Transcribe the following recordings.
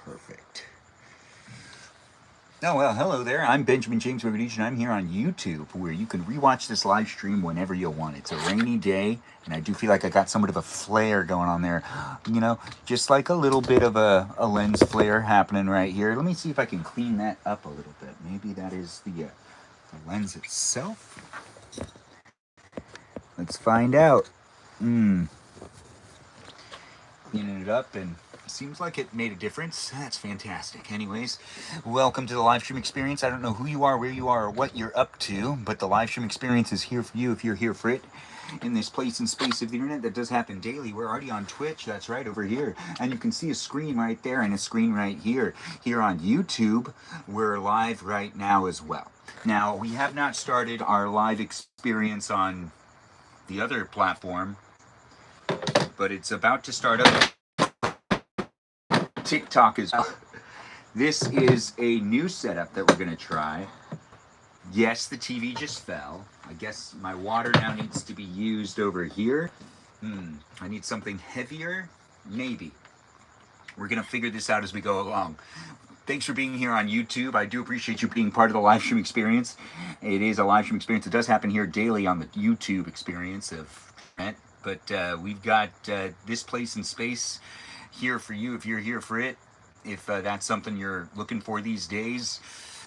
Perfect. Oh, well, hello there. I'm Benjamin James Magrdichian. I'm here on YouTube where you can rewatch this live stream whenever you want. It's a rainy day, and I do feel like I got somewhat of a flare going on there. You know, just like a little bit of a lens flare happening right here. Let me see if I can clean that up a little bit. Maybe that is the lens itself. Let's find out. Cleaning it up, and seems like it made a difference. That's fantastic. Anyways, welcome to the live stream experience. I don't know who you are, where you are, or what you're up to, but the live stream experience is here for you if you're here for it. In this place and space of the internet that does happen daily. We're already on Twitch, that's right, over here. And you can see a screen right there and a screen right here. Here on YouTube, we're live right now as well. Now, we have not started our live experience on the other platform, but it's about to start up. TikTok is well. This is a new setup that we're going to try. Yes, the TV just fell. I guess my water now needs to be used over here. I need something heavier? Maybe. We're going to figure this out as we go along. Thanks for being here on YouTube. I do appreciate you being part of the live stream experience. It is a live stream experience. It does happen here daily on the YouTube experience of it. But we've got this place and space here for you if you're here for it. If that's something you're looking for these days.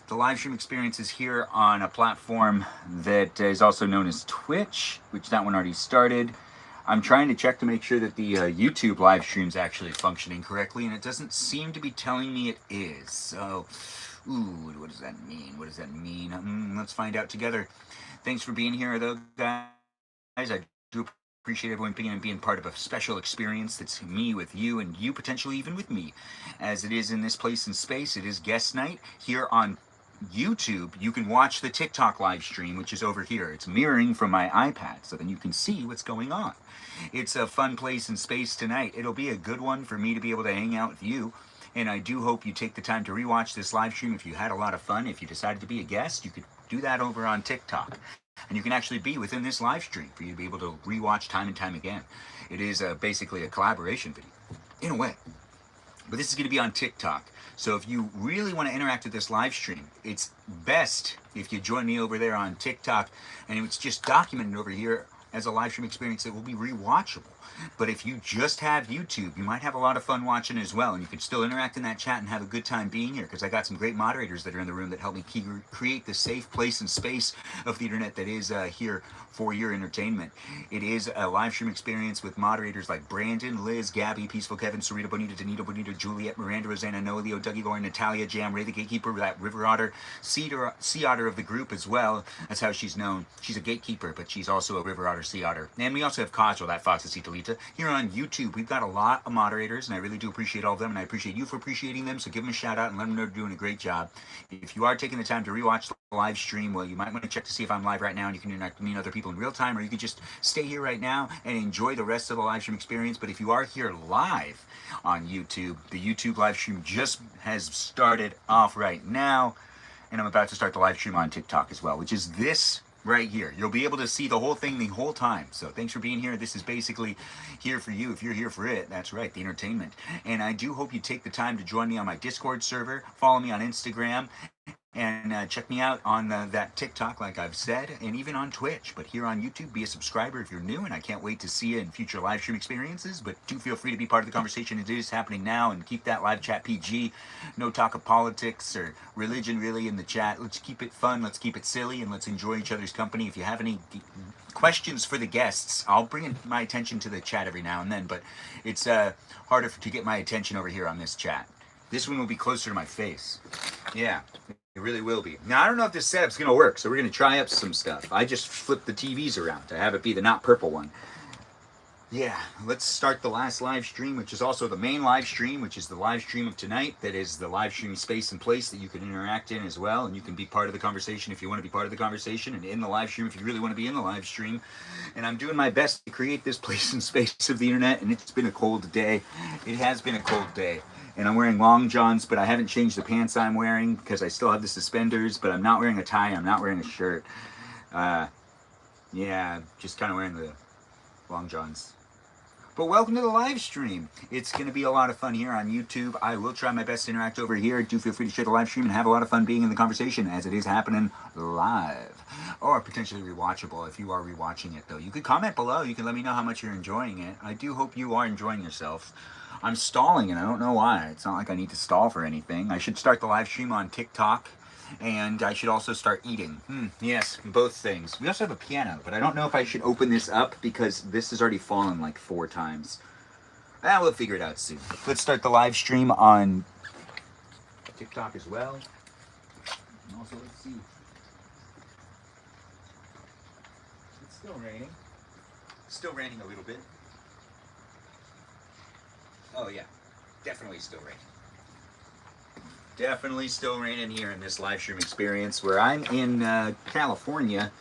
The live stream experience is here on a platform that is also known as Twitch, which that one already started. I'm trying to check to make sure that the YouTube live stream is actually functioning correctly, and it doesn't seem to be telling me it is. So, what does that mean? What does that mean? Let's find out together. Thanks for being here, though, guys. I do appreciate everyone being part of a special experience that's me with you and you potentially even with me. As it is in this place and space, it is guest night here on YouTube. You can watch the TikTok live stream, which is over here. It's mirroring from my iPad, so then you can see what's going on. It's a fun place and space tonight. It'll be a good one for me to be able to hang out with you. And I do hope you take the time to rewatch this live stream. If you had a lot of fun, if you decided to be a guest, you could do that over on TikTok. And you can actually be within this live stream for you to be able to rewatch time and time again. It is basically a collaboration video, in a way. But this is going to be on TikTok. So if you really want to interact with this live stream, it's best if you join me over there on TikTok. And it's just documented over here as a live stream experience that will be rewatchable. But if you just have YouTube, you might have a lot of fun watching as well. And you can still interact in that chat and have a good time being here, because I got some great moderators that are in the room that help me create the safe place and space of the internet that is here for your entertainment. It is a live stream experience with moderators like Brandon, Liz, Gabby, Peaceful Kevin, Sarita, Bonita, Danita, Bonita, Juliet, Miranda, Rosanna, Noah, Leo, Dougie, Lauren, Natalia, Jam, Ray the Gatekeeper, that River Otter, Sea Otter of the group as well. That's how she's known. She's a gatekeeper, but she's also a River Otter, Sea Otter. And we also have Kajal, that Fox and Citalita. Here on YouTube, we've got a lot of moderators, and I really do appreciate all of them, and I appreciate you for appreciating them, so give them a shout out and let them know they're doing a great job. If you are taking the time to rewatch the live stream, well, you might want to check to see if I'm live right now, and you can interact with me and other people in real time, or you could just stay here right now and enjoy the rest of the live stream experience. But if you are here live on YouTube, the YouTube live stream just has started off right now, and I'm about to start the live stream on TikTok as well, which is this right here. You'll be able to see the whole thing the whole time. So thanks for being here. This is basically here for you if you're here for it. That's right, the entertainment. And I do hope you take the time to join me on my Discord server, follow me on Instagram, and check me out on that TikTok, like I've said, and even on Twitch. But here on YouTube, be a subscriber if you're new, and I can't wait to see you in future live stream experiences. But do feel free to be part of the conversation. It is happening now, and keep that live chat PG. No talk of politics or religion, really, in the chat. Let's keep it fun, let's keep it silly, and let's enjoy each other's company. If you have any questions for the guests, I'll bring my attention to the chat every now and then, but it's harder to get my attention over here on this chat. This one will be closer to my face. Yeah. It really will be. Now, I don't know if this setup's going to work, so we're going to try up some stuff. I just flipped the TVs around to have it be the not purple one. Yeah, let's start the last live stream, which is also the main live stream, which is the live stream of tonight. That is the live stream space and place that you can interact in as well, and you can be part of the conversation if you want to be part of the conversation, and in the live stream if you really want to be in the live stream. And I'm doing my best to create this place and space of the internet, and it's been a cold day. It has been a cold day. And I'm wearing long johns, but I haven't changed the pants I'm wearing because I still have the suspenders, but I'm not wearing a tie, I'm not wearing a shirt. Yeah, just kind of wearing the long johns. But welcome to the live stream. It's going to be a lot of fun here on YouTube. I will try my best to interact over here. Do feel free to share the live stream and have a lot of fun being in the conversation as it is happening live. Or potentially rewatchable if you are rewatching it, though. You can comment below. You can let me know how much you're enjoying it. I do hope you are enjoying yourself. I'm stalling and I don't know why. It's not like I need to stall for anything. I should start the live stream on TikTok. And I should also start eating. Yes, both things. We also have a piano, but I don't know if I should open this up because this has already fallen like 4 times. We'll figure it out soon. Let's start the live stream on TikTok as well. And also, let's see. It's still raining. Still raining a little bit. Oh yeah, definitely still raining. Definitely still raining here in this live stream experience where I'm in California,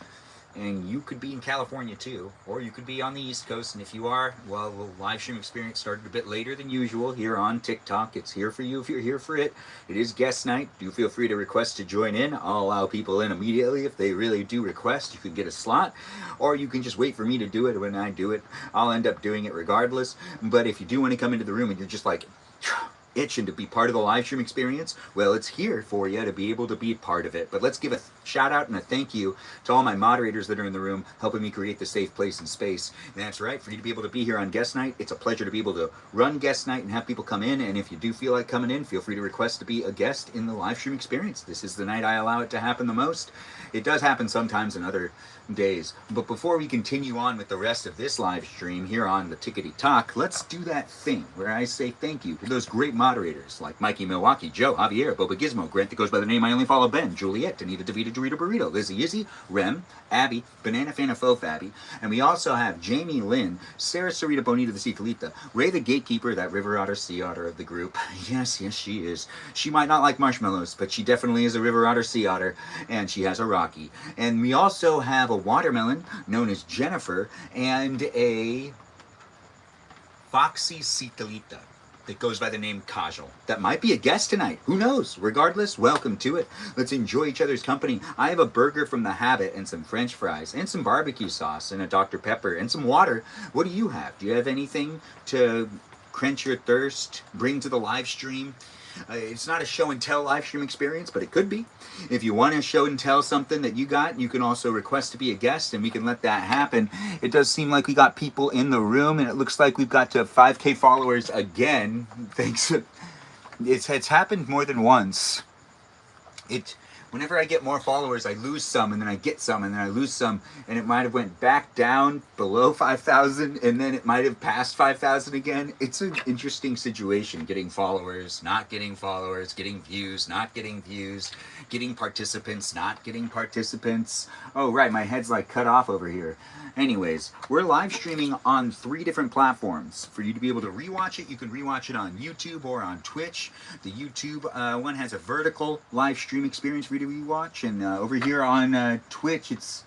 and you could be in California too, or you could be on the East Coast, and if you are, well, the live stream experience started a bit later than usual here on TikTok. It's here for you if you're here for it. It is guest night. Do feel free to request to join in. I'll allow people in immediately if they really do request. You can get a slot, or you can just wait for me to do it. When I do it, I'll end up doing it regardless. But if you do want to come into the room and you're just like itching to be part of the live stream experience, well, it's here for you to be able to be part of it. But let's give a shout out and a thank you to all my moderators that are in the room helping me create the safe place and space. And that's right, for you to be able to be here on guest night, it's a pleasure to be able to run guest night and have people come in. And if you do feel like coming in, feel free to request to be a guest in the live stream experience. This is the night I allow it to happen the most. It does happen sometimes in other days. But before we continue on with the rest of this live stream here on the Tickety Talk, let's do that thing where I say thank you to those great moderators like Mikey Milwaukee, Joe, Javier, Boba Gizmo, Grant that goes by the name I only follow, Ben, Juliet, Anita DeVita, Dorito Burrito, Lizzie Izzy, Rem, Abby, Banana Fana Faux Fabby, and we also have Jamie Lynn, Sarah Sarita Bonita the Cicalita, Ray the Gatekeeper, that river otter, sea otter of the group. Yes, she is. She might not like marshmallows, but she definitely is a river otter, sea otter, and she has a Rocky. And we also have a watermelon known as Jennifer and a Foxy Cicalita that goes by the name Kajal. That might be a guest tonight. Who knows? Regardless, welcome to it. Let's enjoy each other's company. I have a burger from The Habit and some French fries and some barbecue sauce and a Dr. Pepper and some water. What do you have? Do you have anything to quench your thirst, bring to the live stream? It's not a show and tell live stream experience, but it could be. If you want to show and tell something that you got, you can also request to be a guest and we can let that happen. It does seem like we got people in the room and it looks like we've got to 5K followers again. Thanks. It's happened more than once. Whenever I get more followers, I lose some, and then I get some, and then I lose some, and it might have went back down below 5,000, and then it might have passed 5,000 again. It's an interesting situation, getting followers, not getting followers, getting views, not getting views, getting participants, not getting participants. Oh, right, my head's like cut off over here. Anyways, we're live streaming on 3 different platforms. For you to be able to rewatch it, you can rewatch it on YouTube or on Twitch. The YouTube one has a vertical live stream experience for you to rewatch, and over here on Twitch, it's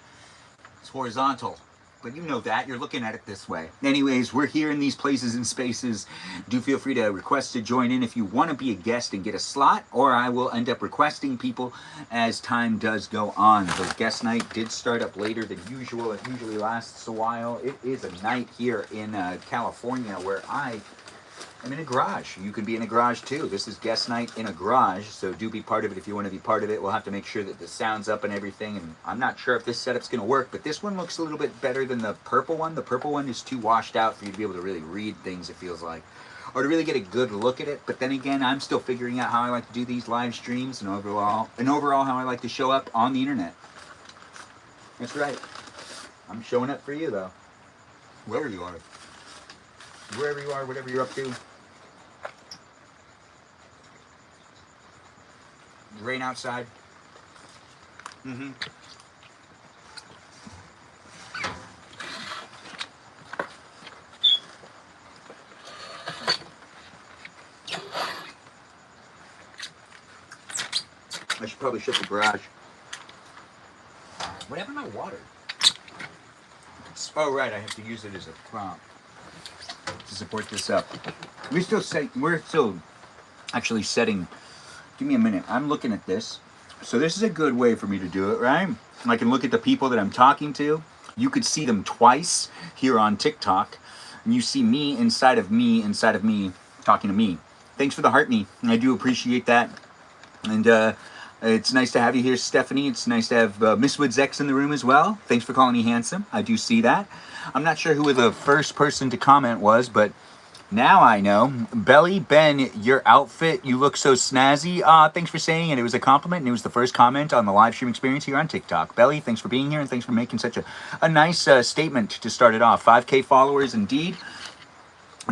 horizontal. But you know that. You're looking at it this way. Anyways, we're here in these places and spaces. Do feel free to request to join in if you want to be a guest and get a slot, or I will end up requesting people as time does go on. The guest night did start up later than usual. It usually lasts a while. It is a night here in California where I'm in a garage. You can be in a garage too. This is guest night in a garage, so do be part of it if you want to be part of it. We'll have to make sure that the sound's up and everything, and I'm not sure if this setup's going to work, but this one looks a little bit better than the purple one. The purple one is too washed out for you to be able to really read things, it feels like, or to really get a good look at it. But then again, I'm still figuring out how I like to do these live streams and overall how I like to show up on the internet. That's right. I'm showing up for you, though. Wherever you are. Wherever you are, whatever you're up to. Rain outside. I should probably shut the garage. What happened to my water? Oh, right, I have to use it as a prompt to support this up. We're still actually setting. Give me a minute. I'm looking at this. So this is a good way for me to do it, right? I can look at the people that I'm talking to. You could see them twice here on TikTok. and you see me inside of me, talking to me. Thanks for the heart me. I do appreciate that. And it's nice to have you here, Stephanie. It's nice to have Miss Woods X in the room as well. Thanks for calling me handsome. I do see that. I'm not sure who the first person to comment was, but now I know. Belly, Ben, your outfit, you look so snazzy. Thanks for saying it. It was a compliment, and it was the first comment on the live stream experience here on TikTok. Belly, thanks for being here, and thanks for making such a nice statement to start it off. 5K followers indeed.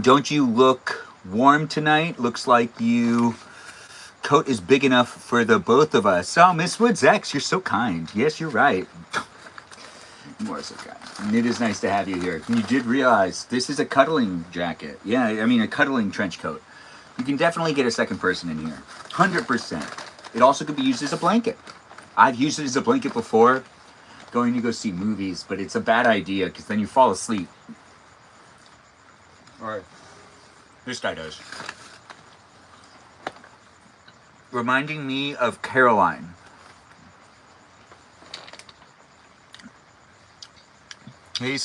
Don't you look warm tonight? Looks like you... coat is big enough for the both of us. Oh, Miss Woods X, you're so kind. Yes, you're right. You are so kind. And it is nice to have you here. You did realize this is a cuddling jacket. Yeah, I mean a cuddling trench coat. You can definitely get a second person in here. 100%. It also could be used as a blanket. I've used it as a blanket before, going to go see movies, but it's a bad idea because then you fall asleep. All right. This guy does. Reminding me of Caroline. Hey,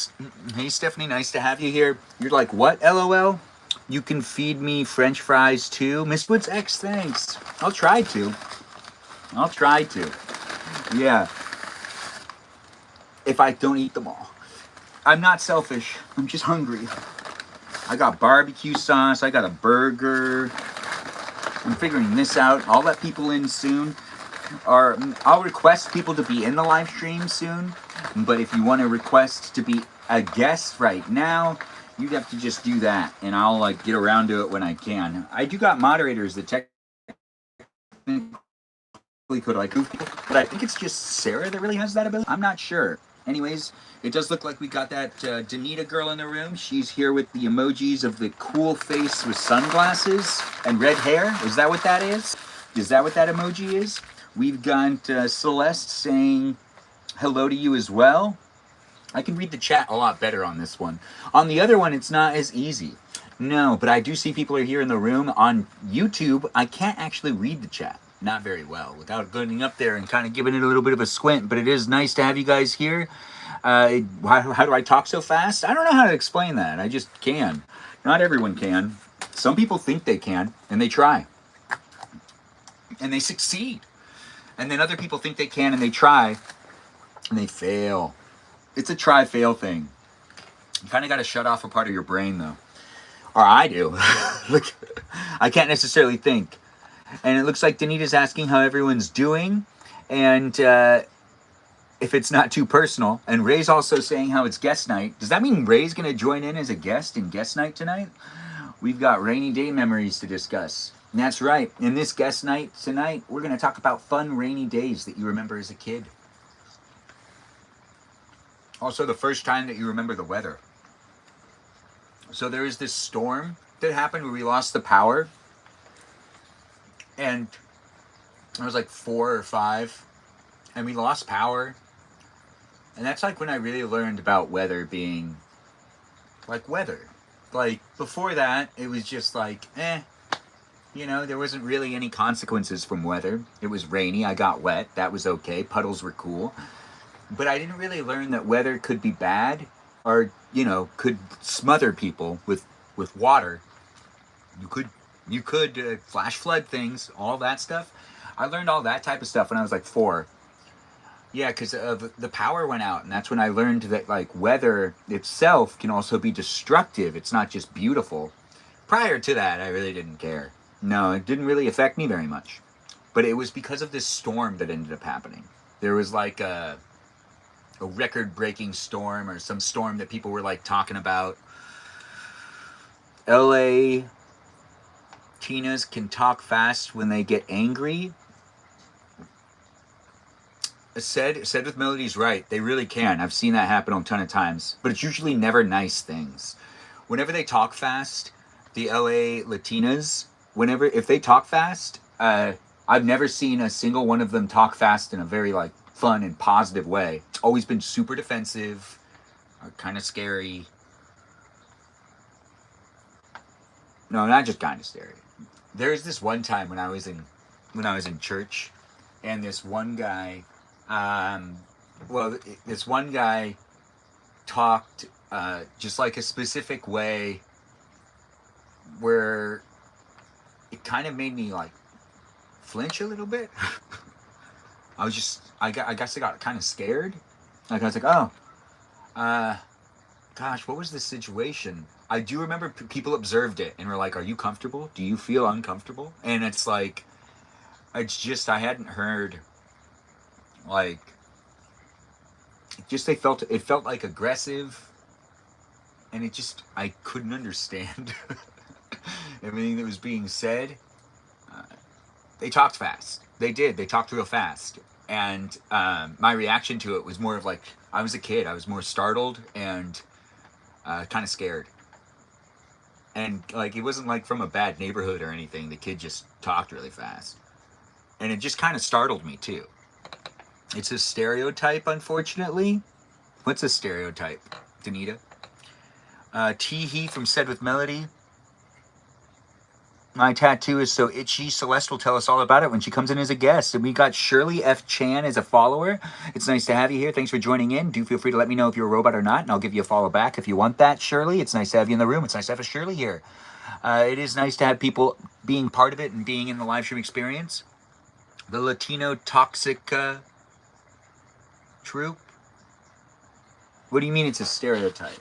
Stephanie, nice to have you here. You're like, what, LOL? You can feed me French fries too? Miss Woods X, thanks. I'll try to. Yeah. If I don't eat them all. I'm not selfish. I'm just hungry. I got barbecue sauce. I got a burger. I'm figuring this out. I'll let people in soon. Or I'll request people to be in the live stream soon. But if you want to request to be a guest right now, you'd have to just do that. And I'll like get around to it when I can. I do got moderators that technically could like goof people, but I think it's just Sarah that really has that ability. I'm not sure. Anyways, it does look like we got that Danita girl in the room. She's here with the emojis of the cool face with sunglasses and red hair. Is that what that is? Is that what that emoji is? We've got Celeste saying hello to you as well. I can read the chat a lot better on this one. On the other one, it's not as easy. No, but I do see people are here in the room. On YouTube, I can't actually read the chat. Not very well, without going up there and kind of giving it a little bit of a squint. But it is nice to have you guys here. How do I talk so fast? I don't know how to explain that. I just can. Not everyone can. Some people think they can, and they try. And they succeed. And then other people think they can, and they try, and they fail. It's a try-fail thing. You kind of got to shut off a part of your brain, though. Or I do. Look, I can't necessarily think. And it looks like Danita's asking how everyone's doing. And if it's not too personal. And Ray's also saying how it's guest night. Does that mean Ray's going to join in as a guest in guest night tonight? We've got rainy day memories to discuss. And that's right. In this guest night tonight, we're going to talk about fun rainy days that you remember as a kid. Also, the first time that you remember the weather. So there was this storm that happened where we lost the power. And I was like 4 or 5. And we lost power. And that's like when I really learned about weather being like weather. Like before that, it was just like, you know, there wasn't really any consequences from weather. It was rainy, I got wet, that was okay, puddles were cool. But I didn't really learn that weather could be bad or, you know, could smother people with water. You could flash flood things, all that stuff. I learned all that type of stuff when I was like 4. Yeah, because the power went out, and that's when I learned that like weather itself can also be destructive. It's not just beautiful. Prior to that, I really didn't care. No, it didn't really affect me very much. But it was because of this storm that ended up happening. There was like a record-breaking storm or some storm that people were like talking about. LA Tinas can talk fast when they get angry. Said with Melody's right. They really can. I've seen that happen a ton of times. But it's usually never nice things. Whenever they talk fast, the LA Latinas, if they talk fast, I've never seen a single one of them talk fast in a very like fun and positive way. It's always been super defensive, or kind of scary. No, not just kind of scary. There's this one time when I was in church, and this one guy, this one guy talked just like a specific way where it kind of made me like flinch a little bit. I guess I got kind of scared. Like I was like, oh, gosh, what was the situation? I do remember people observed it and were like, are you comfortable? Do you feel uncomfortable? And it's like, it's just, I hadn't heard, like, just it felt like aggressive, and it just, I couldn't understand everything that was being said. They talked fast. They did. They talked real fast. And my reaction to it was more of like, I was a kid. I was more startled and kind of scared. And like, it wasn't like from a bad neighborhood or anything. The kid just talked really fast. And it just kind of startled me too. It's a stereotype, unfortunately. What's a stereotype, Danita? Tee-hee from Said with Melody. My tattoo is so itchy. Celeste will tell us all about it when she comes in as a guest. And we got Shirley F. Chan as a follower. It's nice to have you here. Thanks for joining in. Do feel free to let me know if you're a robot or not, and I'll give you a follow back if you want that, Shirley. It's nice to have you in the room. It's nice to have a Shirley here. It is nice to have people being part of it and being in the live stream experience. The Latino Toxic Troop. What do you mean it's a stereotype?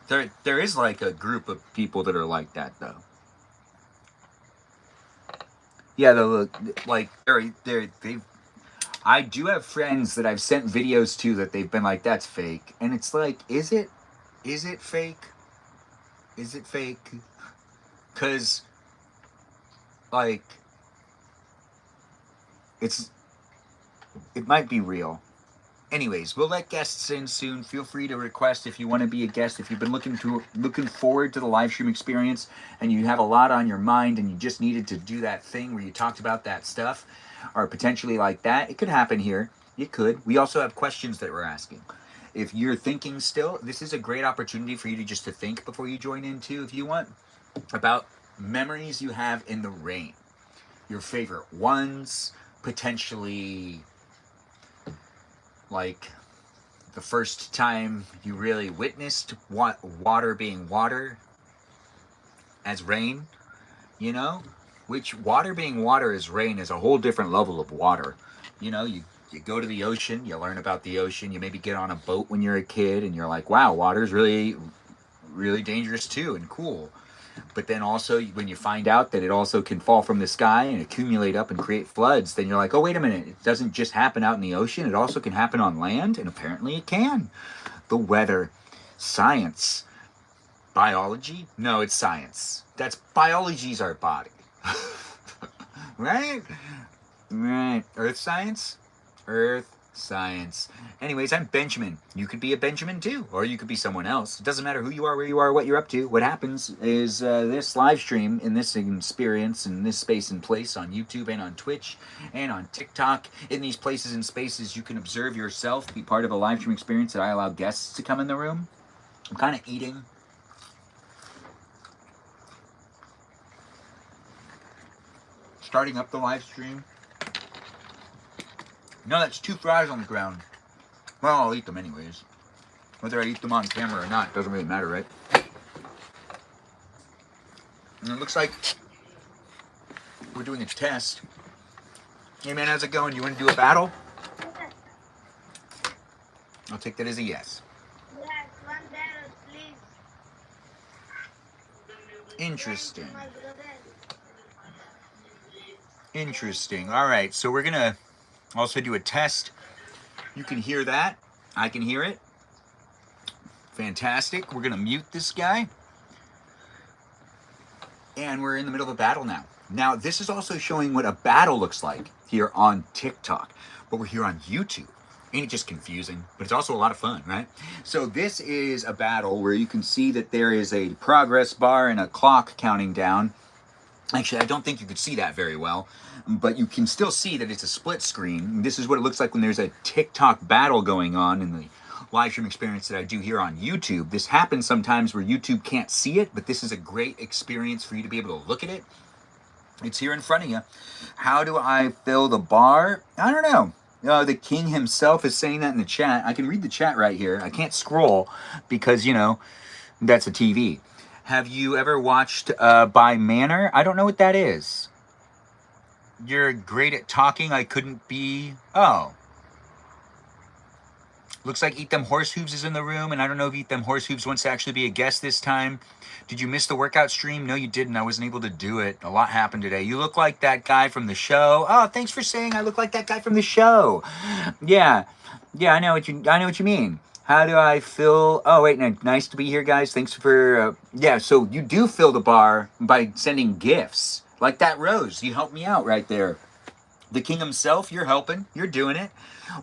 There is like a group of people that are like that, though. Yeah, I do have friends that I've sent videos to that they've been like, that's fake. And it's like, is it fake? Is it fake? Because, like, it might be real. Anyways, we'll let guests in soon. Feel free to request if you want to be a guest. If you've been looking forward to the live stream experience and you have a lot on your mind and you just needed to do that thing where you talked about that stuff, or potentially like that, it could happen here. It could. We also have questions that we're asking. If you're thinking still, this is a great opportunity for you to just to think before you join in too, if you want, about memories you have in the rain. Your favorite ones, potentially like the first time you really witnessed water being water as rain, you know? Which water being water as rain is a whole different level of water. You know, you go to the ocean, you learn about the ocean, you maybe get on a boat when you're a kid and you're like, wow, water's really, really dangerous too and cool. But then also when you find out that it also can fall from the sky and accumulate up and create floods, then you're like, oh, wait a minute. It doesn't just happen out in the ocean. It also can happen on land. And apparently it can. The weather, science, biology. No, it's science. Biology's our body. Right? Right. Earth science? Earth science. Anyways, I'm Benjamin. You could be a Benjamin too, or you could be someone else. It doesn't matter who you are, where you are, what you're up to. What happens is this live stream in this experience, in this space and place on YouTube and on Twitch and on TikTok, in these places and spaces, you can observe yourself, be part of a live stream experience that I allow guests to come in the room. I'm kind of eating. Starting up the live stream. No, that's 2 fries on the ground. Well, I'll eat them anyways. Whether I eat them on camera or not, doesn't really matter, right? And it looks like we're doing a test. Hey man, how's it going? You want to do a battle? I'll take that as a yes. Yes, one battle, please. Interesting. Interesting. All right, so we're going to also do a test. You can hear that. I can hear it. Fantastic. We're going to mute this guy. And we're in the middle of a battle now. Now, this is also showing what a battle looks like here on TikTok. But we're here on YouTube. Ain't it just confusing? But it's also a lot of fun, right? So this is a battle where you can see that there is a progress bar and a clock counting down. Actually, I don't think you could see that very well, but you can still see that it's a split screen. This is what it looks like when there's a TikTok battle going on in the live stream experience that I do here on YouTube. This happens sometimes where YouTube can't see it, but this is a great experience for you to be able to look at it. It's here in front of you. How do I fill the bar? I don't know. The king himself is saying that in the chat. I can read the chat right here. I can't scroll because, that's a TV. Have you ever watched By Manor? I don't know what that is. You're great at talking. I couldn't be. Oh. Looks like Eat Them Horse Hooves is in the room, and I don't know if Eat Them Horse Hooves wants to actually be a guest this time. Did you miss the workout stream? No, you didn't. I wasn't able to do it. A lot happened today. You look like that guy from the show. Oh, thanks for saying I look like that guy from the show. Yeah, I know what you mean. How do I fill? Oh, wait, no, nice to be here, guys. Thanks for. Yeah, so you do fill the bar by sending gifts like that rose. You helped me out right there. The king himself, you're helping. You're doing it.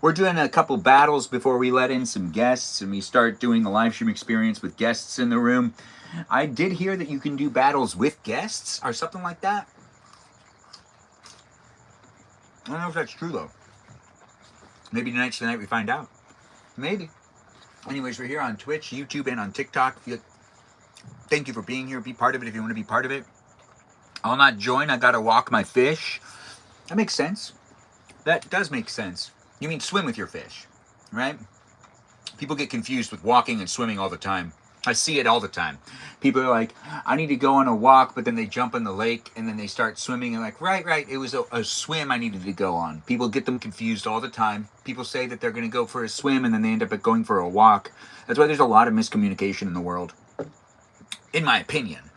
We're doing a couple battles before we let in some guests and we start doing the live stream experience with guests in the room. I did hear that you can do battles with guests or something like that. I don't know if that's true though. Maybe tonight's the night we find out. Maybe. Anyways, we're here on Twitch, YouTube, and on TikTok. Thank you for being here. Be part of it if you want to be part of it. I'll not join. I gotta walk my fish. That makes sense. That does make sense. You mean swim with your fish, right? People get confused with walking and swimming all the time. I see it all the time. People are like, I need to go on a walk, but then they jump in the lake and then they start swimming and like, right, it was a swim I needed to go on. People get them confused all the time. People say that they're going to go for a swim and then they end up going for a walk. That's why there's a lot of miscommunication in the world, in my opinion.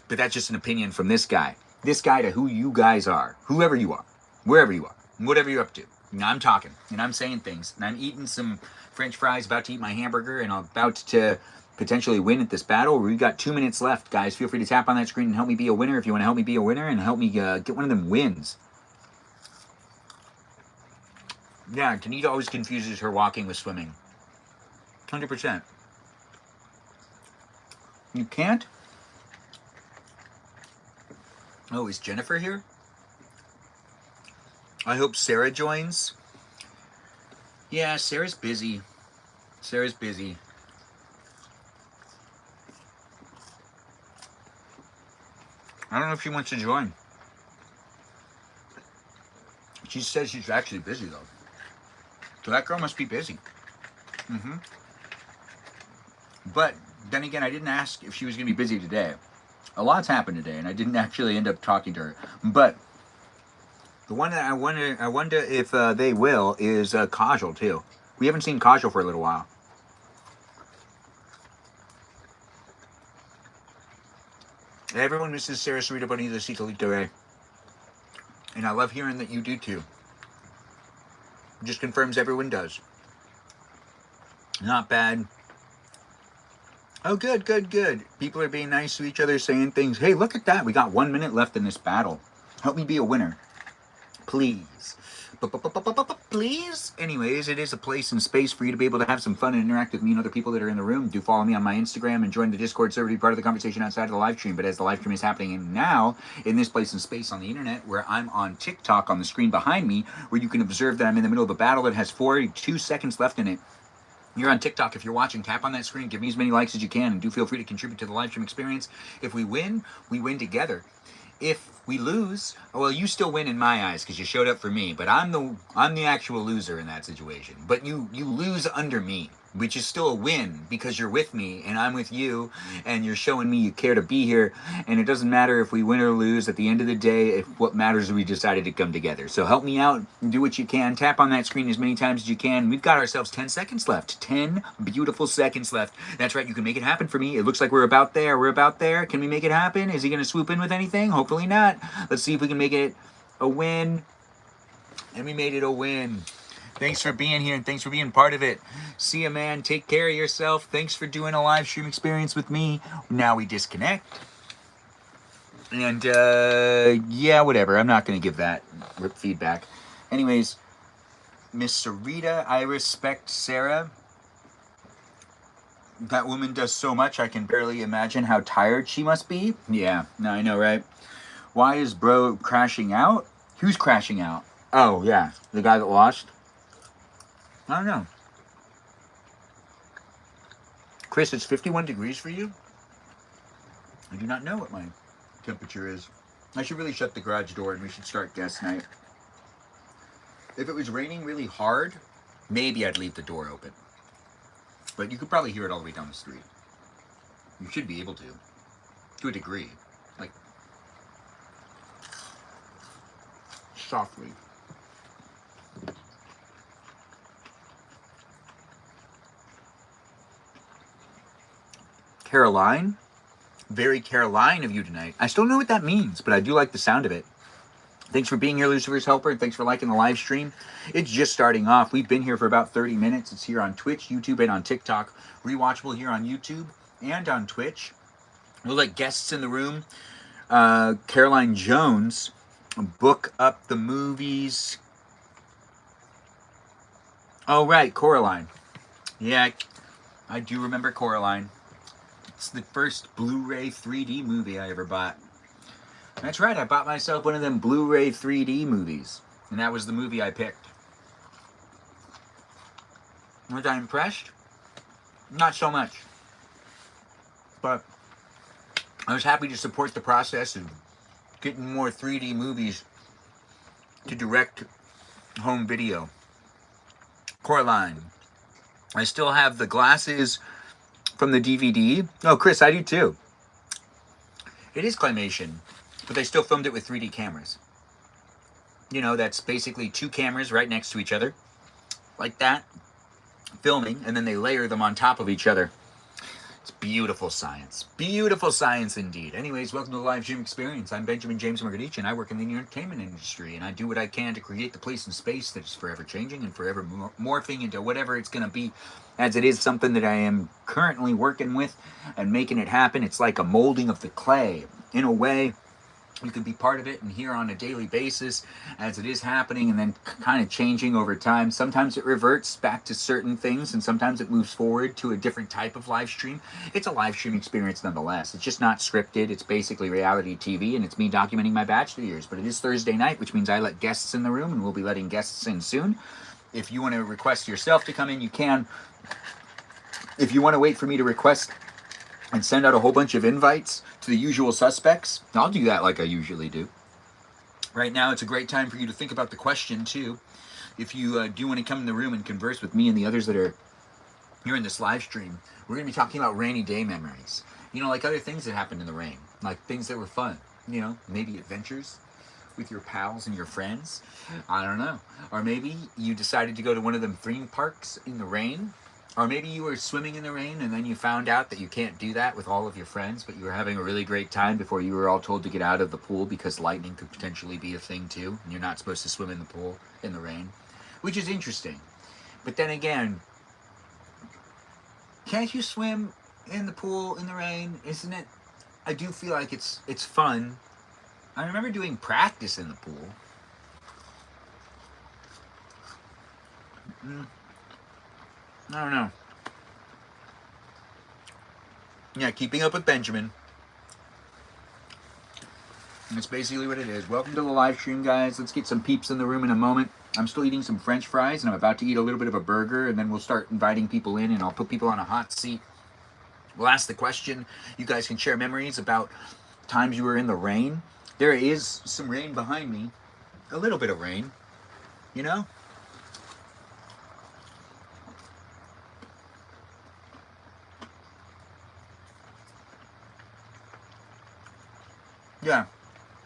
But that's just an opinion from this guy. This guy to who you guys are, whoever you are, wherever you are, whatever you're up to. Now I'm talking and I'm saying things and I'm eating some French fries, about to eat my hamburger, and I'm about to potentially win at this battle. We've got 2 minutes left, guys. Feel free to tap on that screen and help me be a winner if you want to help me be a winner and help me get one of them wins. Yeah, Tanita always confuses her walking with swimming. 100%. You can't? Oh, is Jennifer here? I hope Sarah joins. Yeah, Sarah's busy. Sarah's busy. I don't know if she wants to join. She says she's actually busy, though. So that girl must be busy. But then again, I didn't ask if she was going to be busy today. A lot's happened today, and I didn't actually end up talking to her. But the one that I wonder if they will is Kajal, too. We haven't seen Kajal for a little while. Everyone misses Sarah Sarita Bonita Citalito Ray. And I love hearing that you do, too. It just confirms everyone does. Not bad. Oh, good. People are being nice to each other, saying things. Hey, look at that. We got 1 minute left in this battle. Help me be a winner. Please. Please? Anyways, it is a place and space for you to be able to have some fun and interact with me and other people that are in the room. Do follow me on my Instagram and join the Discord server to be part of the conversation outside of the live stream. But as the live stream is happening now, in this place and space on the internet, where I'm on TikTok on the screen behind me, where you can observe that I'm in the middle of a battle that has 42 seconds left in it. You're on TikTok. If you're watching, tap on that screen. Give me as many likes as you can. And do feel free to contribute to the live stream experience. If we win together. If we lose, well, you still win in my eyes because you showed up for me. But I'm the actual loser in that situation. But you lose under me, which is still a win because you're with me and I'm with you and you're showing me you care to be here. And it doesn't matter if we win or lose. At the end of the day, if what matters is we decided to come together. So help me out and do what you can. Tap on that screen as many times as you can. We've got ourselves 10 seconds left. 10 beautiful seconds left. That's right. You can make it happen for me. It looks like we're about there. Can we make it happen? Is he going to swoop in with anything? Hopefully not. Let's see if we can make it a win. And we made it a win. Thanks for being here and thanks for being part of it. See ya, man. Take care of yourself. Thanks for doing a live stream experience with me. Now we disconnect. And, yeah, whatever. I'm not going to give that feedback. Anyways, Miss Sarita, I respect Sarah. That woman does so much, I can barely imagine how tired she must be. Yeah, no, I know, right? Why is bro crashing out? Who's crashing out? Oh, yeah, the guy that lost? I don't know. Chris, it's 51 degrees for you? I do not know what my temperature is. I should really shut the garage door and we should start guest night. If it was raining really hard, maybe I'd leave the door open. But you could probably hear it all the way down the street. You should be able to a degree. Like, softly. Caroline? Very Caroline of you tonight. I still don't know what that means, but I do like the sound of it. Thanks for being here, Lucifer's Helper, and thanks for liking the live stream. It's just starting off. We've been here for about 30 minutes. It's here on Twitch, YouTube, and on TikTok. Rewatchable here on YouTube and on Twitch. We'll let guests in the room. Caroline Jones, book up the movies. Oh, right, Coraline. Yeah, I do remember Coraline. It's the first Blu-ray 3D movie I ever bought. That's right, I bought myself one of them Blu-ray 3D movies. And that was the movie I picked. Was I impressed? Not so much. But I was happy to support the process of getting more 3D movies to direct home video. Coraline. I still have the glasses from the DVD. Oh, Chris, I do too. It is claymation, but they still filmed it with 3D cameras. You know, that's basically two cameras right next to each other, like that, filming, and then they layer them on top of each other. It's beautiful science. Beautiful science indeed. Anyways, welcome to the live stream experience. I'm Benjamin James Magrdichian. I work in the entertainment industry, and I do what I can to create the place and space that is forever changing and forever morphing into whatever it's going to be, as it is something that I am currently working with and making it happen. It's like a molding of the clay. In a way, you can be part of it and here on a daily basis as it is happening and then kind of changing over time. Sometimes it reverts back to certain things and sometimes it moves forward to a different type of live stream. It's a live stream experience nonetheless. It's just not scripted. It's basically reality TV and it's me documenting my bachelor years. But it is Thursday night, which means I let guests in the room and we'll be letting guests in soon. If you want to request yourself to come in, you can. If you want to wait for me to request and send out a whole bunch of invites to the usual suspects, I'll do that like I usually do. Right now, it's a great time for you to think about the question, too. If you do want to come in the room and converse with me and the others that are here in this live stream, we're going to be talking about rainy day memories. You know, like other things that happened in the rain, like things that were fun. You know, maybe adventures with your pals and your friends. I don't know. Or maybe you decided to go to one of them theme parks in the rain. Or maybe you were swimming in the rain and then you found out that you can't do that with all of your friends, but you were having a really great time before you were all told to get out of the pool because lightning could potentially be a thing too, and you're not supposed to swim in the pool in the rain, which is interesting. But then again, can't you swim in the pool in the rain? Isn't it? I do feel like it's fun. I remember doing practice in the pool. I don't know. Yeah, keeping up with Benjamin. That's basically what it is. Welcome to the live stream, guys. Let's get some peeps in the room in a moment. I'm still eating some French fries, and I'm about to eat a little bit of a burger, and then we'll start inviting people in, and I'll put people on a hot seat. We'll ask the question. You guys can share memories about times you were in the rain. There is some rain behind me. A little bit of rain. You know? Yeah,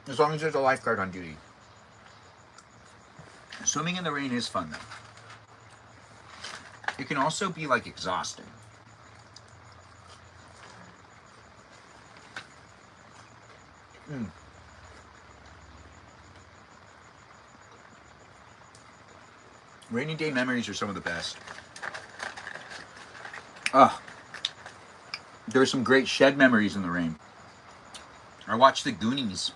as long as there's a lifeguard on duty. Swimming in the rain is fun, though. It can also be, like, exhausting. Rainy day memories are some of the best. There are some great shed memories in the rain. I watched the Goonies.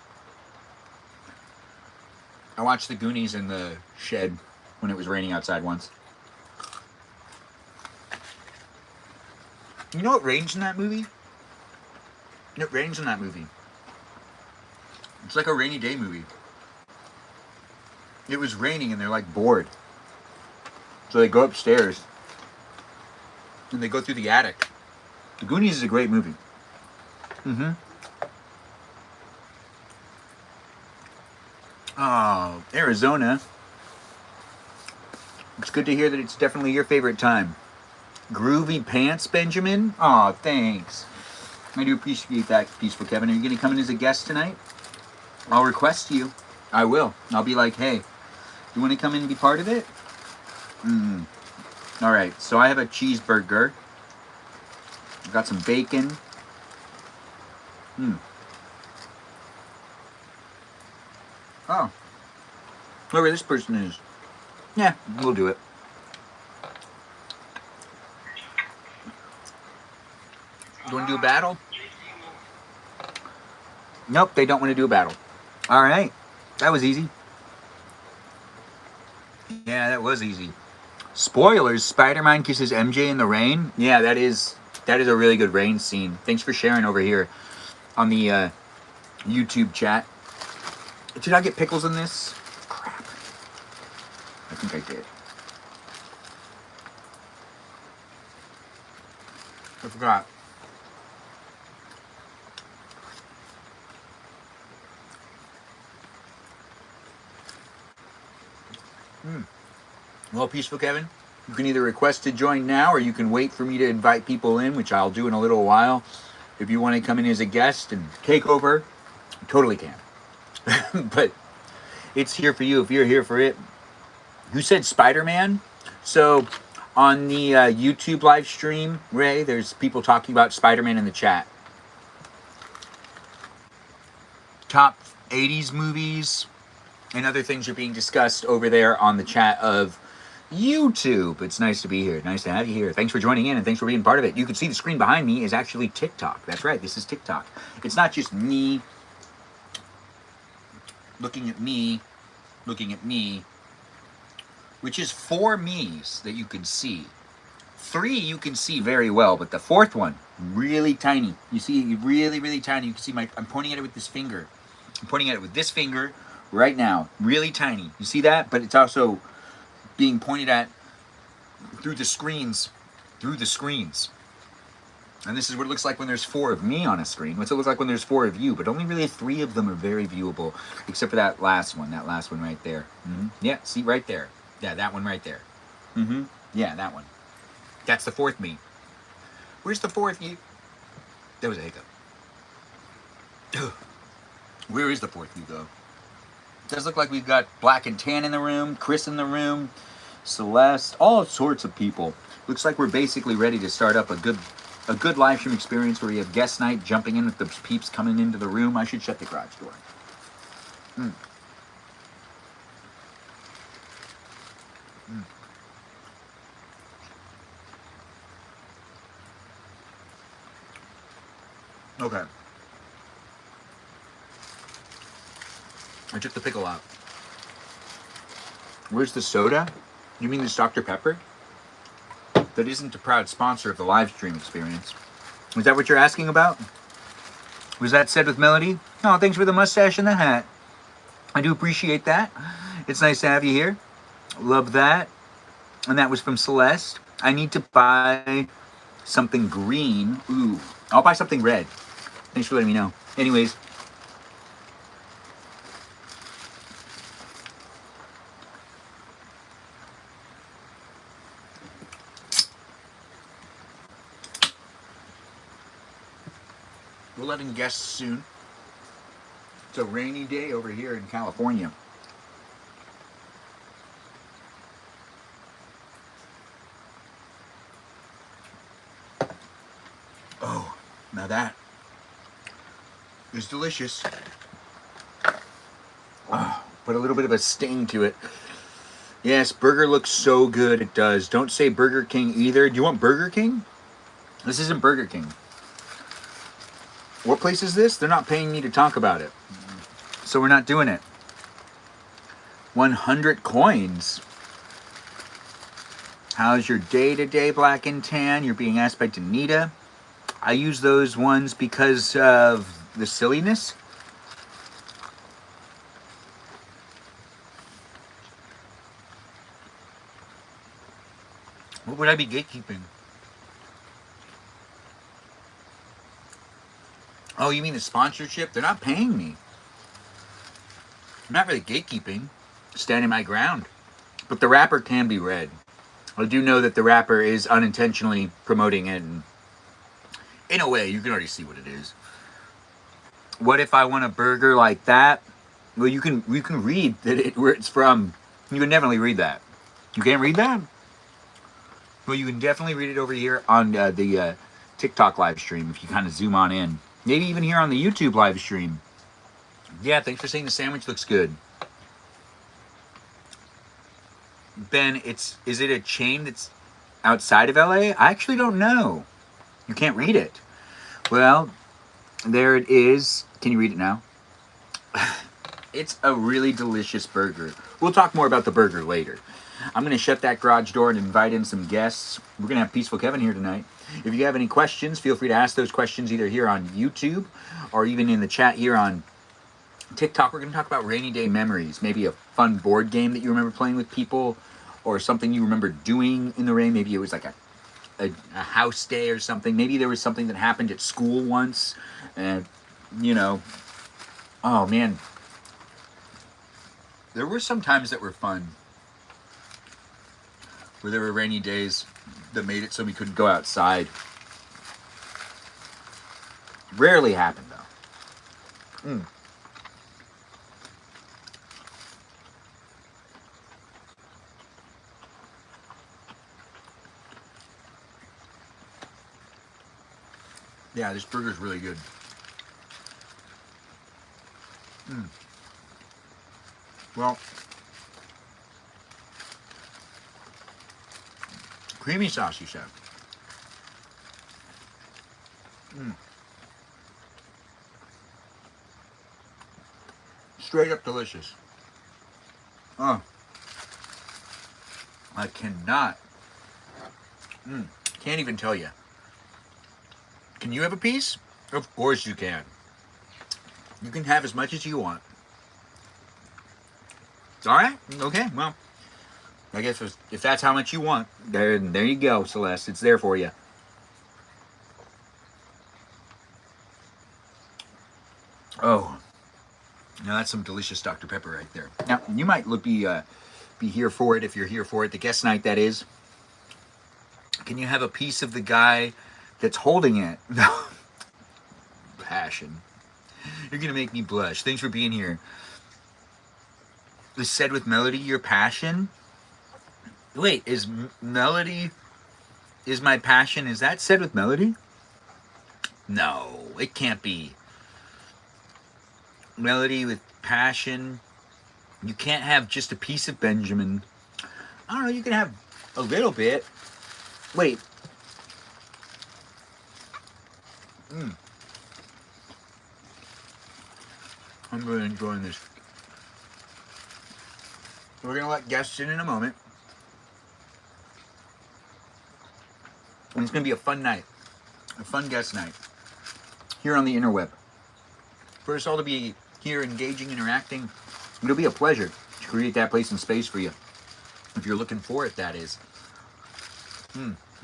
I watched the Goonies in the shed when it was raining outside once. You know what rains in that movie? It rains in that movie. It's like a rainy day movie. It was raining and they're like bored. So they go upstairs and they go through the attic. The Goonies is a great movie. Oh, Arizona. It's good to hear that it's definitely your favorite time. Groovy pants, Benjamin? Aw, thanks. I do appreciate that, Peaceful Kevin. Are you going to come in as a guest tonight? I'll request you. I will. I'll be like, hey, you want to come in and be part of it? All right, so I have a cheeseburger. I've got some bacon. Oh, whoever this person is. Yeah, we'll do it. You want to do a battle? Nope, they don't want to do a battle. All right, that was easy. Yeah, that was easy. Spoilers, Spider-Man kisses MJ in the rain. Yeah, that is a really good rain scene. Thanks for sharing over here on the YouTube chat. Did I get pickles in this? Crap. I think I did. I forgot. Well, Peaceful Kevin, you can either request to join now or you can wait for me to invite people in, which I'll do in a little while. If you want to come in as a guest and take over, you totally can. But it's here for you if you're here for it. Who said Spider-Man? So on the YouTube live stream, Ray, there's people talking about Spider-Man in the chat. Top 80s movies and other things are being discussed over there on the chat of YouTube. It's nice to be here. Nice to have you here. Thanks for joining in and thanks for being part of it. You can see the screen behind me is actually TikTok. That's right. This is TikTok. It's not just me looking at me, which is 4 me's that you can see. 3 you can see very well, but the 4th one, really tiny. You see, really, really tiny. You can see I'm pointing at it with this finger. I'm pointing at it with this finger right now. Really tiny. You see that? But it's also being pointed at through the screens. And this is what it looks like when there's 4 of me on a screen. What's it look like when there's 4 of you? But only really 3 of them are very viewable, except for that last one right there. Yeah, see right there. Yeah, that one right there. Yeah, that one. That's the 4th me. Where's the 4th you? That was a hiccup. Where is the 4th you, though? It does look like we've got Black and Tan in the room, Chris in the room, Celeste, all sorts of people. Looks like we're basically ready to start up a good live stream experience where we have guest night, jumping in with the peeps coming into the room. I should shut the garage door. Okay. I took the pickle out. Where's the soda? You mean this Dr. Pepper? That isn't a proud sponsor of the live stream experience. Is that what you're asking about? Was that said with melody? Oh, thanks for the mustache and the hat. I do appreciate that. It's nice to have you here. Love that. And that was from Celeste. I need to buy something green. Ooh, I'll buy something red. Thanks for letting me know. Anyways. We're letting guests soon. It's a rainy day over here in California. Oh, now that is delicious. Oh, put a little bit of a sting to it. Yes, burger looks so good. It does. Don't say Burger King either. Do you want Burger King? This isn't Burger King. What place is this? They're not paying me to talk about it. So we're not doing it. 100 coins. How's your day today, Black and Tan? You're being asked by Danita. I use those ones because of the silliness. What would I be gatekeeping? Oh, you mean the sponsorship? They're not paying me. I'm not really gatekeeping. Standing my ground. but the wrapper can be read. I do know that the wrapper is unintentionally promoting it, and in a way, you can already see what it is. What if I want a burger like that? Well, you can read that where it's from. You can definitely read that. You can't read that? Well, you can definitely read it over here on the TikTok live stream if you kind of zoom on in. Maybe even here on the YouTube live stream. Yeah, thanks for saying the sandwich looks good. Ben, is it a chain that's outside of LA? I actually don't know. You can't read it. Well, there it is. Can you read it now? It's a really delicious burger. We'll talk more about the burger later. I'm going to shut that garage door and invite in some guests. We're going to have Peaceful Kevin here tonight. If you have any questions, feel free to ask those questions either here on YouTube or even in the chat here on TikTok. We're going to talk about rainy day memories. Maybe a fun board game that you remember playing with people or something you remember doing in the rain. Maybe it was like a house day or something. Maybe there was something that happened at school once. And, you know, oh man. There were some times that were fun, where there were rainy days that made it so we couldn't go outside. Rarely happened, though. Yeah, this burger's really good. Well, creamy sauce, you said. Straight up delicious. Oh, I cannot. Can't even tell you. Can you have a piece? Of course you can. You can have as much as you want. All right. Okay. Well, I guess if that's how much you want, there you go, Celeste. It's there for you. Oh, now that's some delicious Dr. Pepper right there. Now you might be here for it if you're here for it. The guest night, that is. Can you have a piece of the guy that's holding it? No. Passion. You're gonna make me blush. Thanks for being here. Is said with melody your passion? Wait, is melody is my passion? Is that said with melody? No, it can't be. Melody with passion. You can't have just a piece of Benjamin. I don't know, you can have a little bit. Wait. I'm really enjoying this. We're going to let guests in a moment. And it's going to be a fun night. A fun guest night. Here on the interweb. For us all to be here engaging, interacting, it'll be a pleasure to create that place and space for you. If you're looking for it, that is.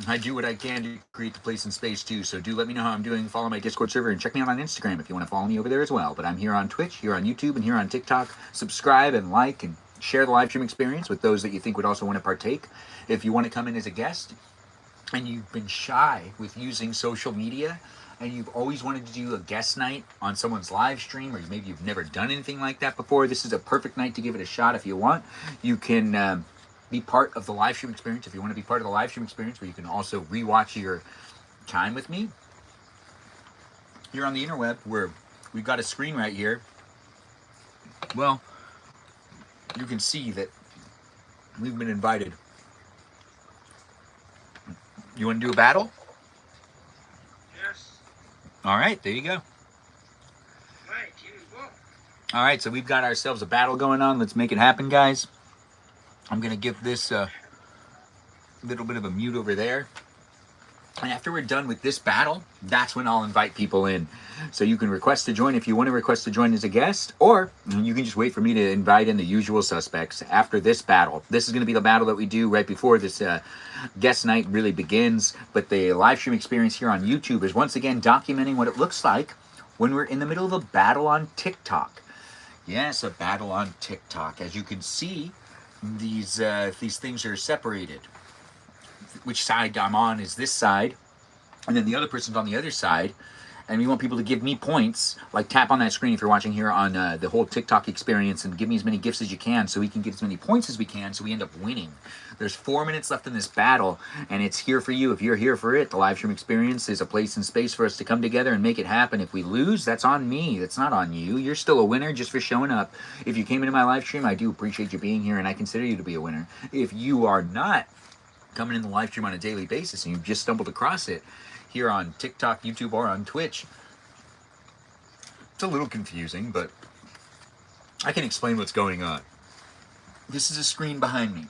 I do what I can to create the place and space too, so do let me know how I'm doing. Follow my Discord server and check me out on Instagram if you want to follow me over there as well. But I'm here on Twitch, here on YouTube, and here on TikTok. Subscribe and like and share the live stream experience with those that you think would also want to partake. If you want to come in as a guest and you've been shy with using social media and you've always wanted to do a guest night on someone's live stream, or maybe you've never done anything like that before, this is a perfect night to give it a shot. If you want, you can be part of the live stream experience. If you want to be part of the live stream experience where you can also rewatch your time with me, here on the interweb, where we've got a screen right here, well, you can see that we've been invited. You want to do a battle? Yes. All right, there you go. Right, here we go. All right, so we've got ourselves a battle going on. Let's make it happen, guys. I'm going to give this a little bit of a mute over there. And after we're done with this battle, that's when I'll invite people in. So you can request to join if you want to request to join as a guest, or you can just wait for me to invite in the usual suspects after this battle. This is going to be the battle that we do right before this guest night really begins. But the live stream experience here on YouTube is once again documenting what it looks like when we're in the middle of a battle on TikTok. Yes, a battle on TikTok. As you can see, these things are separated. Which side I'm on is this side, and then the other person's on the other side. And we want people to give me points, like tap on that screen if you're watching here on the whole TikTok experience, and give me as many gifts as you can so we can get as many points as we can so we end up winning. There's 4 minutes left in this battle, and it's here for you if you're here for it. The live stream experience is a place and space for us to come together and make it happen. If we lose, that's on me. That's not on you. You're still a winner just for showing up. If you came into my live stream, I do appreciate you being here, and I consider you to be a winner. If you are not coming in the live stream on a daily basis and you've just stumbled across it, here on TikTok, YouTube, or on Twitch, it's a little confusing, but I can explain what's going on. This is a screen behind me.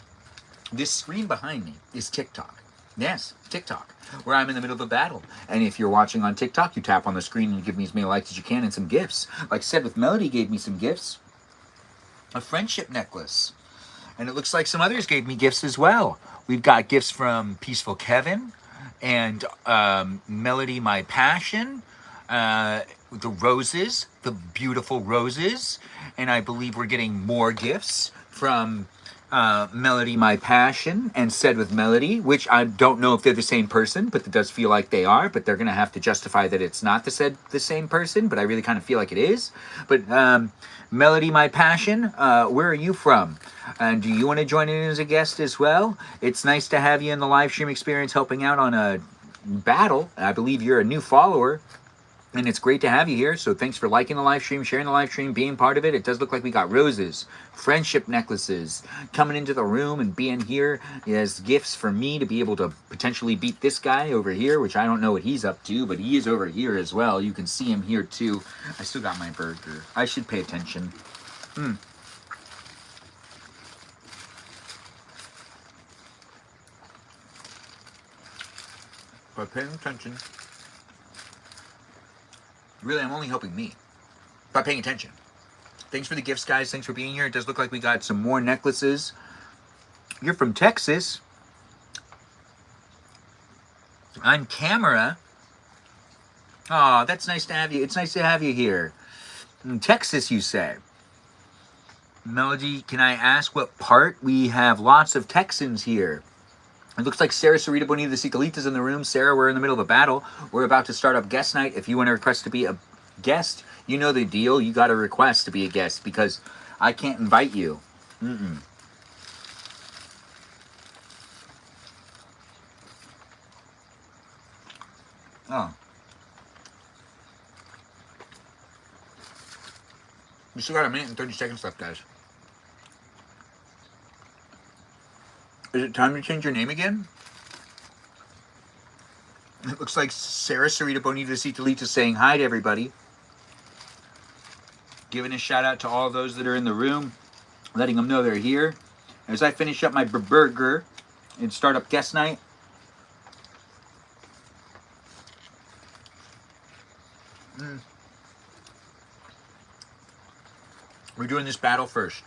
This screen behind me is TikTok. Yes, TikTok, where I'm in the middle of a battle. And if you're watching on TikTok, you tap on the screen and you give me as many likes as you can and some gifts. Like Said with Melody gave me some gifts. A friendship necklace. And it looks like some others gave me gifts as well. We've got gifts from Peaceful Kevin, and Melody My Passion, the roses, the beautiful roses, and I believe we're getting more gifts from Melody My Passion and Said with Melody, which I don't know if they're the same person, but it does feel like they are, but they're going to have to justify that it's not the same person, but I really kind of feel like it is. But Melody My Passion, where are you from? And do you want to join in as a guest as well? It's nice to have you in the live stream experience helping out on a battle. I believe you're a new follower, and it's great to have you here. So thanks for liking the live stream, sharing the live stream, being part of it. It does look like we got roses, friendship necklaces, coming into the room and being here as gifts for me to be able to potentially beat this guy over here, which I don't know what he's up to, but he is over here as well. You can see him here too. I still got my burger. I should pay attention. By paying attention, really, I'm only helping me by paying attention. Thanks for the gifts, guys. Thanks for being here. It does look like we got some more necklaces. You're from Texas. On camera. Oh, that's nice to have you. It's nice to have you here. In Texas, you say. Melody, can I ask what part? We have lots of Texans here. It looks like Sarah Sarita Bonita the Cicalitas in the room. Sarah, we're in the middle of a battle. We're about to start up guest night. If you want to request to be a guest, you know the deal. You got to request to be a guest because I can't invite you. Oh. We still got a minute and 30 seconds left, guys. Is it time to change your name again? It looks like Sarah Sarita Bonita Citalita saying hi to everybody. Giving a shout out to all those that are in the room, letting them know they're here. As I finish up my burger and start up guest night. We're doing this battle first.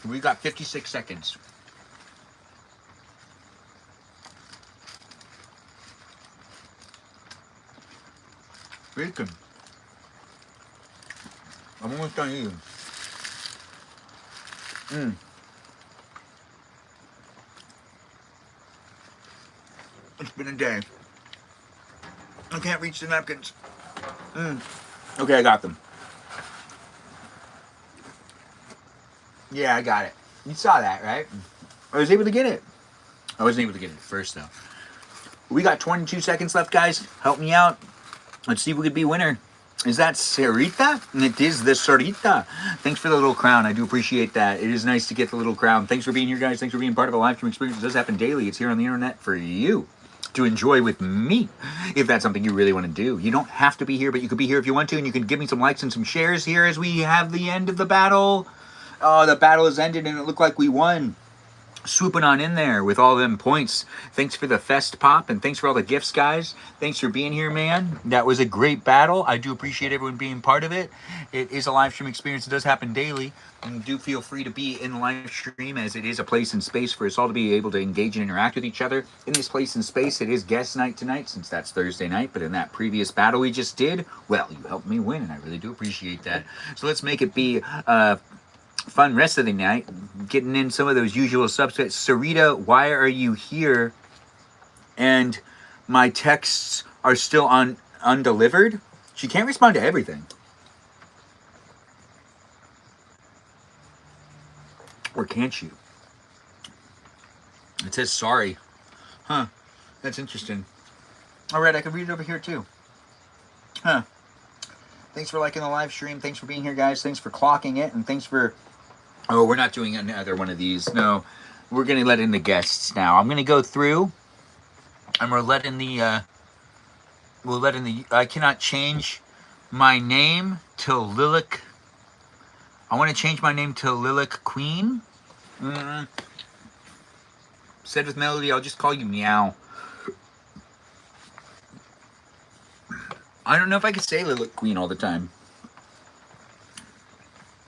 We got 56 seconds. Bacon. I'm almost done eating. It's been a day. I can't reach the napkins. Okay, I got them. Yeah, I got it. You saw that, right? I was able to get it. I wasn't able to get it first, though. We got 22 seconds left, guys. Help me out. Let's see if we could be winner. Is that Sarita? It is the Sarita. Thanks for the little crown. I do appreciate that. It is nice to get the little crown. Thanks for being here, guys. Thanks for being part of a live stream experience. It does happen daily. It's here on the internet for you to enjoy with me, if that's something you really want to do. You don't have to be here, but you could be here if you want to, and you can give me some likes and some shares here as we have the end of the battle. Oh, the battle has ended, and it looked like we won. Swooping on in there with all them points. Thanks for the fest pop, and thanks for all the gifts, guys. Thanks for being here, man. That was a great battle. I do appreciate everyone being part of it. It is a live stream experience. It does happen daily. And do feel free to be in the live stream, as it is a place and space for us all to be able to engage and interact with each other. In this place and space, it is guest night tonight, since that's Thursday night. But in that previous battle we just did, well, you helped me win, and I really do appreciate that. So let's make it be fun rest of the night. getting in some of those usual suspects. Sarita, why are you here? And my texts are still undelivered. She can't respond to everything. Or can't she? It says sorry. Huh. That's interesting. All right, I can read it over here too. Huh. Thanks for liking the live stream. Thanks for being here, guys. Thanks for clocking it. And thanks for... Oh, we're not doing another one of these. No. We're going to let in the guests now. I'm going to go through. And we're letting the... We'll let in the... I cannot change my name to Lilac. I want to change my name to Lilac Queen. Said with Melody, I'll just call you Meow. I don't know if I could say Lilac Queen all the time.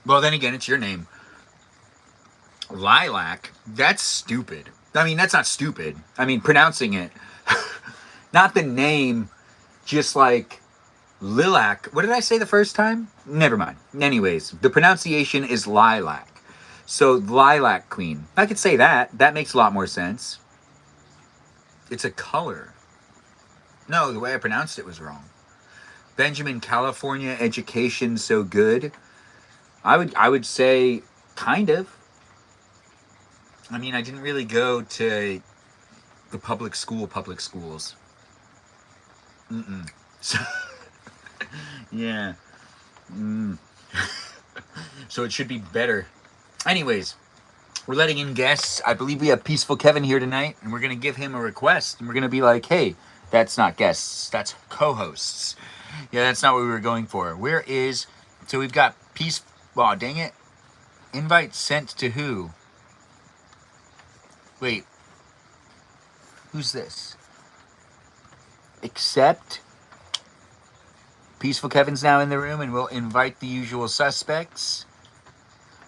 Well, then again, it's your name. Lilac? That's stupid. I mean, that's not stupid. I mean, pronouncing it. Not the name, just like Lilac. What did I say the first time? Never mind. Anyways, the pronunciation is Lilac. So, Lilac Queen. I could say that. That makes a lot more sense. It's a color. No, the way I pronounced it was wrong. Benjamin, California, education so good. I would say kind of. I mean, I didn't really go to the public schools. So, yeah. So it should be better. Anyways, we're letting in guests. I believe we have Peaceful Kevin here tonight, and we're going to give him a request. And we're going to be like, hey, that's not guests. That's co-hosts. Yeah, that's not what we were going for. Where is... So we've got Peace... Oh, dang it. Invite sent to who? Wait. Who's this? Accept. Peaceful Kevin's now in the room, and we'll invite the usual suspects.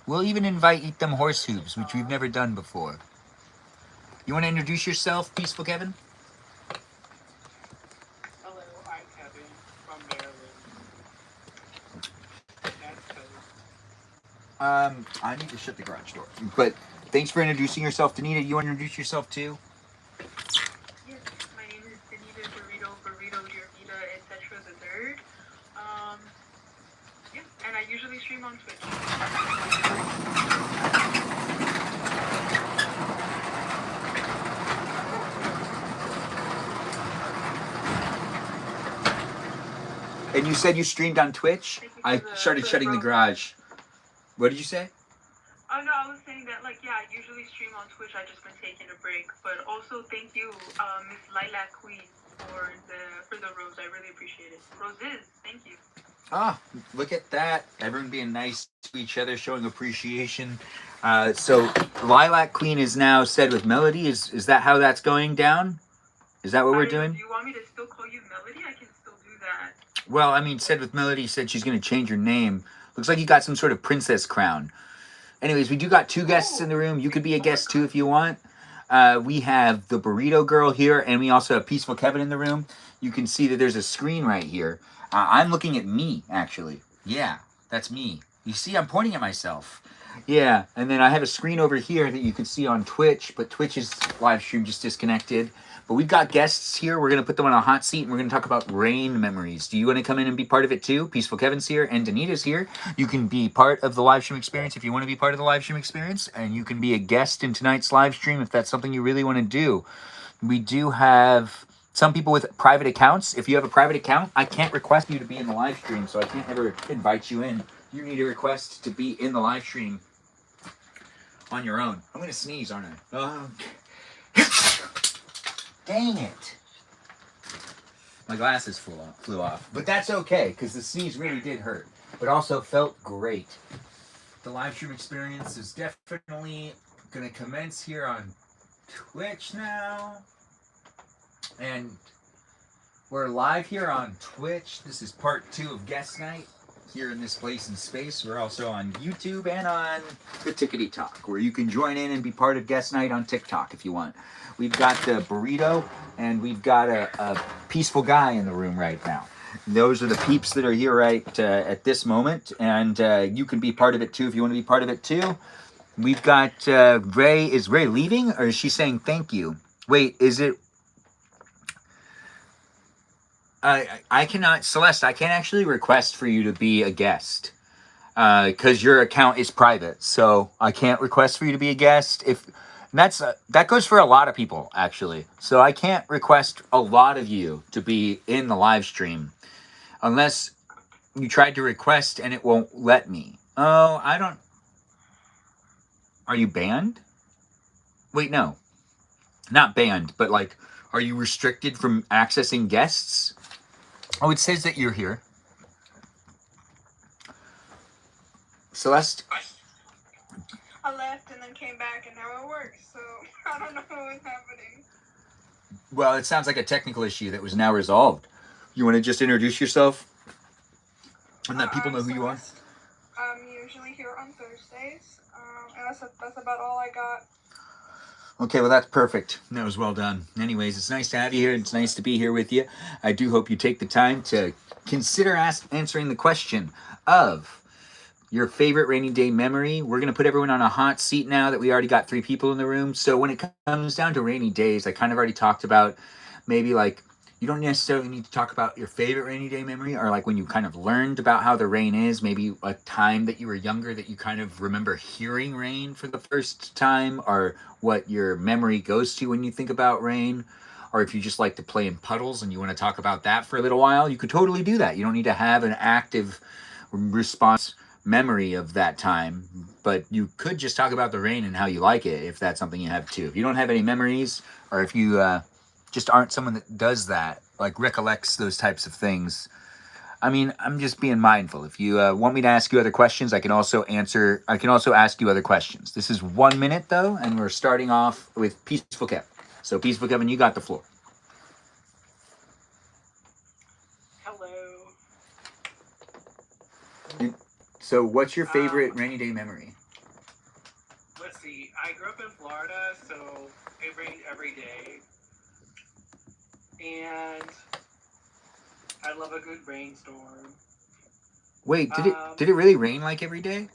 We'll even invite Eat Them Horse Hooves, which we've never done before. You want to introduce yourself, Peaceful Kevin? Hello, I'm Kevin from Maryland. That's I need to shut the garage door. But thanks for introducing yourself, Danita. You want to introduce yourself too? Yes, my name is Danita Burrito, Yervita, etc. the third. Yeah, and I usually stream on Twitch. And you said you streamed on Twitch? I started shutting the garage. What did you say? Oh no, I was saying that yeah, I usually stream on Twitch. I just been taking a break, but also thank you, Miss Lilac Queen, for the rose. I really appreciate it. Roses, thank you. Ah, look at that. Everyone being nice to each other, showing appreciation. So Lilac Queen is now said with Melody. Is that how that's going down? Is that what we're doing? Do you want me to still call you Melody? I can still do that. Well, I mean, said with Melody said she's going to change her name. Looks like you got some sort of princess crown. Anyways, we do got two guests in the room. You could be a guest too if you want. We have the Burrito Girl here, and we also have Peaceful Kevin in the room. You can see that there's a screen right here. I'm looking at me, actually. Yeah, that's me. You see, I'm pointing at myself. Yeah, and then I have a screen over here that you can see on Twitch, but Twitch's live stream just disconnected. But we've got guests here. We're going to put them on a hot seat, and we're going to talk about rain memories. Do you want to come in and be part of it too? Peaceful Kevin's here, and Danita's here. You can be part of the live stream experience if you want to be part of the live stream experience, and you can be a guest in tonight's live stream if that's something you really want to do. We do have some people with private accounts. If you have a private account, I can't request you to be in the live stream, so I can't ever invite you in. You need a request to be in the live stream on your own. I'm going to sneeze, aren't I? Dang it. My glasses flew off. But that's okay, because the sneeze really did hurt. But also felt great. The live stream experience is definitely going to commence here on Twitch now. And we're live here on Twitch. This is part 2 of Guest Night here in this place and space. We're also on YouTube and on the Tickety Talk, where you can join in and be part of Guest Night on TikTok if you want. We've got the Burrito, and we've got a peaceful guy in the room right now. Those are the peeps that are here right at this moment, and you can be part of it too if you want to be part of it too. We've got Ray. Is Ray leaving, or is she saying thank you? Wait, is it? I cannot, Celeste. I can't actually request for you to be a guest because your account is private. So I can't request for you to be a guest. If that goes for a lot of people actually. So I can't request a lot of you to be in the live stream unless you tried to request and it won't let me. Oh, I don't. Are you banned? Wait, no, not banned, but like, are you restricted from accessing guests? Oh, it says that you're here. Celeste? I left and then came back and now it works, so I don't know what was happening. Well, it sounds like a technical issue that was now resolved. You want to just introduce yourself and let people know who you are? I'm usually here on Thursdays, and that's about all I got. Okay, well, that's perfect. That was well done. Anyways, it's nice to have you here. It's nice to be here with you. I do hope you take the time to consider answering the question of your favorite rainy day memory. We're going to put everyone on a hot seat now that we already got 3 people in the room. So when it comes down to rainy days, I kind of already talked about maybe like you don't necessarily need to talk about your favorite rainy day memory or like when you kind of learned about how the rain is, maybe a time that you were younger that you kind of remember hearing rain for the first time, or what your memory goes to when you think about rain. Or if you just like to play in puddles and you want to talk about that for a little while, you could totally do that. You don't need to have an active response memory of that time, but you could just talk about the rain and how you like it if that's something you have too. If you don't have any memories, or if you just aren't someone that does that, like recollects those types of things. I mean, I'm just being mindful. If you want me to ask you other questions, I can also ask you other questions. This is 1 minute though, and we're starting off with Peaceful Kevin. So Peaceful Kevin, you got the floor. Hello. So what's your favorite rainy day memory? Let's see. I grew up in Florida, so it rained every day. And I love a good rainstorm. Wait, did it really rain like every day?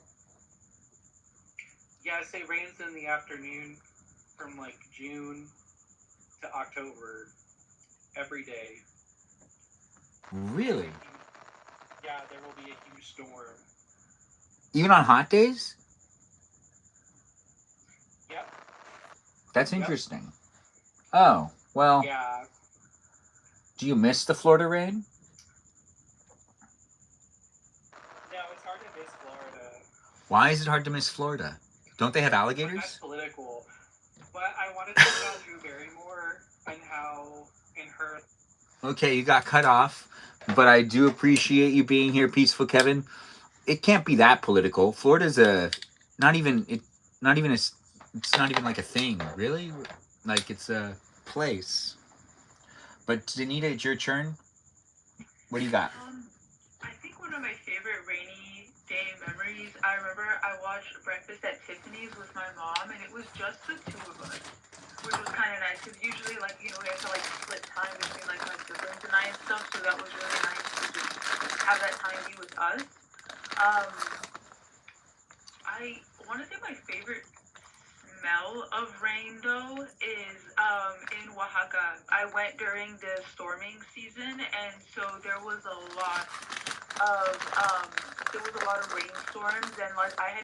Yes, it rains in the afternoon from like June to October every day. Really? Yeah, there will be a huge storm. Even on hot days? Yep. That's interesting. Oh, well. Yeah. Do you miss the Florida rain? No, it's hard to miss Florida. Why is it hard to miss Florida? Don't they have But alligators? that's political. But I wanted to talk about Drew Barrymore and how in her. Okay, you got cut off, but I do appreciate you being here, Peaceful Kevin. It can't be that political. Florida's not even it's not even like a thing, really. Like it's a place. But Danita, it's your turn. What do you got? I think one of my favorite rainy day memories, I remember I watched Breakfast at Tiffany's with my mom, and it was just the 2 of us, which was kind of nice, because usually, like, you know, we have to, like, split time between, like, my siblings and I and stuff, so that was really nice to just have that time be with us. I want to say my favorite smell of rain though is in Oaxaca. I went during the storming season, and so there was a lot of rainstorms, and like I had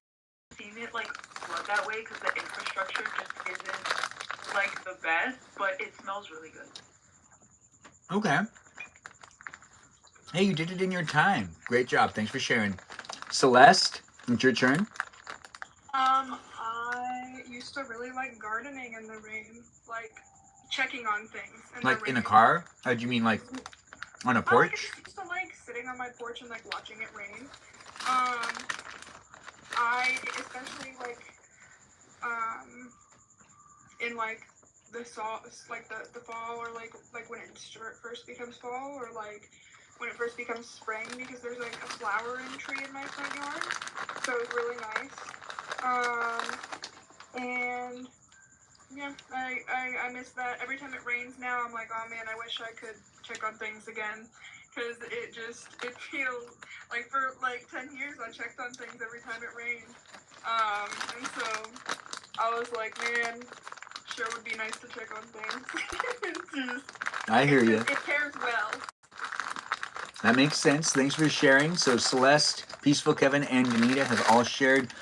seen it like flood that way because the infrastructure just isn't like the best, but it smells really good. Okay. Hey, you did it in your time. Great job. Thanks for sharing. Celeste, it's your turn. I used to really like gardening in the rain, like checking on things. Like in a car? Or do you mean like on a porch? I just used to like sitting on my porch and like watching it rain. I especially like in like the fall, or like when it first becomes fall, or like when it first becomes spring, because there's like a flowering tree in my front yard, so it was really nice. And yeah, I miss that. Every time it rains now, I'm like, oh man, I wish I could check on things again, because it feels like for like 10 years I checked on things every time it rained. And so I was like, man, sure would be nice to check on things. I hear you. It cares well. That makes sense. Thanks for sharing. So Celeste, Peaceful Kevin, and Danita have all shared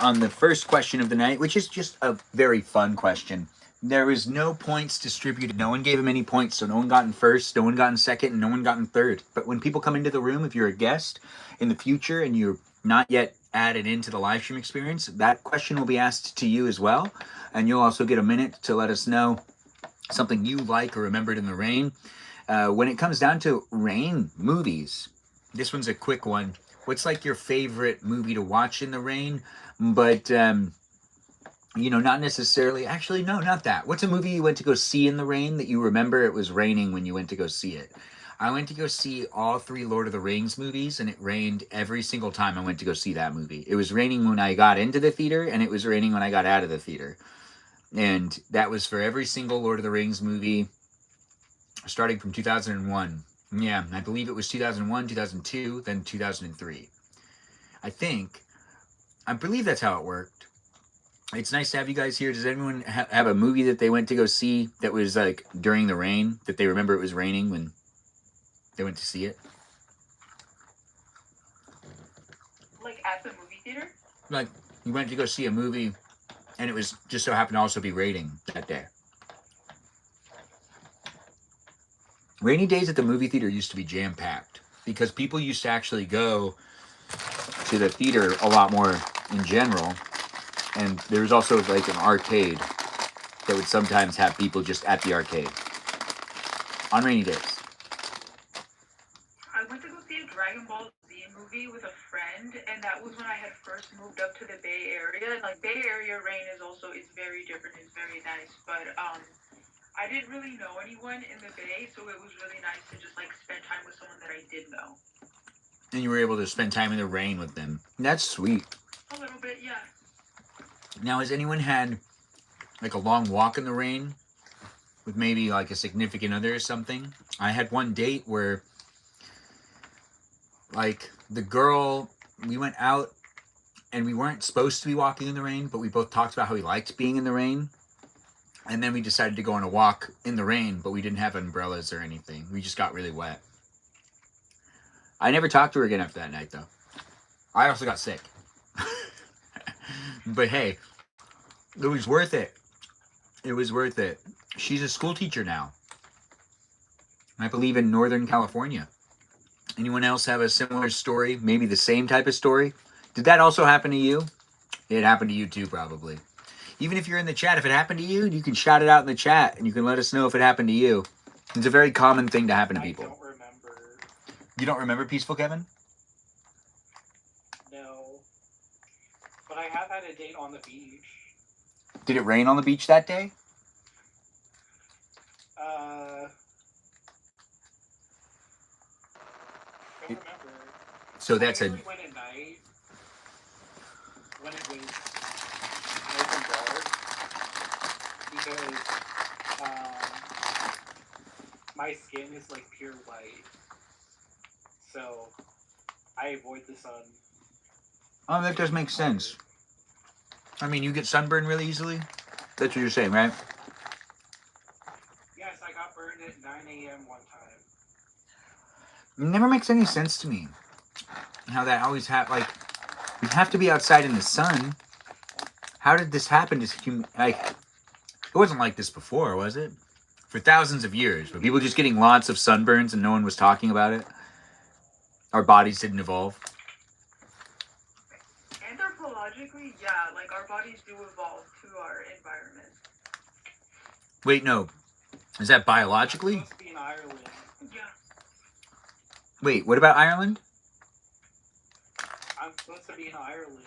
on the first question of the night, which is just a very fun question. There was no points distributed. No one gave him any points, so no one got in first, no one got in second, and no one got in third. But when people come into the room, if you're a guest in the future and you're not yet added into the live stream experience, that question will be asked to you as well. And you'll also get a minute to let us know something you like or remembered in the rain. When it comes down to rain movies, this one's a quick one. What's like your favorite movie to watch in the rain? But, not necessarily. Actually, no, not that. What's a movie you went to go see in the rain that you remember it was raining when you went to go see it? I went to go see all 3 Lord of the Rings movies, and it rained every single time I went to go see that movie. It was raining when I got into the theater, and it was raining when I got out of the theater. And that was for every single Lord of the Rings movie starting from 2001. Yeah, I believe it was 2001, 2002, then 2003. I believe that's how it worked. It's nice to have you guys here. Does anyone have a movie that they went to go see that was like during the rain, that they remember it was raining when they went to see it? Like at the movie theater? Like you went to go see a movie and it was just so happened to also be raining that day. Rainy days at the movie theater used to be jam-packed because people used to actually go to the theater a lot more in general. And there was also like an arcade that would sometimes have people just at the arcade on rainy days. I went to go see a Dragon Ball Z movie with a friend, and that was when I had first moved up to the Bay Area. And like Bay Area rain is very different. It's very nice, but I didn't really know anyone in the Bay, so it was really nice to just like spend time with someone that I did know. And you were able to spend time in the rain with them. That's sweet. A little bit, yeah. Now, has anyone had like a long walk in the rain with maybe like a significant other or something? I had one date where like the girl, we went out and we weren't supposed to be walking in the rain, but we both talked about how we liked being in the rain. And then we decided to go on a walk in the rain, but we didn't have umbrellas or anything. We just got really wet. I never talked to her again after that night, though. I also got sick. But hey, it was worth it. It was worth it. She's a school teacher now. I believe in Northern California. Anyone else have a similar story? Maybe the same type of story? Did that also happen to you? It happened to you too, probably. Even if you're in the chat, if it happened to you, you can shout it out in the chat and you can let us know if it happened to you. It's a very common thing to happen to people. I don't remember. You don't remember Peaceful Kevin? No. But I have had a date on the beach. Did it rain on the beach that day? Don't remember. So that's I usually went at night when it was nice and dark because my skin is like pure white, so I avoid the sun. Oh, that does make sense. I mean, you get sunburned really easily? That's what you're saying, right? Yes, I got burned at 9 a.m. one time. It never makes any sense to me how that always like, you have to be outside in the sun. How did this happen to like, it wasn't like this before, was it? For thousands of years, were people just getting lots of sunburns and no one was talking about it? Our bodies didn't evolve. Anthropologically, yeah, like our bodies do evolve to our environment. Wait, no. Is that biologically? I'm supposed to be in Ireland. Yeah. Wait, what about Ireland? I'm supposed to be in Ireland.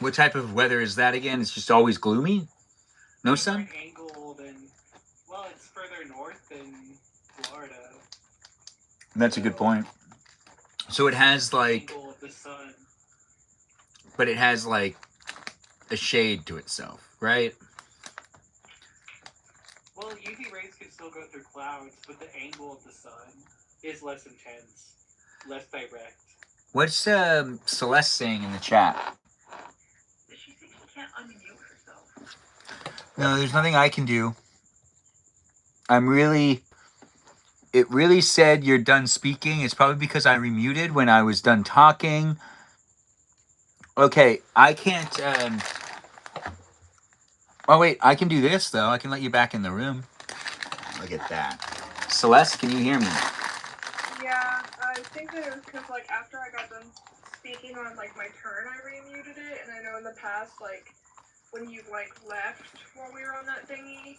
What type of weather is that again? It's just always gloomy? No sun? Different angle than, well, it's further north than Florida. That's a good point. So it has like, Angle of the sun. but it has like a shade to itself, right? Well, UV rays can still go through clouds, but the angle of the sun is less intense, less direct. What's Celeste saying in the chat? Did she can't unmute herself. No, there's nothing I can do. It really said you're done speaking. It's probably because I remuted when I was done talking. Okay, I can't, oh wait, I can do this though. I can let you back in the room. Look at that. Celeste, can you hear me? Yeah, I think that it was because, like, after I got done speaking on, like, my turn, I remuted it, and I know in the past, like, when you, like, left while we were on that thingy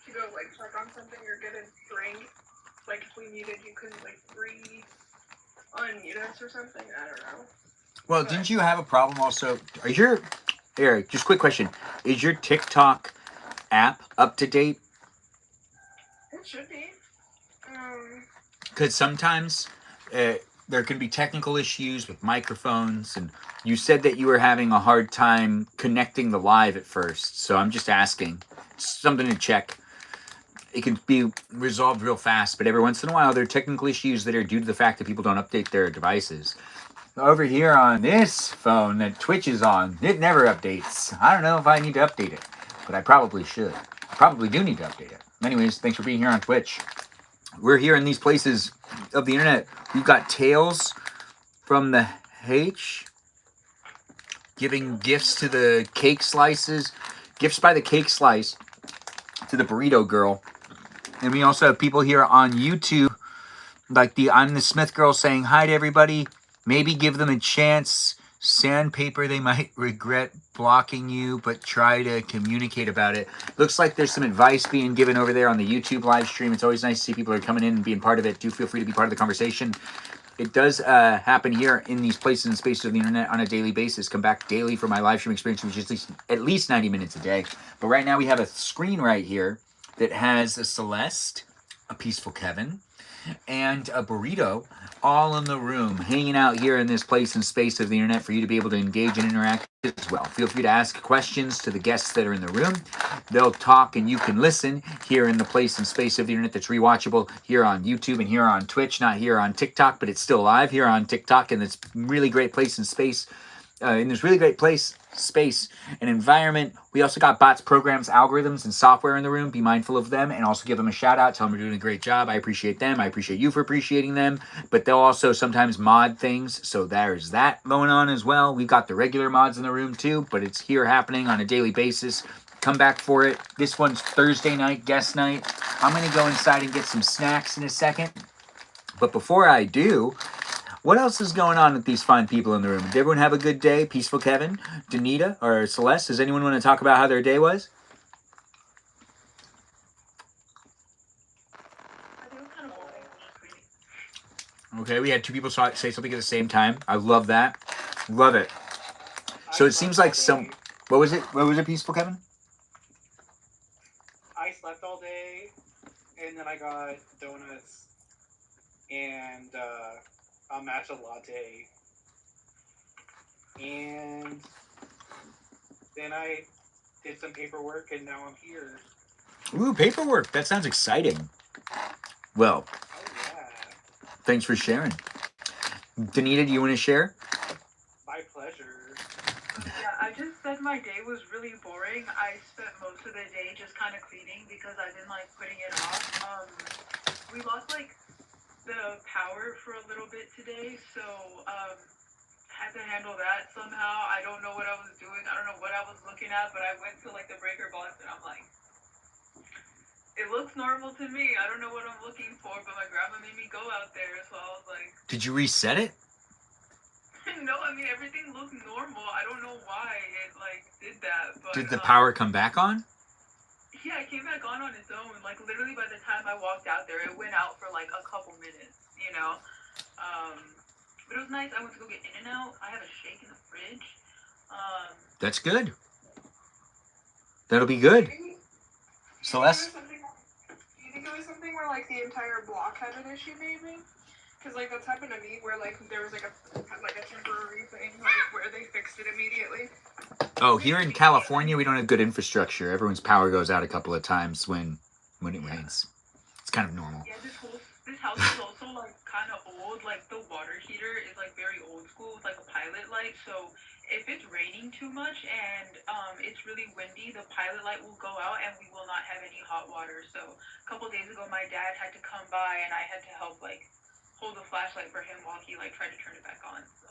to go, like, check on something or get a drink, like, if we muted, you couldn't, like, unmute us or something, I don't know. Well, didn't you have a problem also? Eric, just quick question. Is your TikTok app up to date? It should be. Because sometimes there can be technical issues with microphones, and you said that you were having a hard time connecting the live at first. So I'm just asking. It's something to check. It can be resolved real fast, but every once in a while there are technical issues that are due to the fact that people don't update their devices. Over here on this phone that Twitch is on, it never updates. I don't know if I need to update it, but I probably should. I probably do need to update it. Anyways, thanks for being here on Twitch. We're here in these places of the internet. We've got Tales from the H giving gifts to the cake slices. Gifts by the cake slice to the burrito girl. And we also have people here on YouTube, like the I'm the Smith girl saying hi to everybody. Maybe give them a chance. Sandpaper, they might regret blocking you, but try to communicate about it. Looks like there's some advice being given over there on the YouTube live stream. It's always nice to see people are coming in and being part of it. Do feel free to be part of the conversation. It does happen here in these places and spaces of the internet on a daily basis. Come back daily for my live stream experience, which is at least 90 minutes a day. But right now we have a screen right here that has a Celeste, a Peaceful Kevin, and a burrito all in the room, hanging out here in this place and space of the internet for you to be able to engage and interact as well. Feel free to ask questions to the guests that are in the room. They'll talk and you can listen here in the place and space of the internet that's rewatchable here on YouTube and here on Twitch, not here on TikTok, but it's still live here on TikTok in this really great place and space. In this really great place, space, and environment. We also got bots, programs, algorithms, and software in the room. Be mindful of them and also give them a shout out. Tell them they're doing a great job. I appreciate them. I appreciate you for appreciating them. But they'll also sometimes mod things. So there's that going on as well. We've got the regular mods in the room too, but it's here happening on a daily basis. Come back for it. This one's Thursday night, guest night. I'm going to go inside and get some snacks in a second. But before I do, what else is going on with these fine people in the room? Did everyone have a good day? Peaceful Kevin, Danita, or Celeste? Does anyone want to talk about how their day was? I think it was kind of boring. Okay, we had two people say something at the same time. I love that. Love it. So it seems like some... What was it? What was it, Peaceful Kevin? I slept all day, and then I got donuts and a matcha latte, and then I did some paperwork, and now I'm here. Ooh, paperwork. That sounds exciting. Well, Oh yeah, thanks for sharing. Danita, do you want to share? my pleasure. Yeah, I just said my day was really boring. I spent most of the day just kind of cleaning because I've been like putting it off. We lost like the power for a little bit today, so had to handle that somehow. I don't know what I was doing. I don't know what I was looking at, but I went to like the breaker box and I'm like, it looks normal to me. I don't know what I'm looking for, but my grandma made me go out there, so I was like, Did you reset it? no, I mean everything looked normal. I don't know why it like did that, but Did the power come back on? yeah, it came back on its own. Like literally by the time I walked out there, it went out for like a couple minutes, you know. But it was nice. I went to go get In-N-Out. I have a shake in the fridge. That's good. That'll be good. Celeste? Do you think it was something where like the entire block had an issue, maybe? Because like that's happened to me, where like there was like a temporary thing, like where they fixed it immediately. Oh, here in California, we don't have good infrastructure. Everyone's power goes out a couple of times when it rains. It's kind of normal. Yeah, this house is also like kind of old. Like the water heater is like very old school with like a pilot light, so if it's raining too much and it's really windy, the pilot light will go out and we will not have any hot water. So a couple days ago, my dad had to come by and I had to help like hold the flashlight for him while he like tried to turn it back on. So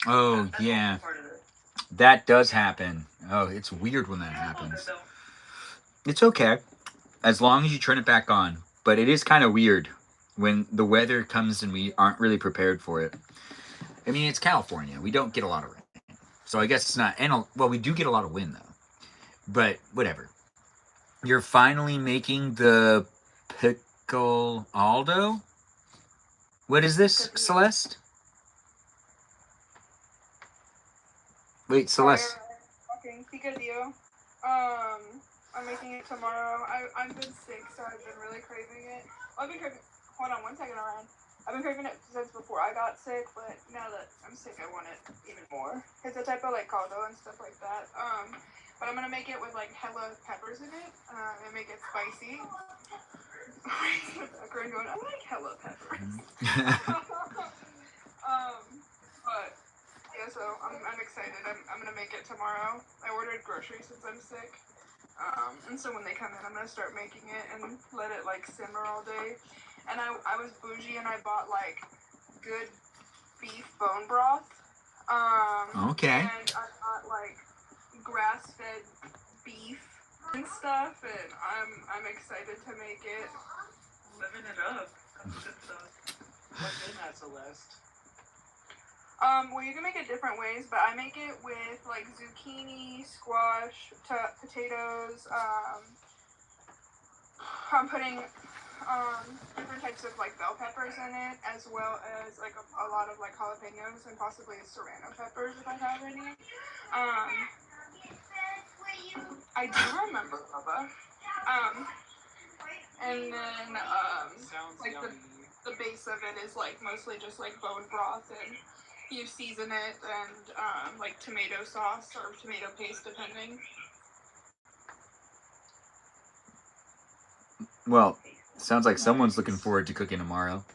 Oh, that's yeah. also part of it. That does happen. Oh, it's weird when that Yeah, it's all good happens. though. It's okay, as long as you turn it back on. But it is kind of weird when the weather comes and we aren't really prepared for it. I mean, it's California. We don't get a lot of rain. So I guess it's not. Well, we do get a lot of wind, though. But whatever. You're finally making the pickle Aldo? What is this, Celeste? Wait, Celeste. Fucking picadillo. I'm making it tomorrow. I've been sick, so I've been really craving it. I've been craving. Hold on 1 second, Orion. I've been craving it since before I got sick, but now that I'm sick, I want it even more. It's a type of like caldo and stuff like that. But I'm gonna make it with like hella peppers in it, and make it spicy. Background going, I like hella peppers. But yeah, so I'm excited. I'm gonna make it tomorrow. I ordered groceries since I'm sick. And so when they come in, I'm gonna start making it and let it like simmer all day. And I was bougie and I bought like good beef bone broth. Okay. And I got like grass-fed beef and stuff, and I'm excited to make it. Living it up. That's good stuff. What's in that, Celeste? Well, you can make it different ways, but I make it with like zucchini, squash, potatoes. I'm putting different types of like bell peppers in it, as well as like a lot of like jalapenos and possibly serrano peppers if I have any. I do remember, Bubba. And then Sounds like yummy. the base of it is like mostly just like bone broth, and you season it and like tomato sauce or tomato paste depending. Well, sounds like someone's looking forward to cooking tomorrow.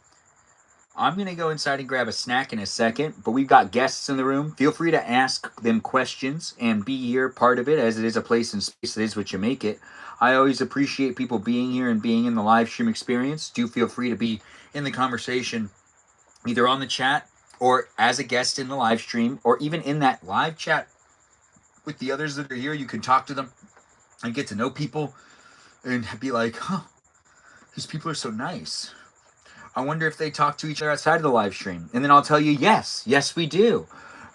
I'm going to go inside and grab a snack in a second, but we've got guests in the room. Feel free to ask them questions and be here part of it, as it is a place and space. It is what you make it. I always appreciate people being here and being in the live stream experience. Do feel free to be in the conversation, either on the chat or as a guest in the live stream, or even in that live chat with the others that are here. You can talk to them and get to know people and be like, huh, these people are so nice. I wonder if they talk to each other outside of the live stream. And then I'll tell you, yes, we do.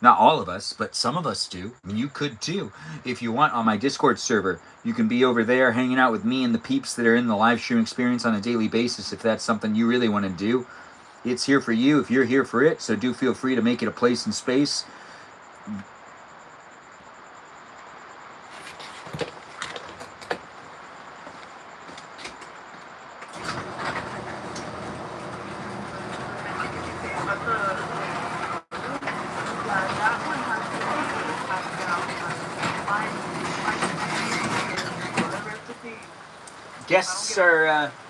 Not all of us, but some of us do. And you could too. If you want, on my Discord server, you can be over there hanging out with me and the peeps that are in the live stream experience on a daily basis if that's something you really want to do. It's here for you if you're here for it, so do feel free to make it a place and space.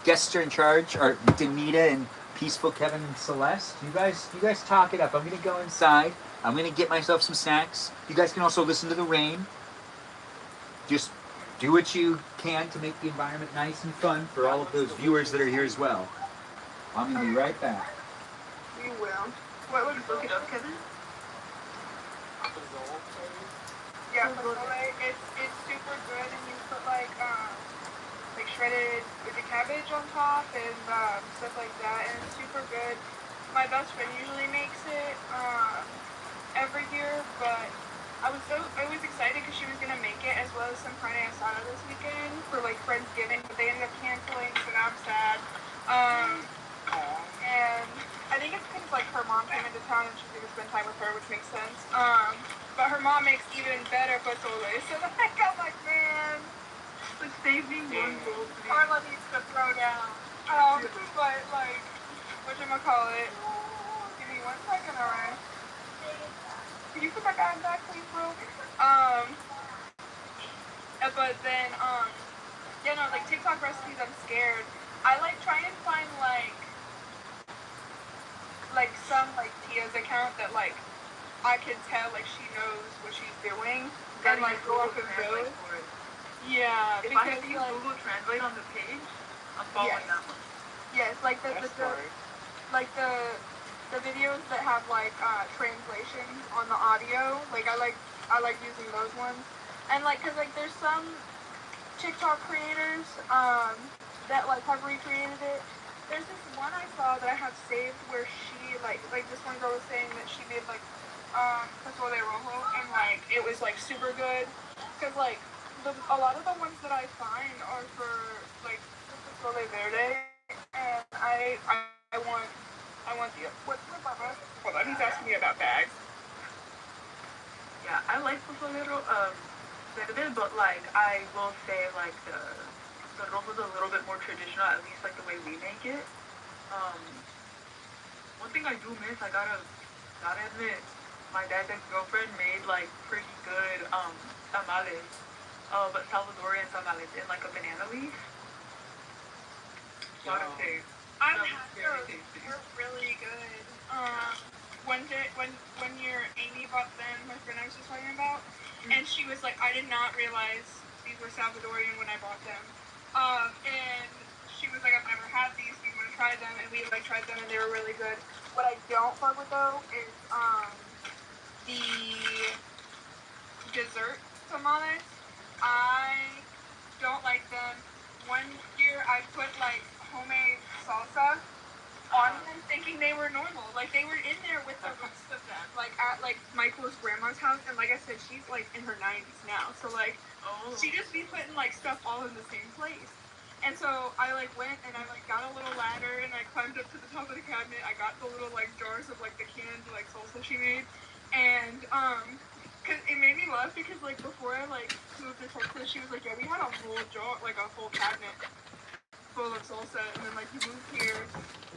Guests are in charge. Are Danita and Peaceful Kevin and Celeste. You guys talk it up. I'm gonna go inside. I'm gonna get myself some snacks. You guys can also listen to the rain. Just do what you can to make the environment nice and fun for all of those viewers that are here as well. I'm gonna be right back. You will. What would Look it up, Kevin. Yeah, pozole. It's super good, and you put like shredded cabbage on top and stuff like that, and it's super good. My best friend usually makes it every year, but I was excited because she was gonna make it as well as some carne asada this weekend for like Friendsgiving, but they ended up canceling, so now I'm sad. And I think it's because like her mom came into town and she's gonna spend time with her, which makes sense. But her mom makes even better pozole, so like I'm like, man. Like, save me one bowl, please. Carla needs to throw down. But like, whatchamacallit? Give me 1 second, alright? Can you put that guy back, please, bro? But then, yeah, no, like TikTok recipes, I'm scared. I like try and find like some like Tia's account that like I can tell like she knows what she's doing Gotta and like use go Google off of Translate those. for it. Yeah, If I because have to use like Google Translate on the page, I'm following yes, that one. yes, like That's smart. like the videos that have like translations on the audio. Like I like using those ones, and like cause like there's some TikTok creators that like have recreated it. There's this one I saw that I have saved where she like this one girl was saying that she made like pozole rojo and like it was like super good because like a lot of the ones that I find are for like the pozole verde and I want the what's the mama? Hold on, he's asking me about bags. Yeah, I like pozole verde, but like I will say like the rojo is a little bit more traditional, at least like the way we make it. Um, one thing I do miss, I gotta admit, my dad's ex-girlfriend made like pretty good tamales, but Salvadorian tamales in like a banana leaf. Gotta say, I've that was had very those. tasty. They're really good. When your Amy bought them, my friend I was just talking about, and she was like, I did not realize these were Salvadorian when I bought them. And she was like, I've never had these. Do you want to try them? And we like tried them, and they were really good. What I don't fuck with though is the dessert tamales. I don't like them. One year I put like homemade salsa on them thinking they were normal. Like they were in there with the rest of them. Like at like Michael's grandma's house, and like I said, she's like in her 90s now. So like she just be putting like stuff all in the same place. And so I like went and I like got a little ladder and I climbed up to the top of the cabinet. I got the little like jars of like the canned like salsa she made. And cause it made me laugh because like before I like moved to Texas, she was like, yeah, we had a whole jar, like a whole cabinet full of salsa, and then like you moved here,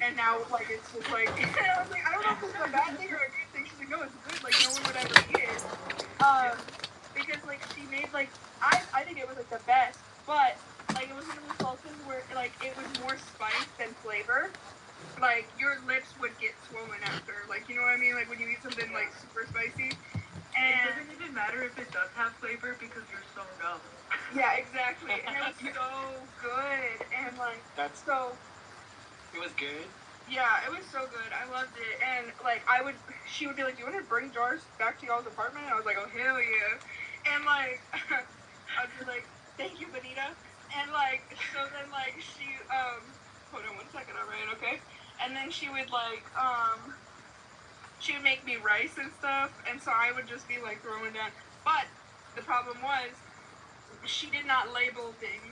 and now like it's just like I was like, I don't know if this is a bad thing or a good thing. She's like, no, it's good. Like no one would ever eat it, because like she made like I think it was like the best, but like it was one of the salsas where like it was more spice than flavor. Like your lips would get swollen after, like you know what I mean? Like when you eat something like super spicy. And it doesn't even matter if it does have flavor because you're so numb. Yeah, exactly. And it was so good. And like That's so it was good. yeah, it was so good. I loved it. And like she would be like, do you want to bring jars back to y'all's apartment? And I was like, oh hell yeah. And like I'd be like, thank you, Benita. And like so then like she hold on 1 second, alright, okay? And then she would like she would make me rice and stuff, and so I would just be like throwing down. But the problem was she did not label things,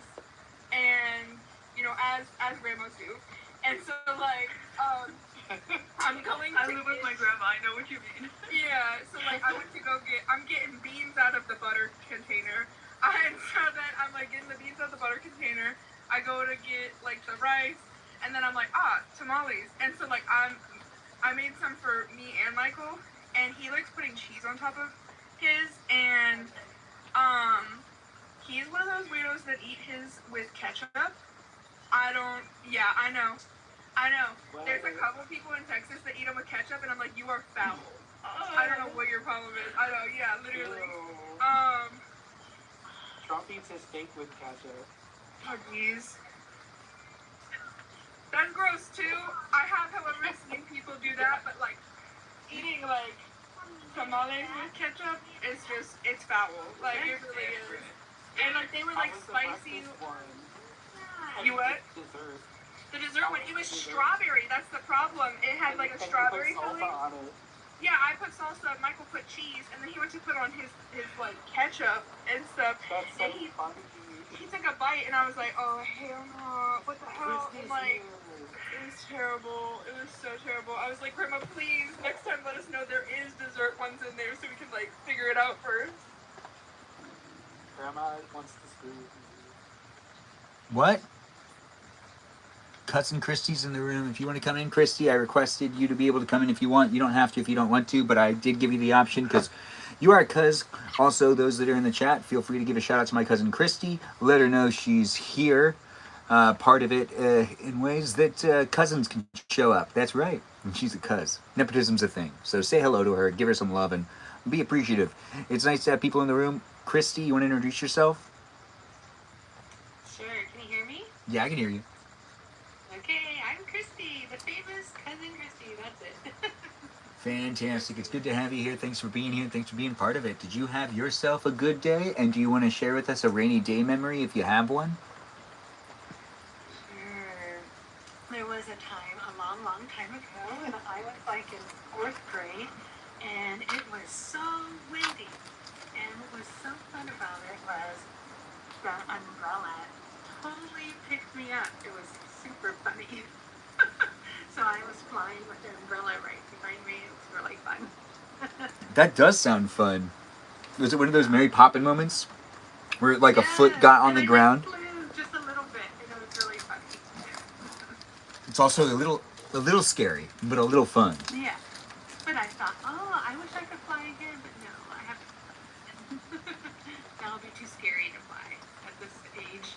and you know, as grandmas do. And so like I'm going to I live with my grandma, I know what you mean. yeah, so like I went to I'm getting beans out of the butter container. And so then I'm like getting the beans out of the butter container. I go to get like the rice, and then I'm like, tamales. And so like I made some for me and Michael, and he likes putting cheese on top of his, and he's one of those weirdos that eat his with ketchup. I know. Well, There's a couple people in Texas that eat them with ketchup, and I'm like, you are foul. I don't know what your problem is. I know, yeah, literally. Ew. Trump eats his steak with ketchup. Oh jeez. That's gross too. I have, however, seen people do that, but like eating like tamales with ketchup is just, it's foul. Like it really is. And like they were like spicy. You what? Dessert. The dessert one, it was strawberry. That's the problem. It had like a strawberry filling. Yeah, I put salsa. Michael put cheese, and then he went to put on his like ketchup and stuff. That's so and funny. he took a bite, and I was like, oh hell no! What the hell? And like, it was terrible. It was so terrible. I was like, Grandma, please, next time let us know there is dessert ones in there so we can like figure it out first. Grandma wants to screw with me. What? Cousin Christy's in the room. If you want to come in, Christy, I requested you to be able to come in if you want. You don't have to if you don't want to, but I did give you the option because you are a cuz. Also, those that are in the chat, feel free to give a shout out to my cousin Christy. Let her know she's here. Part of it in ways that cousins can show up. That's right. And she's a cuz. Nepotism's a thing. So say hello to her, give her some love, and be appreciative. It's nice to have people in the room. Christy, you want to introduce yourself? Sure, can you hear me? Yeah, I can hear you. Okay, I'm Christy, the famous cousin Christy, that's it. Fantastic. It's good to have you here. Thanks for being here. Thanks for being part of it. Did you have yourself a good day? And do you want to share with us a rainy day memory if you have one? Sure. There was a time, a long, long time ago, when I was like in 4th grade, and it was so windy. And what was so fun about it was the umbrella totally picked me up. It was super funny. So I was flying with the umbrella right behind me. It was really fun. That does sound fun. Was it one of those Mary Poppins moments where like a foot Yeah, got on and the I ground? just flew just a little bit, and it was really funny. It's also a little scary, but a little fun. Yeah. But I thought, oh, I wish I could fly again, but no, I have to. That'll be too scary to fly at this age.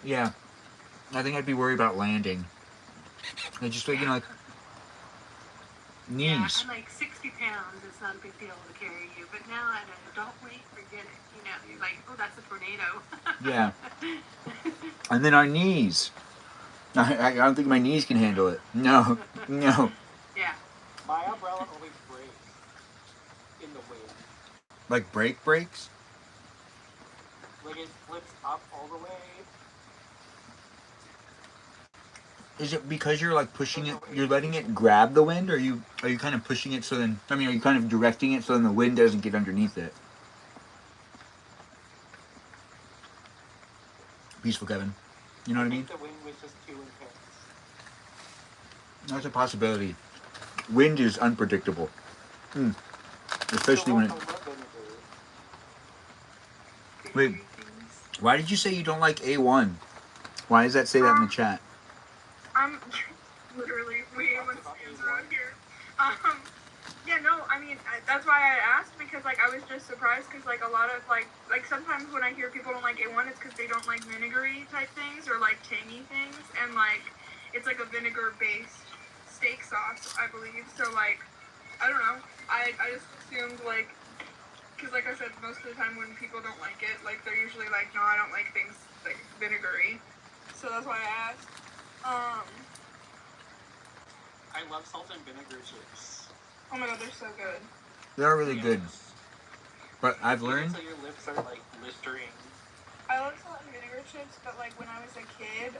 Yeah. I think I'd be worried about landing. I just like, like Yeah, knees. I'm like 60 pounds. It's not a big deal to carry you. But now at an adult weight, forget it. You know, you're like, oh, that's a tornado. Yeah. And then our knees. I don't think my knees can handle it. No. No. Yeah. My umbrella always breaks in the wind. Like brake brakes? Like it flips up all the way. Is it because you're like pushing it, you're letting it grab the wind, or are you kind of pushing it so then, are you kind of directing it so then the wind doesn't get underneath it? Peaceful, Kevin. You know what I mean? The wind was just too intense. That's a possibility. Wind is unpredictable. Especially when it... I love vinegar. Wait, why did you say you don't like A1? Why does that say that in the chat? I'm literally we A1 stands around here. Yeah, no, I mean that's why I asked because like I was just surprised because like a lot of like sometimes when I hear people don't like A1, it's because they don't like vinegary type things or like tangy things, and like it's like a vinegar based steak sauce, I believe. So like I don't know, I just assumed like because like I said, most of the time when people don't like it, like they're usually like, no, I don't like things like vinegary. So that's why I asked. I love salt and vinegar chips. Oh my god, they're so good. They're really good. But I've learned... So your lips are like blistering. I love salt and vinegar chips, but like when I was a kid,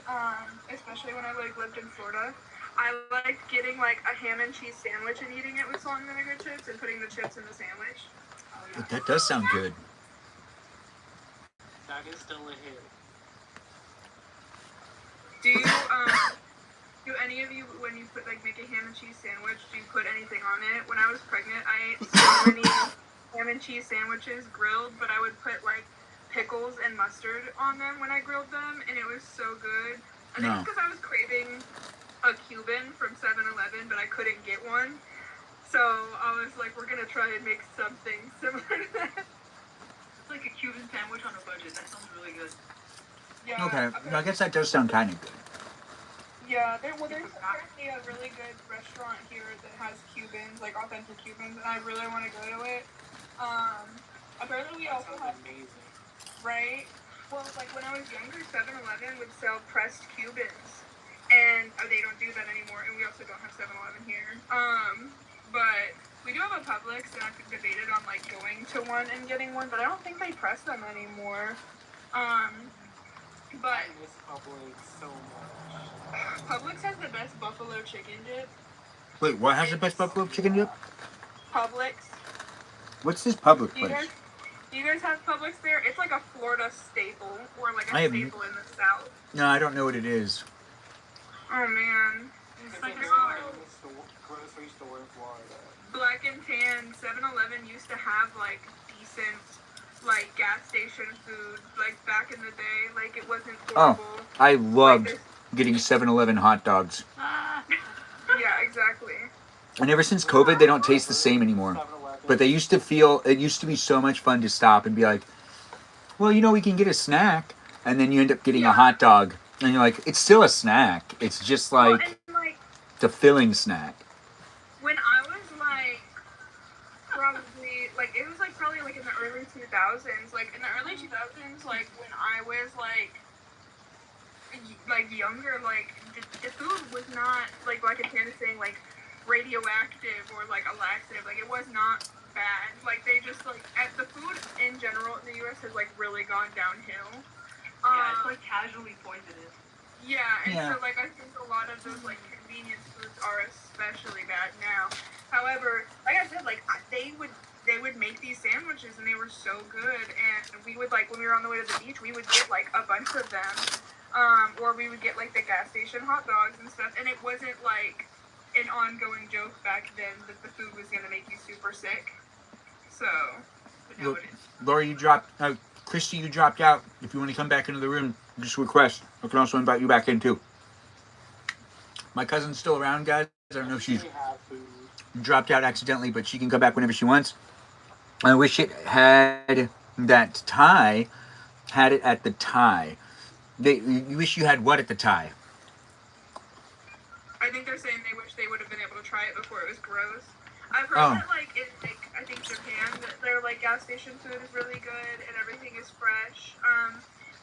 especially when I like lived in Florida, I liked getting like a ham and cheese sandwich and eating it with salt and vinegar chips and putting the chips in the sandwich. But that does sound good. That is still a hit. Do you do any of you when you put like make a ham and cheese sandwich, do you put anything on it? When I was pregnant, I ate so many ham and cheese sandwiches grilled, but I would put like pickles and mustard on them when I grilled them, and it was so good. I think it's because I was craving a Cuban from 7-Eleven, but I couldn't get one. So I was like, we're gonna try and make something similar to that. It's like a Cuban sandwich on a budget. That sounds really good. Yeah. Okay, I guess that does sound kind of good. Yeah, there's apparently a really good restaurant here that has Cubans, like authentic Cubans, and I really want to go to it. Apparently we That also sounds have, amazing. right? Well, like when I was younger, 7-Eleven would sell pressed Cubans, and they don't do that anymore, and we also don't have 7-Eleven here. But we do have a Publix, and I've debated on like going to one and getting one, but I don't think they press them anymore. But I miss Publix so much. Publix has the best buffalo chicken dip. Wait, what has the best buffalo chicken dip? Publix. What's this public Do you place? guys have Publix there? It's like a Florida staple, or like a I have- staple in the South. No, I don't know what it is. Oh man. It's like like a a grocery store in Florida. Black and Tan, 7-Eleven used to have like decent like gas station food, like back in the day. Like it wasn't horrible. I loved Like, getting 7-Eleven hot dogs. yeah, exactly. And ever since COVID, they don't taste the same anymore. 7-Eleven. But it used to be so much fun to stop and be like, well, we can get a snack. And then you end up getting a hot dog. And you're like, it's still a snack. It's just like... Well, and like It's a filling snack. When I was like probably like it was like probably like in the early 2000s, like in the early 2000s, like when I was like younger, like the food was not like a Tana saying like radioactive or like a laxative. Like it was not bad. Like they just like the food in general in the U.S. has like really gone downhill. Yeah, it's like casually poisonous. Yeah, and Yeah. so like I think a lot of those like convenience foods are especially bad now. However, like I said, like they would make these sandwiches and they were so good, and we would like when we were on the way to the beach, we would get like a bunch of them, or we would get like the gas station hot dogs and stuff, and it wasn't like an ongoing joke back then that the food was gonna make you super sick. So, but now Look, it is. Laura, you dropped. Christy, you dropped out. If you want to come back into the room, just request. I can also invite you back in too. My cousin's still around, guys. I don't know if she's They have food. dropped out accidentally, but she can come back whenever she wants. I wish it had that Thai. Had it at the Thai. You wish you had what at the Thai? I think they're saying they wish they would have been able to try it before it was gross. I've heard Oh. that like in like I think Japan that their like gas station food is really good and everything is fresh.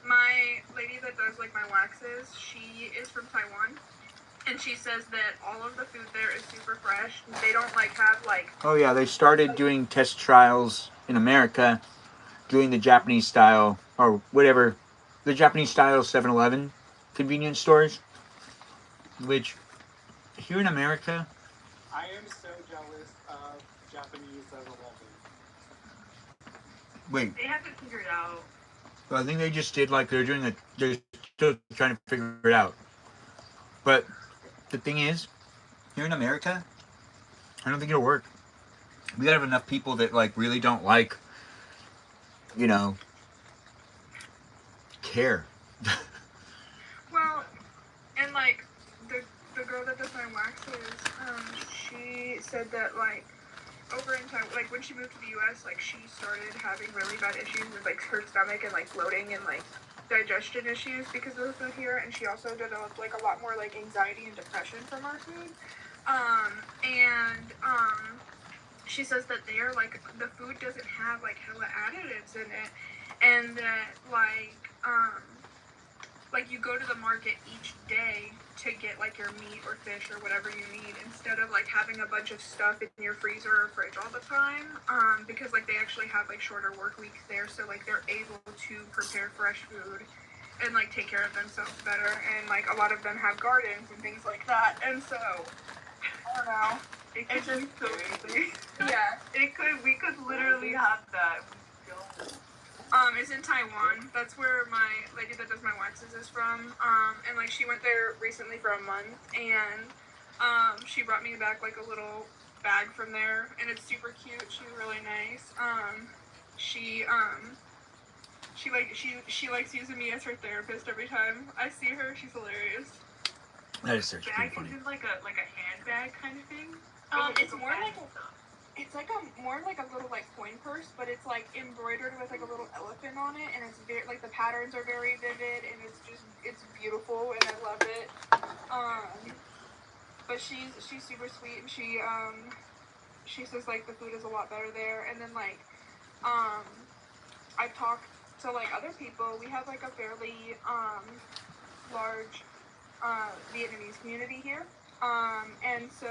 My lady that does like my waxes, she is from Taiwan, and she says that all of the food there is super fresh. They don't like have like Oh yeah, they started doing test trials in America, doing the Japanese style or whatever, the Japanese style 7-Eleven convenience stores, which here in America, I am so jealous of Japanese 7-Eleven. wait, They haven't figured out. I think they just did like they're still trying to figure it out. But the thing is, here in America, I don't think it'll work. We gotta have enough people that like really don't like, you know, care. well, and like the girl that does my waxes, she said that like over in Taiwan, like when she moved to the U.S., like she started having really bad issues with like her stomach and like bloating and like digestion issues because of the food here, and she also developed like a lot more like anxiety and depression from our food. She says that there like the food doesn't have like hella additives in it, and that like you go to the market each day to get like your meat or fish or whatever you need instead of like having a bunch of stuff in your freezer or fridge all the time, because like they actually have like shorter work weeks there, so like they're able to prepare fresh food and like take care of themselves better, and like a lot of them have gardens and things like that, and so I don't know. It's just so easy. Yeah. We could literally have that. It's in Taiwan. That's where my lady that does my waxes is from. And like she went there recently for a month, and she brought me back like a little bag from there, and it's super cute. She's really nice. She likes using me as her therapist every time I see her. She's hilarious. That is such Bag funny. is it like a handbag kind of thing? It's more like it's like more like a little like coin purse, but it's like embroidered with like a little elephant on it, and it's very like the patterns are very vivid, and it's beautiful, and I love it. But she's super sweet, and she says like the food is a lot better there, and then like I've talked to like other people. We have like a fairly large Vietnamese community here, and so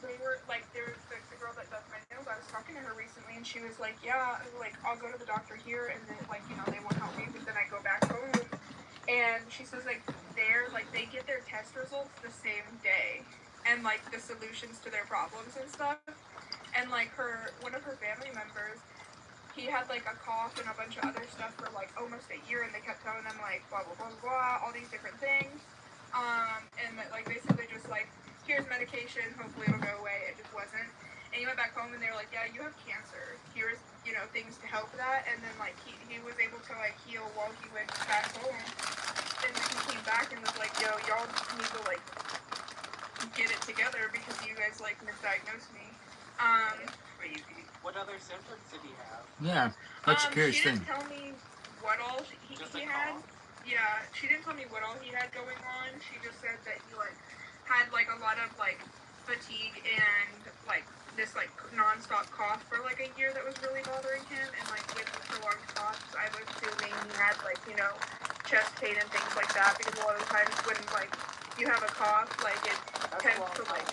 they were like there's the girl that does my nails. I was talking to her recently, and she was like, yeah, like I'll go to the doctor here, and then like they won't help me, but then I go back home, and she says like they get their test results the same day, and like the solutions to their problems and stuff, and like one of her family members, he had like a cough and a bunch of other stuff for like almost a year, and they kept telling him like blah blah blah blah, all these different things, and like basically just like, here's medication, hopefully it'll go away. It just wasn't. And he went back home, and they were like, yeah, you have cancer. Here's things to help that. And then like he was able to like heal while he went back home, and then he came back and was like, yo, y'all need to like get it together because you guys like misdiagnosed me. Crazy. What other symptoms did he have? Yeah, that's a curious she thing. didn't tell me what all Just he a had. cough? Yeah, she didn't tell me what all he had going on. She just said that he like had like a lot of like fatigue and like this like nonstop cough for like a year that was really bothering him, and like with the prolonged coughs, I was assuming he had like, you know, chest pain and things like that, because a lot of times when like you have a cough, like it tends to like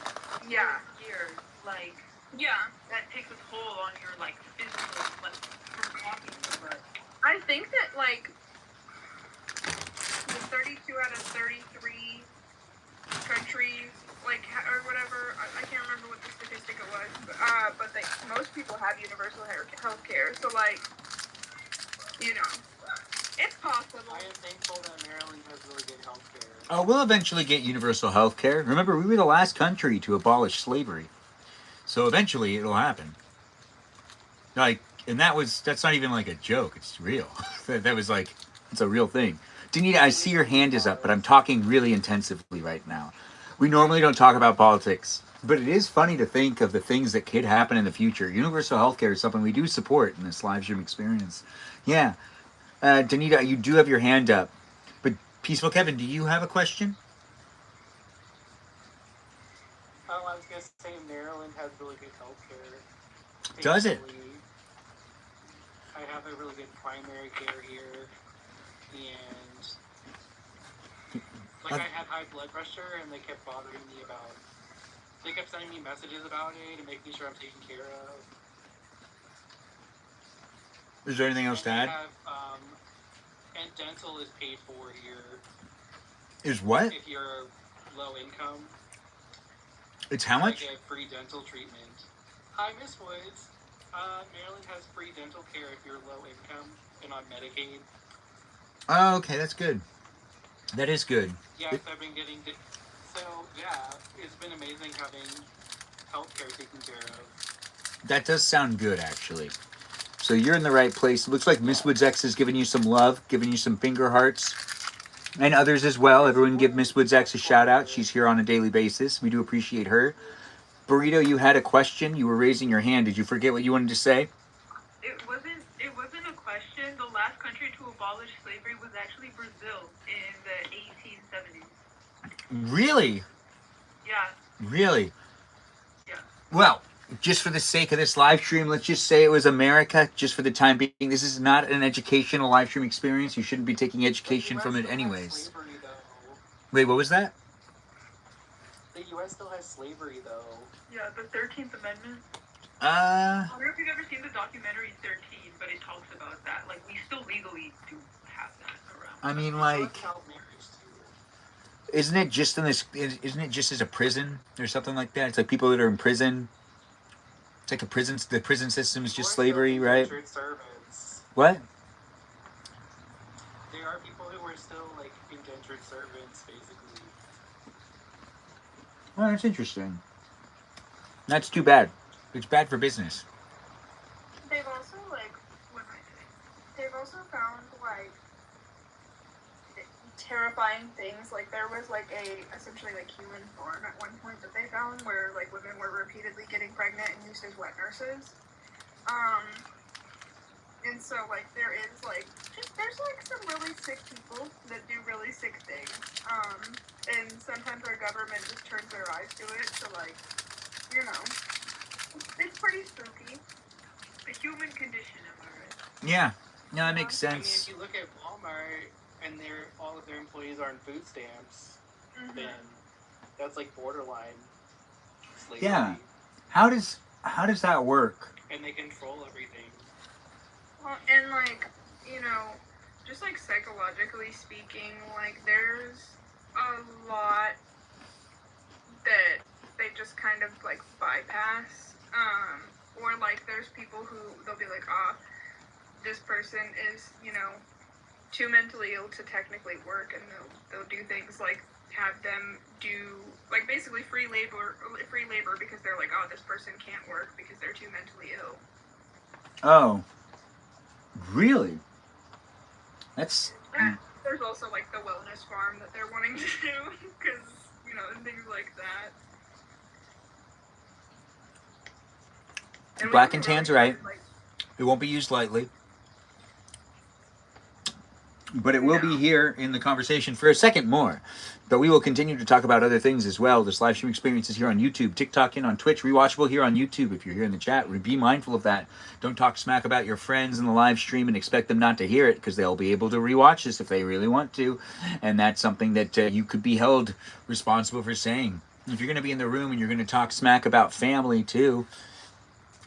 Years, like yeah. that takes a toll on your like physical, like from coughing so much. I think that like the 32 out of 33 countries, like, or whatever, I can't remember what the statistic it was, but they, most people have universal health care, so like, you know, it's possible. I am thankful that Maryland has really good health care. Oh, we'll eventually get universal health care. Remember, we were the last country to abolish slavery. So eventually it'll happen. Like, and that's not even like a joke. It's real. that was like, it's a real thing. Danita, I see your hand is up, but I'm talking really intensively right now. We normally don't talk about politics, but it is funny to think of the things that could happen in the future. Universal healthcare is something we do support in this live stream experience. Yeah. Danita, you do have your hand up. But Peaceful Kevin, do you have a question? Oh, I was going to say Maryland has really good health care. Does it? I have a really good primary care here, and like I had high blood pressure, and they kept bothering me about. They kept sending me messages about it and making sure I'm taken care of. Is there anything else to add? And dental is paid for here. Is what? If you're low income. It's how much? You get free dental treatment. Hi, Miss Woods. Maryland has free dental care if you're low income and on Medicaid. Oh, okay, that's good. That is good. Yes, I've been getting. So yeah, it's been amazing having healthcare taken care of. That does sound good, actually. So you're in the right place. It looks like Miss Woods X is giving you some love, giving you some finger hearts, and others as well. Everyone give Miss Woods X a shout out. She's here on a daily basis. We do appreciate her. Burrito, you had a question. You were raising your hand. Did you forget what you wanted to say? It wasn't a question. The last country to abolish slavery was actually Brazil in the 1870s. Really? Yeah. Really? Yeah. Well, just for the sake of this live stream, let's just say it was America, just for the time being. This is not an educational live stream experience. You shouldn't be taking education from it anyways. Slavery, Wait, what was that? the U.S. still has slavery, though. Yeah, the 13th Amendment. Uh, I wonder if you've ever seen the documentary 13, but it talks about that. Like, we still legally do have that around. I mean, It's like, child marriage, too. isn't it just in this? Isn't it just as a prison or something like that? It's like people that are in prison. It's like a prison. The prison system is just Or still slavery, right? indentured servants. What? There are people who are still, like, indentured servants, basically. Well, that's interesting. That's too bad. It's bad for business. They've also like, what am I saying? They've also found like terrifying things. Like there was like a essentially like human farm at one point that they found where like women were repeatedly getting pregnant and used as wet nurses. And so like there is like there's like some really sick people that do really sick things. And sometimes our government just turns their eyes to it. So like, you know, it's pretty spooky. The human condition, am I right? Yeah. No, that makes I mean, sense. if you look at Walmart and all of their employees are on food stamps, then that's like borderline slavery. Yeah. How does that work? And they control everything. Well, and like, you know, just like psychologically speaking, like there's a lot that they just kind of like bypass. Or like there's people who they'll be like, this person is, you know, too mentally ill to technically work, and they'll do things like have them do like basically free labor because they're like, this person can't work because they're too mentally ill. Oh. Really? That's... There's also like the wellness farm that they're wanting to do because, you know, and things like that. And Black and Tan's right. Like, It won't be used lightly. But it will be here in the conversation for a second more. But we will continue to talk about other things as well. This live stream experience is here on YouTube, TikTok, and on Twitch. Rewatchable here on YouTube. If you're here in the chat, be mindful of that. Don't talk smack about your friends in the live stream and expect them not to hear it, because they'll be able to rewatch this if they really want to. And that's something that you could be held responsible for saying. If you're going to be in the room and you're going to talk smack about family too,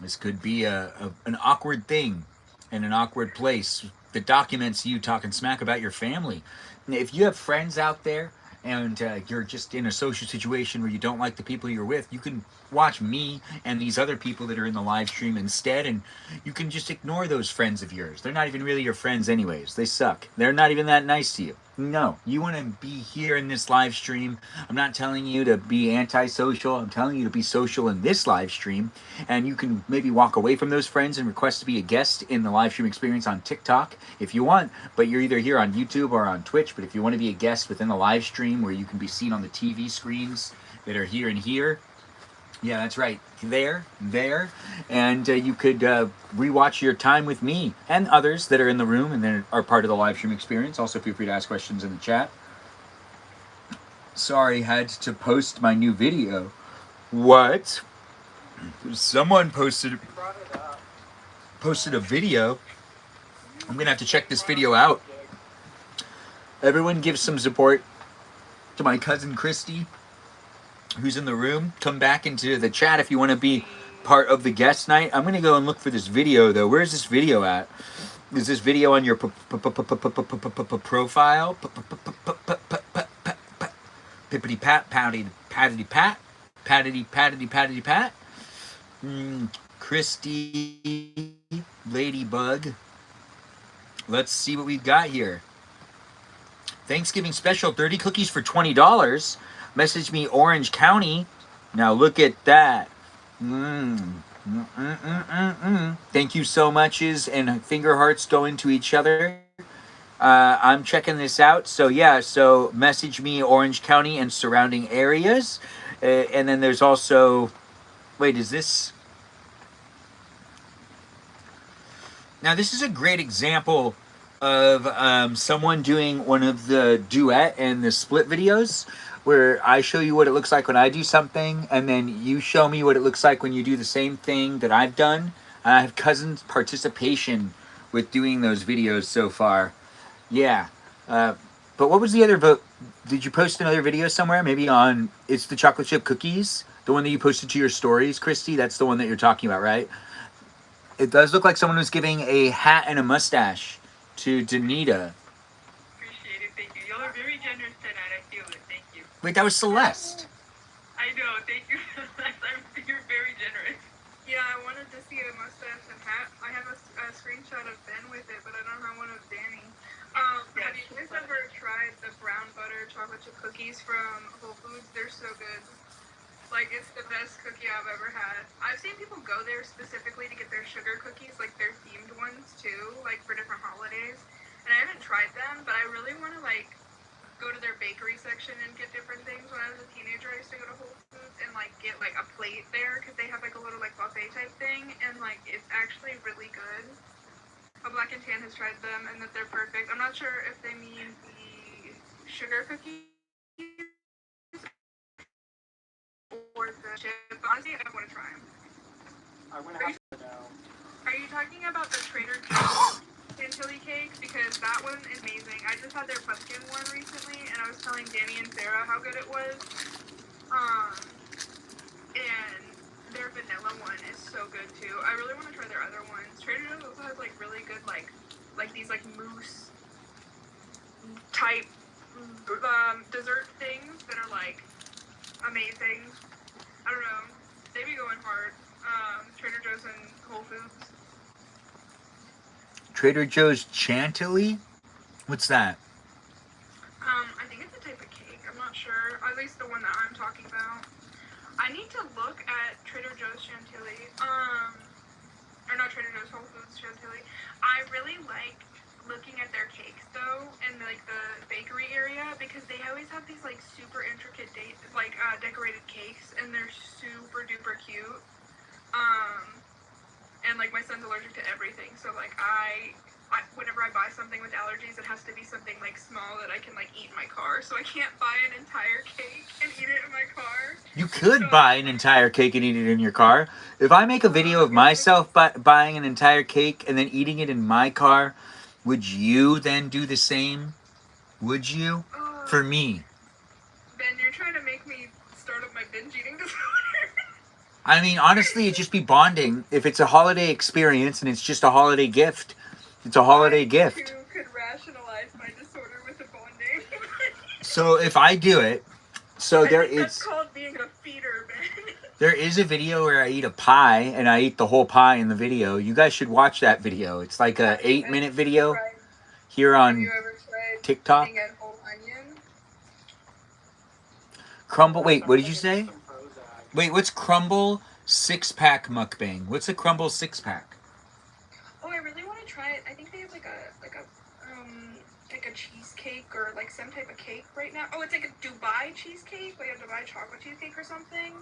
this could be an awkward thing in an awkward place that documents you talking smack about your family. If you have friends out there and you're just in a social situation where you don't like the people you're with, you can watch me and these other people that are in the live stream instead, and you can just ignore those friends of yours. They're not even really your friends anyways. They suck. They're not even that nice to you. No, you want to be here in this live stream. I'm not telling you to be antisocial. I'm telling you to be social in this live stream. And you can maybe walk away from those friends and request to be a guest in the live stream experience on TikTok if you want. But you're either here on YouTube or on Twitch. But if you want to be a guest within the live stream where you can be seen on the TV screens that are here and here, yeah, that's right. There. And you could rewatch your time with me and others that are in the room and that are part of the live stream experience. Also, feel free to ask questions in the chat. Sorry, had to post my new video. What? Someone posted a video. I'm going to have to check this video out. Everyone give some support to my cousin Christy, who's in the room. Come back into the chat if you want to be part of the guest night. I'm going to go and look for this video, though. Where's this video at? Is this video on your profile? Pippity pat, patty pat, patty pat. Christy, Ladybug. Let's see what we've got here. Thanksgiving special, 30 cookies for $20. Message me Orange County. Now look at that. Thank you so muches, and finger hearts going to each other. I'm checking this out. So yeah, so message me Orange County and surrounding areas. And then there's also, wait, is this? Now this is a great example of someone doing one of the duet and the split videos, where I show you what it looks like when I do something, and then you show me what it looks like when you do the same thing that I've done. And I have cousins' participation with doing those videos so far. Yeah. But what was the other vote? Did you post another video somewhere? Maybe on, it's the chocolate chip cookies? The one that you posted to your stories, Christy? That's the one that you're talking about, right? It does look like someone was giving a hat and a mustache to Danita. Appreciate it, thank you. Y'all are very generous tonight, I feel it, thank you. Wait, that was Celeste. I know, thank you. You're very generous. Yeah, I wanted to see a mustache and hat. I have a screenshot of Ben with it, but I don't have one of Danny. Have you guys ever tried the brown butter chocolate chip cookies from Whole Foods? They're so good. Like, it's the best cookie I've ever had. I've seen people go there specifically to get their sugar cookies, like their themed ones too, like for different holidays. And I haven't tried them, but I really want to like go to their bakery section and get different things. When I was a teenager, I used to go to Whole Foods and like get like a plate there because they have like a little like buffet type thing, and like it's actually really good. A Black and Tan has tried them and that they're perfect. I'm not sure if they mean the sugar cookies or the chip. Honestly, I want to try them. I'm gonna have to know. Are you talking about the Trader Joe's chantilly cakes? Because that one is amazing. I just had their pumpkin one recently, and I was telling Danny and Sarah how good it was. And their vanilla one is so good too. I really want to try their other ones. Trader Joe's also has like really good like these like mousse type dessert things that are like amazing. I don't know. They be going hard. Trader Joe's and Whole Foods. Trader Joe's Chantilly? What's that? I think it's a type of cake. I'm not sure. At least the one that I'm talking about. I need to look at Trader Joe's Chantilly. Or not Trader Joe's, Whole Foods Chantilly. I really like looking at their cakes though, in like the bakery area, because they always have these like super intricate decorated cakes, and they're super duper cute. And like my son's allergic to everything, so like I whenever I buy something with allergies, it has to be something like small that I can like eat in my car. So I can't buy an entire cake and eat it in my car. You could buy an entire cake and eat it in your car. If I make a video of myself buying an entire cake and then eating it in my car, would you then do the same? Would you? For me. Ben, you're trying to make me start up my binge eating disorder. I mean, honestly, it'd just be bonding. If it's a holiday experience and it's just a holiday gift, it's a holiday gift. I, too, could rationalize my disorder with a bonding. So if I do it, so there is... That's called being a feeder, Ben. There is a video where I eat a pie, and I eat the whole pie in the video. You guys should watch that video. It's like a 8-minute video here Have on you ever tried TikTok. eating a whole onion? Crumble. Wait, what did you say? Wait, what's Crumble 6-pack mukbang? What's a Crumble 6-pack? Oh, I really want to try it. I think they have like a cheesecake or like some type of cake right now. Oh, it's like a Dubai cheesecake, like a Dubai chocolate cheesecake or something.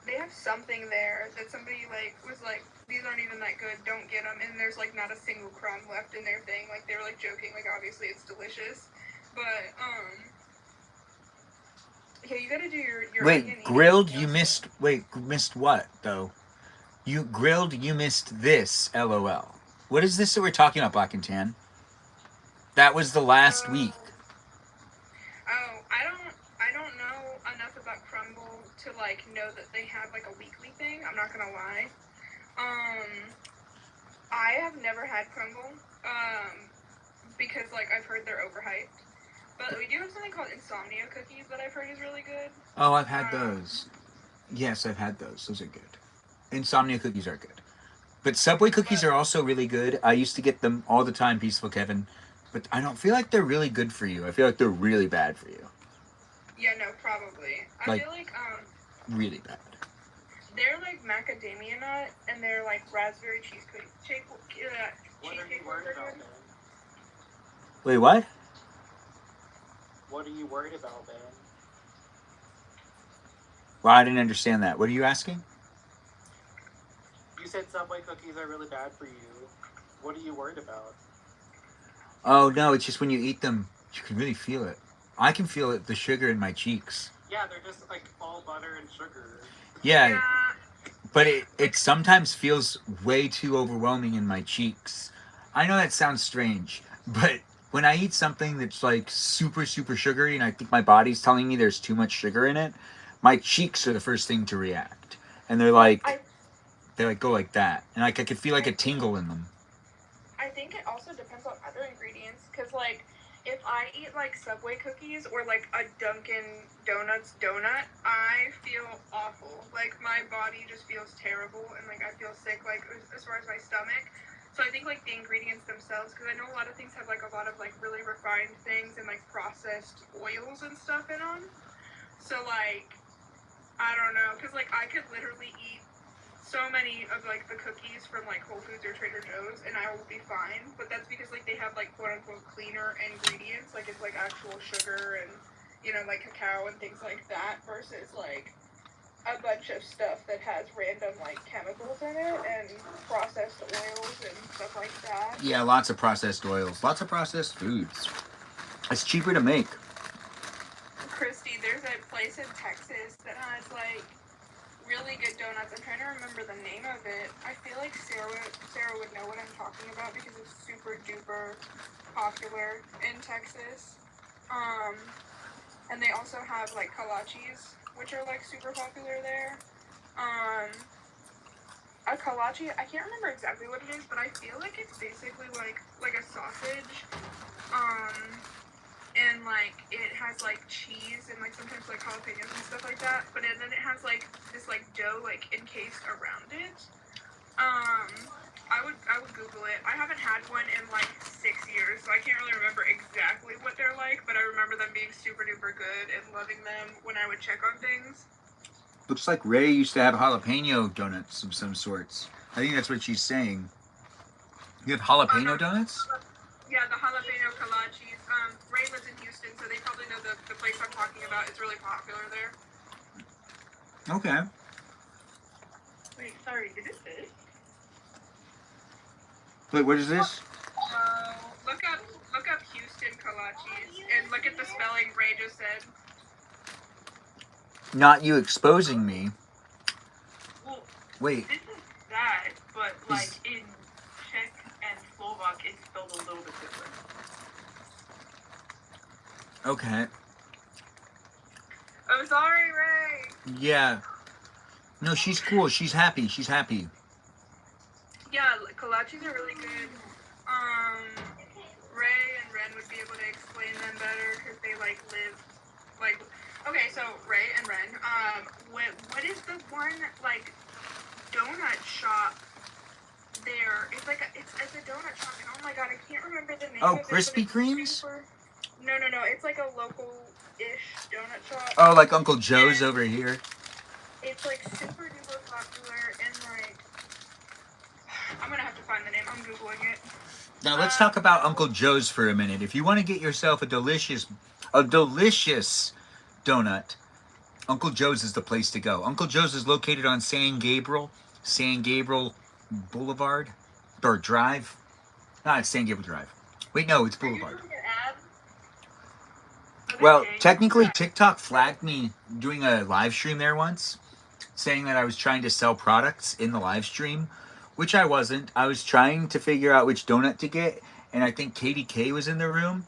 They have something there that somebody like was like, these aren't even that good, don't get them. And there's like not a single crumb left in their thing. Like they were like joking, like obviously it's delicious, but yeah, you gotta do your Wait, grilled? You missed. Wait, missed what though? You grilled. You missed this. LOL. What is this that we're talking about, Black and Tan? That was the last week. Oh, I don't know enough about Crumble to like know that they have like a weekly thing. I'm not gonna lie. I have never had Crumble. Because like I've heard they're overhyped. But we do have something called Insomnia cookies that I've heard is really good. Oh, I've had those. Yes, I've had those. Those are good. Insomnia cookies are good. But Subway cookies are also really good. I used to get them all the time, Peaceful Kevin. But I don't feel like they're really good for you. I feel like they're really bad for you. Yeah, no, probably. I Like, feel like really bad. they're like macadamia nut and they're like raspberry cheesecake. What are you worried about, Ben? Wait, what? What are you worried about, Ben? Well, I didn't understand that. What are you asking? You said Subway cookies are really bad for you. What are you worried about? Oh, no, it's just when you eat them, you can really feel it. I can feel it, the sugar in my cheeks. Yeah, they're just like all butter and sugar. Yeah, but it sometimes feels way too overwhelming in my cheeks. I know that sounds strange, but when I eat something that's like super, super sugary and I think my body's telling me there's too much sugar in it, my cheeks are the first thing to react. And they're like go like that. And like I could feel like a tingle in them. I think it also depends on other ingredients, because like if I eat like Subway cookies or like a Dunkin' Donuts donut, I feel awful. Like my body just feels terrible and like I feel sick, like as far as my stomach. So I think like the ingredients themselves, because I know a lot of things have like a lot of like really refined things and like processed oils and stuff in them. So like I don't know, because like I could literally eat so many of like the cookies from like Whole Foods or Trader Joe's and I will be fine, but that's because like they have like quote unquote cleaner ingredients, like it's like actual sugar and you know like cacao and things like that versus like a bunch of stuff that has random like chemicals in it and processed oils and stuff like that. Yeah, lots of processed oils, lots of processed foods. It's cheaper to make. Christy, there's a place in Texas that has like really good donuts. I'm trying to remember the name of it. I feel like Sarah would know what I'm talking about because it's super duper popular in Texas. And they also have like kolaches, which are like super popular there. A kolache, I can't remember exactly what it is, but I feel like it's basically like a sausage. And like it has like cheese and like sometimes like jalapenos and stuff like that, but then it has like this like dough like encased around it. I would Google it. I haven't had one in like 6 years, so I can't really remember exactly what they're like, but I remember them being super duper good and loving them when I would check on things. Looks like Ray used to have jalapeno donuts of some sorts. I think that's what she's saying. You have jalapeno donuts? Yeah, the jalapeno kolaches. Ray lives in Houston, so they probably know the place I'm talking about. It's really popular there. Okay. Wait, sorry, did it fit? Wait, what is this? Look up Houston kolaches and look at the spelling Ray just said. Not you exposing me. Well, Wait. this is that, but like in Czech and Slovak, it's spelled a little bit different. Okay. I'm sorry, Ray. Yeah. No, she's cool. She's happy. She's happy. Yeah, kolaches are really good. Ray and Ren would be able to explain them better because they like live like. Okay, so Ray and Ren, what is the one like donut shop there? It's like it's a donut shop, and oh my god, I can't remember the name. Oh, of it, Krispy but it's Kremes? super- No, it's like a local-ish donut shop. Oh, like Uncle Joe's over here. It's like super duper popular, and like I'm gonna have to find the name. I'm googling it. Now let's talk about Uncle Joe's for a minute. If you want to get yourself a delicious donut, Uncle Joe's is the place to go. Uncle Joe's is located on San Gabriel Boulevard or Drive. No, it's San Gabriel Drive. Wait, no, it's Boulevard. Well, technically, TikTok flagged me doing a live stream there once, saying that I was trying to sell products in the live stream, which I wasn't. I was trying to figure out which donut to get, and I think Katie K was in the room,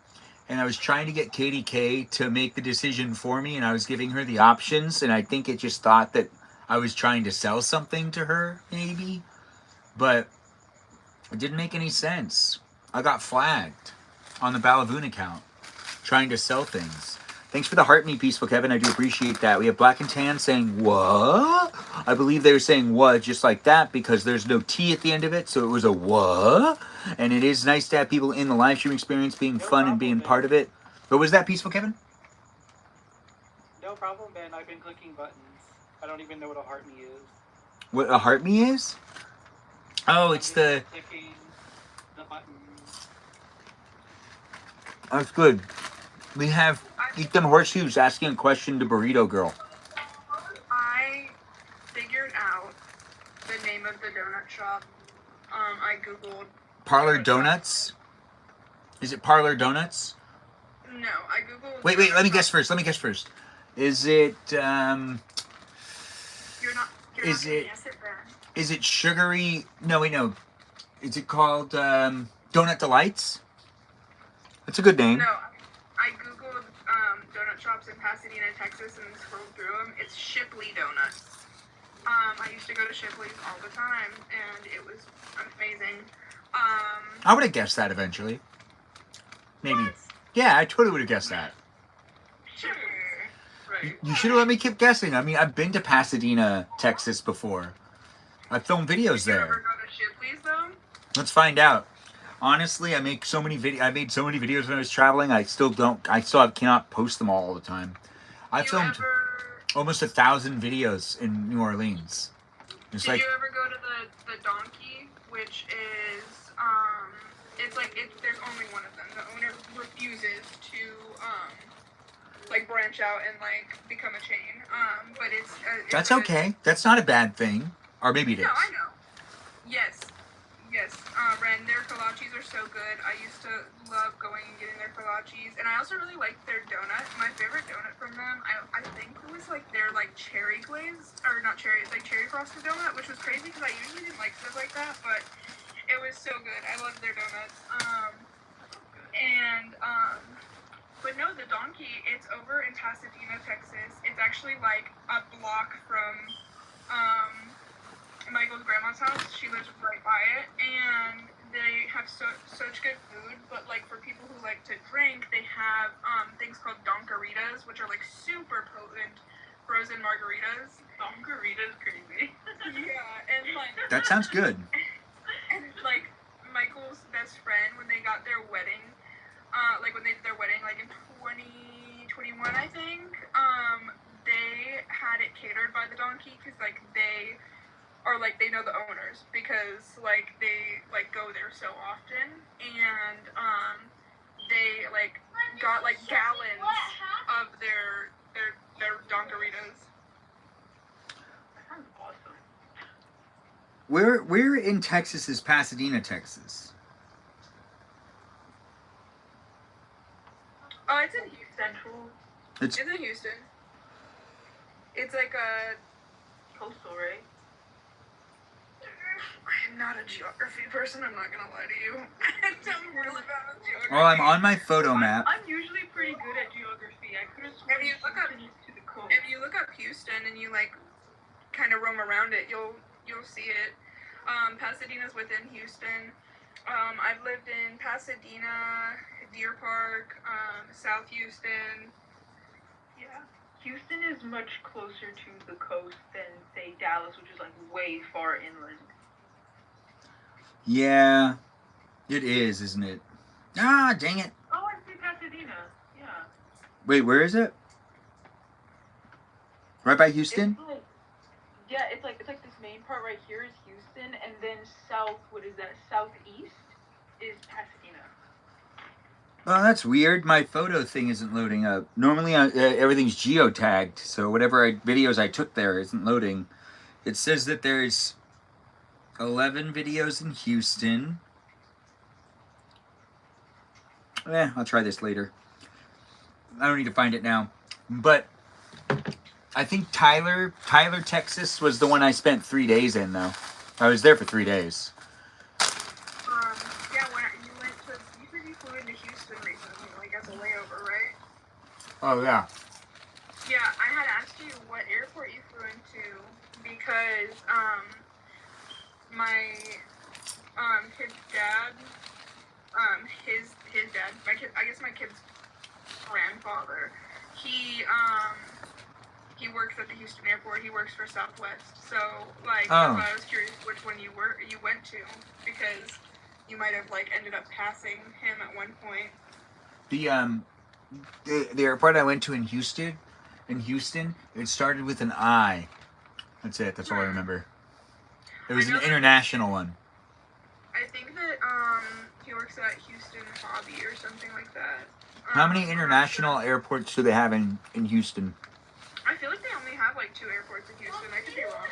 and I was trying to get Katie K to make the decision for me, and I was giving her the options, and I think it just thought that I was trying to sell something to her, maybe, but it didn't make any sense. I got flagged on the Balavoon account trying to sell things. Thanks for the heart me, Peaceful Kevin. I do appreciate that. We have Black and Tan saying, what? I believe they were saying what just like that because there's no T at the end of it, so it was a what? And it is nice to have people in the live stream experience being fun and being part of it. What was that, Peaceful Kevin? No problem, Ben. I've been clicking buttons. I don't even know what a heart me is. What a heart me is? Oh, it's the... Clicking the buttons. That's good. We have Eat Them Horseshoes asking a question to Burrito Girl. I figured out the name of the donut shop. I googled. Parlor Donuts? Is it Parlor Donuts? No, I googled. Wait, let me guess first. Is it, You're not. Is gonna it- guess it, Ben. is it sugary? No, wait, no. Is it called Donut Delights? That's a good name. No, I googled donut shops in Pasadena, Texas, and scrolled through them. It's Shipley Donuts. I used to go to Shipley's all the time, and it was amazing. I would have guessed that eventually. Maybe. Yeah, I totally would have guessed that. Sure. Right. You should have let me keep guessing. I mean, I've been to Pasadena, Texas before. I've filmed videos Did you ever there. go to Shipley's though? Let's find out. Honestly, I made so many videos when I was traveling. I still cannot post them all the time. I Did filmed you ever, almost 1,000 videos in New Orleans. It's did like, you ever go to the Donkey, which is there's only one of them. The owner refuses to like branch out and like become a chain. But it's that's okay. That's not a bad thing. Or maybe it is. No, I know. Yes. Ren, their kolaches are so good. I used to love going and getting their kolaches, and I also really like their donut. My favorite donut from them, I think it was like their like cherry glazed, or not cherry, it's like cherry frosted donut, which was crazy because I usually didn't like stuff like that, but it was so good. I loved their donuts. But no, the Donkey, it's over in Pasadena, Texas. It's actually like a block from Michael's grandma's house. She lives right by it, and they have such good food. But like for people who like to drink, they have things called Donkaritas, which are like super potent frozen margaritas. Donkaritas crazy. Yeah, and like That sounds good. and like Michael's best friend, when they got their wedding, when they did their wedding like in 2021, I think, they had it catered by the Donkey because like they know the owners because like they like go there so often, and they like got like gallons of their Donkaritas. Sounds awesome. Where in Texas is Pasadena, Texas? It's in Central It's It's in Houston. It's like a. coastal, right? I'm not a geography person. I'm not gonna lie to you. I'm really bad at geography. well, I'm on my photo map. I'm usually pretty good at geography. I could have sworn If you look up- Houston is to the coast. If you look up Houston and you like, kind of roam around it, you'll see it. Pasadena's within Houston. I've lived in Pasadena, Deer Park, South Houston. Yeah. Houston is much closer to the coast than, say, Dallas, which is like way far inland. Yeah, it is, isn't it? Ah, dang it. Oh, I see Pasadena. Yeah. Wait, where is it? Right by Houston? It's like, yeah, it's like this main part right here is Houston, and then south, what is that? Southeast is Pasadena. Oh, that's weird. My photo thing isn't loading up. Normally, everything's geotagged, so whatever videos I took there isn't loading. It says that there's 11 videos in Houston. I'll try this later. I don't need to find it now. But I think Tyler, Texas was the one I spent 3 days in, though. I was there for 3 days. Yeah, when you went to, you said you flew into Houston recently, like as a layover, right? Oh, yeah. Yeah, I had asked you what airport you flew into because my kid's dad, his dad, I guess my kid's grandfather, he works at the Houston airport. He works for Southwest. So like, that's why I was curious which one you went to, because you might have like ended up passing him at one point. The airport I went to in Houston, it started with an I. That's it. That's all I remember. It was an international one. I think that he works at Houston Hobby or something like that. How many international airports do they have in Houston? I feel like they only have like 2 airports in Houston. I could be wrong.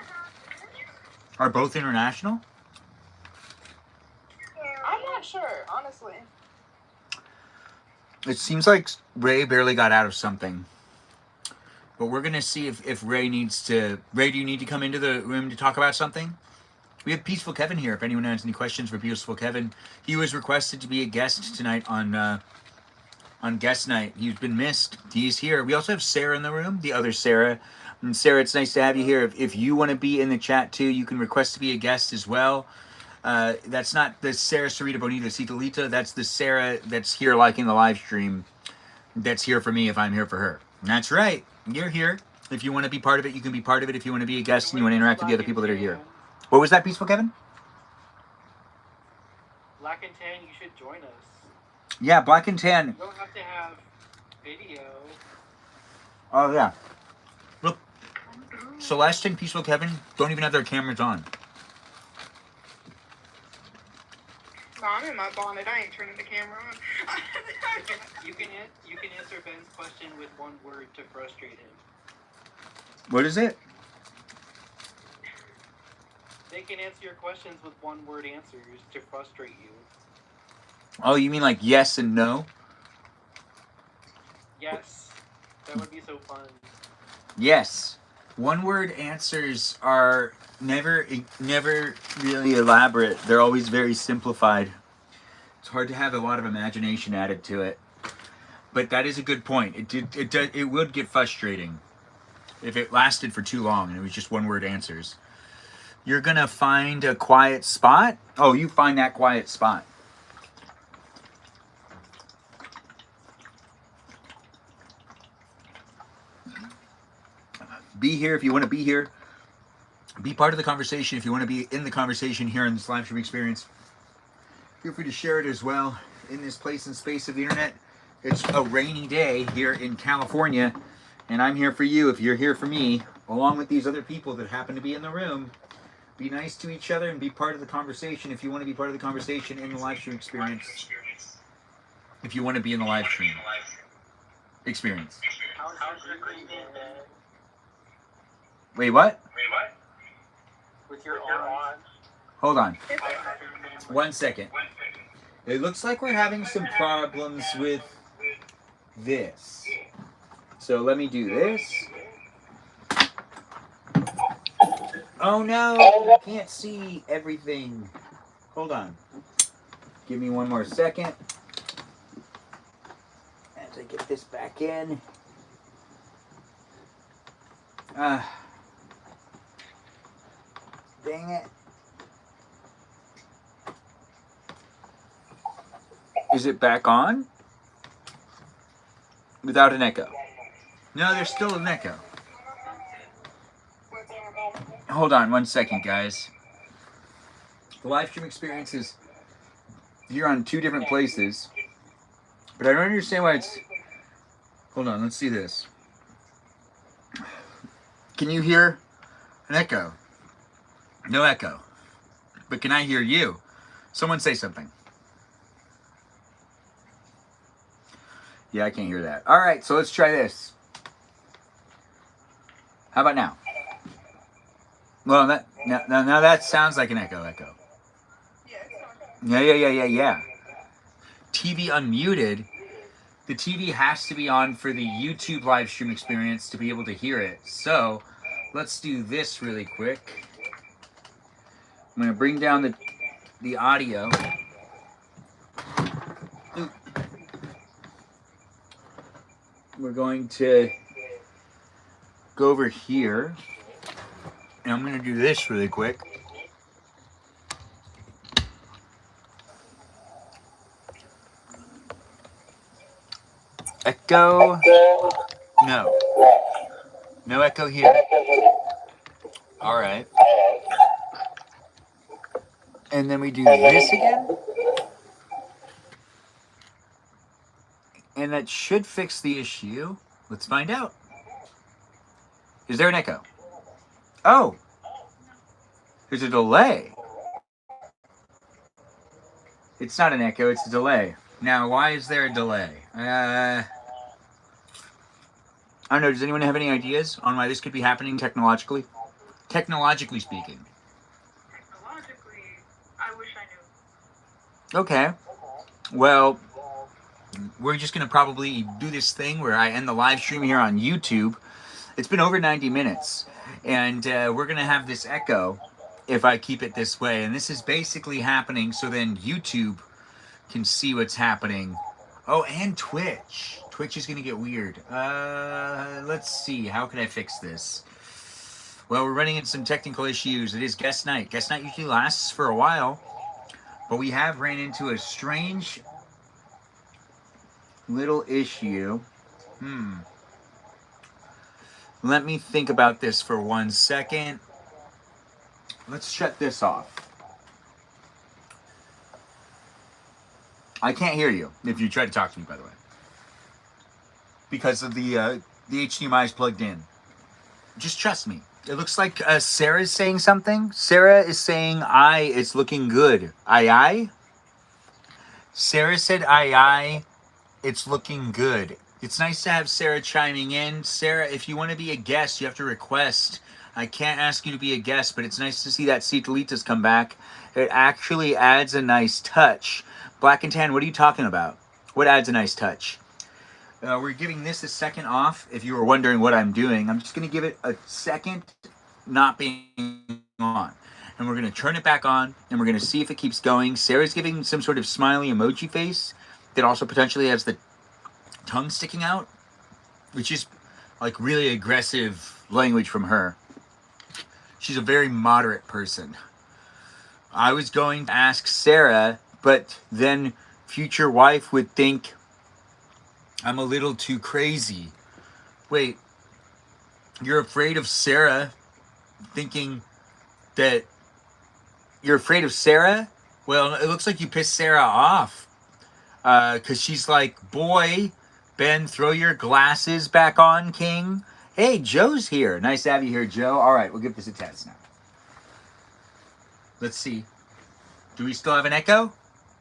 Are both international? I'm not sure, honestly. It seems like Ray barely got out of something. But we're going to see if Ray needs to... Ray, do you need to come into the room to talk about something? We have Peaceful Kevin here. If anyone has any questions for Peaceful Kevin. He was requested to be a guest tonight on guest night. He's been missed. He's here. We also have Sarah in the room, the other Sarah. And Sarah, it's nice to have you here. If you want to be in the chat too, you can request to be a guest as well. That's not the Sarah Sarita Bonita Citalita. That's the Sarah that's here liking the live stream. That's here for me if I'm here for her. And that's right. You're here. If you want to be part of it, you can be part of it. If you want to be a guest and you want to interact with the other people that are here. What was that, Peaceful Kevin? Black and Tan, you should join us. Yeah, Black and Tan. You don't have to have video. Oh, yeah. Look, Celeste and Peaceful Kevin don't even have their cameras on. No, I'm in my bonnet. I ain't turning the camera on. You can answer Ben's question with one word to frustrate him. What is it? They can answer your questions with one word answers to frustrate you. Oh, you mean like yes and no? Yes. That would be so fun. Yes. One word answers are never really elaborate. They're always very simplified. It's hard to have a lot of imagination added to it. But that is a good point. It would get frustrating if it lasted for too long and it was just one word answers. You're gonna find a quiet spot? Oh, you find that quiet spot. Be here if you want to be here. Be part of the conversation if you want to be in the conversation here in this live stream experience. Feel free to share it as well in this place and space of the internet. It's a rainy day here in California, and I'm here for you if you're here for me, along with these other people that happen to be in the room. Be nice to each other and be part of the conversation if you want to be part of the conversation in the live stream experience. If you want to be in the live stream experience. How's your Green Day, Ben? Wait, what? With your arms. Hold on. 1 second. It looks like we're having some problems with this. So let me do this. Oh no, I can't see everything. Hold on. Give me one more second. As I get this back in. Dang it. Is it back on? Without an echo. No, there's still an echo. Hold on one second, guys. The live stream experience is you're on two different places, but I don't understand why it's. Hold on, let's see this. Can you hear an echo? No echo. But can I hear you? Someone say something. Yeah, I can't hear that. All right, so let's try this. How about now? Well, now that sounds like an echo. Yeah. TV unmuted. The TV has to be on for the YouTube live stream experience to be able to hear it. So let's do this really quick. I'm going to bring down the audio. Ooh. We're going to go over here. And I'm going to do this really quick. Echo. No. No echo here. All right. And then we do this again. And that should fix the issue. Let's find out. Is there an echo? Oh. There's a delay. It's not an echo, it's a delay. Now, why is there a delay? I don't know, does anyone have any ideas on why this could be happening technologically? Technologically speaking. Technologically, I wish I knew. Okay. Well, we're just going to probably do this thing where I end the live stream here on YouTube. It's been over 90 minutes. And we're going to have this echo if I keep it this way. And this is basically happening so then YouTube can see what's happening. Oh, and Twitch. Twitch is going to get weird. Let's see. How can I fix this? Well, we're running into some technical issues. It is guest night. Guest night usually lasts for a while. But we have ran into a strange little issue. Let me think about this for 1 second. Let's shut this off. I can't hear you if you try to talk to me, by the way. Because of the HDMI is plugged in. Just trust me. It looks like Sarah's saying something. Sarah is saying, it's looking good. Aye? Sarah said, aye, it's looking good. It's nice to have Sarah chiming in. Sarah, if you want to be a guest, you have to request. I can't ask you to be a guest, but it's nice to see that Citalitas come back. It actually adds a nice touch. Black and Tan, what are you talking about? What adds a nice touch? We're giving this a second off. If you were wondering what I'm doing, I'm just going to give it a second not being on. And we're going to turn it back on, and we're going to see if it keeps going. Sarah's giving some sort of smiley emoji face that also potentially has the tongue sticking out, which is like really aggressive language from her. She's a very moderate person. I was going to ask Sarah, but then future wife would think I'm a little too crazy. Wait, you're afraid of Sarah thinking that you're afraid of Sarah? Well, it looks like you pissed Sarah off. Because she's like, boy, Ben, throw your glasses back on, King. Hey, Joe's here. Nice to have you here, Joe. All right, we'll give this a test now. Let's see. Do we still have an echo?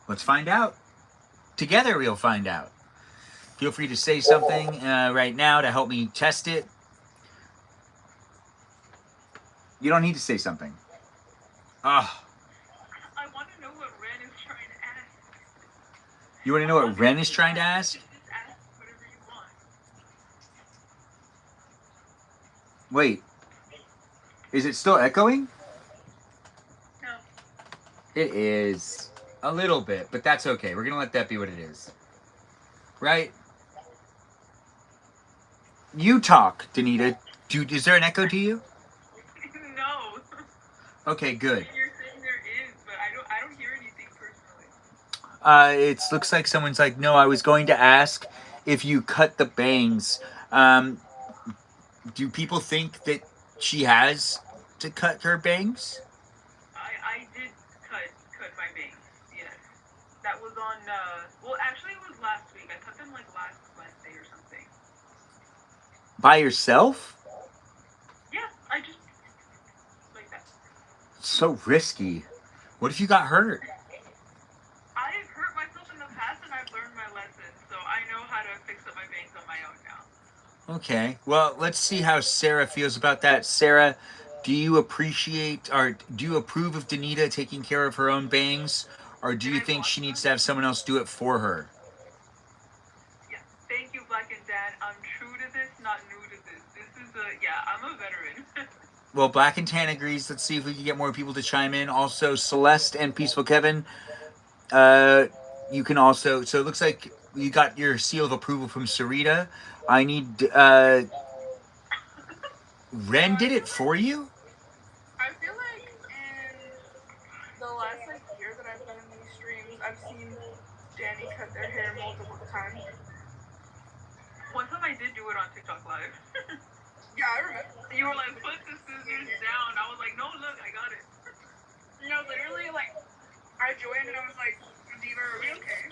Let's find out. Together we'll find out. Feel free to say something right now to help me test it. You don't need to say something. I want to know what Ren is trying to ask. You want to know what Ren is trying to ask? Just ask whatever you Wait, is it still echoing? No. It is a little bit, but that's okay. We're gonna let that be what it is. Right? You talk, Danita. Is there an echo to you? No. Okay, good. You're saying there is, but I don't hear anything personally. It looks like someone's like, no, I was going to ask if you cut the bangs. Do people think that she has to cut her bangs? I did cut my bangs. Yes. That was on well actually it was last week. I cut them like last Wednesday or something. By yourself? Yeah, I just like that. So risky. What if you got hurt? I've hurt myself in the past and I've learned my lesson, so I know how to fix up my bangs on my own now. Okay. Well, let's see how Sarah feels about that. Sarah, do you appreciate or do you approve of Danita taking care of her own bangs? Or do you think she needs to have someone else do it for her? Yeah. Thank you, Black and Dan. I'm true to this, not new to this. This is I'm a veteran. Well, Black and Tan agrees. Let's see if we can get more people to chime in. Also, Celeste and Peaceful Kevin, you can also. So it looks like you got your seal of approval from Sarita. I need. Ren did it for you? I feel like in the last like year that I've been in these streams, I've seen Danny cut their hair multiple times. One time I did do it on TikTok Live. Yeah, I remember. You were like, put the scissors down. I was like, no, look, I got it. No, literally, like, I joined and I was like, Diva, are we okay?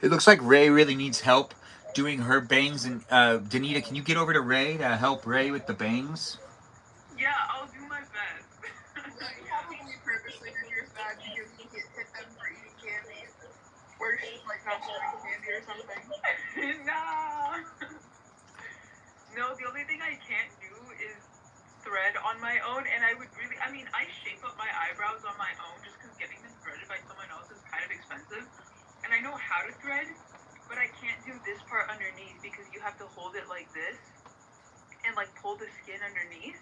It looks like Ray really needs help doing her bangs. And Danita, can you get over to Ray to help Ray with the bangs? Yeah, I'll do my best. You probably purposely did yours bad because you hit them for eating candy. Or she's like not sharing candy or something. Nah. No, the only thing I can't do is thread on my own, and I shape up my eyebrows on my own just because getting them threaded by someone else is kind of expensive. And I know how to thread, but I can't do this part underneath because you have to hold it like this and like pull the skin underneath.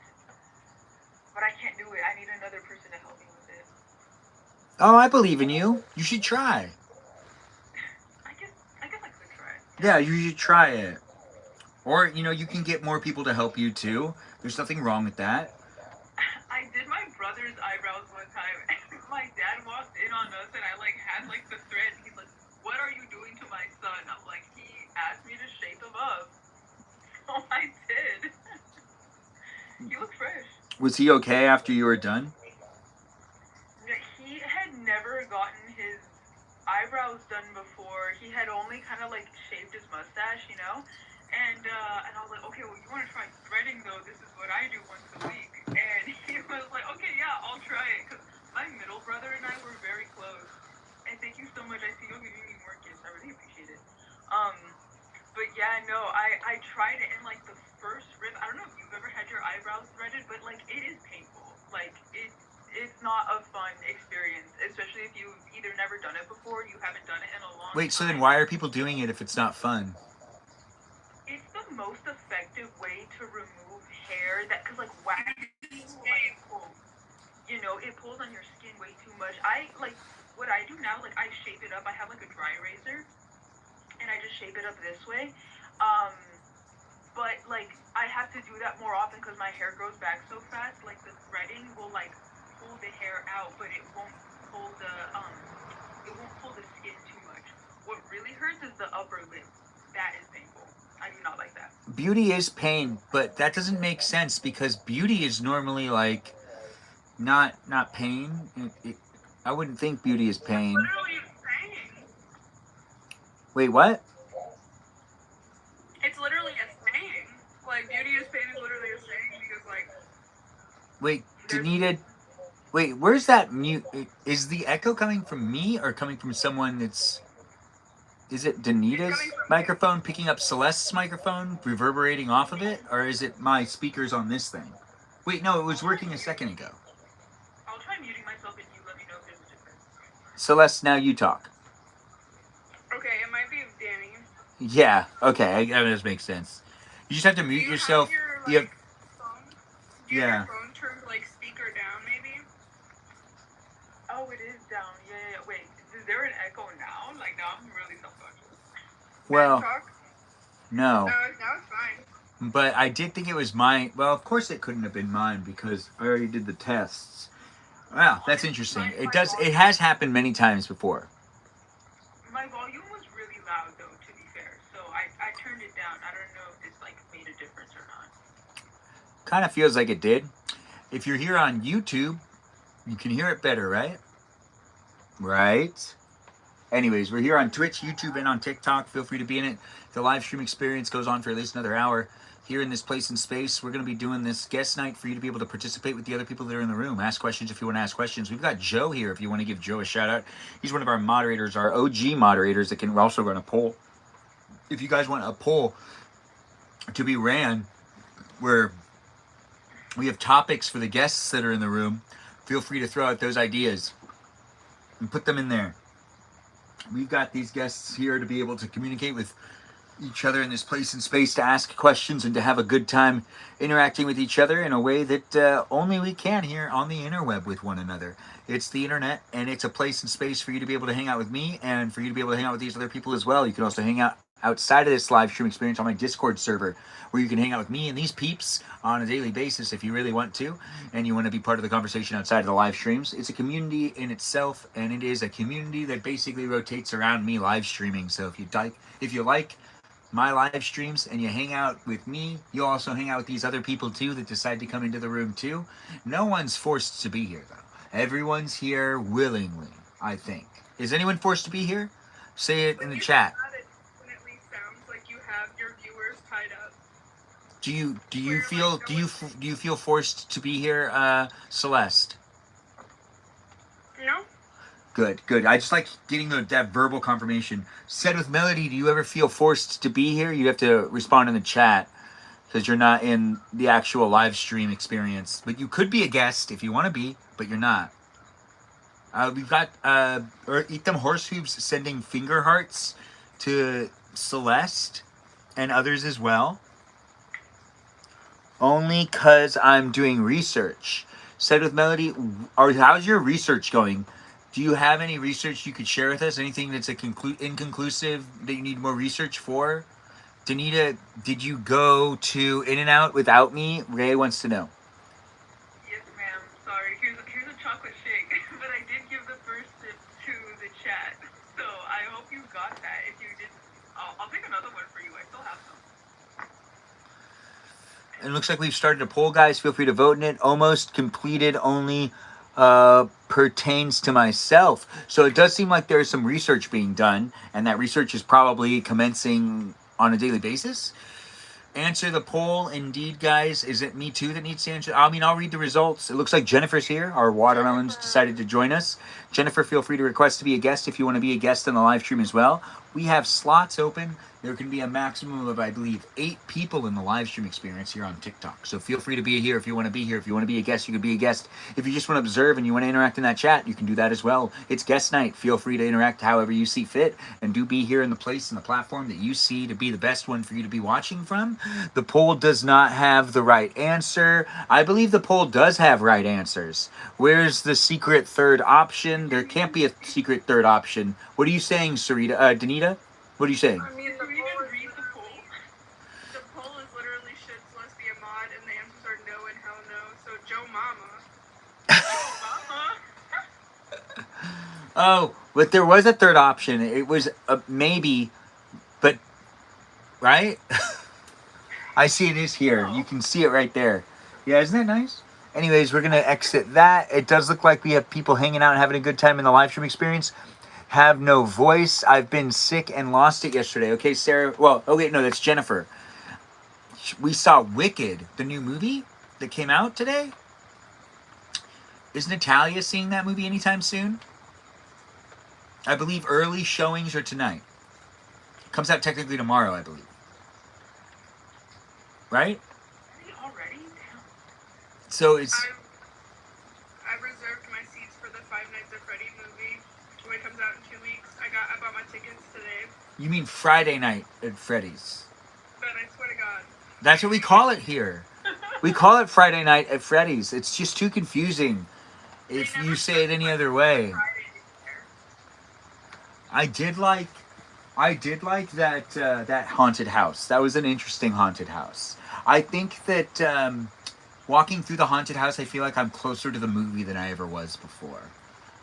But I can't do it. I need another person to help me with it. Oh, I believe in you. You should try. I guess I could try. Yeah, you should try it. Or, you can get more people to help you too. There's nothing wrong with that. I did my brother's eyebrows one time, and my dad walked in on us, and I had the thread. And he's like, "What are you doing to my son?" I'm like, "He asked me to shape him up, so I did." He looks fresh. Was he okay after you were done? He had never gotten his eyebrows done before. He had only kind of shaved his mustache, And I was like, okay, well, you want to try threading though? This is what I do once a week. And he was like, okay, yeah, I'll try it. Because my middle brother and I were very close. And thank you so much. I see you're giving me more gifts. I really appreciate it. But yeah, no, I tried it, and the first rip, I don't know if you've ever had your eyebrows threaded, but it is painful. It's not a fun experience, especially if you've either never done it before, you haven't done it in a long time. Wait, so then why are people doing it if it's not fun? It's the most effective way to remove hair because wax pulls. It pulls on your skin way too much. What I do now, I shape it up. I have a dry razor, and I just shape it up this way. But I have to do that more often because my hair grows back so fast. The threading will pull the hair out, but it won't pull the skin too much. What really hurts is the upper lip. That is painful. I do not like that. Beauty is pain, but that doesn't make sense because beauty is normally not pain. I wouldn't think beauty is pain. Literally pain. Wait, what? It's literally a saying. Beauty is pain is literally a saying because Wait, Danita. Wait, where's that mute? Is the echo coming from me or coming from someone that's? Is it Danita's microphone picking up Celeste's microphone, reverberating off of it? Or is it my speakers on this thing? Wait, no, it was working a second ago. I'll try muting myself and you let me know if there's a difference. Celeste, now you talk. Okay, it might be Danny. Yeah, okay, that does make sense. You just have to Do mute you yourself. have your, You have, phone? Do you have yeah. your phone turned, speaker down, maybe? Oh, it is down. Yeah. Wait, is there an echo now? Like now, I'm really self-conscious. Well, Talk? no. No, now it's fine. But I did think it was mine. Well, of course it couldn't have been mine because I already did the tests. Wow, that's interesting. It has happened many times before. My volume was really loud though, to be fair. So I turned it down. I don't know if this made a difference or not. Kind of feels like it did. If you're here on YouTube, you can hear it better, right? Right? Anyways, we're here on Twitch, YouTube, and on TikTok. Feel free to be in it. The live stream experience goes on for at least another hour. Here in this place and space, we're going to be doing this guest night for you to be able to participate with the other people that are in the room. Ask questions if you want to ask questions. We've got Joe here if you want to give Joe a shout out. He's one of our moderators, our OG moderators that can also run a poll. If you guys want a poll to be ran where we have topics for the guests that are in the room, feel free to throw out those ideas and put them in there. We've got these guests here to be able to communicate with each other in this place and space, to ask questions and to have a good time interacting with each other in a way that only we can here on the interweb with one another. It's the internet, and it's a place and space for you to be able to hang out with me and for you to be able to hang out with these other people as well. You can also hang out outside of this live stream experience on my Discord server, where you can hang out with me and these peeps on a daily basis if you really want to, and you want to be part of the conversation outside of the live streams. It's a community in itself, and it is a community that basically rotates around me live streaming. So if you like my live streams and you hang out with me, you also hang out with these other people too that decide to come into the room too. No one's forced to be here though. Everyone's here willingly, I think. Is anyone forced to be here? Say it in the chat. It definitely sounds like you have your viewers tied up. Do you feel forced to be here, Celeste? No? Good. I just like getting that verbal confirmation. Said with Melody, do you ever feel forced to be here? You have to respond in the chat because you're not in the actual live stream experience. But you could be a guest if you want to be, but you're not. We've got Eat Them Horse Hooves sending finger hearts to Celeste and others as well. Only because I'm doing research. Said with Melody, how's your research going? Do you have any research you could share with us? Anything that's inconclusive that you need more research for? Danita, did you go to In-N-Out without me? Ray wants to know. Yes, ma'am. Sorry. Here's a chocolate shake, but I did give the first sip to the chat, so I hope you got that. If you didn't, I'll pick another one for you. I still have some. It looks like we've started a poll, guys. Feel free to vote in it. Almost completed, only pertains to myself. So it does seem like there's some research being done, and that research is probably commencing on a daily basis. Answer the poll. Indeed, guys. Is it me too that needs to answer? I mean, I'll read the results. It looks like Jennifer's here. Our watermelons decided to join us. Jennifer, feel free to request to be a guest if you want to be a guest on the live stream as well. We have slots open. There can be a maximum of, I believe, 8 people in the live stream experience here on TikTok. So feel free to be here if you want to be here. If you want to be a guest, you can be a guest. If you just want to observe and you want to interact in that chat, you can do that as well. It's guest night. Feel free to interact however you see fit, and do be here in the place and the platform that you see to be the best one for you to be watching from. The poll does not have the right answer. I believe the poll does have right answers. Where's the secret third option? There can't be a secret third option. What are you saying, Sarita? Danita? What are you saying? I mean, the poll is the poll is literally should Celeste be a mod, and the answers are no and hell no. So Joe Mama. Oh, but there was a third option. It was a maybe, but right? I see it is here. You can see it right there. Yeah, isn't that nice? Anyways, we're gonna exit that. It does look like we have people hanging out and having a good time in the live stream experience. Have no voice. I've been sick and lost it yesterday. Okay, Sarah. Well, oh wait, no, that's Jennifer. We saw Wicked, the new movie that came out today. Is Natalia seeing that movie anytime soon? I believe early showings are tonight. Comes out technically tomorrow, I believe. Right? Already? So it's... I've reserved my seats for the Five Nights at Freddy movie when it comes out in 2 weeks. I bought my tickets today. You mean Friday night at Freddy's? But I swear to God. That's what we call it here. We call it Friday Night at Freddy's. It's just too confusing if They you never say it any other way. Friday there. I did like that that haunted house. That was an interesting haunted house. I think that walking through the haunted house, I feel like I'm closer to the movie than I ever was before.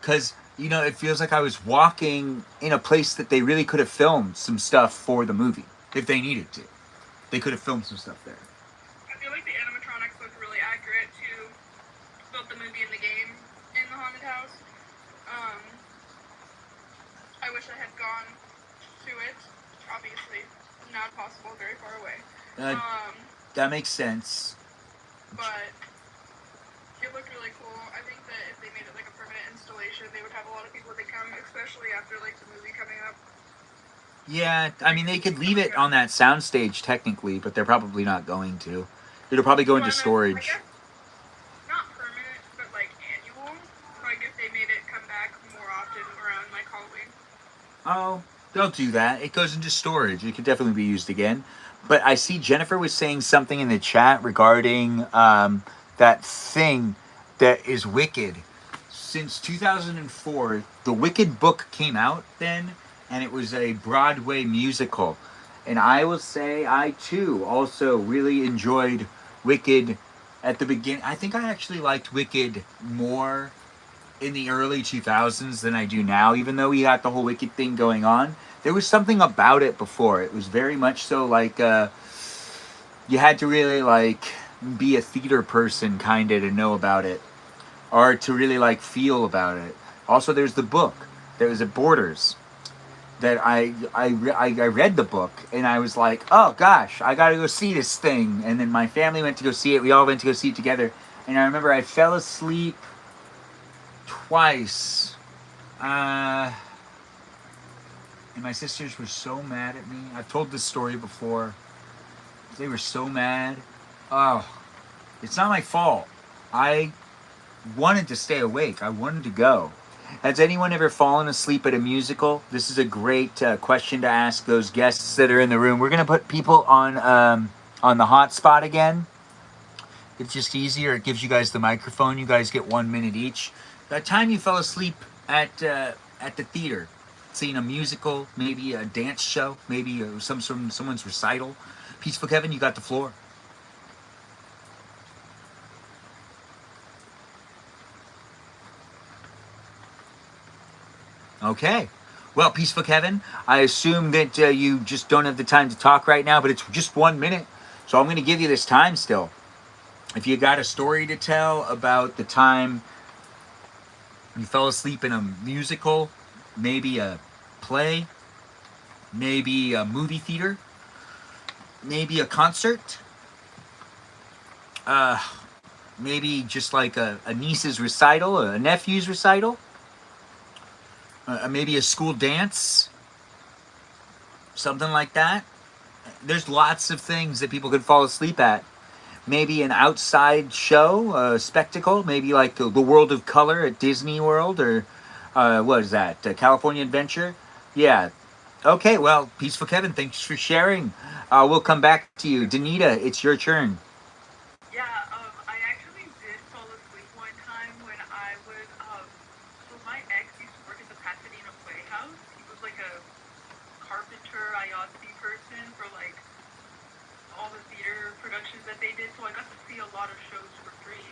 Because, you know, it feels like I was walking in a place that they really could have filmed some stuff for the movie if they needed to. They could have filmed some stuff there. I feel like the animatronics look really accurate to both the movie and the game in the haunted house. I wish I had gone to it. Obviously, not possible, very far away. That makes sense. But it looked really cool. I think that if they made it like a permanent installation, they would have a lot of people that come, especially after like the movie coming up. Yeah, I mean, they could leave it on that soundstage technically, but they're probably not going to. It'll probably go into storage. I guess not permanent, but like annual. Like if they made it come back more often around like Halloween. Oh, they'll do that. It goes into storage. It could definitely be used again. But I see Jennifer was saying something in the chat regarding that thing that is Wicked. Since 2004, the Wicked book came out then, and it was a Broadway musical. And I will say I, too, also really enjoyed Wicked at the beginning. I think I actually liked Wicked more in the early 2000s than I do now, even though we got the whole Wicked thing going on. There was something about it before. It was very much so like you had to really like be a theater person kind of to know about it, or to really like feel about it. Also, there's the book. There was at Borders that I read the book and I was like, oh gosh, I gotta go see this thing. And then my family went to go see it. We all went to go see it together. And I remember I fell asleep twice. And my sisters were so mad at me. I've told this story before. They were so mad. Oh, it's not my fault. I wanted to stay awake. I wanted to go. Has anyone ever fallen asleep at a musical? This is a great question to ask those guests that are in the room. We're going to put people on the hot spot again. It's just easier. It gives you guys the microphone. You guys get 1 minute each. The time you fell asleep at the theater, seeing a musical, maybe a dance show, maybe someone's recital. Peaceful Kevin, you got the floor. Okay. Well, Peaceful Kevin, I assume that you just don't have the time to talk right now, but it's just 1 minute. So I'm going to give you this time still. If you got a story to tell about the time you fell asleep in a musical, maybe a play, maybe a movie theater, maybe a concert, maybe just like a niece's recital, a nephew's recital, maybe a school dance, something like that. There's lots of things that people could fall asleep at. Maybe an outside show, a spectacle, maybe like the World of Color at Disney World, or what is that, California Adventure? Yeah. Okay, well, Peaceful Kevin, thanks for sharing. We'll come back to you. Danita, it's your turn. Yeah, I actually did fall asleep one time when I was, so my ex used to work at the Pasadena Playhouse. He was like a carpenter, IOTC person for like all the theater productions that they did, so I got to see a lot of shows for free.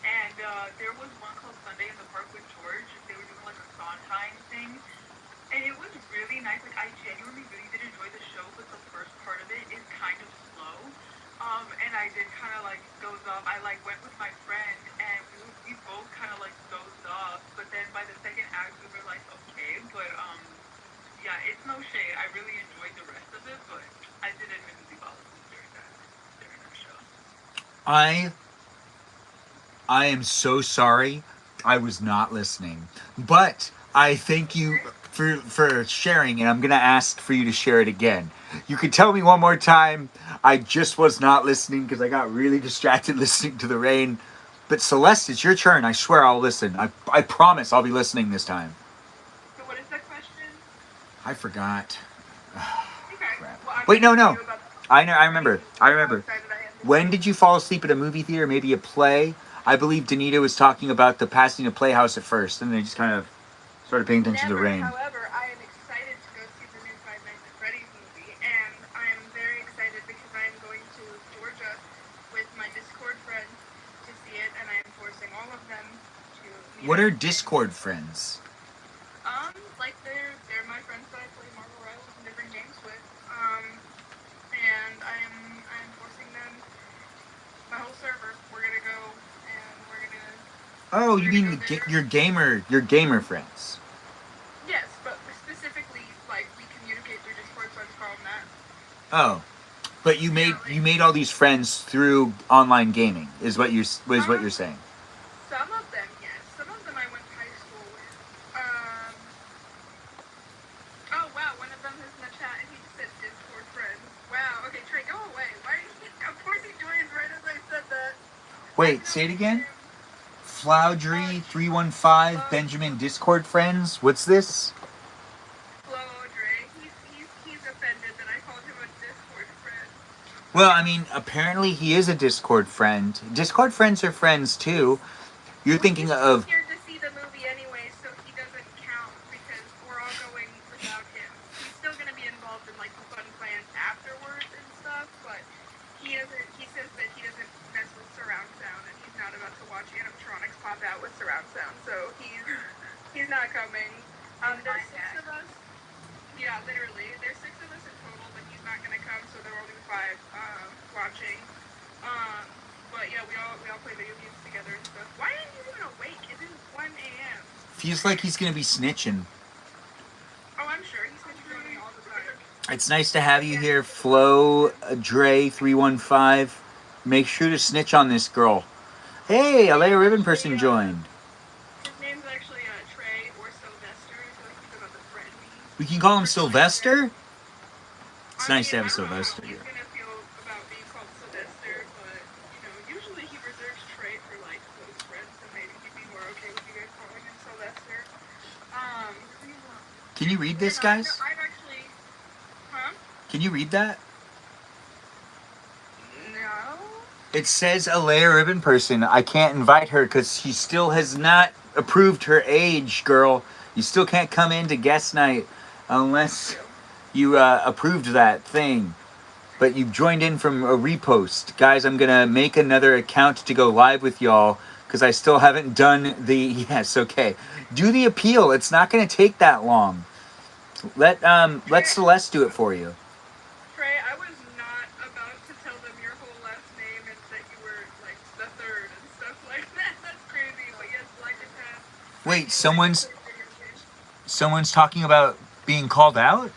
And there was one called Sunday in the Park with George. They were doing like a Sondheim thing. And it was really nice. Like, I genuinely really did enjoy the show, but the first part of it is kind of slow. And I did kind of like doze off. I like went with my friend, and we both kind of like dozed off. But then by the second act, we were like, okay. But yeah, it's no shade. I really enjoyed the rest of it, but I did admittedly fall asleep during that show. I am so sorry. I was not listening, but I thank you for sharing, and I'm gonna ask for you to share it again. You can tell me one more time. I just was not listening because I got really distracted listening to the rain. But Celeste, it's your turn. I swear I'll listen. I promise I'll be listening this time. So what is that question? I forgot. Okay. Crap. Well, I'm Wait, no. gonna tell you about I know. I remember. how excited I When did you fall asleep at a movie theater? Maybe a play? I believe Danita was talking about the Pasadena Playhouse at first, and they just kind of started paying attention to the Never. rain. However, I am excited to go see the new Five Nights at Freddy's movie, and I am very excited because I am going to Georgia with my Discord friends to see it, and I am forcing all of them to meet What up. are Discord friends? Like they're my friends that I play Marvel Rivals and different games with. And I'm forcing them my whole server. We're gonna go and we're gonna. Oh, you mean your gamer friends? Yes, but specifically, like, we communicate through Discord, so I just call them that. Oh, but you made all these friends through online gaming, is what you're saying. Some of them, yes. Some of them I went to high school with. Oh, wow, one of them is in the chat, and he just said Discord friends. Wow, okay, Trey, go away. Why are you... Of course he joins right as I said that. Wait, say it again? Floudry315, Benjamin Discord friends? What's this? Flo Dre. He's offended that I called him a Discord friend. Well, I mean, apparently he is a Discord friend. Discord friends are friends too. You're thinking of... He's here to see the movie anyway, so he doesn't count because we're all going without him. He's still going to be involved in, like, the fun plans afterwards and stuff, but he says that he doesn't mess with surround sound, and he's not about to watch animatronics pop out with surround sound, so he's not coming. There's 6 of us. Yeah, literally. There's 6 of us in total, but he's not going to come, so there will be 5 watching. But yeah, we all play video games together and stuff. Why aren't you even awake? It is 1 a.m. Feels like he's going to be snitching. Oh, I'm sure. He's been joining all the time. It's nice to have you here, Flo Dre315. Make sure to snitch on this girl. Hey, a Leia Ribbon person joined. His name's actually Trey or Sylvester, so he's about the friend. We can call him Sylvester? It's I nice to mean, have a I don't know how Sylvester he's here. gonna feel about being called Sylvester, but usually he reserves Trey for like close friends, so maybe he'd be more okay with you guys calling him Sylvester. Can you read this, and guys? I've actually, huh? Can you read that? No. It says a Leia Ribbon person. I can't invite her because she still has not approved her age, girl. You still can't come into guest night unless you approved that thing. But you've joined in from a repost. Guys, I'm going to make another account to go live with y'all because I still haven't done the... Yes, okay. Do the appeal. It's not going to take that long. Let Celeste do it for you. Trey, I was not about to tell them your whole last name and that you were like the third and stuff like that. That's crazy, but yes, like I said. Wait, someone's talking about being called out?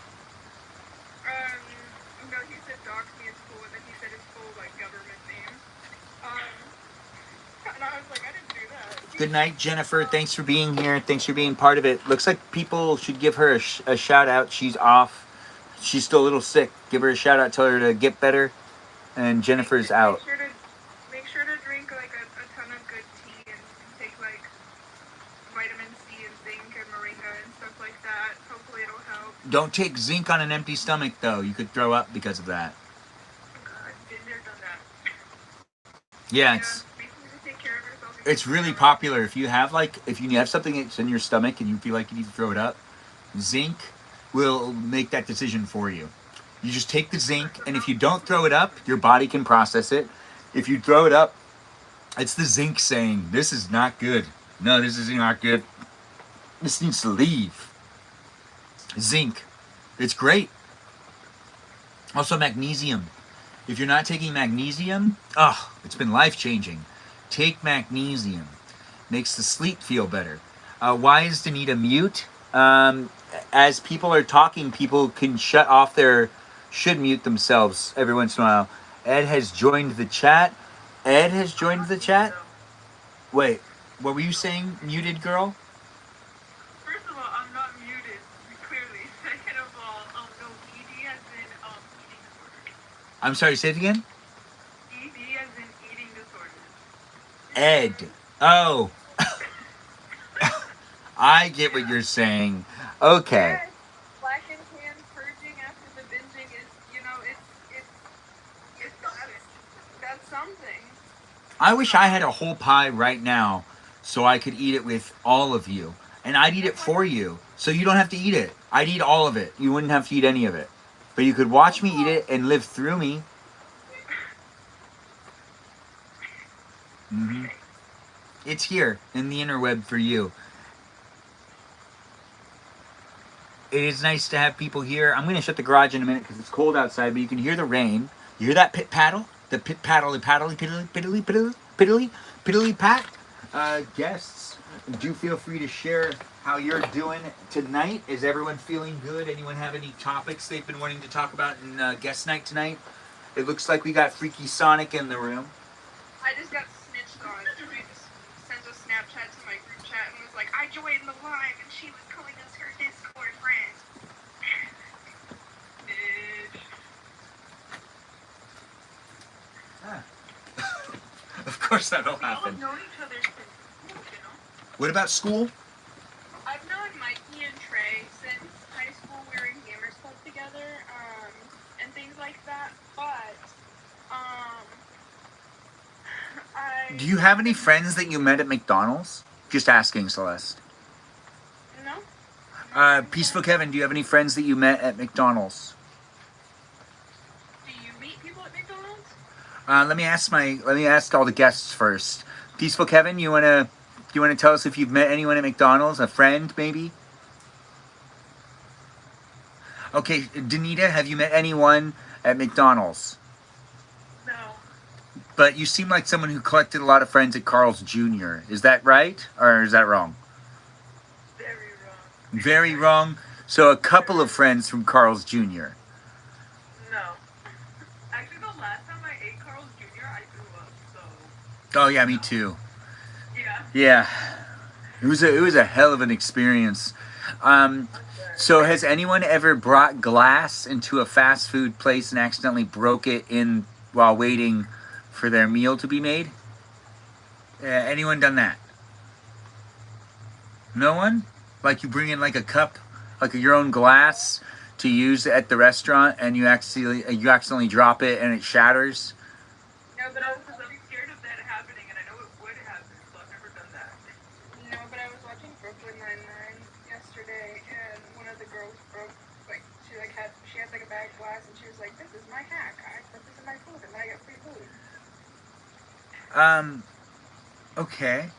No, he said dox me in school, and then he said his full, like, government name. And I was like, I didn't do that. Good night, Jennifer. Thanks for being here. Thanks for being part of it. Looks like people should give her a shout out. She's off. She's still a little sick. Give her a shout out. Tell her to get better. And Jennifer's out. Make sure to drink, like, a ton of good tea and take, like, vitamin C and zinc and moringa and stuff like that. Hopefully it'll help. Don't take zinc on an empty stomach, though. You could throw up because of that. I've been there, done that. Yeah, Make sure to take care of yourself. it's really popular. If you have something that's in your stomach and you feel like you need to throw it up, zinc will make that decision for you. You just take the zinc, and if you don't throw it up, your body can process it. If you throw it up, it's the zinc saying, this is not good. No, this is not good. This needs to leave. Zinc. It's great. Also magnesium. If you're not taking magnesium, it's been life-changing. Take magnesium. Makes the sleep feel better. Why is Danita mute? As people are talking, people can should mute themselves every once in a while. Ed has joined the chat. Ed has joined the chat. Wait, what were you saying, muted girl? First of all, I'm not muted, clearly. Second of all, no, ED as in eating disorder. I'm sorry, say it again? ED as in eating disorder. Ed. Oh. I get what you're saying. Okay. Yes, black and tan purging after the binging is, it's got it. That's I wish I had a whole pie right now so I could eat it with all of you. And I'd eat it for you. So you don't have to eat it. I'd eat all of it. You wouldn't have to eat any of it. But you could watch me eat it and live through me. Mm-hmm. It's here in the interweb for you. It is nice to have people here. I'm going to shut the garage in a minute because it's cold outside, but you can hear the rain. You hear that pit paddle? The pit paddle, paddly, piddly, piddly, piddly, piddly, piddly pat. Guests, do feel free to share how you're doing tonight. Is everyone feeling good? Anyone have any topics they've been wanting to talk about in guest night tonight? It looks like we got Freaky Sonic in the room. I just got snitched on. I just sent a Snapchat to my group chat and was like, I joined the live and she was calling us her Discord friend. Of course that'll We all happen. have known each other since school, you know? What about school? I've known Mikey and Trey since high school. We were in Gamers Club together, and things like that. But, Do you have any friends that you met at McDonald's? Just asking, Celeste. No. Peaceful Kevin, do you have any friends that you met at McDonald's? Do you meet people at McDonald's? Let me ask all the guests first. Peaceful Kevin, you wanna tell us if you've met anyone at McDonald's, a friend maybe? Okay, Danita, have you met anyone at McDonald's? No. But you seem like someone who collected a lot of friends at Carl's Jr. Is that right, or is that wrong? Very wrong. Very wrong. So a couple of friends from Carl's Jr. No. Actually, the last time I ate Carl's Jr., I threw up, so... Oh yeah, me too. Yeah. Yeah, it was a hell of an experience. So has anyone ever brought glass into a fast food place and accidentally broke it in while waiting for their meal to be made? Anyone done that? No one? Like you bring in like a cup, like your own glass to use at the restaurant, and you accidentally drop it and it shatters? No, but No, because I'm scared of that happening, and I know it would happen, so I've never done that. I was watching Brooklyn Nine-Nine yesterday, and one of the girls broke, she had like a bag of glass, and she was like, "This is my hack. I put this in my food, and I get free food." Okay.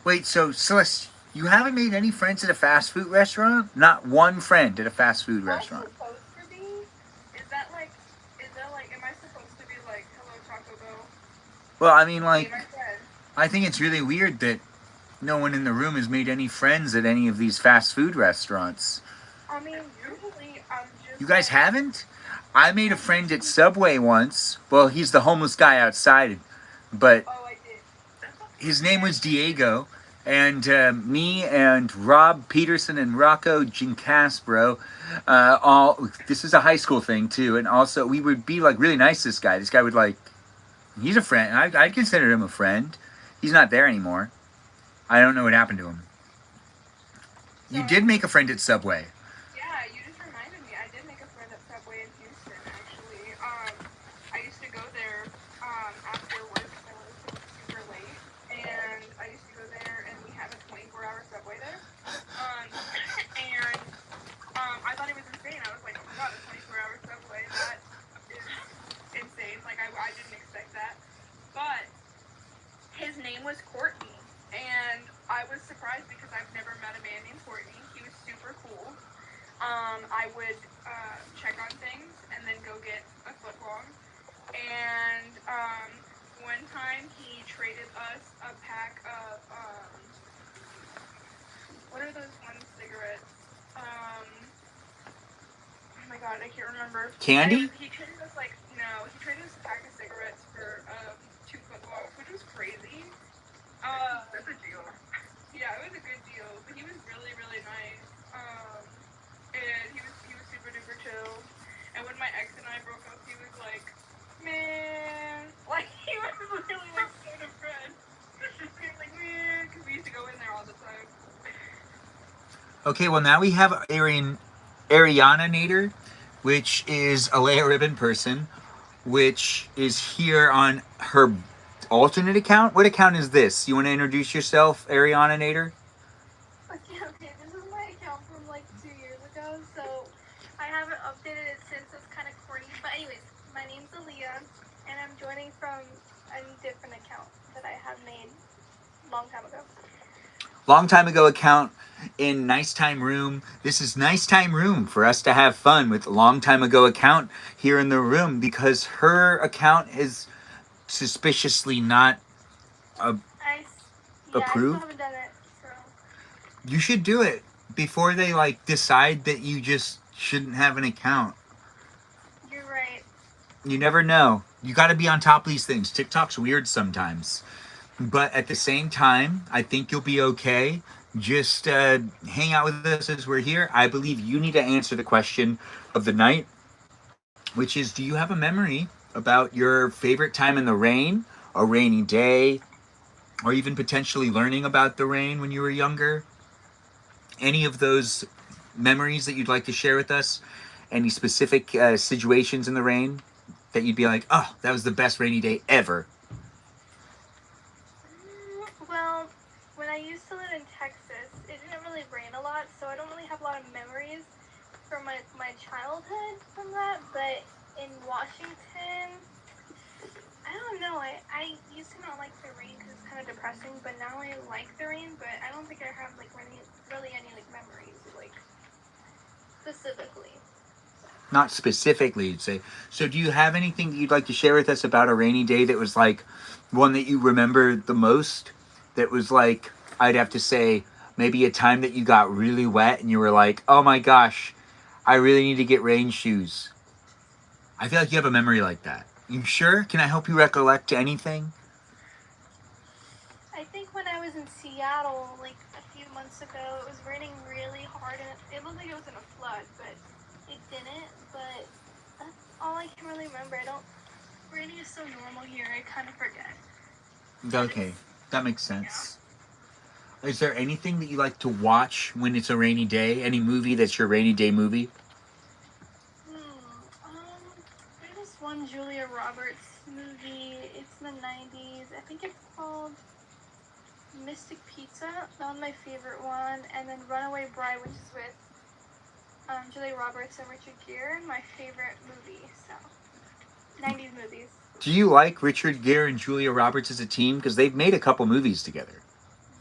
Wait, so Celeste, you haven't made any friends at a fast food restaurant? Not one friend at a fast food restaurant. Am I supposed to be? Is that like, am I supposed to be like, hello Taco Bell? Well, I mean, like, Be my friend? I think it's really weird that no one in the room has made any friends at any of these fast food restaurants. I mean, usually I'm just. You guys haven't? I made a friend at Subway once. Well, he's the homeless guy outside, but Oh, I did. his name was Diego. And me and Rob Peterson and Rocco Gincastro, this is a high school thing too. And also we would be like really nice to this guy. This guy would like, he's a friend. I'd consider him a friend. He's not there anymore. I don't know what happened to him. You did make a friend at Subway. Yeah, you just reminded me. I did make a friend at Subway in Houston, actually. I used to go there after work because I was super late, and I used to go there, and we have a 24-hour Subway there. I thought it was insane. I was like, oh my god, a 24-hour Subway, that is insane. Like, I didn't expect that. But his name was Courtney, and I was surprised because I've never met a man named Courtney. He was super cool. I would check on things and then go get a foot long. And one time he traded us a pack of what are those ones cigarettes? Oh my god, I can't remember. Candy? He traded us he traded us a pack of cigarettes for 2 foot longs, which was crazy. That's a deal. Yeah, it was a good deal, but he was really, really nice. And he was super duper chill. And when my ex and I broke up, he was like, man, like he was really like so depressed. He was like, man, because we used to go in there all the time. Okay, well now we have Ariana Nader, which is a Leia Ribbon person, which is here on alternate account? What account is this? You want to introduce yourself, Ariana Nader? Okay, this is my account from like 2 years ago, so I haven't updated it since. It's kind of corny. But anyways, my name's Aaliyah, and I'm joining from a different account that I have made a long time ago. Long time ago account in Nice Time Room. This is Nice Time Room for us to have fun with long time ago account here in the room because her account is suspiciously not I approved. still haven't done it, so. You should do it before they like decide that you just shouldn't have an account. You're right. You never know. You got to be on top of these things. TikTok's weird sometimes. But at the same time, I think you'll be okay. Just hang out with us as we're here. I believe you need to answer the question of the night, which is, do you have a memory about your favorite time in the rain, a rainy day, or even potentially learning about the rain when you were younger? Any of those memories that you'd like to share with us? Any specific situations in the rain that you'd be like, oh, that was the best rainy day ever? Well, when I used to live in Texas, it didn't really rain a lot, so I don't really have a lot of memories from my childhood from that. But in Washington, I don't know. I used to not like the rain because it's kind of depressing, but now I like the rain. But I don't think I have like really any like memories like specifically. Not specifically, you'd say. So do you have anything that you'd like to share with us about a rainy day that was like one that you remember the most? That was like, I'd have to say, maybe a time that you got really wet and you were like, oh my gosh, I really need to get rain shoes. I feel like you have a memory like that. You sure? Can I help you recollect anything? I think when I was in Seattle, like a few months ago, it was raining really hard, and it looked like it was in a flood, but it didn't. But that's all I can really remember. Raining is so normal here, I kind of forget. Okay, that makes sense. Is there anything that you like to watch when it's a rainy day? Any movie that's your rainy day movie? There's this one Julia Roberts movie. It's in the 90s. I think it's called Mystic Pizza. That was my favorite one. And then Runaway Bride, which is with Julia Roberts and Richard Gere. My favorite movie. So, 90s movies. Do you like Richard Gere and Julia Roberts as a team? Because they've made a couple movies together.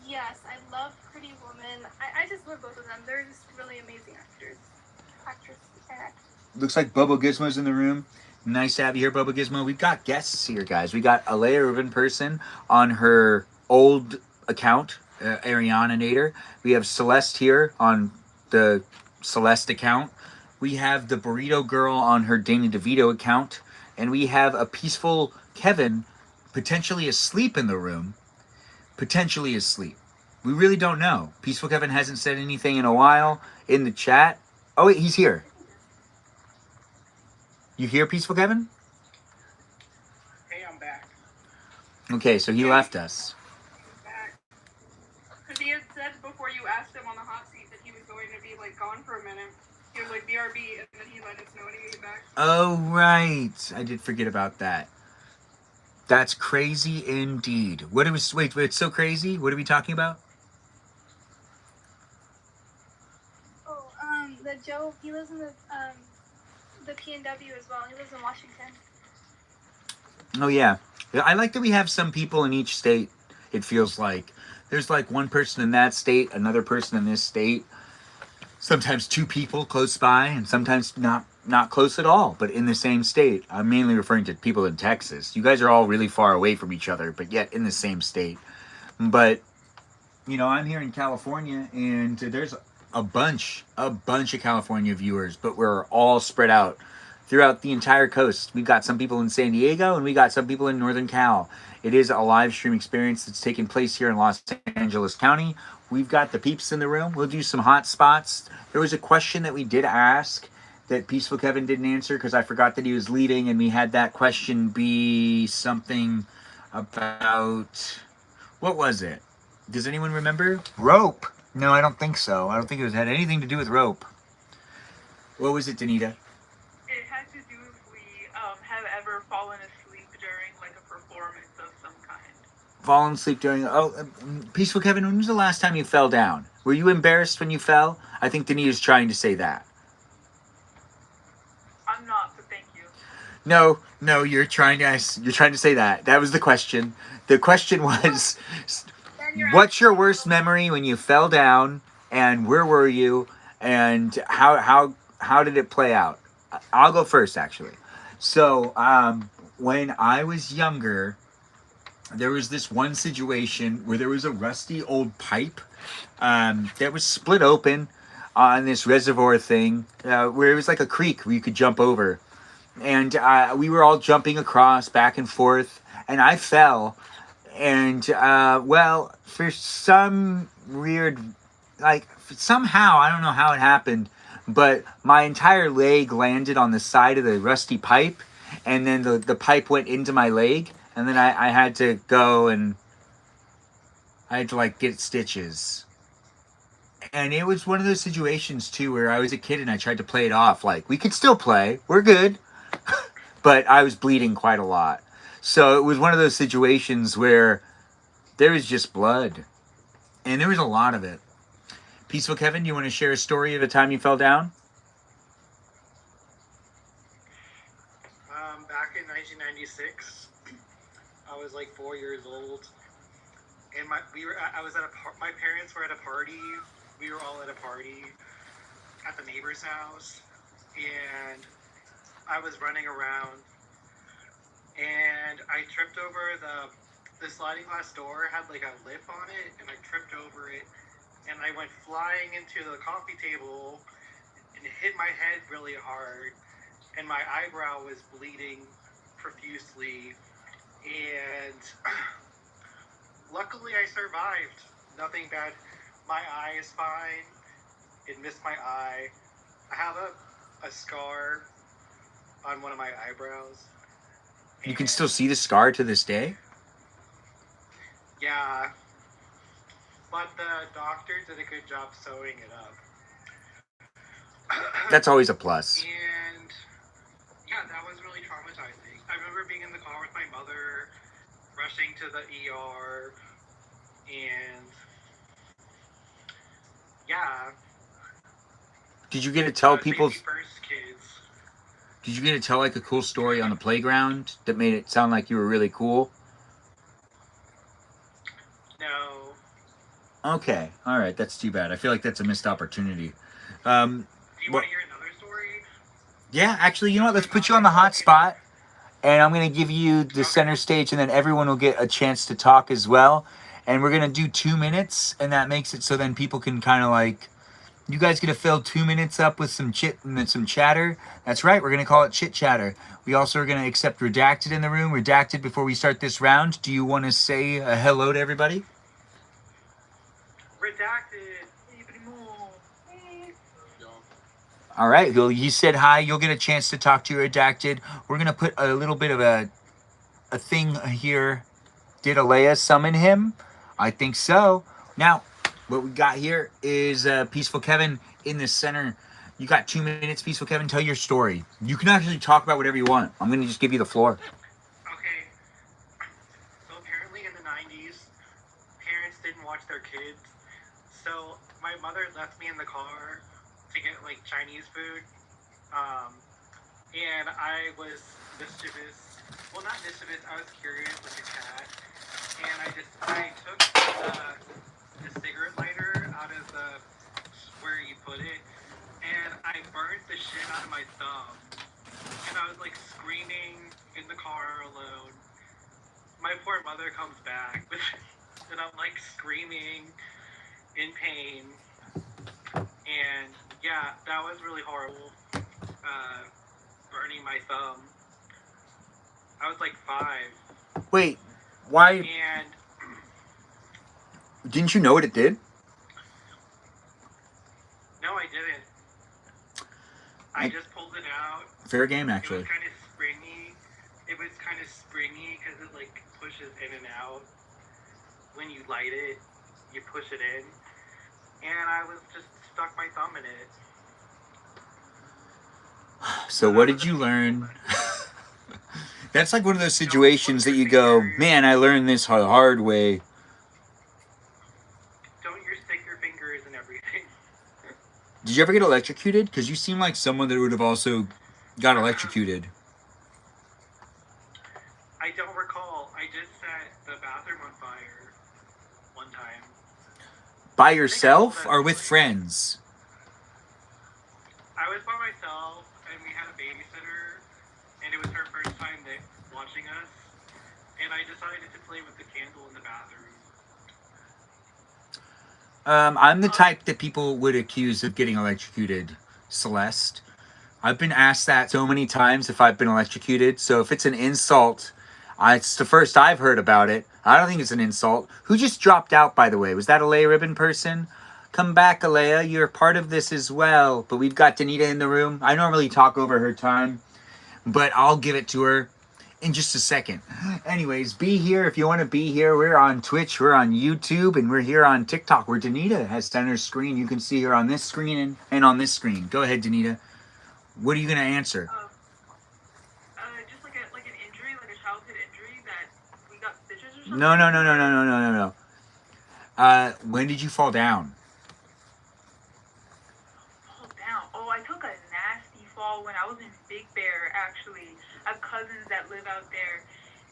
Yes, I love Pretty Woman. I just love both of them. They're just really amazing actors. Looks like Bobo Gizmo's in the room. Nice to have you here, Bobo Gizmo. We've got guests here, guys. We got Alea Rubin Person on her old account, Ariana Nader. We have Celeste here on the Celeste account. We have the Burrito Girl on her Dana DeVito account. And we have a Peaceful Kevin potentially asleep in the room. Potentially asleep. We really don't know. Peaceful Kevin hasn't said anything in a while in the chat. Oh, wait, he's here. You hear Peaceful Kevin? Hey, I'm back. Okay, so he left us. Because he had said before you asked him on the hot seat that he was going to be like gone for a minute. He was like BRB, and then he let us know when he came back. Oh, right. I did forget about that. That's crazy indeed. What it was? Wait, it's so crazy. What are we talking about? Oh, the Joe, he lives in the PNW as well. He lives in Washington. Oh, yeah. I like that we have some people in each state, it feels like. There's like one person in that state, another person in this state. Sometimes two people close by, and sometimes not close at all, but in the same state. I'm mainly referring to people in Texas. You guys are all really far away from each other, but yet in the same state. But, you know, I'm here in California, and there's a bunch of California viewers, but we're all spread out throughout the entire coast. We've got some people in San Diego, and we got some people in Northern Cal. It is a live stream experience that's taking place here in Los Angeles County. We've got the peeps in the room. We'll do some hot spots. There was a question that we did ask that Peaceful Kevin didn't answer because I forgot that he was leaving, and we had that question be something about, what was it? Does anyone remember? Rope. No, I don't think so. I don't think it had anything to do with rope. What was it, Danita? It had to do if we have ever fallen asleep during like a performance of some kind. fallen asleep during. Peaceful Kevin, when was the last time you fell down? Were you embarrassed when you fell? I think Denise is trying to say that. I'm not, but thank you. No, you're trying to say that. That was the question. The question was, what's your worst memory when you fell down, and where were you, and how did it play out? I'll go first, actually. So, when I was younger, there was this one situation where there was a rusty old pipe that was split open on this reservoir thing, where it was like a creek where you could jump over. And we were all jumping across back and forth, and I fell. And, well, for some weird, like, somehow, I don't know how it happened, but my entire leg landed on the side of the rusty pipe, and then the pipe went into my leg, and then I had to go and I had to, like, get stitches. And it was one of those situations, too, where I was a kid and I tried to play it off. Like, we could still play. We're good. But I was bleeding quite a lot. So it was one of those situations where there was just blood. And there was a lot of it. Peaceful Kevin, you want to share a story of a time you fell down? Back in 1996, I was like 4 years old, and my parents were at a party. We were all at a party at the neighbor's house, and I was running around, and I tripped over the sliding glass door had like a lip on it, and I tripped over it, and I went flying into the coffee table and hit my head really hard, and my eyebrow was bleeding profusely, and luckily I survived. Nothing bad. My eye is fine. It missed my eye. I have a scar on one of my eyebrows. You can still see the scar to this day? Yeah. But the doctor did a good job sewing it up. That's always a plus. And yeah, that was really traumatizing. I remember being in the car with my mother, rushing to the ER, and yeah. Did you get to tell people? First kids. Did you get to tell like a cool story on the playground that made it sound like you were really cool? No. Okay, all right, that's too bad. I feel like that's a missed opportunity. Do you want to hear another story? Yeah, actually, you know what? Let's put you on the hot spot, and I'm going to give you the center stage, and then everyone will get a chance to talk as well. And we're going to do 2 minutes, and that makes it so then people can kind of like, you guys get to fill 2 minutes up with some chit and some chatter. That's right, we're going to call it chit chatter. We also are going to accept Redacted in the room. Redacted, before we start this round, do you want to say hello to everybody? Redacted. All right, well, you said hi. You'll get a chance to talk to Redacted. We're going to put a little bit of a thing here. Did Alea summon him? I think so. Now, what we got here is Peaceful Kevin in the center. You got 2 minutes, Peaceful Kevin. Tell your story. You can actually talk about whatever you want. I'm going to just give you the floor. Okay. So apparently in the 90s, parents didn't watch their kids. So my mother left me in the car to get like Chinese food. And I was mischievous. Well, not mischievous. I was curious like a cat. And I took the cigarette lighter out of where you put it, and I burned the shit out of my thumb. And I was like screaming in the car alone. My poor mother comes back, and I'm like screaming in pain. And yeah, that was really horrible. Burning my thumb. I was like 5. Wait, why? And didn't you know what it did? no, I didn't. I just pulled it out. Fair game, actually. It was kind of springy. It was kind of springy because it like pushes in and out. When you light it, you push it in. And I was just stuck my thumb in it. So what did you learn? That's like one of those situations that you go, man, I learned this the hard way. Don't you stick your fingers in everything. Did you ever get electrocuted? Because you seem like someone that would have also got electrocuted. I don't recall. I just set the bathroom on fire one time. By yourself or with friends? I was by myself, and we had a babysitter, and it was her first time watching us, and I decided to play with the candle in the bathroom. I'm the type that people would accuse of getting electrocuted, Celeste. I've been asked that so many times if I've been electrocuted. So if it's an insult, it's the first I've heard about it. I don't think it's an insult. Who just dropped out, by the way? Was that a Alea Ribbon person? Come back, Alea. You're part of this as well. But we've got Danita in the room. I normally talk over her time, but I'll give it to her in just a second. Anyways, be here if you want to be here. We're on Twitch, we're on YouTube, and we're here on TikTok where Danita has center screen. You can see her on this screen and on this screen. Go ahead, Danita. What are you going to answer? Just like an injury, like a childhood injury that we got stitches or something? No. When did you fall down? Fall down. Oh, I took a nasty fall when I was in Big Bear, actually. I have cousins that live out there.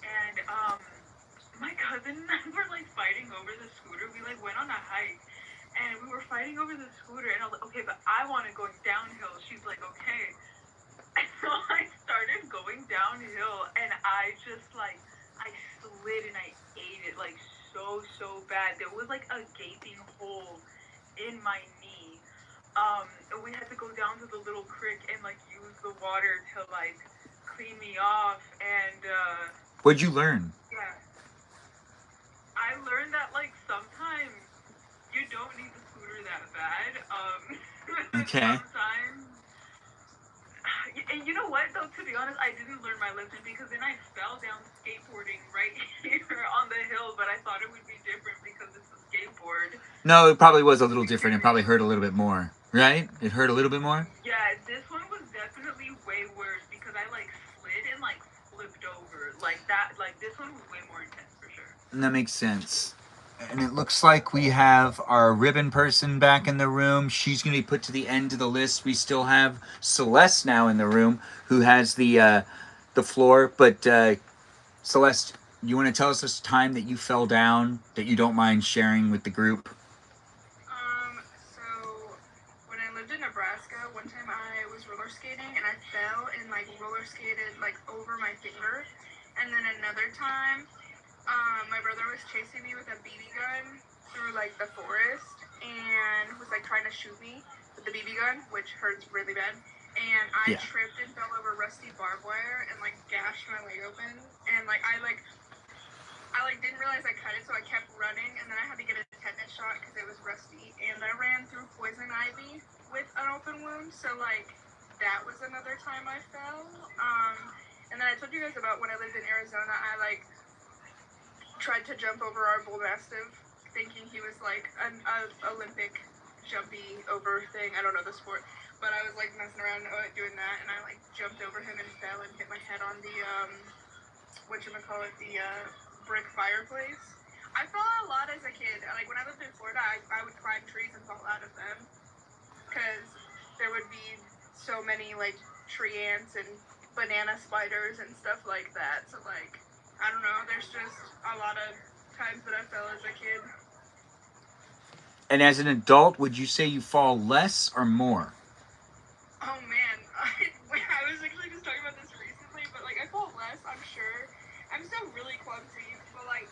And, my cousin and I were, like, fighting over the scooter. We, like, went on a hike. And we were fighting over the scooter. And I was like, okay, but I want to go downhill. She's like, okay. And so I started going downhill. And I just, like, I slid and I ate it, like, so bad. There was, like, a gaping hole in my knee. And we had to go down to the little creek and, like, use the water to, like, clean me off. And, What'd you learn? yeah. I learned that, like, sometimes you don't need the scooter that bad. Okay. Sometimes. And you know what, though, to be honest, I didn't learn my lesson because then I fell down skateboarding right here on the hill, but I thought it would be different because it's a skateboard. No, it probably was a little different. It probably hurt a little bit more, right? It hurt a little bit more? Yeah, this one was definitely way worse because I, like, slid and, like, flipped over. Like, that, like, this one was way more intense for sure. And that makes sense. And it looks like we have our ribbon person back in the room. She's going to be put to the end of the list. We still have Celeste now in the room, who has the floor. But Celeste, you want to tell us this time that you fell down that you don't mind sharing with the group? So when I lived in Nebraska, one time I was roller skating and I fell and like roller skated like over my finger. And then another time, my brother was chasing me with a BB gun through like the forest and was like trying to shoot me with the BB gun, which hurts really bad. And I tripped and fell over rusty barbed wire and like gashed my leg open. And like I didn't realize I cut it, so I kept running, and then I had to get a tetanus shot because it was rusty. And I ran through poison ivy with an open wound, so like that was another time I fell. And then I told you guys about when I lived in Arizona, I like tried to jump over our bull mastiff, thinking he was like an Olympic jumpy over thing. I don't know the sport, but I was like messing around doing that, and I like jumped over him and fell and hit my head on the the brick fireplace. I fell a lot as a kid. Like when I lived in Florida, I would climb trees and fall out of them because there would be so many like tree ants and banana spiders and stuff like that. So like, I don't know, there's just a lot of times that I fell as a kid. And as an adult, would you say you fall less or more? Oh man, I was actually just talking about this recently, but like I fall less, I'm sure. I'm still really clumsy, but like,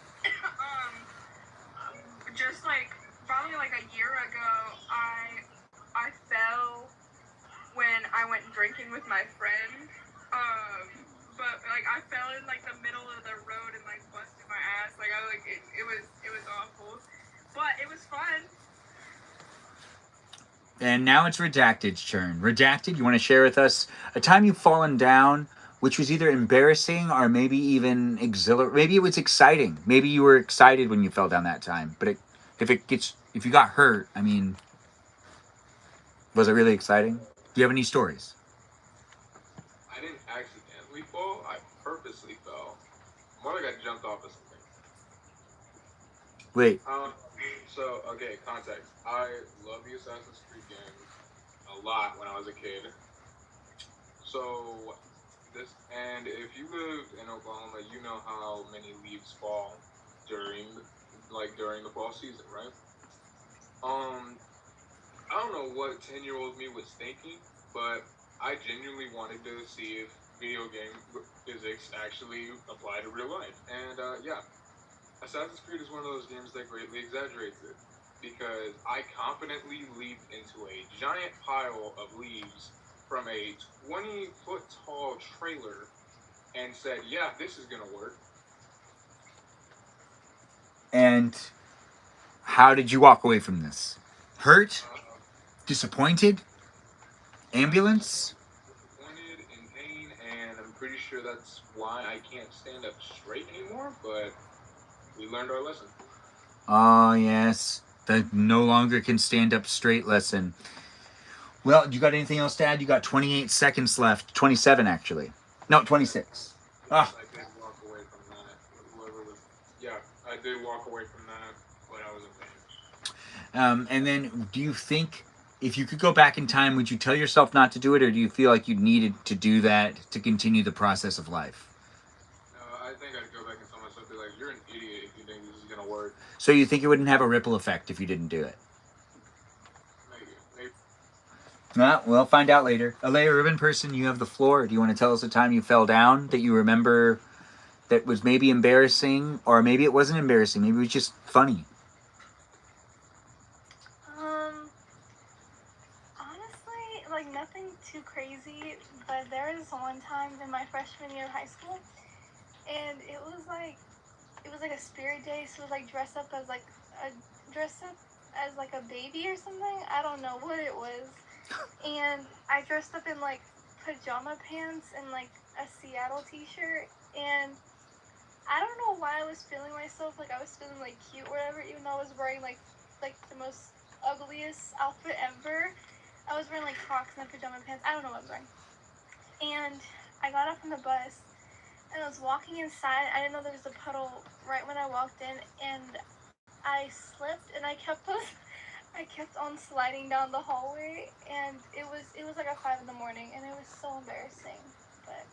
just like probably like a year ago, I fell when I went drinking with my friend. But like I fell in like the middle of the road and like busted my ass. Like it was awful, but it was fun. And now it's Redacted's turn. Redacted, you want to share with us a time you've fallen down, which was either embarrassing or maybe even exhilarating. Maybe it was exciting. Maybe you were excited when you fell down that time. But if you got hurt, I mean, was it really exciting? Do you have any stories? I didn't accidentally fall fall, I purposely fell. More like I jumped off of something. Wait. So, okay, context. I love the Assassin's Creed games a lot when I was a kid. So, and if you lived in Oklahoma, you know how many leaves fall during the fall season, right? I don't know what 10-year-old me was thinking, but I genuinely wanted to see if video game physics actually apply to real life. And yeah, Assassin's Creed is one of those games that greatly exaggerates it, because I confidently leaped into a giant pile of leaves from a 20-foot tall trailer and said, yeah, this is gonna work. And how did you walk away from this? Hurt? Disappointed? Ambulance? Disappointed, in pain, and I'm pretty sure that's why I can't stand up straight anymore, but we learned our lesson. Oh, yes. The no longer can stand up straight lesson. Well, you got anything else to add? You got 28 seconds left. 27, actually. No, 26. Ah. I did walk away from that. I did walk away from that when I was in pain. And then, do you think if you could go back in time, would you tell yourself not to do it, or do you feel like you needed to do that to continue the process of life? I think I'd go back and tell myself, be like, you're an idiot if you think this is gonna work. So you think it wouldn't have a ripple effect if you didn't do it? Maybe. Well, we'll find out later. Alea, urban person, you have the floor. Do you want to tell us a time you fell down that you remember that was maybe embarrassing, or maybe it wasn't embarrassing, maybe it was just funny? Honestly, like nothing too crazy, but there was one time in my freshman year of high school, and it was like a spirit day, so it was like dressed up as like a baby or something. I don't know what it was. And I dressed up in like pajama pants and like a Seattle t-shirt, and I don't know why I was feeling myself like I was feeling like cute or whatever, even though I was wearing like the most ugliest outfit ever. I was wearing like Crocs and pajama pants. I don't know what I was wearing. And I got off on the bus and I was walking inside. I didn't know there was a puddle right when I walked in, and I slipped and I kept on sliding down the hallway, and it was like at 5 a.m, and it was so embarrassing. But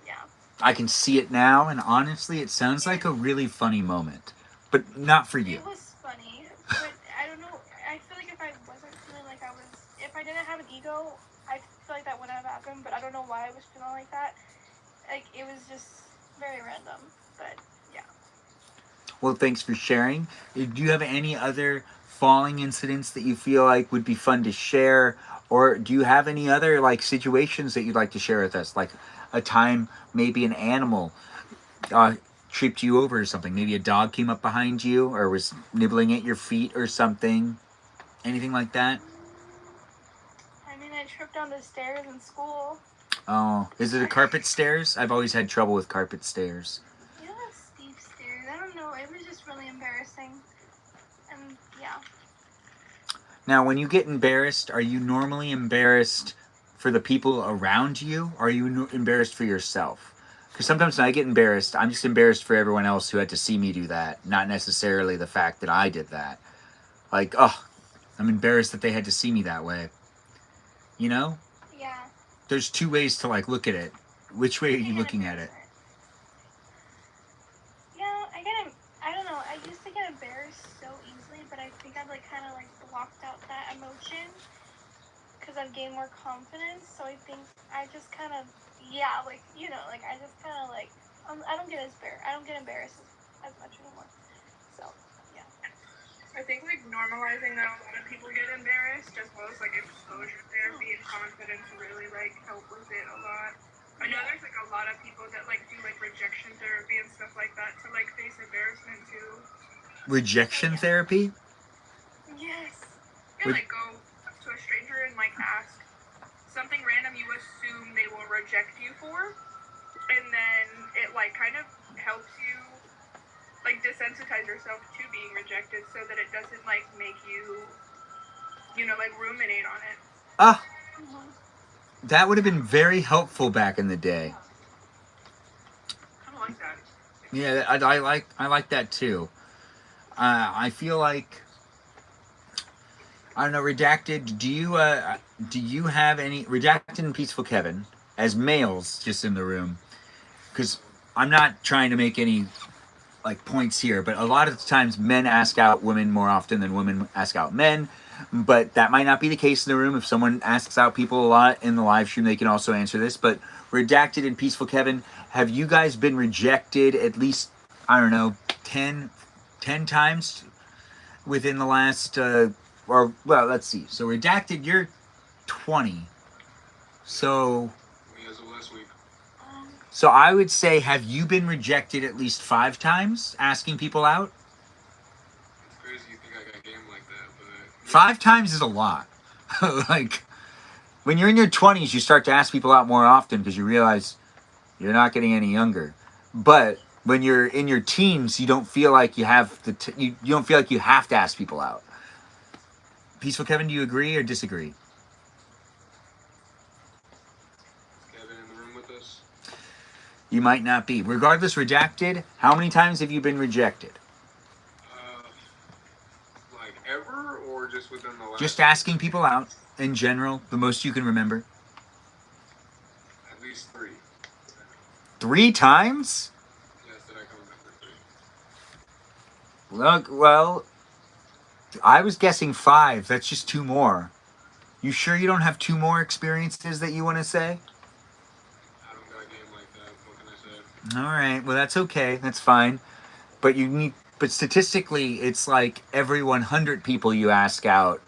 yeah. I can see it now, and honestly, it sounds like a really funny moment, but not for you. It was funny, but I don't know. I feel like if I wasn't feeling like if I didn't have an ego, I feel like that wouldn't have happened. But I don't know why I was feeling like that. Like it was just very random. But yeah. Well, thanks for sharing. Do you have any other falling incidents that you feel like would be fun to share, or do you have any other like situations that you'd like to share with us, like a time maybe an animal tripped you over or something, maybe a dog came up behind you or was nibbling at your feet or something, anything like that? I mean, I tripped down the stairs in school. Oh, is it a carpet stairs? I've always had trouble with carpet stairs. Yeah, steep stairs. I don't know. It was just really embarrassing. And yeah. Now, when you get embarrassed, are you normally embarrassed for the people around you, or are you embarrassed for yourself? Because sometimes when I get embarrassed, I'm just embarrassed for everyone else who had to see me do that, not necessarily the fact that I did that. Like, oh, I'm embarrassed that they had to see me that way. You know? Yeah. There's two ways to like look at it. Which way are you looking at it? Yeah, I don't know. I used to get embarrassed so easily, but I think I've like kind of like blocked out that emotion because I've gained more confidence. So I think I just kind of, yeah, like, you know, like I just kind of like, I don't get embarrassed as much anymore. So, yeah. I think like normalizing that a lot of people get embarrassed, as well as like exposure therapy and confidence really like help with it a lot. I know there's like a lot of people that like do like rejection therapy and stuff like that to like face embarrassment too. Rejection therapy? Yes. You like go up to a stranger and like ask something random you assume they will reject you for, and then it like kind of helps you like desensitize yourself to being rejected so that it doesn't like make you, you know, like ruminate on it. Ah, that would have been very helpful back in the day. like that. Yeah, I like that too. I feel like I don't know. Redacted. Do you have any Redacted and Peaceful Kevin as males just in the room? Because I'm not trying to make any like points here, but a lot of times men ask out women more often than women ask out men. But that might not be the case in the room. If someone asks out people a lot in the live stream, they can also answer this. But Redacted and Peaceful Kevin, have you guys been rejected at least, I don't know, 10 times within the last, or, well, let's see. So Redacted, you're 20. So, Me as of last week. so I would say, have you been rejected at least 5 times asking people out? It's crazy you think I got game like that, but 5 times is a lot. Like, when you're in your 20s, you start to ask people out more often because you realize you're not getting any younger. But when you're in your teens, you don't feel like you have you don't feel like you have to ask people out. Peaceful Kevin, do you agree or disagree? Kevin in the room with us. You might not be. Regardless, Redacted, how many times have you been rejected? Like ever, or just within the last? Just asking people out in general, the most you can remember. At least 3. 3 times? Yes, that I can remember 3. Look, well, I was guessing 5. That's just 2 more. You sure you don't have 2 more experiences that you want to say? I don't got game like that. What can I say? All right. Well, that's okay. That's fine. But but statistically, it's like every 100 people you ask out.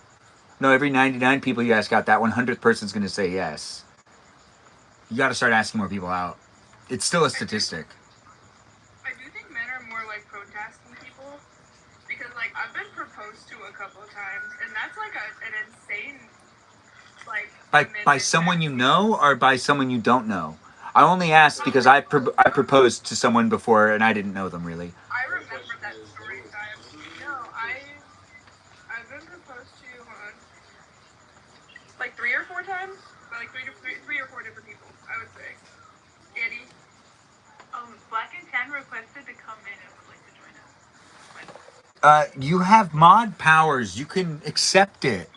No, every 99 people you ask out, that 100th person's going to say yes. You got to start asking more people out. It's still a statistic. I do think men are more like prone to asking people because like I've been proposed to a couple of times and that's like an insane like By commitment someone to you ask know or by someone you don't know? I only asked because I proposed to someone before and I didn't know them really. I remember that story time. No, I've been proposed to like 3 or 4 times, by like three or 4 different people. I would say. Eddie. Black and Tan requested to come in and would like to join us. You have mod powers. You can accept it.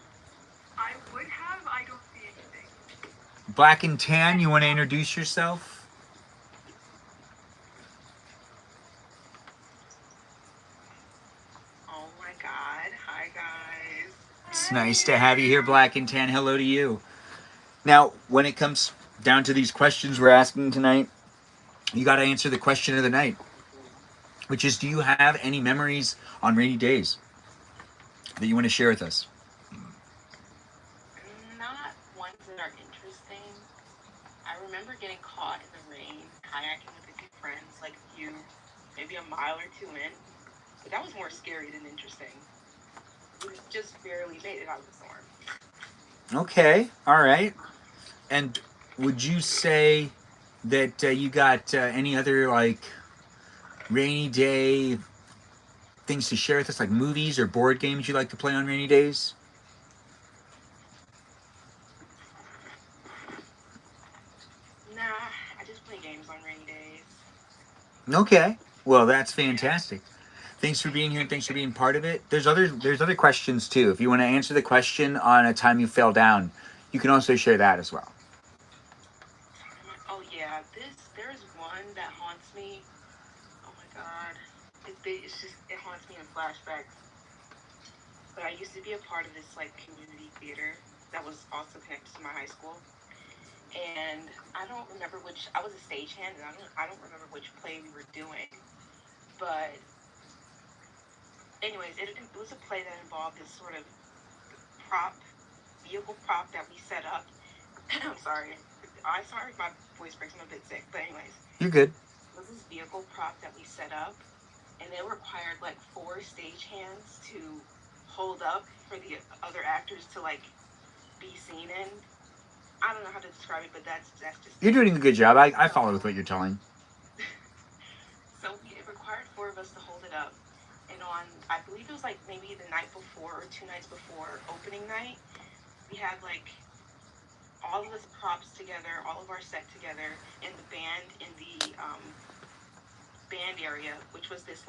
I would have. I don't see anything. Black and Tan, you want to introduce yourself? Oh my god. Hi, guys. It's nice to have you here, Black and Tan. Hello to you. Now, when it comes down to these questions we're asking tonight, you got to answer the question of the night, which is, do you have any memories on rainy days that you want to share with us? Not ones that are interesting. I remember getting caught in the rain, kayaking with a few friends, like you, maybe a mile or 2 in. But that was more scary than interesting. We just barely made it out of the storm. Okay, all right. And would you say that you got any other like rainy day things to share with us, like movies or board games you like to play on rainy days? Nah, I just play games on rainy days. Okay, well that's fantastic. Thanks for being here and thanks for being part of it. There's other questions too. If you want to answer the question on a time you fell down, you can also share that as well. Oh yeah, there's one that haunts me. Oh my god, it haunts me in flashbacks. But I used to be a part of this like community theater that was also connected to my high school, and I don't remember which. I was a stagehand, and I don't remember which play we were doing, but anyways, it was a play that involved this sort of vehicle prop that we set up. I'm sorry. Sorry if my voice breaks. I'm a bit sick. But anyways. You're good. It was this vehicle prop that we set up. And it required like 4 stagehands to hold up for the other actors to like be seen in. I don't know how to describe it, but that's just... You're doing a good job. I follow with what you're telling. So it required 4 of us to hold it up. And on, I believe it was like maybe the night before or 2 nights before opening night, we had like all of us props together, all of our set together, and the band in the stand area, which was this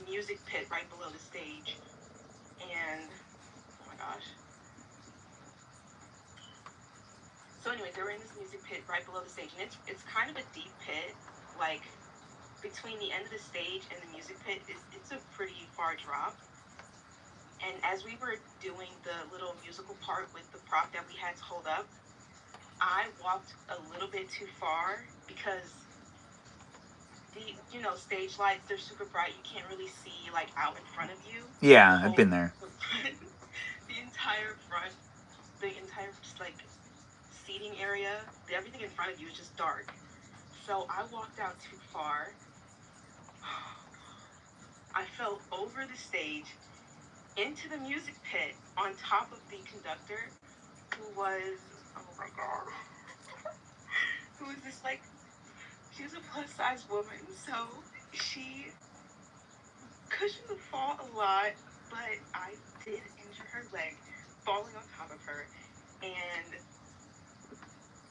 music pit right below the stage. And oh my gosh. So anyway, they were in this music pit right below the stage, and it's kind of a deep pit, like between the end of the stage and the music pit. It's a pretty far drop. And as we were doing the little musical part with the prop that we had to hold up, I walked a little bit too far because the stage lights, they're super bright. You can't really see like out in front of you. Yeah, I've been there. The entire front, the entire just like seating area, everything in front of you is just dark. So I walked out too far. I fell over the stage into the music pit on top of the conductor, who was, oh my god, who was this like, she was a plus size woman, so she cushioned the fall a lot, but I did injure her leg falling on top of her, and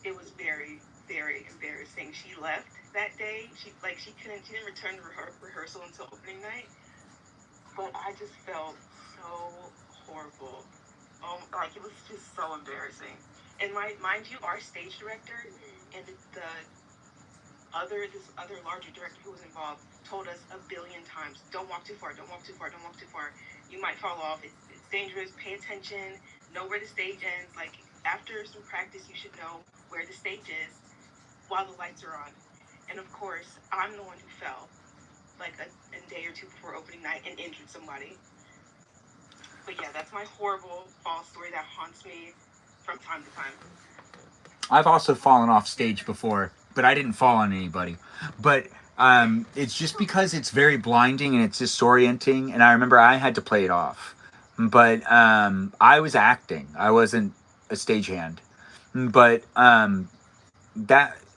it was very, very embarrassing. She left that day. She didn't return to rehearsal until opening night. But I just felt so horrible. Like it was just so embarrassing. And mind you, our stage director and this other larger director who was involved told us a billion times, don't walk too far, don't walk too far, don't walk too far. You might fall off. It's dangerous. Pay attention. Know where the stage ends. Like after some practice, you should know where the stage is while the lights are on. And of course, I'm the one who fell like a day or two before opening night and injured somebody. But yeah, that's my horrible fall story that haunts me from time to time. I've also fallen off stage before, but I didn't fall on anybody. But it's just because it's very blinding and it's disorienting, and I remember I had to play it off. But I was acting. I wasn't a stagehand. But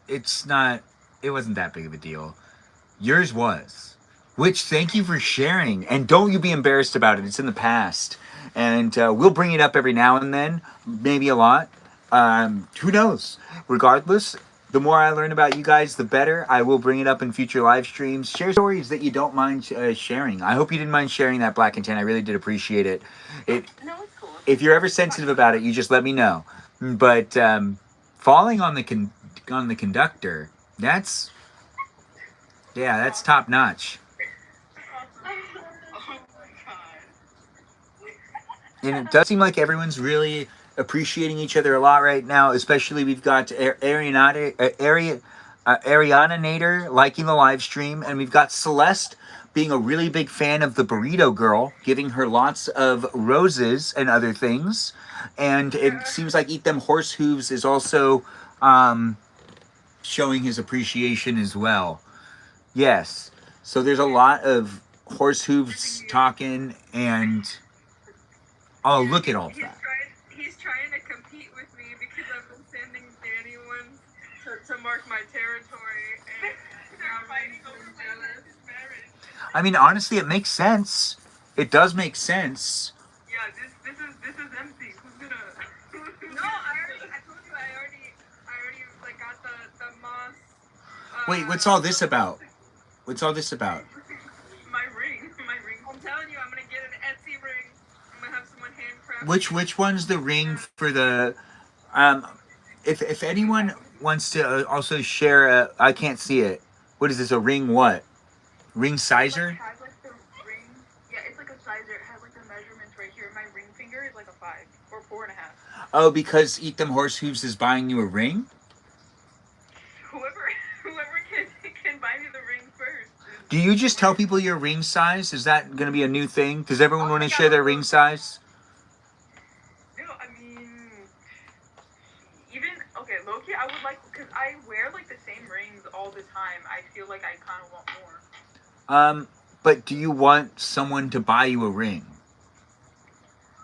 it wasn't that big of a deal. Yours was. Which, thank you for sharing. And don't you be embarrassed about it. It's in the past. And we'll bring it up every now and then. Maybe a lot. Who knows? Regardless, the more I learn about you guys, the better. I will bring it up in future live streams. Share stories that you don't mind sharing. I hope you didn't mind sharing that, Black and Tan. I really did appreciate it. No, it's cool. If you're ever sensitive about it, you just let me know. But falling on the conductor, that's top notch. Oh my god. And it does seem like everyone's really appreciating each other a lot right now. Especially we've got Ariana Nader liking the live stream, and we've got Celeste being a really big fan of the Burrito Girl, giving her lots of roses and other things. And it seems like Eat Them Horse Hooves is also showing his appreciation as well. Yes. So there's a lot of horse hooves talking, and oh, look at all that. He's trying to compete with me because I've been sending Danny ones to mark my territory, and now I'm jealous. I mean, honestly, it makes sense. It does make sense. Yeah, this is empty. Who's gonna? No, I told you I already like got the moss. Wait, what's all this about? What's all this about? My ring. I'm telling you, I'm gonna get an Etsy ring. I'm gonna have someone handcraft. Which one's the ring for the? If anyone wants to also share I can't see it. What is this? A ring? What? Ring sizer? It has like the ring. Yeah, it's like a sizer. It has like the measurements right here. My ring finger is like a 5 or 4.5. Oh, because Eat Them Horse Hooves is buying you a ring? Whoever can buy me the ring first. Do you just tell people your ring size? Is that going to be a new thing? Does everyone want to share their ring size? No, I mean, even okay, low-key, I would like, because I wear like the same rings all the time. I feel like I kind of want more. But do you want someone to buy you a ring?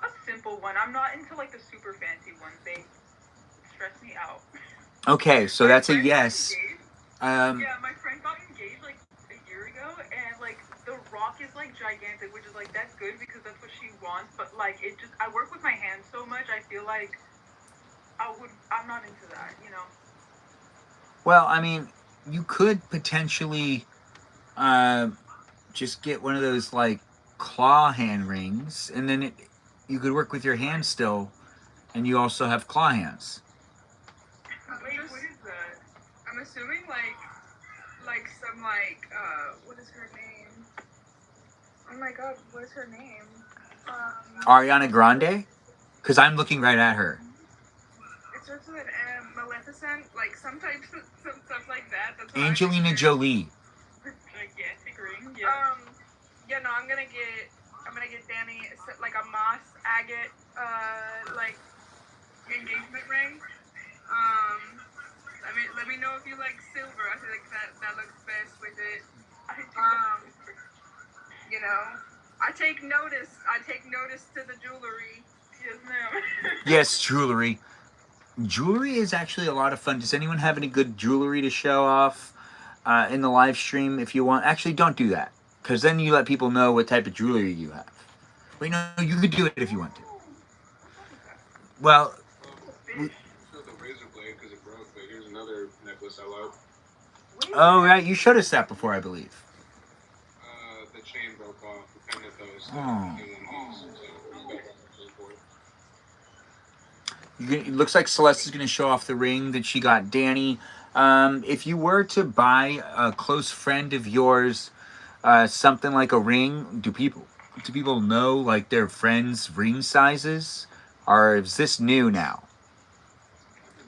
A simple one. I'm not into like the super fancy ones. They stress me out. Okay, so that's a yes. Yeah, my friend got engaged like a year ago, and like the rock is like gigantic, which is like that's good because that's what she wants. But like I work with my hands so much. I feel like I'm not into that, you know. Well, I mean, you could potentially just get one of those like claw hand rings, and then you could work with your hands still, and you also have claw hands. Wait, what is that? I'm assuming like some what is her name? Oh my god, what is her name? Ariana Grande, because I'm looking right at her. It starts with an M. Maleficent, like some stuff like that. That's what Angelina Jolie. Gigantic ring. Yeah. Yeah. No, I'm gonna get Danny like a moss agate like engagement ring. Let me know if you like silver. I feel like that looks best with it. You know, I take notice. I take notice to the jewelry. Yes, ma'am. Yes, jewelry. Jewelry is actually a lot of fun. Does anyone have any good jewelry to show off in the live stream? If you want, actually, don't do that, because then you let people know what type of jewelry you have. Wait, no, you could do it if you want to. Well, The razor blade because it broke, but here's another necklace I love. oh right, you showed us that before, I believe. The chain broke off. The pin that was Oh. in one piece, so I'm back on the chain for it. It looks like Celeste is going to show off the ring that she got Danny. If you were to buy a close friend of yours something like a ring, do people know like their friends' ring sizes, or is this new now?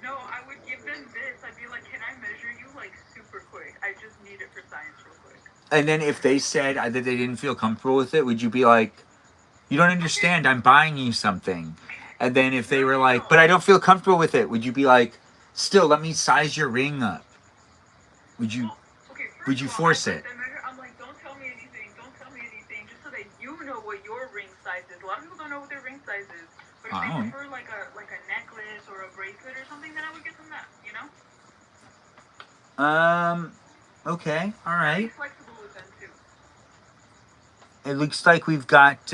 No, I would give them this. I'd be like, can I measure you like super quick? I just need it for science real quick. And then if they said that they didn't feel comfortable with it, would you be like, you don't understand, I'm buying you something? And then if they were like, but I don't feel comfortable with it, would you be like, still, let me size your ring up? Would you? Okay, Would you force it? I'm like, don't tell me anything, just so that you know what your ring size is. A lot of people don't know what their ring size is. But if they prefer like a necklace or a bracelet or something, then I would get them that, you know? Okay, all right. Be flexible with them too. It looks like we've got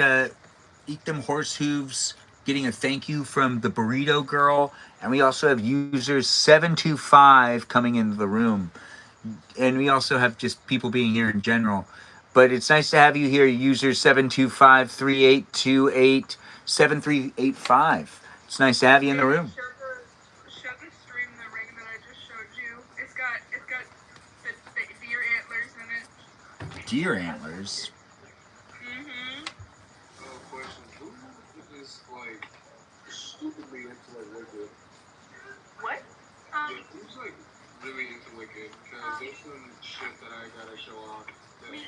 Eat Them Horse Hooves getting a thank you from the Burrito Girl. And we also have users 725 coming into the room. And we also have just people being here in general. But it's nice to have you here, user 725 3828 7385. It's nice to have you in the room. Show the stream the ring that I just showed you. It's got the deer antlers in it. Deer antlers? Mm-hmm. Question: who is like stupidly into like liquid? What? Who's like really into liquid? Because there's some shit that I gotta show off. Me. Okay,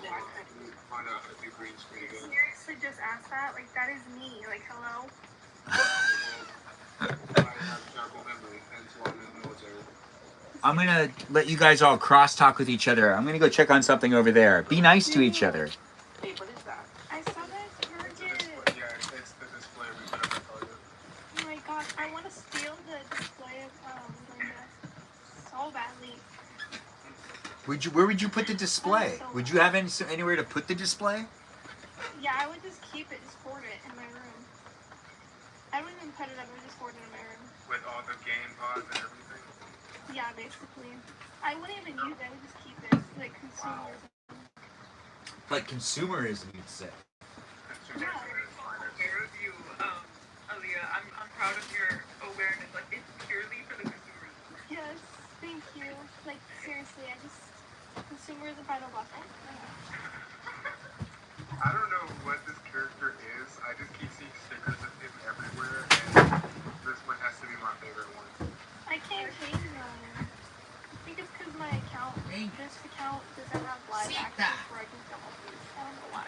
well, let me find out if you green screen again. Seriously, just ask that. Like, that is me. Like, hello? I have terrible memory, hence why I'm in the military. I'm going to let you guys all cross-talk with each other. I'm going to go check on something over there. Be nice to each other. Wait, what is that? I saw that at It's a Target. display. Yeah, it's the display we put up at Target. Oh my gosh, I want to steal the display of Linda so badly. Where would you put the display? Would you have anywhere to put the display? Yeah, I would just keep it, just hoard it in my room. I wouldn't even put it up, I would just hoard it in my room. With all the game pods and everything. Yeah, basically. I wouldn't even use it, I would just keep it. Like consumers. Like consumerism, you'd say. Yeah. Aware of you, Aaliyah. I'm proud of your awareness. Like, it's purely for the consumers. Yes, thank you. Like, seriously, consumerism final boss. I don't know what this character is. I just keep seeing stickers of him everywhere, and this one has to be my favorite one. I can't change them. I think it's because my account, this account doesn't have live access where I can film all these. I don't know why.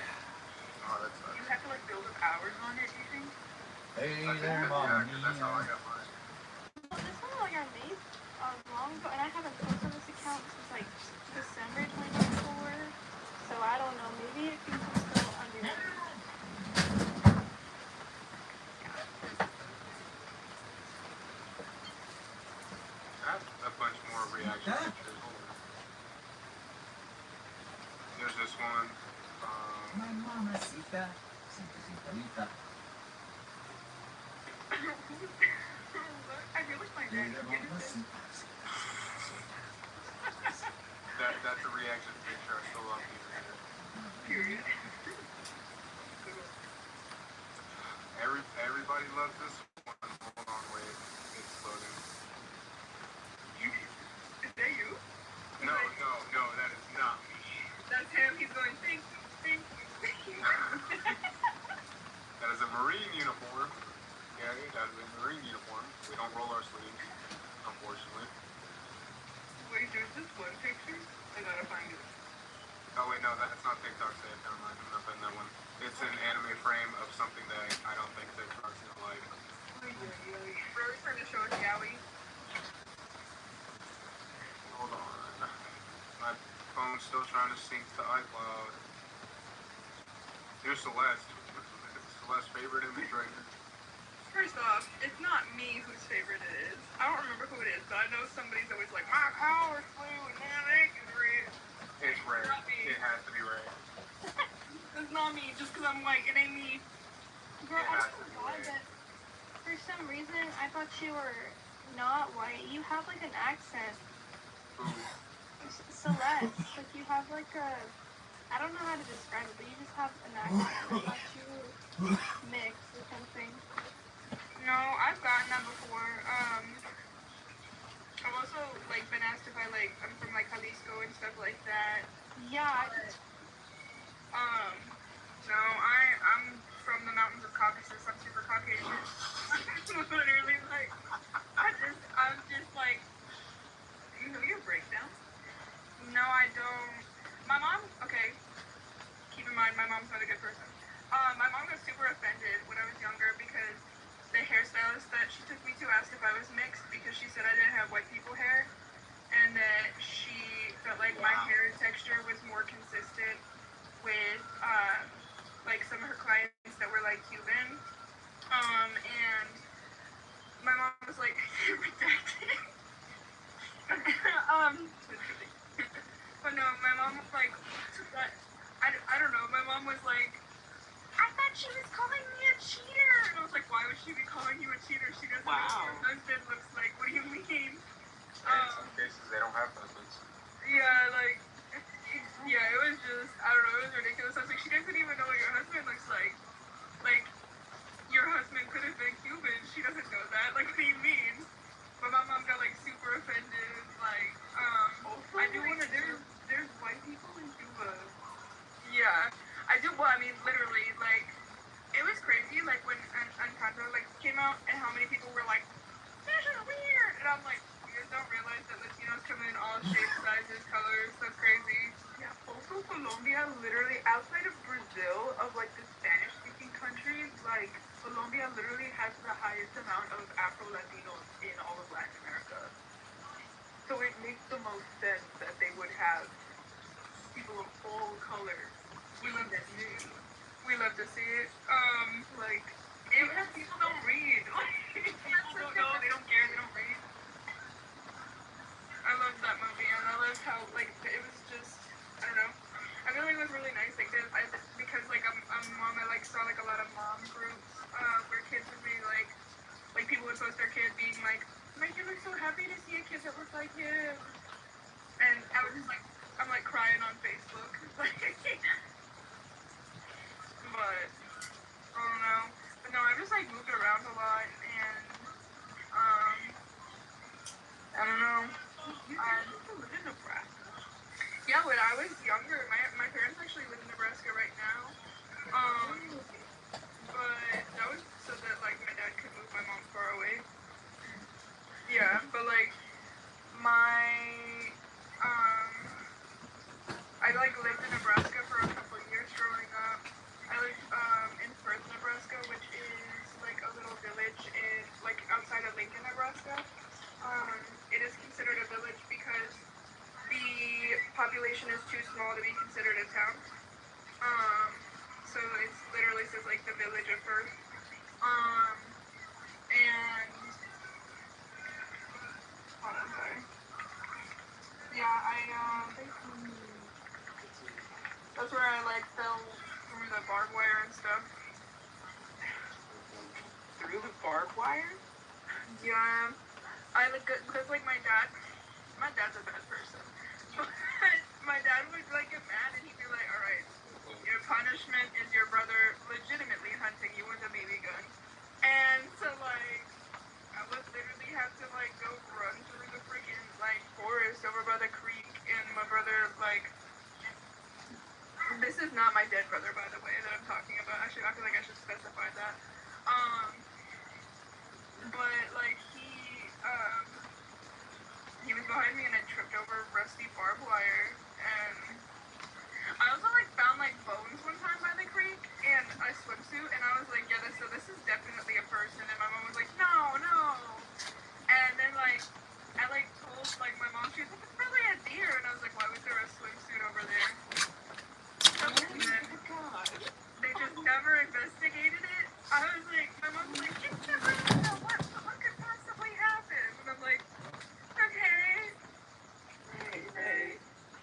Oh, that's nice. You have to, like, build up hours on it, do you think? Hey Yeah, 'cause that's how I got mine. Well, this one like I made long ago, and I haven't posted on this account since like December 2024. So I don't know. Maybe it can still under. I have a bunch more reaction pictures. Hold on. There's this one. I feel like my dad would get it. That's reaction picture. I still love you. Period. Everybody loves this one. Hold on, wait. It's loading. Is that you? No, that is not me. That's him. He's going, thank you. That is a Marine uniform. Yeah, that is a Marine uniform. We don't roll our sleeves, unfortunately. Wait, there's this one picture? I gotta find it. Oh wait, no, that's not TikTok safe. Never mind, I'm not putting that one. It's an anime frame of something that I don't think TikTok's gonna like. We're always trying to show us Yowie. Hold on. My phone's still trying to sync to iCloud. Here's Celeste. Celeste's favorite image right here. First off, it's not me whose favorite it is. I don't remember who it is, but I know somebody's always like, my power's blue and my neck is red. It's Ray. It has to be Ray. It's not me, just because I'm white. It ain't me. Girl, I don't know why, but for some reason I thought you were not white. You have like an accent. Ooh. Celeste. Like you have like a, I don't know how to describe it, but you just have an accent. I thought you were mixed or something. No, I've gotten that before. I've also like been asked if I'm from like Jalisco and stuff like that. Yeah. No, I'm from the mountains of Caucasus. I'm super Caucasian. Literally, like, I'm just like, You know your breakdown? no, I don't. My mom, okay, keep in mind, my mom's not a good person. My mom got super offended when I was younger because the hairstylist that she took me to asked if I was mixed because she said I didn't have white people hair, and that she felt like my hair texture was more consistent with, like some of her clients that were like Cuban. And my mom was like, redacted. But no, my mom was like, I don't know, my mom was like, I thought she was calling me a cheater. And I was like, why would she be calling you a cheater? She doesn't know what your husband looks like. What do you mean? In some cases, they don't have husbands. Yeah, like, it was just, I don't know, it was ridiculous. I was like, she doesn't even know what your husband looks like. Like, your husband could have been Cuban. She doesn't know that. Like, what do you mean? But my mom got, like, super offended. Like, I do want to do. There's white people in Cuba. Yeah. I do, well, I mean, literally, like, it was crazy, like, when Encanto, like, came out, and how many people were like, this is weird! And I'm like, you guys don't realize that Latinos come in all shapes, sizes, colors, that's crazy. Yeah, also Colombia, literally, outside of Brazil, of like the Spanish-speaking countries, like, Colombia literally has the highest amount of Afro-Latinos in all of Latin America. So it makes the most sense that they would have people of all colors. We love to see it. We love to see it. Like, It even if people don't read. Like, people don't know, they don't care, they don't read. I loved that movie, and I loved how, like, it was just, I don't know. I feel like it was really nice, like, because, like, I'm mom, I, like, saw, like, a lot of mom groups, where kids would be, like, people would post their kid being, like, my kid looks so happy to see a kid that looks like him. And I was just, like, I'm, like, crying on Facebook. Like, but, I don't know. But no, I've just, like, moved around a lot, and, I don't know. You used to live in Nebraska. Yeah, when I was younger, my parents actually live in Nebraska right now. But that was so that like my dad could move my mom far away. Yeah, but like I like lived in Nebraska for a couple of years growing up. I lived in Firth, Nebraska, which is like a little village in like outside of Lincoln, Nebraska. It is considered a village because the population is too small to be considered a town. So it's literally says like the village of Firth. And hold on, sorry. Yeah, that's where I like fell through the barbed wire and stuff. Through the barbed wire? Yeah, I like because like my dad's a bad person. But my dad like, this is not my dead brother, by the way, that I'm talking about. Actually, I feel like I should specify that. But like he was behind me and I tripped over rusty barbed wire, and I also like found like bones one time by the creek and a swimsuit, and I was like, yeah, this is definitely a person, and my mom was like, no, and then like I like told like my mom, she was like, it's probably a deer, and I was like, why was there a swimsuit over there? And then they just never investigated it. I was like, my mom was like, it's never what could possibly happen? And I'm like, okay. Right.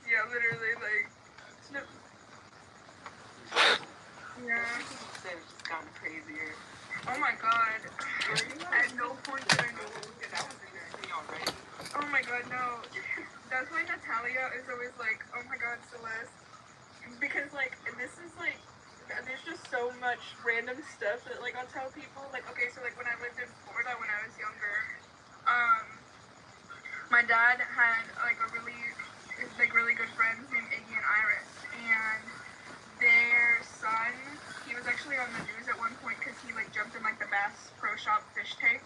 Yeah, literally, like, no. Yeah. It's just gotten crazier. Oh my god. At no point did I know That was in there already. Oh my god, no. That's why Natalia is always like, oh my god, Celeste. Because, like, this is, like, there's just so much random stuff that, like, I'll tell people. Like, okay, so, like, when I lived in Florida when I was younger, my dad had, like, really good friends named Iggy and Iris. And their son, he was actually on the news at one point because he, like, jumped in, like, the Bass Pro Shop fish tank.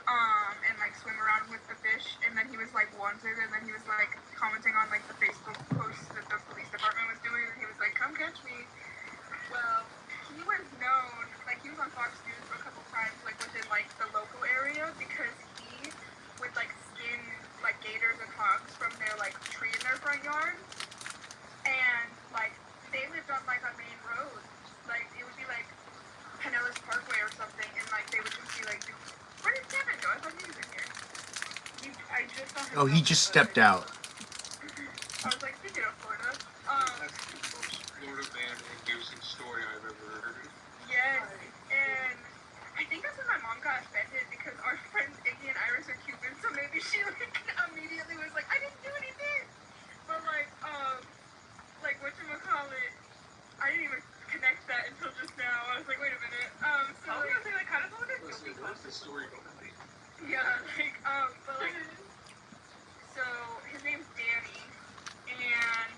And like swim around with the fish, and then he was like wanted, and then he was like commenting on like the Facebook posts that the police department was doing, and he was like, come catch me. Well, he was known, like he was on Fox News a couple times, like within like the local area, because he would like skin like gators and hogs from their like tree in their front yard, and like they lived on like a main road, like it would be like Pinellas Parkway or something, and like they would just be like, where did Kevin go? I thought he was in here. I just saw him. Oh, he just stepped out. I was like, speaking of Florida. That's the most Florida man-inducing story I've ever heard. Yes, and I think that's when my mom got offended because our friends Iggy and Iris are Cuban, so maybe she like immediately was like, I didn't do anything. But like whatchamacallit, I didn't even connect that until just now. I was like, wait a minute. So I was gonna say like, how does all this What's the story going? Yeah, like, but like, so his name's Danny, and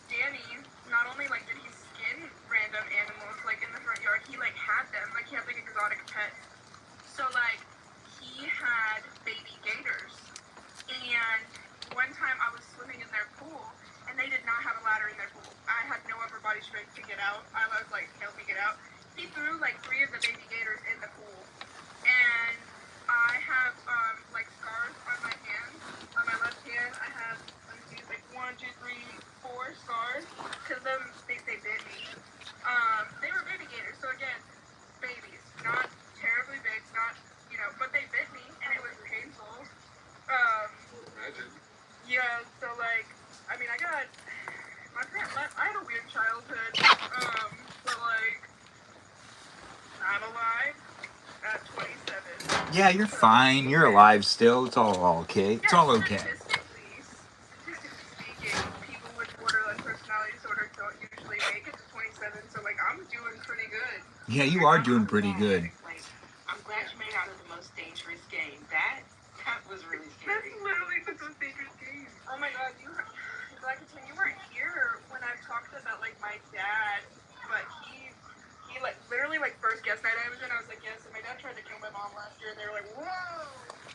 Danny, not only like did he skin random animals like in the front yard, he like had them, like he had like exotic pets. So like, he had baby gators, and one time I was swimming in their pool, and they did not have a ladder in their pool. I had no upper body strength to get out. I was like, help me get out. He threw like 3 of the baby gators in the pool, and I have like scars on my hands. On my left hand, I have, let me see, like 1, 2, 3, 4 scars because they bit me. They were baby gators, so again, babies, not terribly big, not but they bit me and it was painful. Imagine. Yeah, so like, I mean, I had a weird childhood, but like, I'm alive at 27. Yeah, you're fine. You're alive still. It's all okay. It's all okay. Statistically speaking, people with borderline personality disorder don't usually make it to 27, so like, I'm doing pretty good. Yeah, you are doing pretty good. Like, I'm glad you made it out of the most dangerous game. That was really That's scary. literally the most dangerous game. Oh my god, you weren't here when I talked about like my dad, but he like literally like first guest night I was in, I was like, yes, and my dad tried to kill my mom last year, and they were like, whoa.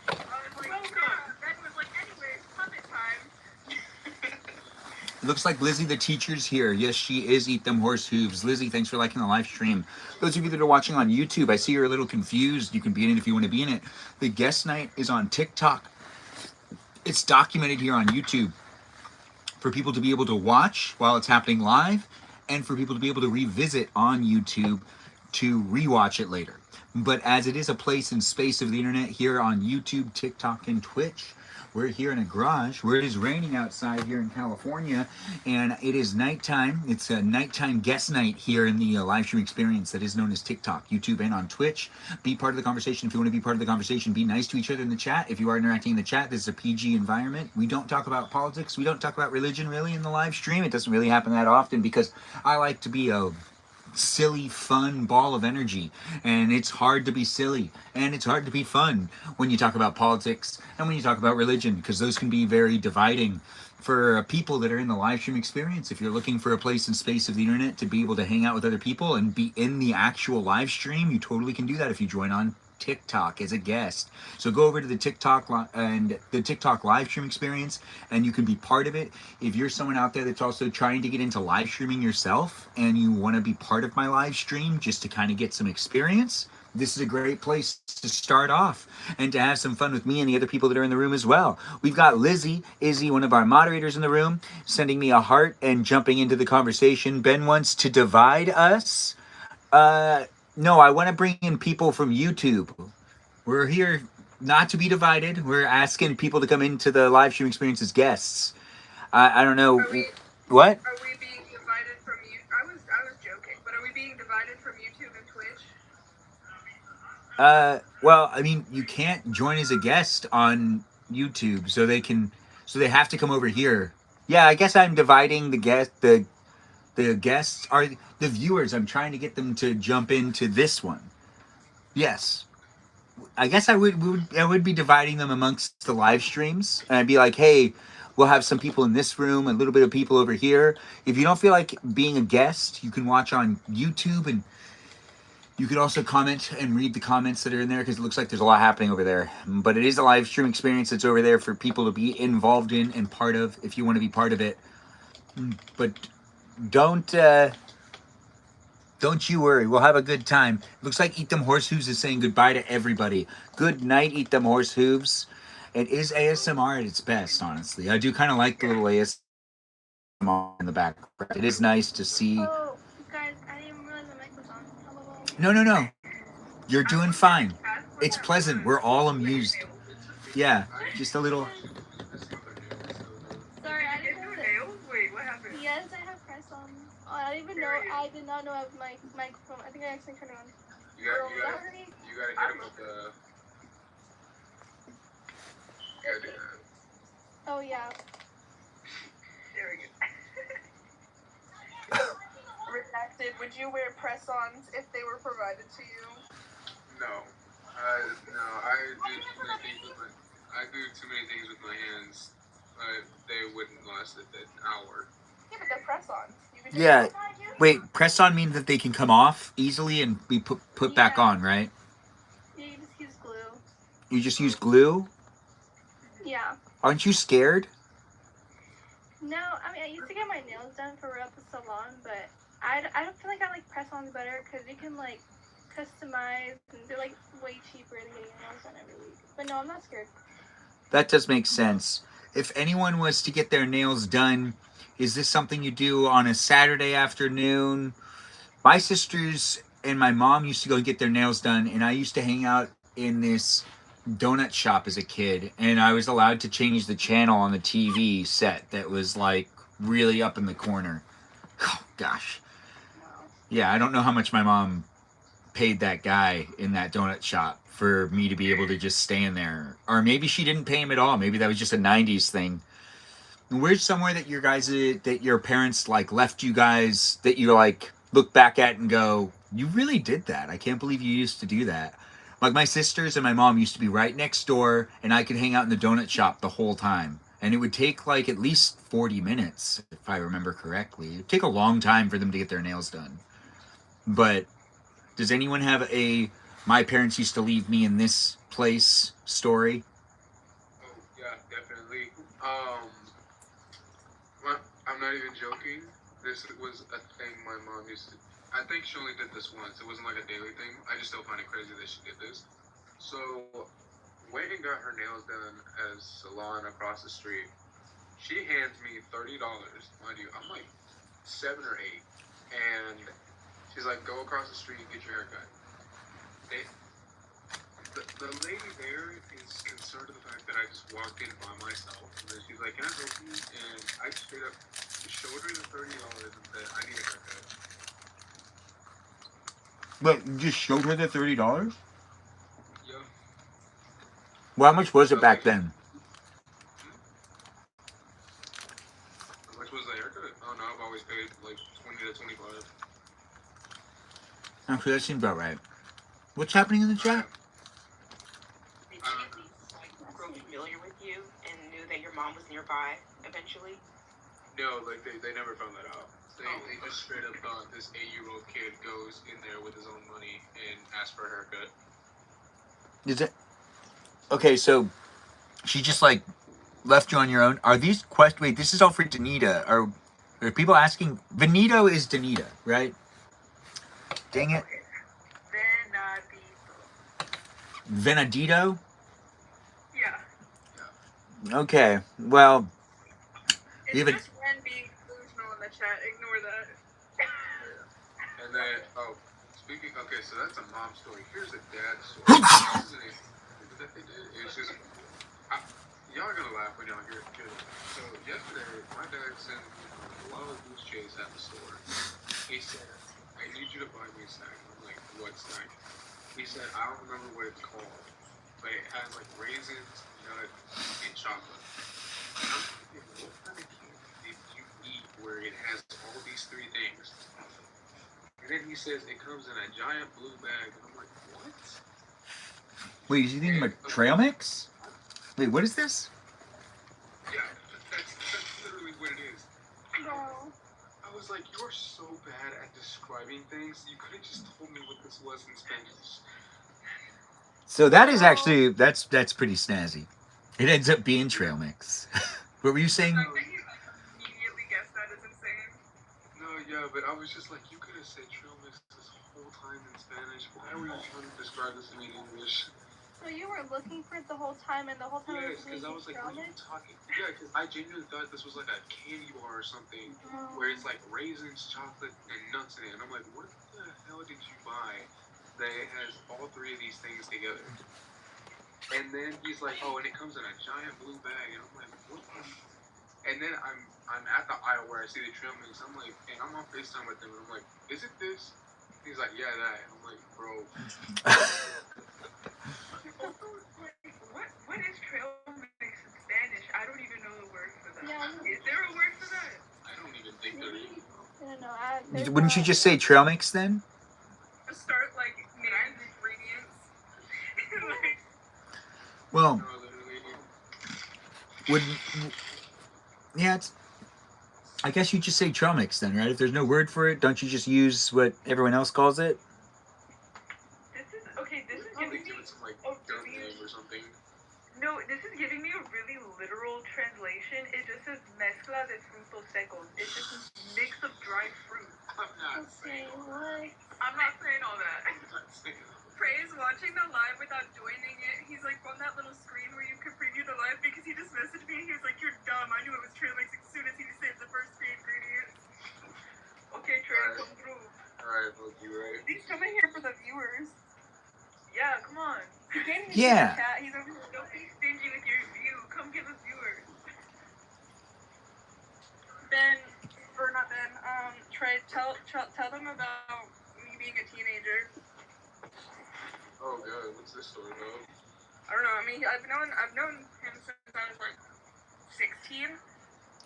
I was like, yeah. That was like, anyways, puppet time. Looks like Lizzie the teacher's here. Yes, she is. Eat them horse hooves. Lizzie, thanks for liking the live stream. Those of you that are watching on YouTube, I see you're a little confused. You can be in it if you want to be in it. The guest night is on TikTok. It's documented here on YouTube for people to be able to watch while it's happening live, and for people to be able to revisit on YouTube to rewatch it later. But as it is a place and space of the internet here on YouTube, TikTok, and Twitch, we're here in a garage where it is raining outside here in California, and it is nighttime. It's a nighttime guest night here in the live stream experience that is known as TikTok, YouTube, and on Twitch. Be part of the conversation if you want to be part of the conversation. Be nice to each other in the chat. If you are interacting in the chat, this is a PG environment. We don't talk about politics. We don't talk about religion really in the live stream. It doesn't really happen that often because I like to be a silly, fun ball of energy. And it's hard to be silly and it's hard to be fun when you talk about politics and when you talk about religion, because those can be very dividing for people that are in the live stream experience. If you're looking for a place and space of the internet to be able to hang out with other people and be in the actual live stream, you totally can do that if you join on TikTok as a guest. So go over to the TikTok and the TikTok live stream experience, and you can be part of it. If you're someone out there that's also trying to get into live streaming yourself and you want to be part of my live stream just to kind of get some experience, this is a great place to start off and to have some fun with me and the other people that are in the room as well. We've got Izzy, one of our moderators in the room, sending me a heart and jumping into the conversation. Ben wants to divide us. No, I want to bring in people from YouTube. We're here not to be divided. We're asking people to come into the live stream experience as guests. I don't know. What? Are we being divided from you? I was joking, but are we being divided from YouTube and Twitch? Well, I mean, you can't join as a guest on YouTube, so they have to come over here. Yeah, I guess I'm dividing the guests are the viewers. I'm trying to get them to jump into this one. Yes. I guess I would be dividing them amongst the live streams, and I'd be like, hey, we'll have some people in this room, a little bit of people over here. If you don't feel like being a guest, you can watch on YouTube, and you can also comment and read the comments that are in there, because it looks like there's a lot happening over there. But it is a live stream experience that's over there for people to be involved in and part of if you want to be part of it. But don't you worry. We'll have a good time. Looks like Eat Them Horse Hooves is saying goodbye to everybody. Good night, Eat Them Horse Hooves. It is ASMR at its best, honestly. I do kind of like the little ASMR in the background. It is nice to see. Oh, guys, I didn't realize the mic was on. No. You're doing fine. It's pleasant. We're all amused. Yeah, just a little. Sorry, I didn't know that. Wait, what happened? Yes, I have press on. Oh, I didn't even know. I did not know I have my microphone. I think I accidentally turned it on. You gotta hit him with the. Gotta do that. Oh yeah. There we go. Redacted. Would you wear press-ons if they were provided to you? No. I do too many things with my hands. They wouldn't last an hour. Yeah, but they're press-ons. You could just Yeah. Wait, press on means that they can come off easily and be put back on, right? Yeah, you just use glue. You just use glue? Yeah. Aren't you scared? No, I mean I used to get my nails done for real at the salon, but I don't feel like I like press-ons better because you can like customize and they're like way cheaper than getting your nails done every week. But no, I'm not scared. That does make sense. If anyone was to get their nails done, is this something you do on a Saturday afternoon? My sisters and my mom used to go get their nails done, and I used to hang out in this donut shop as a kid, and I was allowed to change the channel on the TV set that was like really up in the corner. Oh, gosh. Yeah, I don't know how much my mom paid that guy in that donut shop for me to be able to just stand there. Or maybe she didn't pay him at all. Maybe that was just a 90s thing. Where's somewhere that your parents like left you guys that you like look back at and go, you really did that. I can't believe you used to do that. Like my sisters and my mom used to be right next door, and I could hang out in the donut shop the whole time. And it would take like at least 40 minutes, if I remember correctly. It would take a long time for them to get their nails done. But does anyone have a my parents used to leave me in this place story? Oh, yeah, definitely. I'm not even joking. This was a thing my mom used to. I think she only did this once. It wasn't like a daily thing. I just still find it crazy that she did this. So, Wayne got her nails done at a salon across the street. She hands me $30, mind you. I'm like 7 or 8, and she's like, "Go across the street and get your haircut." The lady there is concerned with the fact that I just walked in by myself, and then she's like, "Can I help you?" And I straight up showed her the $30 and said, "I need a haircut." But you just showed her the $30? Yeah. Well, how much was it back then? How much was the haircut? Oh no, I've always paid like 20 to 25. Actually, that seems about right. What's happening in the chat? Did she at least like grow familiar with you and knew that your mom was nearby eventually? No, like they never found that out. They just straight up thought this 8-year-old kid goes in there with his own money and asks for a haircut. Is it okay? So she just like left you on your own. Are these questions? Wait, this is all for Danita. Are people asking? Benito is Danita, right? Dang it. Venadito? Yeah. Okay. Well, It's you have a, just Ren being delusional in the chat. Ignore that. And then, speaking, okay, so that's a mom story. Here's a dad story. This isn't anything that they did. It's just, y'all are gonna laugh when y'all hear it. So yesterday, my dad sent a wild goose chase at the store. He said, I need you to buy me a snack. I'm like, what snack? He said, I don't remember what it's called, but it has like raisins, nut, and chocolate. And I'm thinking, what kind of candy did you eat where it has all these three things? And then he says it comes in a giant blue bag, and I'm like, what? wait, is he thinking about trail mix? Wait, what is this? Yeah, that's literally what it is. No. I was like, you're so bad at describing things. You could have just told me what this was in Spanish. So that is actually that's pretty snazzy. It ends up being trail mix. What were you saying? The fact that you immediately guessed that is insane. No, yeah, but I was just like, you could have said trail mix this whole time in Spanish. Why were you trying to describe this in English? So you were looking for it the whole time, and the whole time Yes, because I was like, what are you talking? Yeah, because I genuinely thought this was like a candy bar or something, where it's like raisins, chocolate, and nuts in it. And I'm like, what the hell did you buy that it has all three of these things together? And then he's like, oh, and it comes in a giant blue bag. And I'm like, what the? And then I'm at the aisle where I see the trail mix. I'm like, and I'm on FaceTime with him. And I'm like, is it this? He's like, yeah, that. And I'm like, bro. What is trail mix in Spanish? I don't even know the word for that. Yeah. Is there a word for that? I don't even think there is. I don't know. Wouldn't you just say trail mix then? Just start like naming ingredients. Like, Well, No, literally. would yeah, it's. I guess you just say trail mix then, right? If there's no word for it, don't you just use what everyone else calls it? This is okay. This is Probably giving give me it some like a dirt really name or something. no. This is giving me a really literal translation. It just says mezcla de frutos secos. It's just a mix of dried fruit. I'm not Let's see, saying. what? I'm not saying all that. I'm not saying. Praise watching the live without joining it. He's like on that little screen where you can preview the live because he just messaged me and he was like, "You're dumb. I knew it was trail mix as soon as he said the first three ingredients." Okay, Trey, Alright. come through. Alright, fuck you, right? He's coming here for the viewers. Yeah, come on. He can't even Yeah. see the chat. He's over here. Don't be stingy with your view. Come give us viewers. Ben, or not Ben, Trey, tell them about me being a teenager. Oh god, what's this story about? I don't know. I mean, I've known him since I was like 16,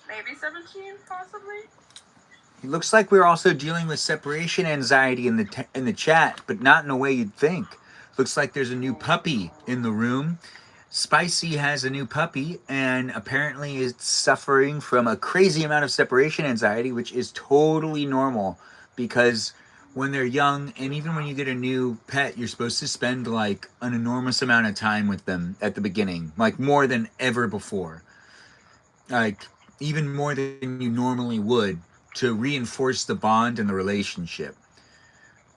maybe 17, possibly. It looks like we're also dealing with separation anxiety in the chat, but not in a way you'd think. Looks like there's a new puppy in the room. Spicy has a new puppy, and apparently is suffering from a crazy amount of separation anxiety, which is totally normal because when they're young, and even when you get a new pet, you're supposed to spend like an enormous amount of time with them at the beginning, like more than ever before. Like even more than you normally would to reinforce the bond and the relationship.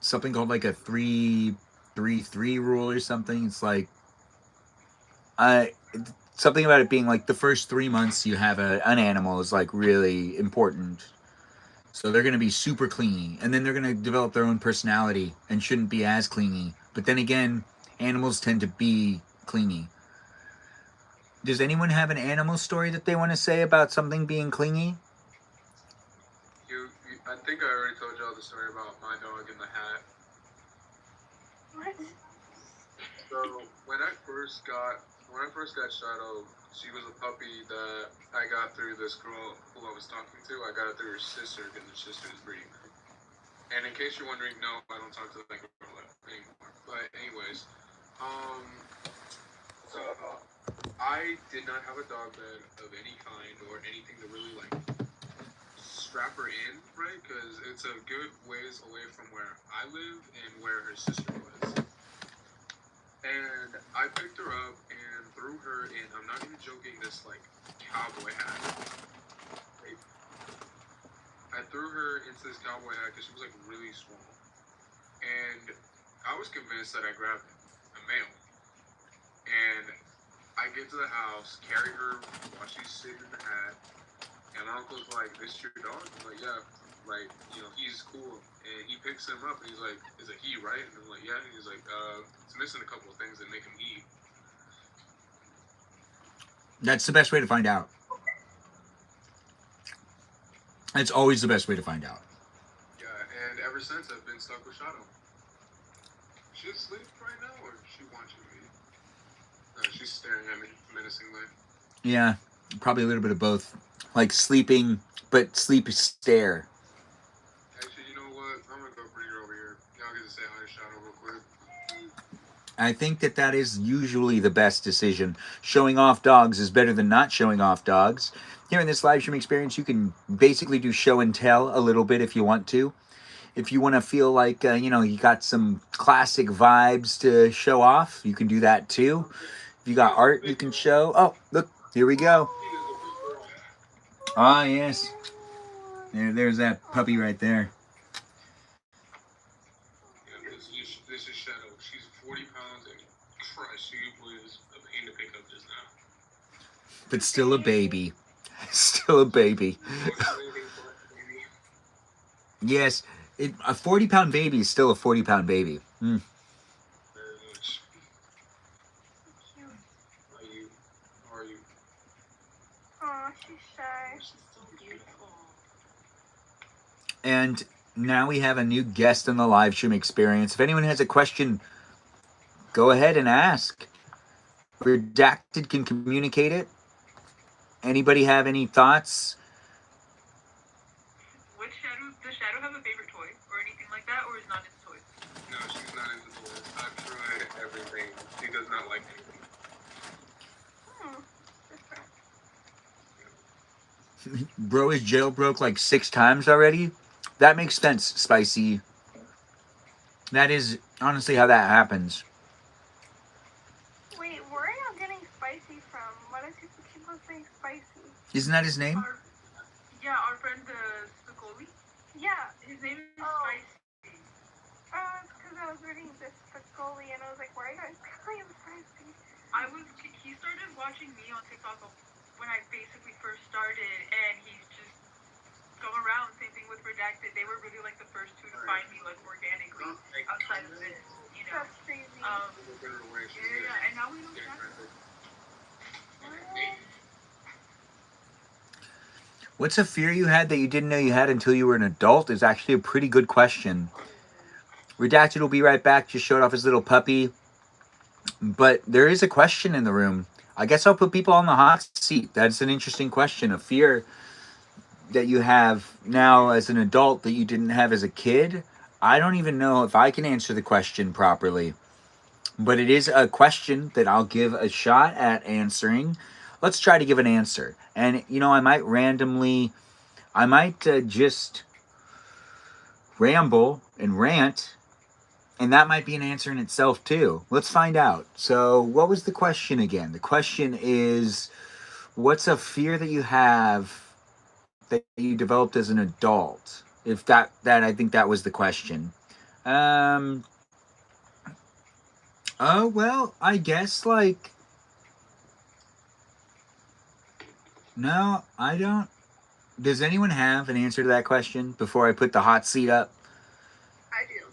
Something called like a 3-3-3 rule or something. It's like something about it being like the first 3 months you have an animal is like really important. So they're going to be super clingy, and then they're going to develop their own personality and shouldn't be as clingy. But then again, animals tend to be clingy. Does anyone have an animal story that they want to say about something being clingy? I think I already told y'all the story about my dog in the hat. What? So when I first got Shadow, she was a puppy that I got through this girl who I was talking to. I got it through her sister because her sister is breeding her. And in case you're wondering, no, I don't talk to that girl anymore. But anyways, so I did not have a dog bed of any kind or anything to really like strap her in, right? Because it's a good ways away from where I live and where her sister was. And I picked her up and threw her in, I'm not even joking, this like cowboy hat. Right? I threw her into this cowboy hat because she was like really small. And I was convinced that I grabbed a male. And I get to the house, carry her while she's sitting in the hat. And my uncle's like, "This your dog?" I'm like, "Yeah." Like, he's cool. And he picks him up and he's like, "Is it he, right?" And I'm like, "Yeah." And he's like, "It's missing a couple of things that make him he." That's the best way to find out. That's always the best way to find out. Yeah, and ever since I've been stuck with Shadow. She's asleep right now, or is she watching me? No, she's staring at me menacingly. Yeah, probably a little bit of both. Like sleeping, but sleep stare. Actually, you know what? I'm gonna go bring her over here. Y'all get to say hi to Shadow real quick. I think that is usually the best decision. Showing off dogs is better than not showing off dogs. Here in this live stream experience, you can basically do show and tell a little bit if you want to. If you want to feel like, you got some classic vibes to show off, you can do that too. If you got art you can show. Oh, look, here we go. Ah, yes. There's that puppy right there. Yeah, this is Shadow. She's 40 pounds and Christ, she was a pain to pick up just now. But still a baby. Still a baby. Yes, a 40-pound baby is still a 40-pound baby. Very much. Cute. How are you? Aw, she's shy. She's so beautiful. And now we have a new guest in the live stream experience. If anyone has a question, go ahead and ask. Redacted can communicate it. Anybody have any thoughts? Does Shadow have a favorite toy or anything like that, or is not into toys? No, she's not into toys. I've tried everything. She does not like anything. Different. Bro is jailbroke like 6 times already. That makes sense, Spicy. That is honestly how that happens. Wait, where are y'all getting spicy from? Why do people keep on saying spicy? Isn't that his name? Our friend Spicoli. Yeah. His name is Oh. Spicy. Oh, it's because I was reading this Spicoli and I was like, why are you guys calling him spicy? He started watching me on TikTok when I basically first started, and he's just going around. Same thing with Redacted. They were really like the first two to find me like organically outside of this, That's crazy. Yeah, and now we know Shadow. What's a fear you had that you didn't know you had until you were an adult is actually a pretty good question. Redacted will be right back. Just showed off his little puppy. But there is a question in the room. I guess I'll put people on the hot seat. That's an interesting question. A fear that you have now as an adult that you didn't have as a kid. I don't even know if I can answer the question properly. But it is a question that I'll give a shot at answering. Let's try to give an answer. And, I might just ramble and rant. And that might be an answer in itself, too. Let's find out. So, what was the question again? The question is, what's a fear that you have that you developed as an adult? If that I think that was the question. Oh, well, I guess, no, I don't. Does anyone have an answer to that question before I put the hot seat up? I do.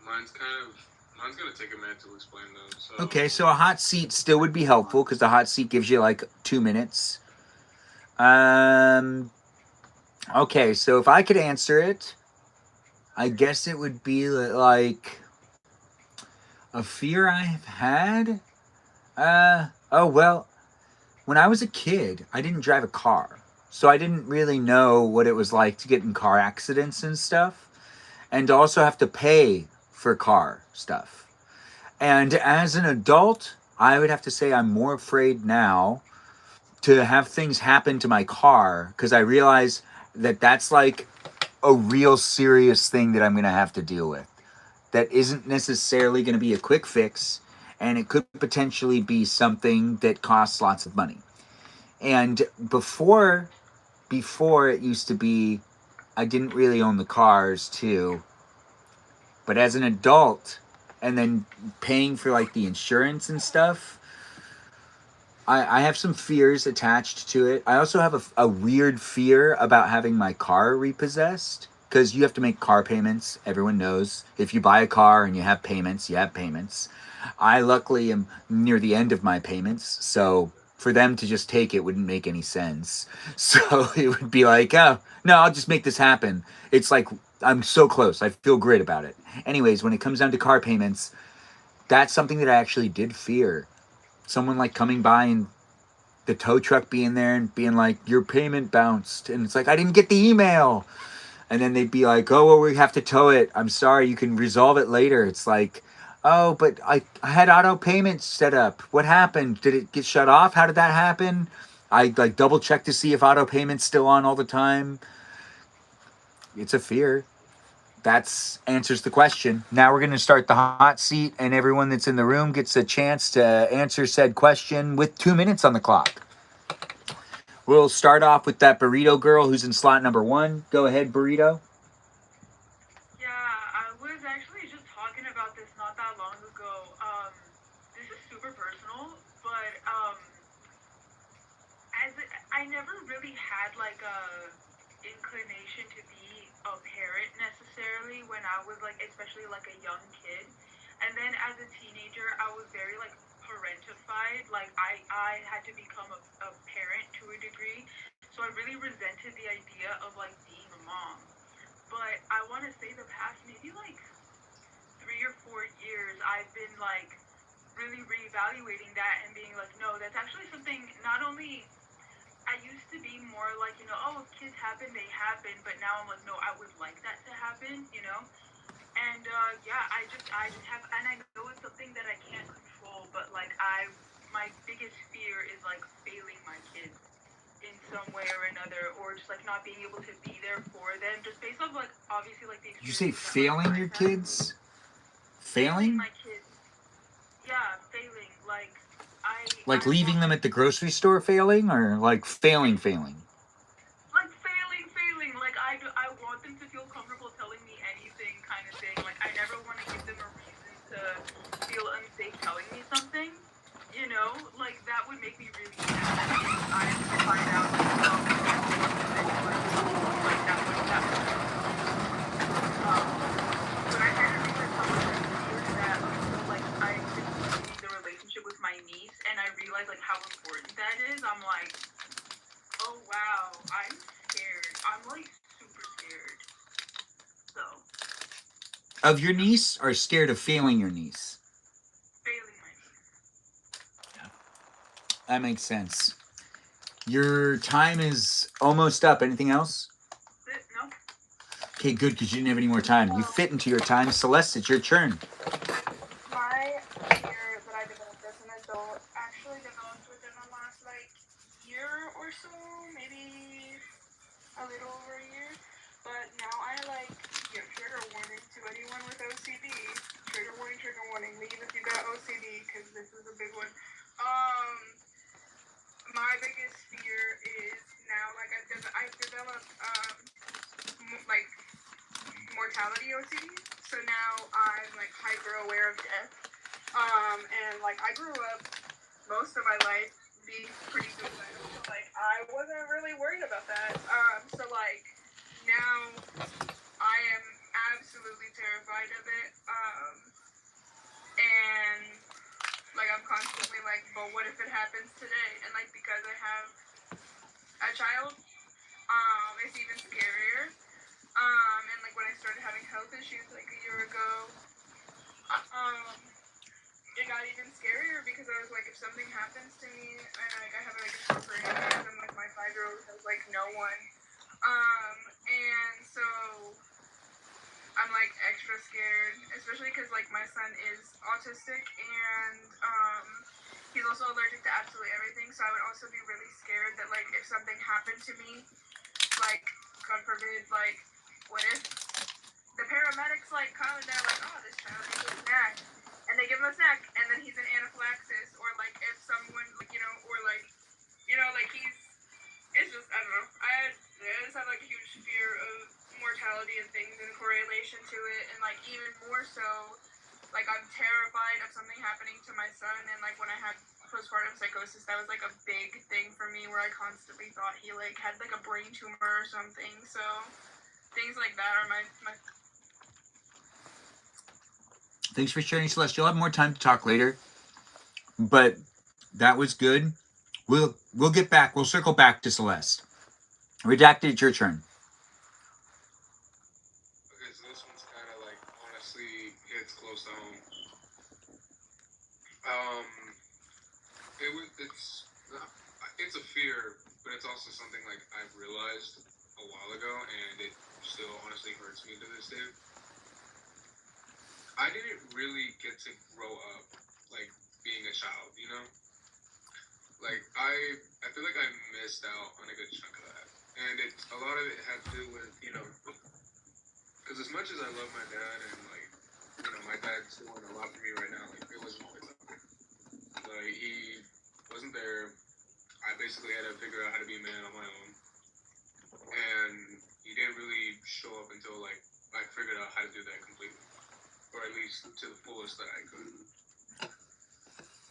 Mine's gonna take a minute to explain though. So. Okay, so a hot seat still would be helpful because the hot seat gives you 2 minutes. Okay, so if I could answer it, I guess it would be like a fear I've had. Well, when I was a kid, I didn't drive a car, so I didn't really know what it was like to get in car accidents and stuff. and to also have to pay for car stuff. And as an adult, I would have to say I'm more afraid now to have things happen to my car because I realize that that's like a real serious thing that I'm going to have to deal with. That isn't necessarily going to be a quick fix, and it could potentially be something that costs lots of money. And before it used to be I didn't really own the cars too. But as an adult and then paying for like the insurance and stuff, I have some fears attached to it. I also have a weird fear about having my car repossessed because you have to make car payments. Everyone knows if you buy a car and you have payments, you have payments. I luckily am near the end of my payments, so for them to just take it wouldn't make any sense. So it would be like, oh, no, I'll just make this happen. It's like I'm so close. I feel great about it. Anyways, when it comes down to car payments, that's something that I actually did fear. Someone like coming by and the tow truck being there and being like, your payment bounced. And it's like, I didn't get the email. And then they'd be like, oh, well, we have to tow it. I'm sorry, you can resolve it later. It's like, oh, but I had auto payments set up. What happened? Did it get shut off? How did that happen? I like double check to see if auto payment's still on all the time. It's a fear. That's answers the question. Now we're going to start the hot seat, and everyone that's in the room gets a chance to answer said question with 2 minutes on the clock. We'll start off with that burrito girl who's in slot number 1. Go ahead, burrito. Yeah, I was actually just talking about this not that long ago. This is super personal, but I never really had like a inclination to be a parent necessarily when I was like, especially like a young kid. And then as a teenager, I was very like parentified. Like I had to become a parent to a degree. So I really resented the idea of like being a mom. But I want to say the past maybe like 3 or 4 years, I've been like really reevaluating that and being like, no, that's actually something not only I used to be more like, oh, if kids happen, they happen. But now I'm like, no, I would like that to happen. And yeah, I just have, and I know it's something that I can't control, but like my biggest fear is like failing my kids in some way or another, or just like not being able to be there for them, just based off like obviously like the Did you say experience that failing my your friends had. kids? Failing? My kids. Yeah, failing. Like Like I leaving want them at the grocery store failing, or like failing? like failing. Like I want them to feel comfortable telling me anything, kind of thing. Like I never want to give them a reason to feel unsafe telling me something. Like that would make me really sad. If I find out like like that would but I kind of realized how much I feared that until like I continued the relationship with my niece, and I realized like how important that is. I'm like, oh wow, I'm scared. I'm like super scared. So Of your niece, or scared of failing your niece? failing my niece. That makes sense. Your time is almost up. Anything else? No. Okay, good, because you didn't have any more time. You fit into your time. Celeste, it's your turn. My fear that I developed as an adult actually developed within the last like year or so, maybe a little over a year. But now I like give trigger warning to anyone with OCD. Trigger warning. Leave if you got OCD, because this is a big one. My biggest fear is now like I've developed like mortality OCD. So now I'm like hyper aware of death. And like I grew up most of my life being pretty suicidal. So like I wasn't really worried about that. So like now I am absolutely terrified of it. And like I'm constantly like, but what if it happens today? And like because I have a child, it's even scarier. And like when I started having health issues like a year ago, it got even scarier because I was like, if something happens to me, and like I have like a short brain, and like my 5-year-old has like no one, and so I'm like extra scared, especially because like my son is autistic and he's also allergic to absolutely everything. So I would also be really scared that like if something happened to me, like God forbid, like what if the paramedics like come and they're like, oh, this child needs a snack, and they give him a snack, and then he's in anaphylaxis, or like if someone like or like like it's just I don't know. I just have like a huge fear of mortality and things in correlation to it, and like even more so, like I'm terrified of something happening to my son, and like when I had postpartum psychosis, that was like a big thing for me where I constantly thought he like had like a brain tumor or something. So things like that are my Thanks for sharing, Celeste. You'll have more time to talk later, but that was good. We'll get back. We'll circle back to Celeste. Redacted, it's your turn. Okay, so this one's kind of like honestly hits close to home. It's a fear, but it's also something like I've realized a while ago, and it still honestly hurts me to this day. I didn't really get to grow up like being a child, you know? Like I feel like I missed out on a good chunk of that, and a lot of it had to do with because as much as I love my dad and like my dad's doing a lot for me right now, like it wasn't always that way. Like he wasn't there. I basically had to figure out how to be a man on my own, and he didn't really show up until like I figured out how to do that completely, or at least to the fullest that I could.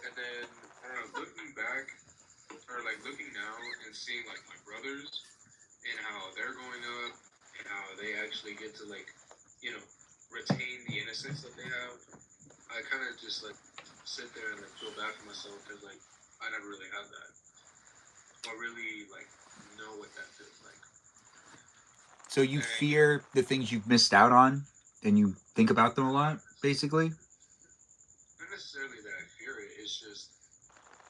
And then I don't know, looking back or like looking now and seeing like my brothers and how they're growing up and how they actually get to like retain the innocence that they have, I kind of just like sit there and like feel bad for myself because like I never really had that or really like know what that feels like. So you fear the things you've missed out on, and you think about them a lot, basically? Not necessarily that I fear it, it's just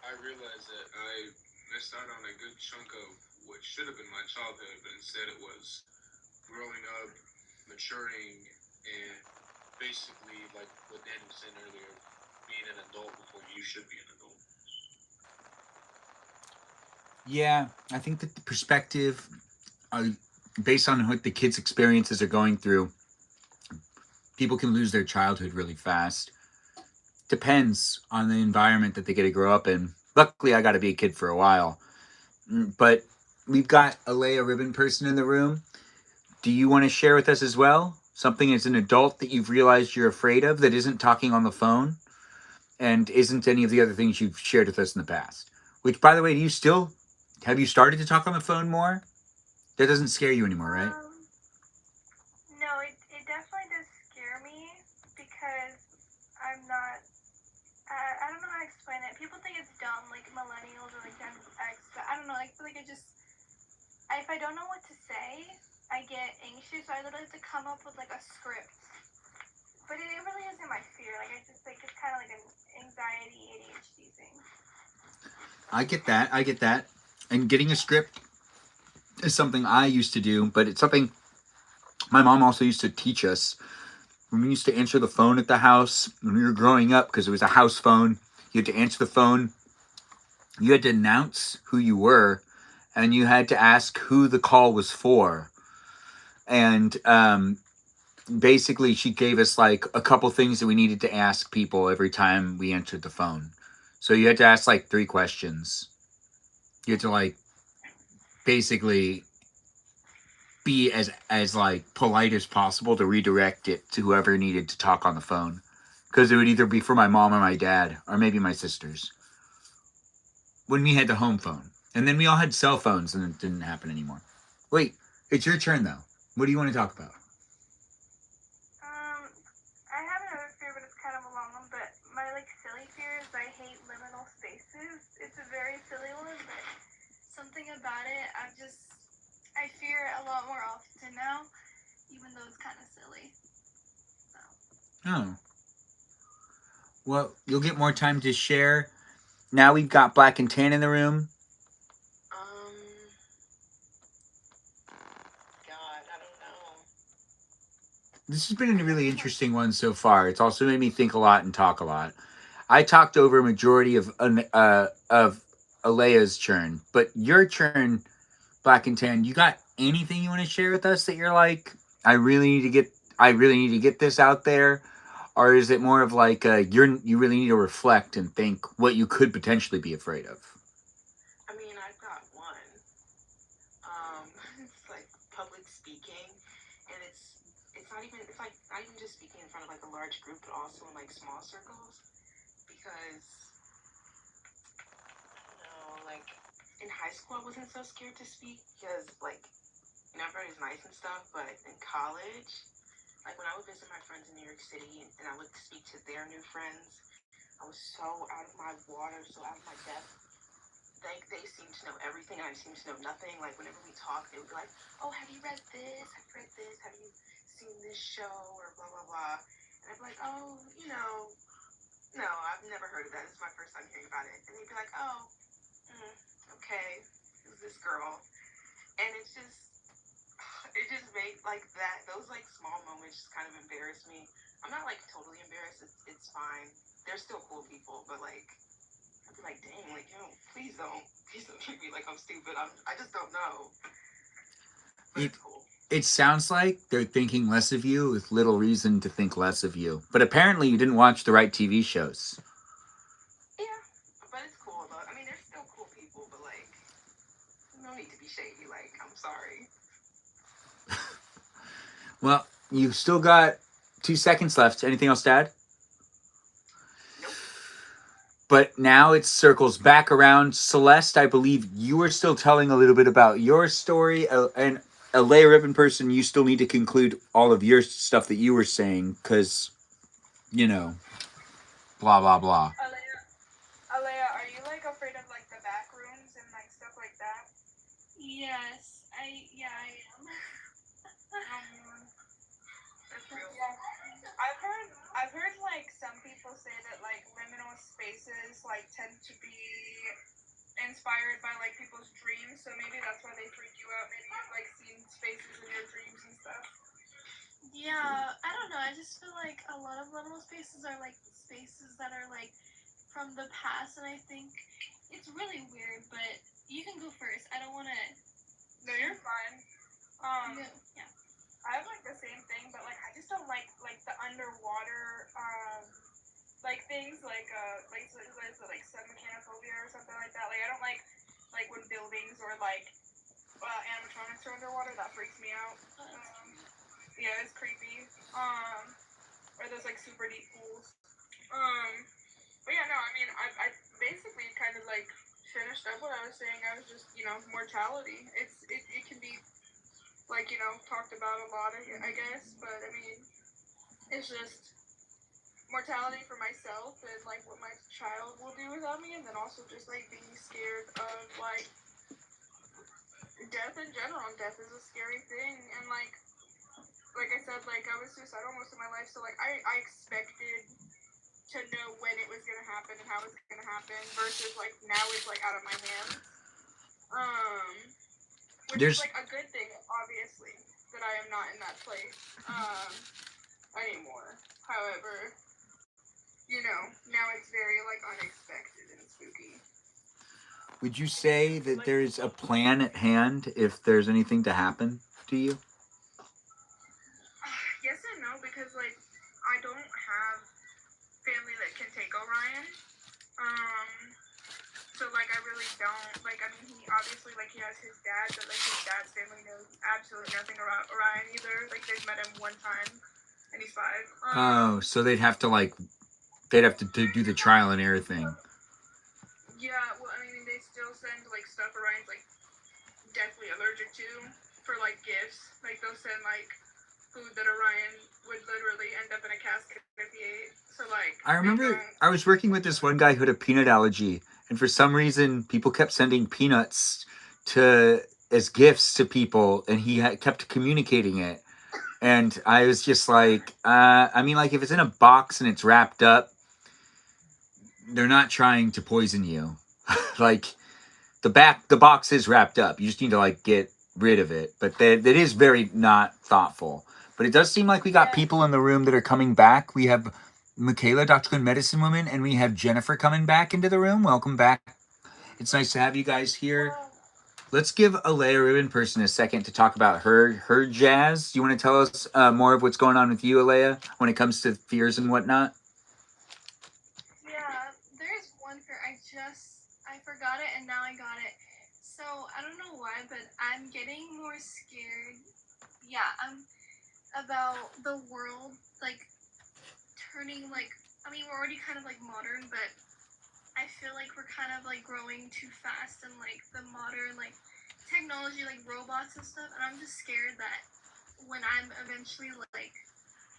I realize that I missed out on a good chunk of what should have been my childhood, but instead it was growing up, maturing, and basically like what Dan was saying earlier, being an adult before you should be an adult. Yeah, I think that the perspective, based on what the kids' experiences are going through, people can lose their childhood really fast. Depends on the environment that they get to grow up in. Luckily, I got to be a kid for a while. But we've got a Leia Ribbon person in the room. Do you want to share with us as well? Something as an adult that you've realized you're afraid of that isn't talking on the phone and isn't any of the other things you've shared with us in the past? Which, by the way, have you started to talk on the phone more? That doesn't scare you anymore, right? No, it definitely does scare me because I'm not. I don't know how to explain it. People think it's dumb, like millennials or like Gen X, but I don't know. I feel like if I don't know what to say, I get anxious. So I literally have to come up with like a script. But it really isn't my fear. Like I just like it's kind of like an anxiety ADHD thing. I get that. And getting a script is something I used to do, but it's something my mom also used to teach us. When we used to answer the phone at the house when we were growing up, because it was a house phone, you had to answer the phone. You had to announce who you were, and you had to ask who the call was for. And basically, she gave us like a couple things that we needed to ask people every time we answered the phone. So you had to ask like 3 questions. You had to like basically be as like polite as possible to redirect it to whoever needed to talk on the phone, because it would either be for my mom or my dad or maybe my sisters when we had the home phone. And then we all had cell phones and it didn't happen anymore. Wait, it's your turn though. What do you want to talk about? I have another fear, but it's kind of a long one. But my like silly fear is I hate liminal spaces. It's a very silly one, but something about it I fear it a lot more often now, even though it's kind of silly. So. Oh. Well, you'll get more time to share. Now we've got Black and Tan in the room. God, I don't know. This has been a really interesting one so far. It's also made me think a lot and talk a lot. I talked over a majority of Alea's churn, but your churn, Black and Tan, you got anything you want to share with us that you're like, I really need to get this out there, or is it more of like you really need to reflect and think what you could potentially be afraid of? I mean, I've got one. It's like public speaking, and it's not even it's like not even just speaking in front of like a large group, but also in like small circles. Because like in high school, I wasn't so scared to speak because like everybody's nice and stuff. But in college, like when I would visit my friends in New York City and I would speak to their new friends, I was so out of my water, so out of my depth. Like they seemed to know everything, and I seemed to know nothing. Like whenever we talked, they would be like, "Oh, have you read this? Have you read this? Have you seen this show?" Or blah blah blah. And I'd be like, "Oh, no, I've never heard of that. This is my first time hearing about it." And they'd be like, "Oh, okay, who's this girl?" And it just made like that. Those like small moments just kind of embarrass me. I'm not like totally embarrassed. It's fine. They're still cool people, but like I'd be like, dang, like please don't treat me like I'm stupid. I just don't know. But it's cool. It sounds like they're thinking less of you with little reason to think less of you. But apparently you didn't watch the right TV shows. Yeah, but it's cool though. I mean, they're still cool people, but like, no need to be shady. Like, I'm sorry. Well, you still got 2 seconds left. Anything else to add? Nope. But now it circles back around. Celeste, I believe you were still telling a little bit about your story. And a Leia Ribbon person, you still need to conclude all of your stuff that you were saying because, blah, blah, blah. Alea, are you like afraid of like the back rooms and like stuff like that? Yes, I am. That's real. Yeah. I've heard like some people say that like liminal spaces like tend to be inspired by like people's dreams, so maybe that's why they freak you out. Maybe you've like seen spaces in your dreams and stuff. Yeah, I don't know. I just feel like a lot of liminal spaces are like spaces that are like from the past, and I think it's really weird. But you can go first. I don't want to. No, you're fine. Yeah. I have like the same thing, but like I just don't like the underwater like things like so what is it, like submechanophobia or something like that. Like I don't like when buildings or like animatronics are underwater. That freaks me out. Yeah, it's creepy. Or those like super deep pools. But yeah, no, I mean I basically kind of like finished up what I was saying. I was just mortality. It can be like talked about a lot, I guess, but I mean it's just mortality for myself and like what my child will do without me, and then also just like being scared of like death in general. Death is a scary thing, and like I said, like I was suicidal most of my life, so like I expected to know when it was gonna happen and how it's gonna happen versus like now it's like out of my hands. Which is like a good thing, obviously, that I am not in that place anymore. However, now it's very like unexpected and spooky. Would you say that there's a plan at hand if there's anything to happen to you? Yes and no, because like I don't have family that can take Orion. So like I really don't like. I mean, he obviously like he has his dad, but like his dad's family knows absolutely nothing about Orion either. Like they've met him one time, and he's 5. So they'd have to do the trial and error thing. Yeah, well, I mean, they still send like stuff Orion's like deathly allergic to for like gifts. Like they'll send like food that Orion would literally end up in a casket if he ate. So like I remember I was working with this one guy who had a peanut allergy, and for some reason people kept sending peanuts as gifts to people, and he kept communicating it. And I was just like, I mean, like if it's in a box and it's wrapped up, they're not trying to poison you. Like the box is wrapped up. You just need to like get rid of it. But that is very not thoughtful. But it does seem like we got people in the room that are coming back. We have Michaela, Dr. Good Medicine Woman, and we have Jennifer coming back into the room. Welcome back. It's nice to have you guys here. Let's give Alea Ribbon Person a second to talk about her jazz. You want to tell us more of what's going on with you, Alea, when it comes to fears and whatnot? Yeah, there's one fear. I forgot it and now I got it. So I don't know why, but I'm getting more scared. Yeah, I'm about the world like turning like. I mean, we're already kind of like modern, but I feel like we're kind of like growing too fast and like the modern like technology, like robots and stuff. And I'm just scared that when I'm eventually like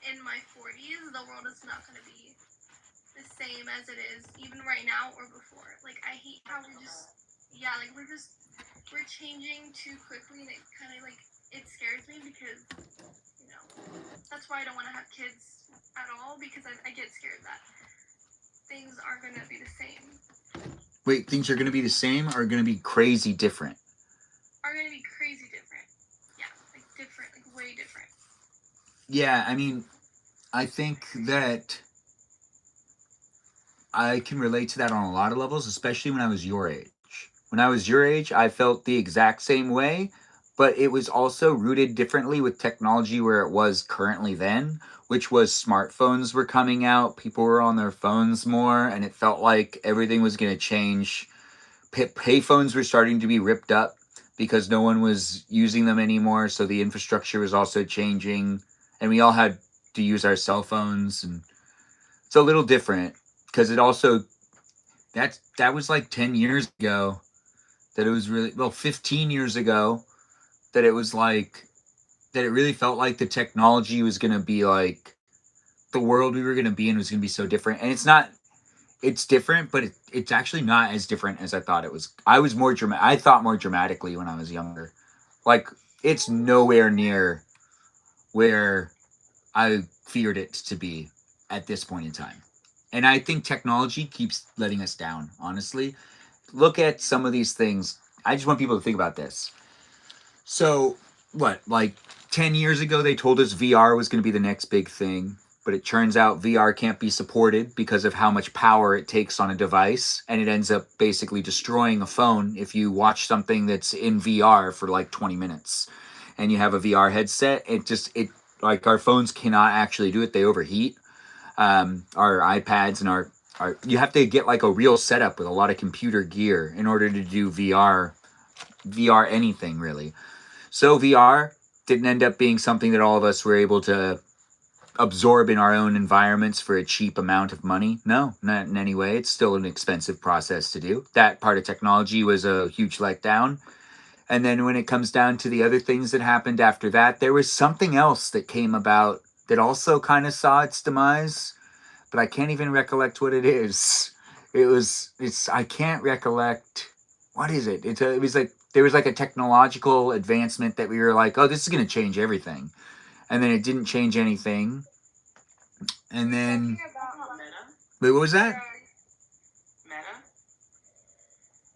in my 40s, the world is not going to be the same as it is even right now or before. Like I hate how we're changing too quickly, and it kind of like it scares me because that's why I don't want to have kids at all, because I get scared that things are going to be the same. Wait, things are going to be the same or are going to be crazy different? Are going to be crazy different. Yeah, like different, like way different. Yeah, I mean, I think that I can relate to that on a lot of levels, especially when I was your age. When I was your age, I felt the exact same way, but it was also rooted differently with technology where it was currently then, which was smartphones were coming out, people were on their phones more, and it felt like everything was going to change. Payphones were starting to be ripped up because no one was using them anymore, so the infrastructure was also changing, and we all had to use our cell phones, and it's a little different because it also that was like 10 years ago that it was really 15 years ago that it was like that it really felt like the technology was going to be like the world we were going to be in was going to be so different. And it's different, but it's actually not as different as I thought it was. I thought more dramatically when I was younger. Like it's nowhere near where I feared it to be at this point in time. And I think technology keeps letting us down, honestly. Look at some of these things. I just want people to think about this. So, like 10 years ago, they told us VR was going to be the next big thing. But it turns out VR can't be supported because of how much power it takes on a device. And it ends up basically destroying a phone if you watch something that's in VR for like 20 minutes. And you have a VR headset. It like our phones cannot actually do it. They overheat. Our iPads and our you have to get like a real setup with a lot of computer gear in order to do VR anything really. So VR didn't end up being something that all of us were able to absorb in our own environments for a cheap amount of money. No, not in any way. It's still an expensive process to do. That part of technology was a huge letdown. And then when it comes down to the other things that happened after that, there was something else that came about that also kind of saw its demise, but I can't even recollect what it is. I can't recollect. What is it? It was like, there was like a technological advancement that we were like, oh, this is going to change everything. And then it didn't change anything. And then, wait, what was that?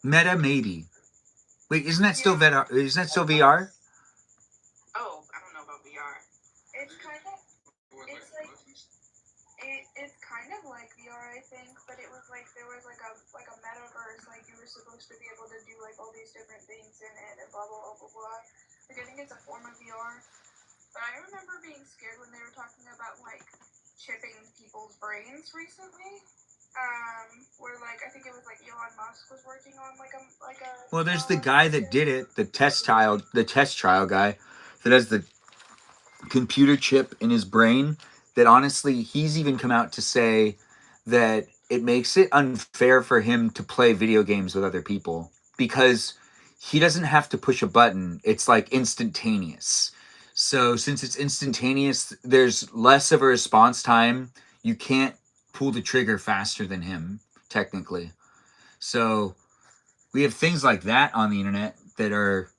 Meta, maybe. Wait, isn't that still VR? Isn't that still VR? Oh, I don't know about VR. It's kind of like VR, I think, but it was like there was like a metaverse, like you were supposed to be able to do like all these different things in it and blah blah blah blah blah. Like I think it's a form of VR. But I remember being scared when they were talking about like chipping people's brains recently. Where like I think it was like Elon Musk was working on like a Well, there's the guy that did it, the test trial guy that has the computer chip in his brain. That honestly, he's even come out to say that it makes it unfair for him to play video games with other people because he doesn't have to push a button. It's like instantaneous. So since it's instantaneous, there's less of a response time. You can't pull the trigger faster than him, technically. So we have things like that on the internet that are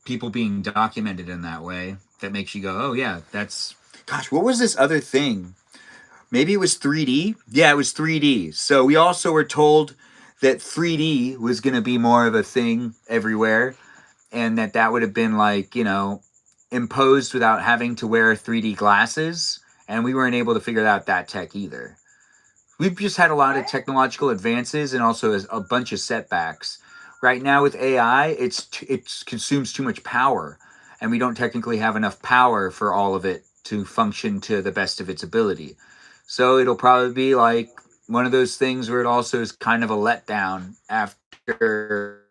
people being documented in that way that makes you go, oh yeah, that's... Gosh, what was this other thing? Maybe it was 3D? Yeah, it was 3D. So we also were told that 3D was going to be more of a thing everywhere and that would have been like, imposed without having to wear 3D glasses, and we weren't able to figure out that tech either. We've just had a lot of What? technological advances and also a bunch of setbacks. Right now with AI, it consumes too much power, and we don't technically have enough power for all of it to function to the best of its ability. So it'll probably be like one of those things where it also is kind of a letdown after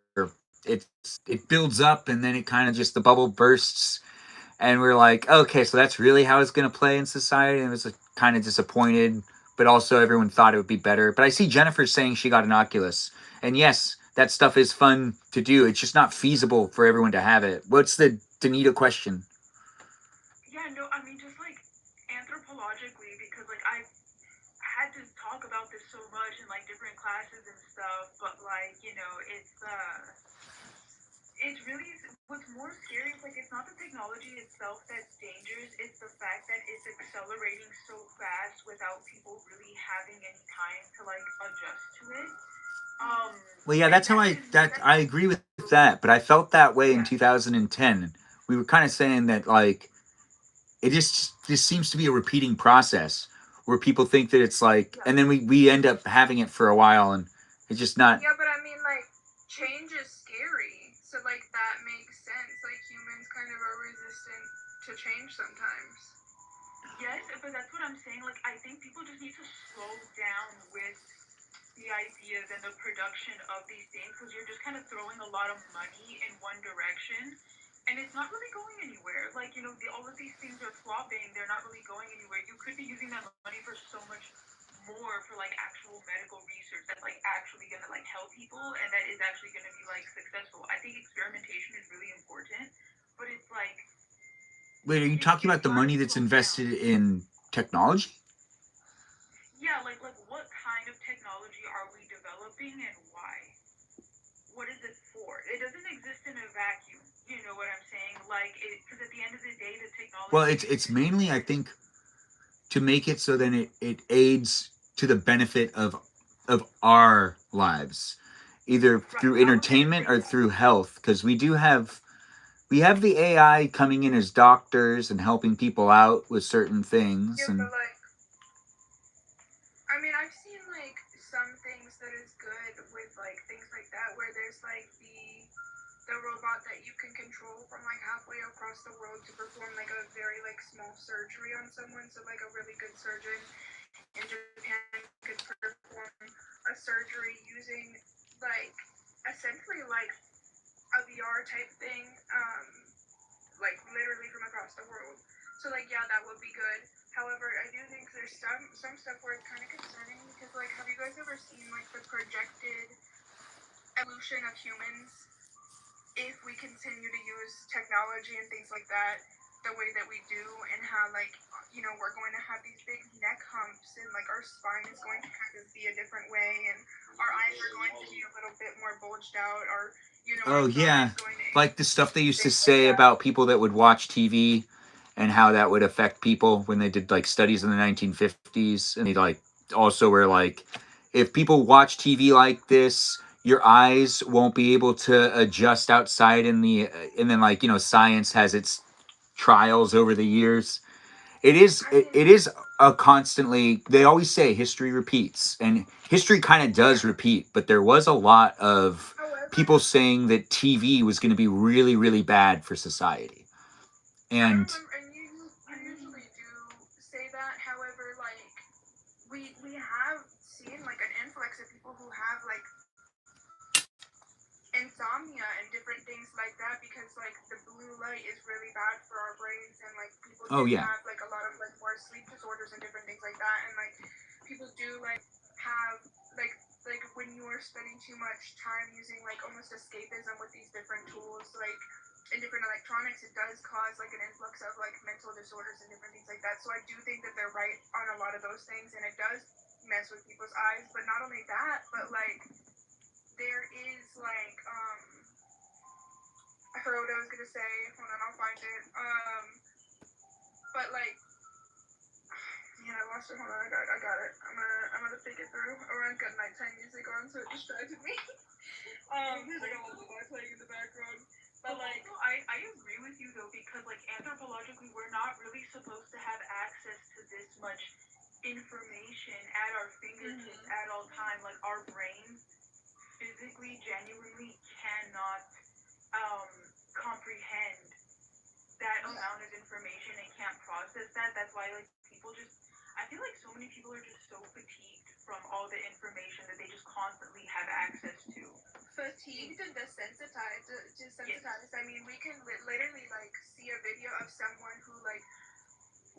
it builds up and then it kind of just the bubble bursts and we're like, okay, so that's really how it's going to play in society. And it was kind of disappointed, but also everyone thought it would be better. But I see Jennifer saying she got an Oculus, and yes, that stuff is fun to do. It's just not feasible for everyone to have it. What's the Danita question? Yeah, no, I mean, just like anthropologically, because like I had to talk about this so much in like different classes and stuff, but like, you know, it's really what's more scary is like it's not the technology itself that's dangerous, it's the fact that it's accelerating so fast without people really having any time to like adjust to it. Well, yeah, And that's how I agree with that. But I felt that way in 2010. We were kind of saying that like it just seems to be a repeating process where people think that it's like, and then we end up having it for a while, and it's just not. Yeah, but I mean, like, change is scary. So, like, that makes sense. Like, humans kind of are resistant to change sometimes. Yes, but that's what I'm saying. Like, I think people just need to slow down with the ideas and the production of these things because you're just kind of throwing a lot of money in one direction and it's not really going anywhere. Like, you know, all of these things are flopping. They're not really going anywhere. You could be using that money for so much more for like actual medical research that's like actually going to like help people and that is actually going to be like successful. I think experimentation is really important, but it's like. Wait, are you talking about the money that's invested in technology? Yeah, like what kind of technology are we developing and why? What is it for? It doesn't exist in a vacuum. You know what I'm saying? Like, because at the end of the day, the technology. Well, it's mainly I think to make it so then it aids to the benefit of our lives, either through entertainment or through health, because we have the AI coming in as doctors and helping people out with certain things. Yeah, And but, like, I mean, I've seen, like, some things that is good with, like, things like that, where there's, like, the robot that you can control from, like, halfway across the world to perform, like, a very, like, small surgery on someone. So, like, a really good surgeon in Japan could perform a surgery using, like, essentially, like, a VR type thing, like, literally from across the world. So, like, yeah, that would be good. However, I do think there's some stuff where it's kind of concerning because, like, have you guys ever seen, like, the projected evolution of humans if we continue to use technology and things like that the way that we do, and how, like, you know, we're going to have these big neck humps and, like, our spine is going to kind of be a different way and our eyes are going to be a little bit more bulged out, or, you know, oh our yeah, is going to like the stuff they used to things say like that. about people that would watch TV and how that would affect people when they did like studies in the 1950s, and they like also were like, if people watch TV like this, your eyes won't be able to adjust outside in the and then like, you know, science has its trials over the years. It is a constantly, they always say history repeats, and history kind of does repeat, but there was a lot of people saying that TV was going to be really really bad for society. And I remember, and you usually do say that. However, like, we have seen, like, an influx of people who have, like, insomnia and different things like that because, like, the blue light is really bad for our brains, and, like, people do have, like, a lot of, like, more sleep disorders and different things like that, and, like, people do, like, have, like when you are spending too much time using, like, almost escapism with these different tools, like, and different electronics, it does cause, like, an influx of, like, mental disorders and different things like that. So I do think that they're right on a lot of those things, and it does mess with people's eyes. But not only that, but, like, there is, like, I forgot what I was gonna say. Hold on, I'll find it. But, like, man, I lost it. Hold on, I got it. I'm gonna think it through. Or I've got nighttime music on, so it distracted me. There's like a lullaby playing in the background. But like, also, I agree with you though, because like anthropologically, we're not really supposed to have access to this much information at our fingertips at all time. Like our brains physically, genuinely cannot comprehend that amount of information and can't process that. That's why like people just, I feel like so many people are just so fatigued from all the information that they just constantly have access to. fatigued and desensitized. I mean, we can literally like see a video of someone who like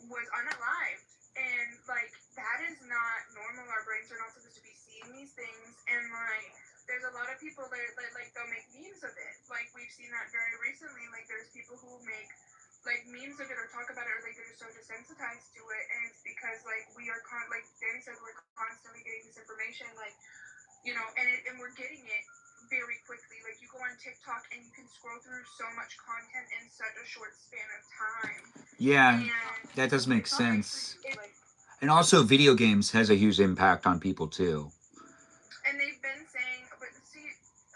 was unalived, and like that is not normal. Our brains are not supposed to be seeing these things, and like there's a lot of people that like they'll make memes of it. Like we've seen that very recently. Like there's people who make like memes of it or talk about it, or like they're so desensitized to it, and it's because like we are like Danny said, we're constantly getting this information, like you know, and we're getting it very quickly. Like you go on TikTok and you can scroll through so much content in such a short span of time. Yeah, And that does make it's not sense. actually, like, And also, video games has a huge impact on people too. and they've been saying, but see,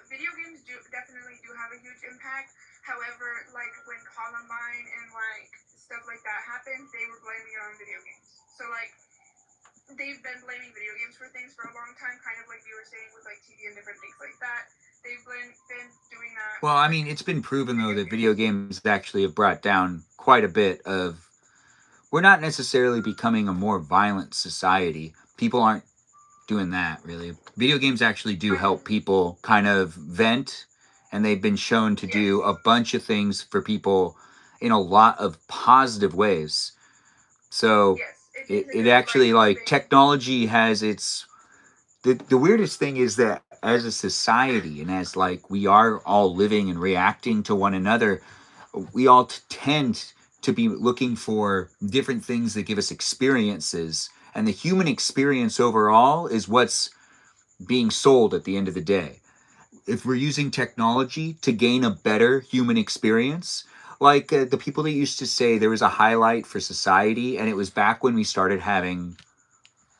video games definitely do have a huge impact. However, like when Columbine and like stuff like that happened, they were blaming it on video games. So like they've been blaming video games for things for a long time, kind of like you were saying with like TV and different things like that. They've been doing that. Well, I mean, it's been proven though that video games actually have brought down quite a bit of. We're not necessarily becoming a more violent society. People aren't doing that really. Video games actually do help people kind of vent, and they've been shown to do a bunch of things for people in a lot of positive ways. So it actually like technology has its the weirdest thing is that as a society and as like we are all living and reacting to one another, we all tend to be looking for different things that give us experiences, and the human experience overall is what's being sold at the end of the day. If we're using technology to gain a better human experience, like the people that used to say there was a highlight for society, and it was back when we started having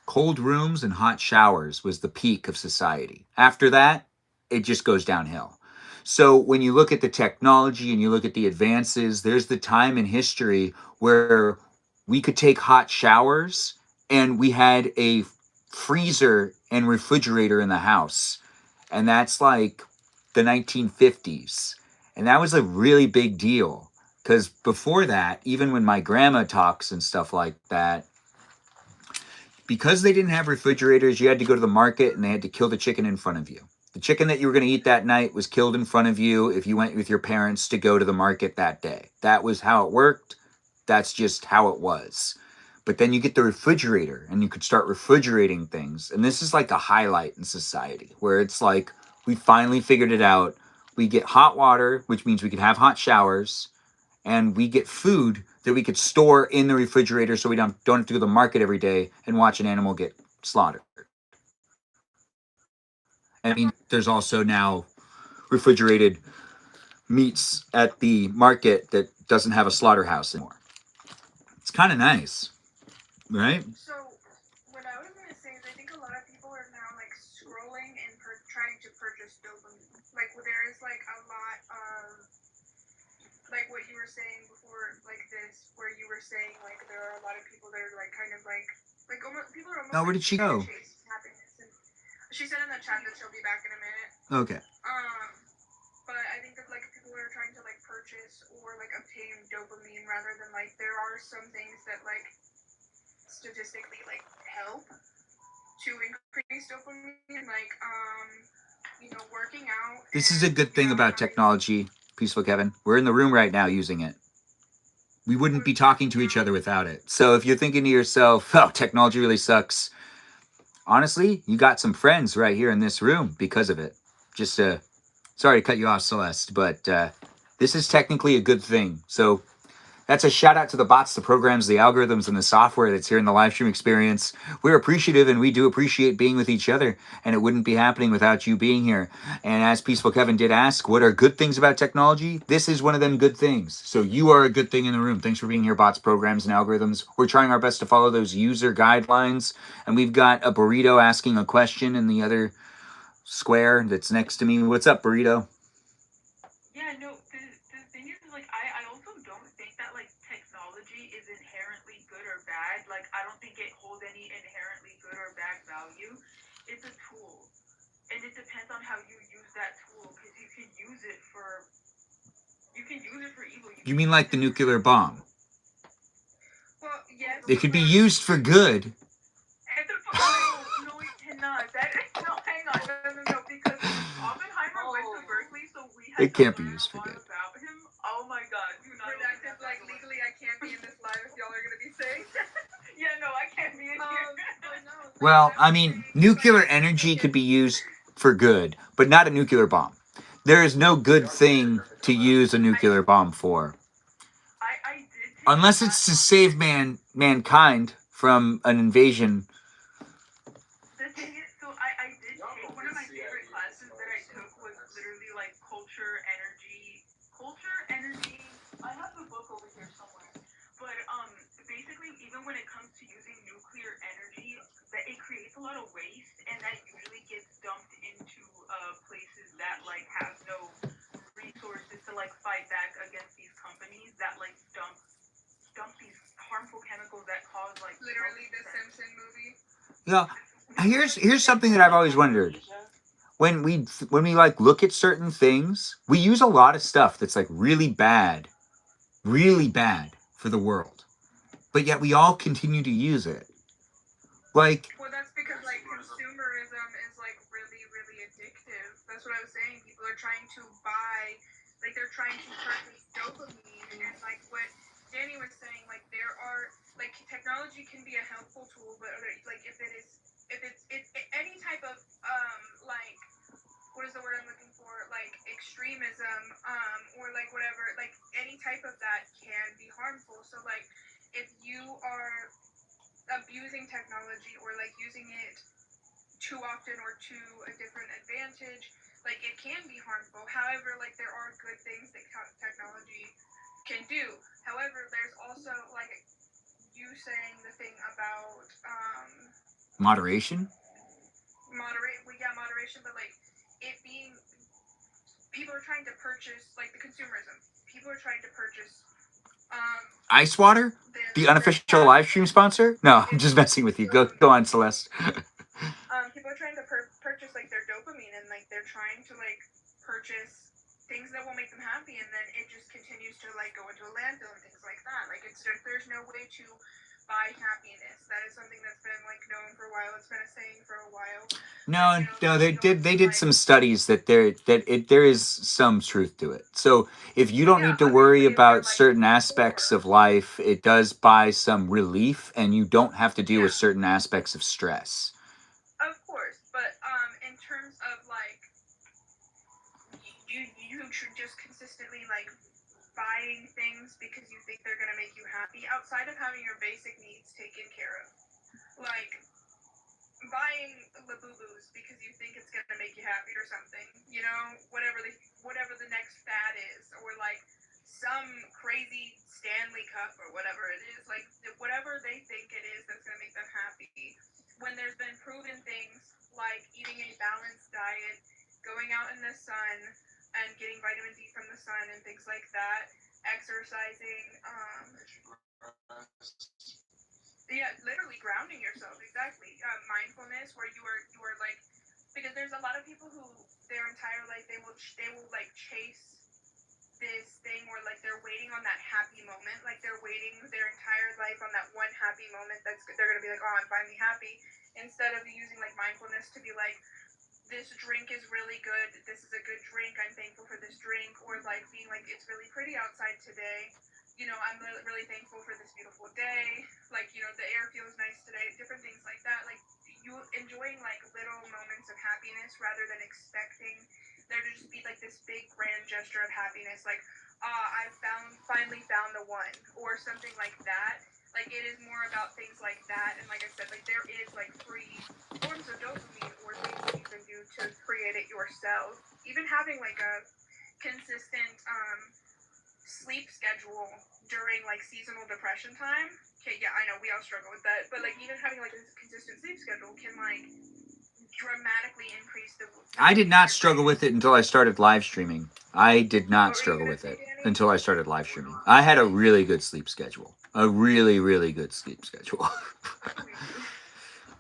cold rooms and hot showers was the peak of society. After that, it just goes downhill. So when you look at the technology and you look at the advances, there's the time in history where we could take hot showers and we had a freezer and refrigerator in the house. And that's like the 1950s. And that was a really big deal because before that, even when my grandma talks and stuff like that, because they didn't have refrigerators, you had to go to the market and they had to kill the chicken in front of you. The chicken that you were going to eat that night was killed in front of you if you went with your parents to go to the market that day. That was how it worked. That's just how it was. But then you get the refrigerator and you could start refrigerating things. And this is like a highlight in society where it's like we finally figured it out. We get hot water, which means we could have hot showers, and we get food that we could store in the refrigerator so we don't have to go to the market every day and watch an animal get slaughtered. And I mean, there's also now refrigerated meats at the market that doesn't have a slaughterhouse anymore. It's kind of nice, right? So what I was gonna say is I think a lot of people are now like scrolling and trying to purchase dopamine. Like there is like a lot of like what you were saying before, like this, where you were saying like there are a lot of people that are like kind of like almost people are almost. Oh, where did she go? She said in the chat that she'll be back in a minute. Okay. But I think that like people are trying to like purchase or like obtain dopamine rather than like there are some things that like statistically like help to increase dopamine, like you know, working out. This is a good thing about technology, Peaceful Kevin. We're in the room right now using it. We wouldn't be talking to each other without it. So if you're thinking to yourself, oh, technology really sucks, honestly, you got some friends right here in this room because of it. Just sorry to cut you off, Celeste, but this is technically a good thing. So that's a shout out to the bots, the programs, the algorithms, and the software that's here in the live stream experience. We're appreciative, and we do appreciate being with each other, and it wouldn't be happening without you being here. And as Peaceful Kevin did ask, what are good things about technology? This is one of them good things. So you are a good thing in the room. Thanks for being here, bots, programs, and algorithms. We're trying our best to follow those user guidelines, and we've got a burrito asking a question in the other square that's next to me. What's up, burrito? Yeah, no, is inherently good or bad. Like, I don't think it holds any inherently good or bad value. It's a tool. And it depends on how you use that tool, because you can use it for evil. You mean like the nuclear bomb? Well, yes. It could be used for good. No, it cannot. No, hang on. No, because Oppenheimer went to Berkeley, so we had It to can't be learn used a for lot good. about him. Oh my god, do not. Redacted, like, legally I can't be in this live if y'all are gonna be saying. Yeah, no, I can't be in here. But no, like, Well, I'm I mean, saying, nuclear like, energy could be okay, used for good, but not a nuclear bomb. There is no good thing to use a nuclear bomb for. I did take Unless a it's to class save mankind from an invasion. The thing is, so I did take one of my favorite classes that I took was literally like culture, energy. I have the book over here somewhere. But basically, even when it comes to using nuclear energy, that it creates a lot of waste, and that usually gets dumped into places that like have no resources to like fight back against these companies that like dump these harmful chemicals that cause like literally the Simpson movie. Yeah. Here's something that I've always wondered. When we like look at certain things, we use a lot of stuff that's like really bad for the world. But yet we all continue to use it. Like, Well, that's because like consumerism is like really, really addictive. That's what I was saying. People are trying to buy, like they're trying to purchase dopamine, and like what Danny was saying, like there are like technology can be a helpful tool, but like if it's any type of like what is the word I'm looking for, like extremism or like whatever, like any type of that can be harmful. So like if you are abusing technology or like using it too often or to a different advantage, like it can be harmful. However, like there are good things that technology can do. However, there's also like you saying the thing about moderation? Moderation, but like it being people are trying to purchase like the consumerism. People are trying to purchase Ice water? The unofficial live stream sponsor? No, I'm just messing with you. Go on, Celeste. People are trying to purchase like their dopamine, and like they're trying to like purchase things that will make them happy, and then it just continues to like go into a landfill and things like that. Like it's just, there's no way to buy happiness. That is something that's been like known for a while. It's been a saying for a while. No, they did some studies that there is some truth to it. So if you don't need to worry about certain aspects of life, it does buy some relief, and you don't have to deal with certain aspects of stress. Of course, but in terms of like you should just consistently like buying things because you think they're gonna make you happy outside of having your basic needs taken care of, like buying Labubu's because you think it's gonna make you happy or something, you know, whatever the next fad is, or like some crazy Stanley Cup or whatever it is, like whatever they think it is that's gonna make them happy. When there's been proven things like eating a balanced diet, going out in the sun, and getting vitamin D from the sun and things like that, exercising, yeah, literally grounding yourself, exactly. Mindfulness, where you are like, because there's a lot of people who their entire life they will like chase this thing where like they're waiting on that happy moment, like they're waiting their entire life on that one happy moment they're gonna be like, oh, I'm finally happy, instead of using like mindfulness to be like, this drink is really good, this is a good drink, I'm thankful for this drink, or like being like, it's really pretty outside today, you know, I'm really thankful for this beautiful day, like, you know, the air feels nice today, different things like that, like you enjoying like little moments of happiness rather than expecting there to just be like this big grand gesture of happiness, like, I finally found the one, or something like that. Like it is more about things like that, and like I said, like there is like free forms of dopamine or things that you can do to create it yourself. Even having like a consistent sleep schedule during like seasonal depression time. Okay, yeah, I know we all struggle with that, but like even having like a consistent sleep schedule can like dramatically increase the. I did not struggle with it until I started live streaming. I did not What were you struggle gonna with say, it Danny? until I started live streaming. I had a really good sleep schedule. A really, really good sleep schedule.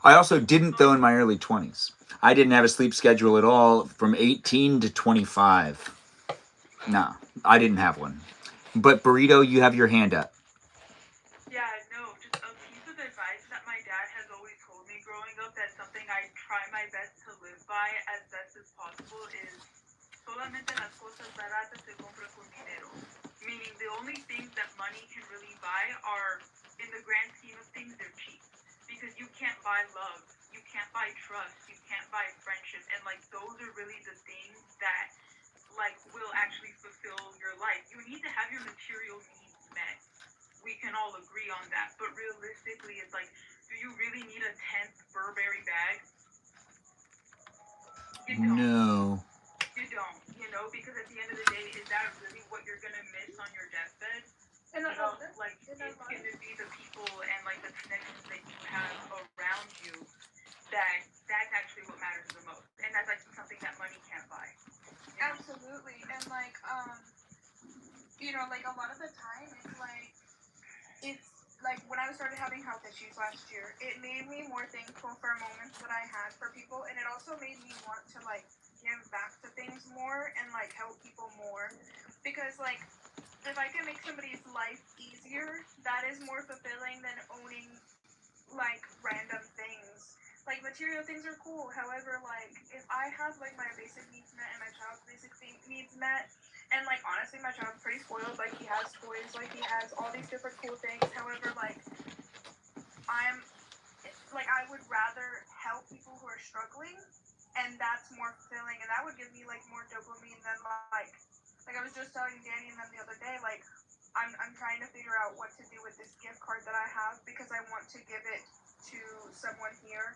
I also didn't, though, in my early 20s. I didn't have a sleep schedule at all from 18 to 25. No, I didn't have one. But Burrito, you have your hand up. Yeah, no, just a piece of advice that my dad has always told me growing up, that's something I try my best to live by as best as possible, is solamente las cosas baratas se compran con dinero. Meaning the only things that money can really buy are, in the grand scheme of things, they're cheap. Because you can't buy love, you can't buy trust, you can't buy friendship, and like those are really the things that like will actually fulfill your life. You need to have your material needs met. We can all agree on that, but realistically, it's like, do you really need a 10th Burberry bag? You don't. No. You don't, you know, because at the end of the day, is that really what you're gonna miss on your deathbed? You know, like, it's gonna be the people and like the connections that you have around you that's actually what matters the most, and that's like something that money can't buy. You know? Absolutely, and like you know, like a lot of the time, it's like when I started having health issues last year, it made me more thankful for moments that I had for people, and it also made me want to like give back to things more and like help people more, because like if I can make somebody's life easier, that is more fulfilling than owning like random things. Like material things are cool, however, like if I have like my basic needs met and my child's basic needs met, and like honestly my child's pretty spoiled, like he has toys, like he has all these different cool things, however, like I would rather help people who are struggling, and that's more fulfilling, and that would give me like more dopamine than like I was just telling Danny and them the other day, like I'm trying to figure out what to do with this gift card that I have, because I want to give it to someone here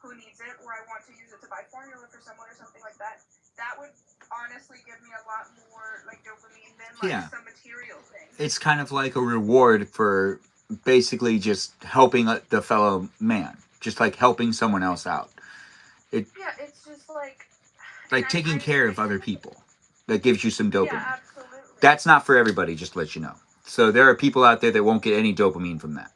who needs it, or I want to use it to buy formula for someone or something like that. That would honestly give me a lot more like dopamine than like some material thing. It's kind of like a reward for basically just helping the fellow man, just like helping someone else out. Yeah, it's just like taking care of other people. That gives you some dopamine. Yeah, absolutely. That's not for everybody, just to let you know. So there are people out there that won't get any dopamine from that,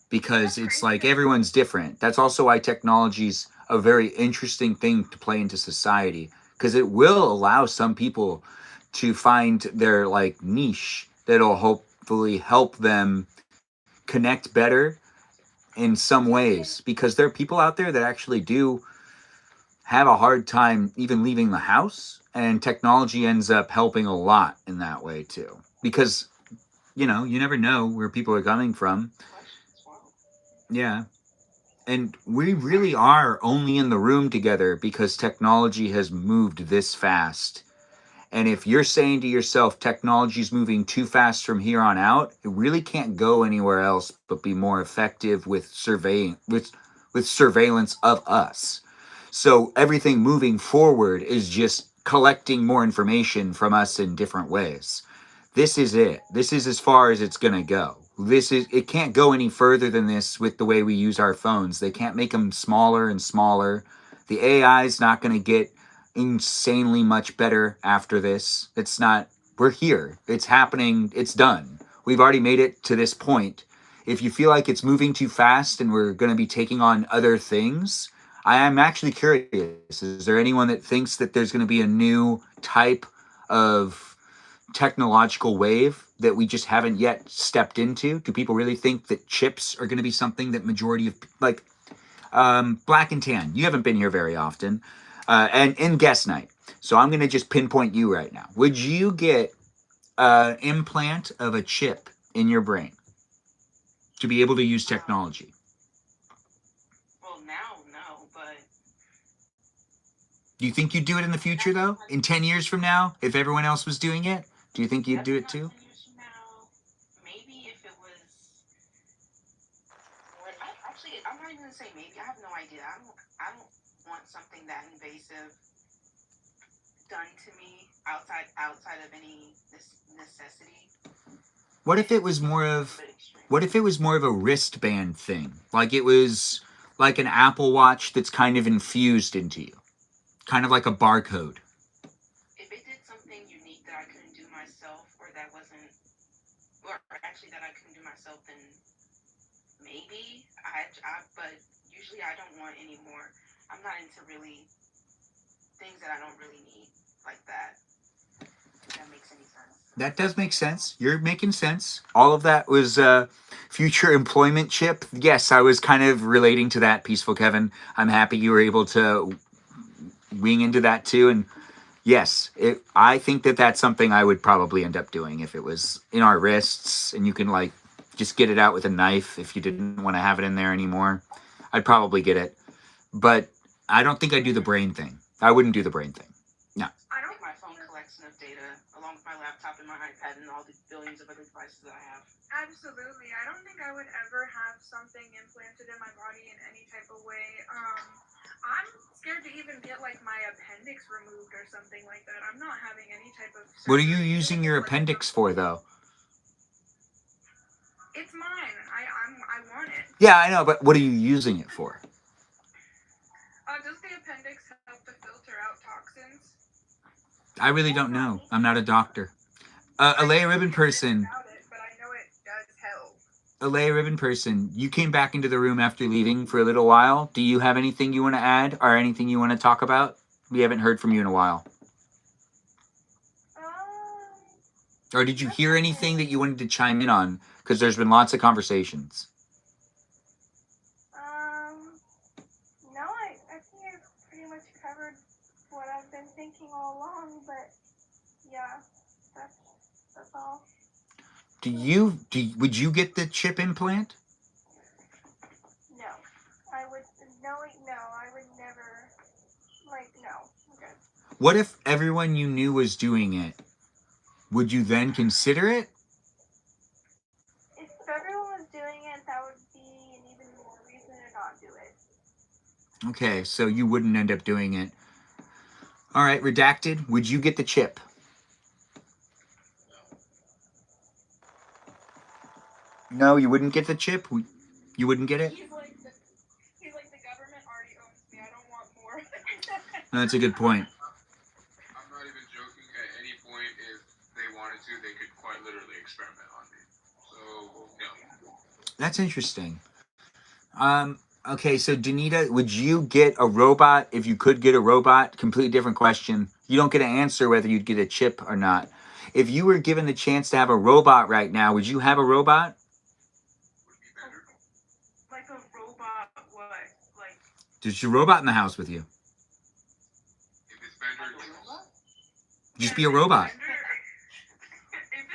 because it's like everyone's different. That's also why technology's a very interesting thing to play into society, because it will allow some people to find their like niche that'll hopefully help them connect better in some ways, because there are people out there that actually do have a hard time even leaving the house, and technology ends up helping a lot in that way too, because you know, you never know where people are coming from. Yeah. And we really are only in the room together because technology has moved this fast. And if you're saying to yourself, technology's moving too fast from here on out, it really can't go anywhere else but be more effective with surveillance of us. So everything moving forward is just collecting more information from us in different ways. This is it. This is as far as it's going to go. It can't go any further than this with the way we use our phones. They can't make them smaller and smaller. The AI is not going to get insanely much better after this. We're here. It's happening. It's done. We've already made it to this point. If you feel like it's moving too fast and we're going to be taking on other things, I am actually curious. Is there anyone that thinks that there's going to be a new type of technological wave that we just haven't yet stepped into? Do people really think that chips are going to be something that majority of, like, Black and Tan, you haven't been here very often, and in guest night, so I'm going to just pinpoint you right now. Would you get an implant of a chip in your brain to be able to use technology? Well, now, no, but... Do you think you'd do it in the future, though? In 10 years from now, if everyone else was doing it? Do you think you'd do it, too? 10 years from now, maybe if it was... I'm not even going to say maybe. I have no idea. I don't want something that invasive done to me outside of any necessity. What if it was more of a wristband thing? Like it was like an Apple Watch that's kind of infused into you, kind of like a barcode. If it did something unique that I couldn't do myself, or that wasn't, or actually that I couldn't do myself, then maybe but usually I don't want any more. I'm not into really things that I don't really need like that. If that makes any sense. That does make sense. You're making sense. All of that was future employment chip. Yes, I was kind of relating to that, Peaceful Kevin. I'm happy you were able to wing into that too. And yes, I think that that's something I would probably end up doing if it was in our wrists and you can like just get it out with a knife if you didn't want to have it in there anymore. I'd probably get it. But I don't think I'd do the brain thing. I wouldn't do the brain thing. No. I don't think my phone collects enough data along with my laptop and my iPad and all the billions of other devices that I have. Absolutely. I don't think I would ever have something implanted in my body in any type of way. I'm scared to even get like my appendix removed or something like that. I'm not having any type of What are you surgery. using your appendix for, though? It's mine. I want it. Yeah, I know, but what are you using it for? Does the appendix help to filter out toxins? I really don't know. I'm not a doctor. Alea Ribbon Person. But I know it does help. Alea Ribbon Person, you came back into the room after leaving for a little while. Do you have anything you want to add or anything you want to talk about? We haven't heard from you in a while. Or did you hear anything that you wanted to chime in on? Because there's been lots of conversations. No, I think I've pretty much covered what I've been thinking all along, but yeah, that's all. Would you get the chip implant? No, I would never, no. Okay. What if everyone you knew was doing it? Would you then consider it? If everyone was doing it, that would be an even more reason to not do it. Okay, so you wouldn't end up doing it. All right, Redacted, would you get the chip? No, you wouldn't get the chip? You wouldn't get it? He's like the government already owns me. I don't want more. That's a good point. I'm not even joking. At any point, if they wanted to, they could quite literally experiment on me. So, no. That's interesting. Okay, so Danita, would you get a robot if you could get a robot? Completely different question. You don't get to answer whether you'd get a chip or not. If you were given the chance to have a robot right now, would you have a robot? Would be better. Like a robot, what? Like There's your robot in the house with you. If it's Bender, Just be a robot. If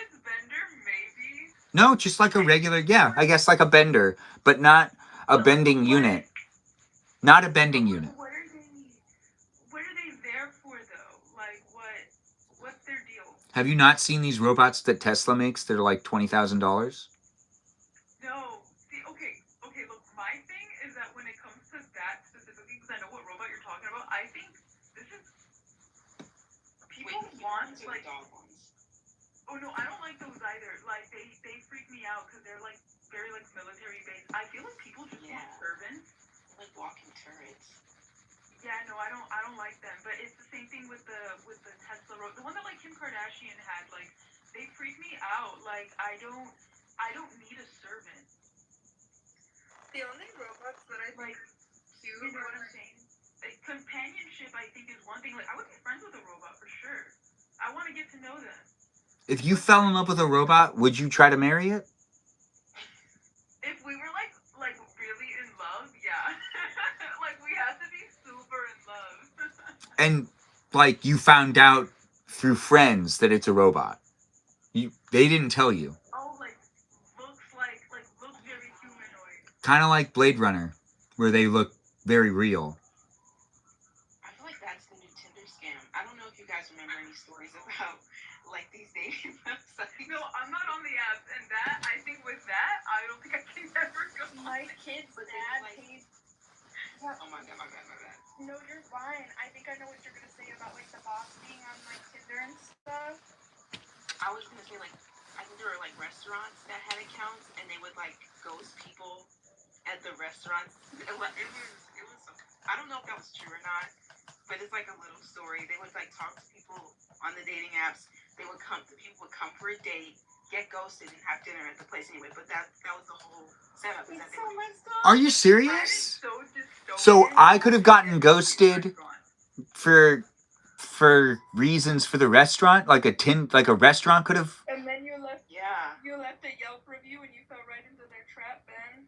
it's Bender, maybe. No, just like a regular, yeah, I guess like a bender, but not a bending unit. Not a bending unit. What are they there for though? Like what's their deal? Have you not seen these robots that Tesla makes that are like $20,000? No. See, okay, look, my thing is that when it comes to that specifically, because I know what robot you're talking about, I think this is people want like dog ones. oh no, I don't like those either. Like they freak me out because they're like very like military based. I feel like people just want servants. Like walking turrets. Yeah, no, I don't like them. But it's the same thing with the Tesla robot. The one that like Kim Kardashian had, like they freak me out. Like I don't need a servant. The only robots that I think Like do you know what I'm saying? Like, companionship I think is one thing. Like I would be friends with a robot for sure. I want to get to know them. If you fell in love with a robot, would you try to marry it? If we were like really in love, yeah. Like we have to be super in love. And like you found out through friends that it's a robot. They didn't tell you. Oh, looks very humanoid. Kind of like Blade Runner, where they look very real. I feel like that's the new Tinder scam. I don't know if you guys remember any stories about like these dating websites. No, I'm not on the app, and that I think with that, I don't think I can ever go. My kid's But dad like- paid. Oh my god. No, you're fine. I think I know what you're gonna say about like the boss being on like Tinder and stuff. I was gonna say like I think there were like restaurants that had accounts and they would like ghost people at the restaurants. I don't know if that was true or not, but it's like a little story. They would like talk to people on the dating apps. People would come for a date, get ghosted, and have dinner at the place anyway. But that was the whole setup. Is that they would Are you That is serious? so dystopian. So I could have gotten It's ghosted restaurant. for reasons for the restaurant, like a restaurant could have. And then you left Yeah. a Yelp review and you fell right into their trap, Ben.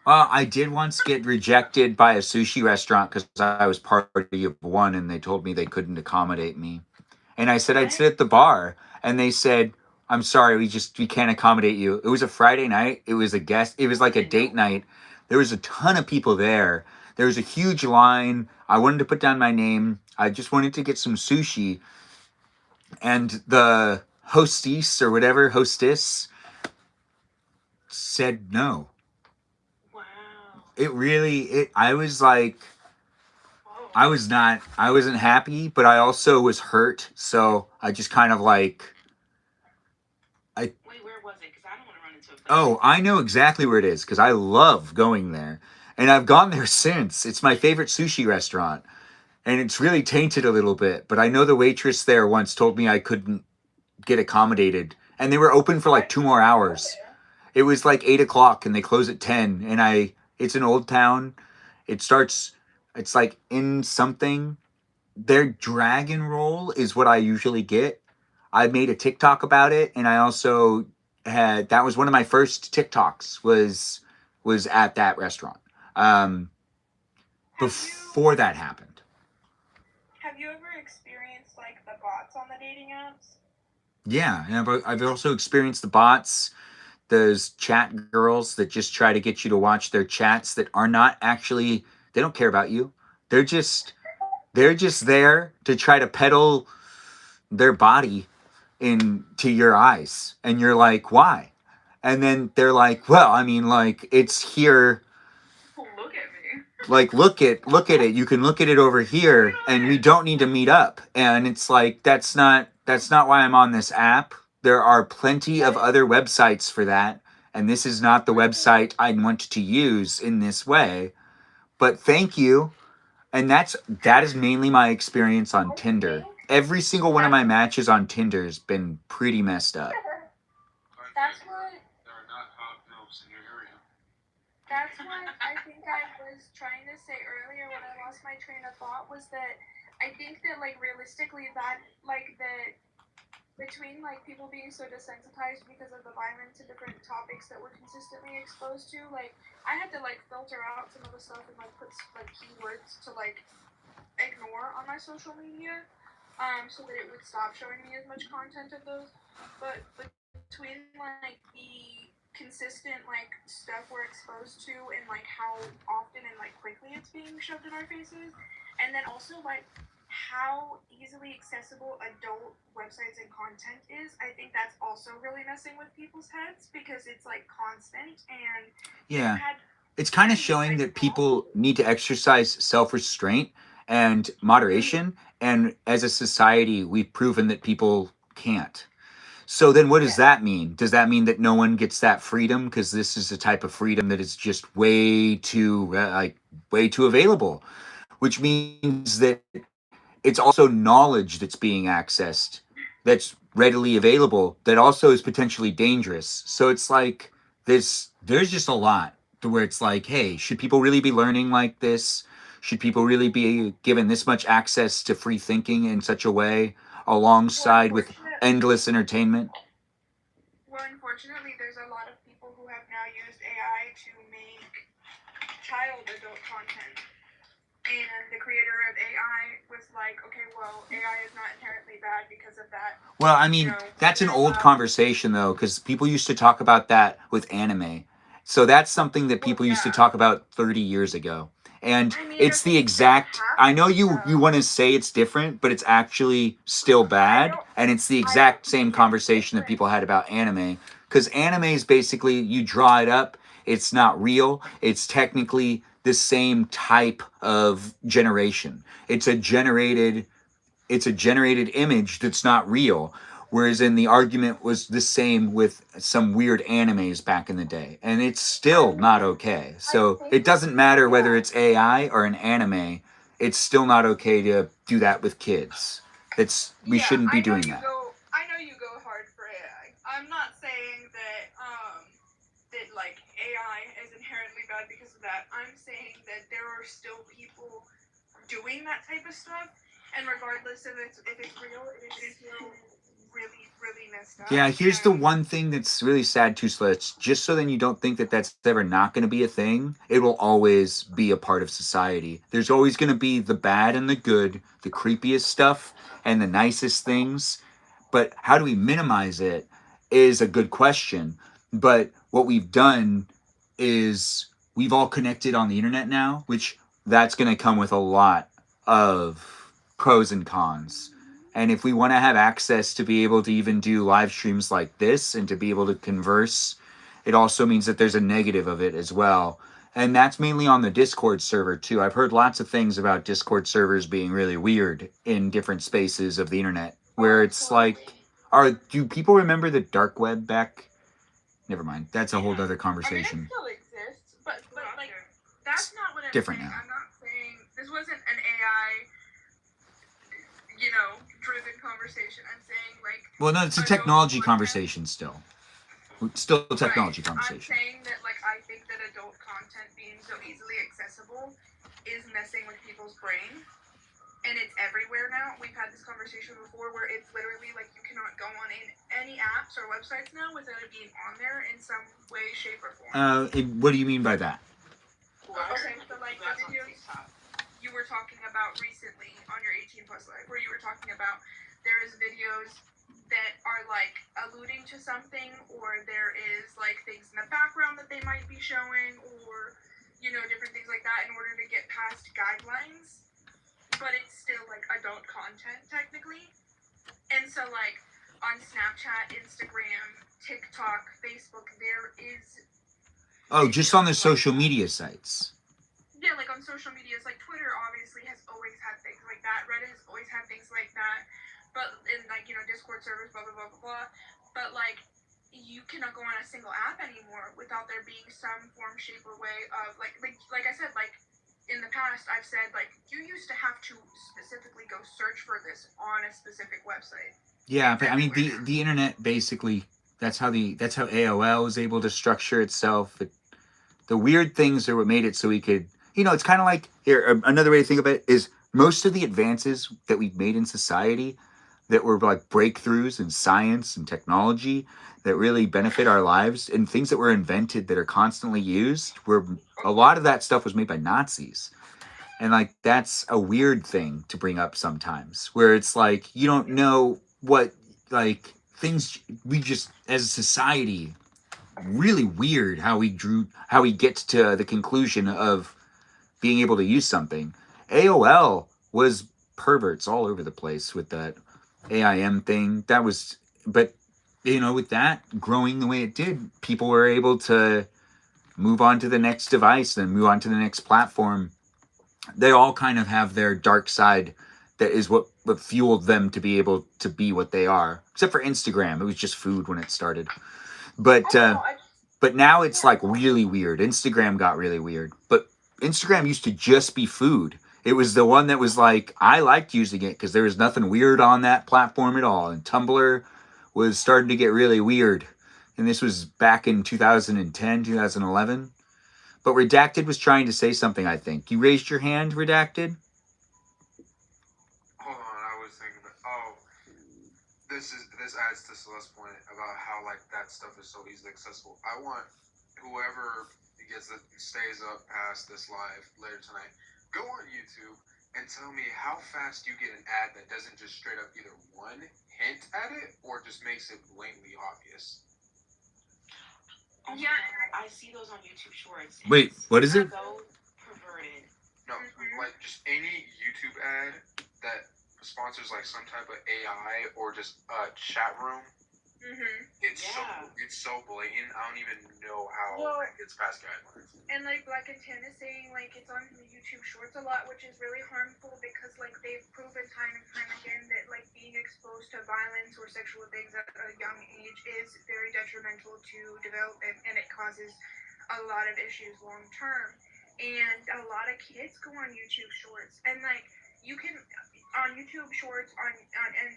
I did once get rejected by a sushi restaurant because I was party of one, and they told me they couldn't accommodate me. And I said I'd sit at the bar, and they said, "I'm sorry, we can't accommodate you." It was a Friday night. It was like a date night. There was a ton of people there. There was a huge line. I wanted to put down my name. I just wanted to get some sushi. And the hostess said no. Wow. I was like, I wasn't happy, but I also was hurt. So I just kind of like, Wait, where was it? Because I don't want to run into a fight. oh, I know exactly where it is because I love going there. And I've gone there since. It's my favorite sushi restaurant. And it's really tainted a little bit. But I know the waitress there once told me I couldn't get accommodated. And they were open for like 2 more hours. It was like 8 o'clock and they close at 10. And it's an old town. It's like in something. Their dragon roll is what I usually get. I made a TikTok about it. And I also that was one of my first TikToks was at that restaurant. Before that happened. Have you ever experienced like the bots on the dating apps? Yeah, and I've also experienced the bots, those chat girls that just try to get you to watch their chats that are not actually, they don't care about you. They're just there to try to peddle their body into your eyes. And you're like, why? And then they're like, well, I mean, like, it's here. Look at me. Like, look at it. You can look at it over here, and we don't need to meet up. And it's like, that's not why I'm on this app. There are plenty of other websites for that, and this is not the website I want to use in this way. But thank you. And that is mainly my experience on Tinder. Every single one of my matches on Tinder has been pretty messed up. That's what There are not hot girls in your area. That's what I think I was trying to say earlier when I lost my train of thought, was that I think that like realistically that like the between like people being so desensitized because of the violence and different topics that we're consistently exposed to, like I had to like filter out some of the stuff and like put like keywords to like ignore on my social media, so that it would stop showing me as much content of those. But between like the consistent like stuff we're exposed to and like how often and like quickly it's being shoved in our faces, and then also like how easily accessible adult websites and content is, I think that's also really messing with people's heads because it's like constant. And Yeah. It's kind of showing that people need to exercise self-restraint and moderation, and as a society we've proven that people can't. So then what does that mean? Does that mean that no one gets that freedom because this is a type of freedom that is just way too available, which means that it's also knowledge that's being accessed, that's readily available, that also is potentially dangerous. So it's like there's just a lot to where it's like, hey, should people really be learning like this? Should people really be given this much access to free thinking in such a way alongside with endless entertainment? Well, unfortunately, there's a lot of people who have now used AI to make child adult content. And the creator of AI was like, okay, well, AI is not inherently bad because of that. Well, I mean, that's an old conversation, though, because people used to talk about that with anime. So that's something that people used to talk about 30 years ago. And I mean, it's the exact, I know you want to say it's different, but it's actually still bad. And it's the exact same conversation that people had about anime. Because anime is basically, you draw it up, it's not real, it's technically the same type of generation. It's a generated image that's not real. Whereas in the argument was the same with some weird animes back in the day. And it's still not okay. So it doesn't matter whether it's AI or an anime, it's still not okay to do that with kids. We shouldn't be doing that. I know you go hard for AI. I'm not saying that that like AI is inherently bad because of that. I'm saying that there are still people doing that type of stuff, and regardless of if it's real, it is still really, really messed up. Yeah, here's the one thing that's really sad too, Slits. Just so then you don't think that that's ever not going to be a thing, it will always be a part of society. There's always going to be the bad and the good, the creepiest stuff and the nicest things. But how do we minimize it is a good question. But what we've done is we've all connected on the internet now, which that's going to come with a lot of pros and cons. And if we want to have access to be able to even do live streams like this and to be able to converse, it also means that there's a negative of it as well. And that's mainly on the Discord server too. I've heard lots of things about Discord servers being really weird in different spaces of the internet, where it's like, do people remember the dark web back? Never mind. That's a whole other conversation. I mean, it still exists, but like that's not what I'm different saying. now. I'm not saying this wasn't an AI, driven conversation. I'm saying like. Well, no, it's a technology conversation still. Still a technology conversation. I'm saying that like I think that adult content being so easily accessible is messing with people's brain. And it's everywhere now. We've had this conversation before where it's literally like you cannot go on any apps or websites now without it being on there in some way, shape, or form. What do you mean by that? Okay, so like the videos you were talking about recently on your 18 plus live, where you were talking about there is videos that are like alluding to something, or there is like things in the background that they might be showing, or different things like that in order to get past guidelines. But it's still like adult content technically. And so like on Snapchat, Instagram, TikTok, Facebook, there is just on the social media sites. Yeah, like on social medias, like Twitter obviously has always had things like that. Reddit has always had things like that. But in like, Discord servers, blah blah blah blah blah. But like you cannot go on a single app anymore without there being some form, shape, or way of like I said, like in the past, I've said, like, you used to have to specifically go search for this on a specific website. Yeah, but I mean, the internet basically, that's how AOL was able to structure itself. The weird things are what made it so we could, it's kind of like, here, another way to think of it is most of the advances that we've made in society that were like breakthroughs in science and technology that really benefit our lives and things that were invented that are constantly used, where a lot of that stuff was made by Nazis. And like that's a weird thing to bring up sometimes, where it's like you don't know what like things we just as a society really weird how we get to the conclusion of being able to use something. AOL was perverts all over the place with that AIM thing. That was, but with that growing the way it did, people were able to move on to the next device and move on to the next platform. They all kind of have their dark side that is what fueled them to be able to be what they are. Except for Instagram. It was just food when it started. But now it's like really weird. Instagram got really weird. But Instagram used to just be food. It was the one that was like, I liked using it because there was nothing weird on that platform at all. And Tumblr was starting to get really weird. And this was back in 2010, 2011. But Redacted was trying to say something, I think. You raised your hand, Redacted? Hold on, I was thinking about, this adds to Celeste's point about how like that stuff is so easily accessible. I want whoever stays up past this live later tonight, go on YouTube and tell me how fast you get an ad that doesn't just straight up either one hint at it or just makes it blatantly obvious. Oh yeah, I see those on YouTube Shorts. Wait, what is it? So perverted. No, like just any YouTube ad that sponsors like some type of AI or just a chat room It's so blatant. I don't even know how Well, it gets past guidelines. And like Black and Tan is saying, like it's on YouTube Shorts a lot, which is really harmful because like they've proven time and time again that like being exposed to violence or sexual things at a young age is very detrimental to development, and it causes a lot of issues long term. And a lot of kids go on YouTube Shorts, and like you can on YouTube Shorts and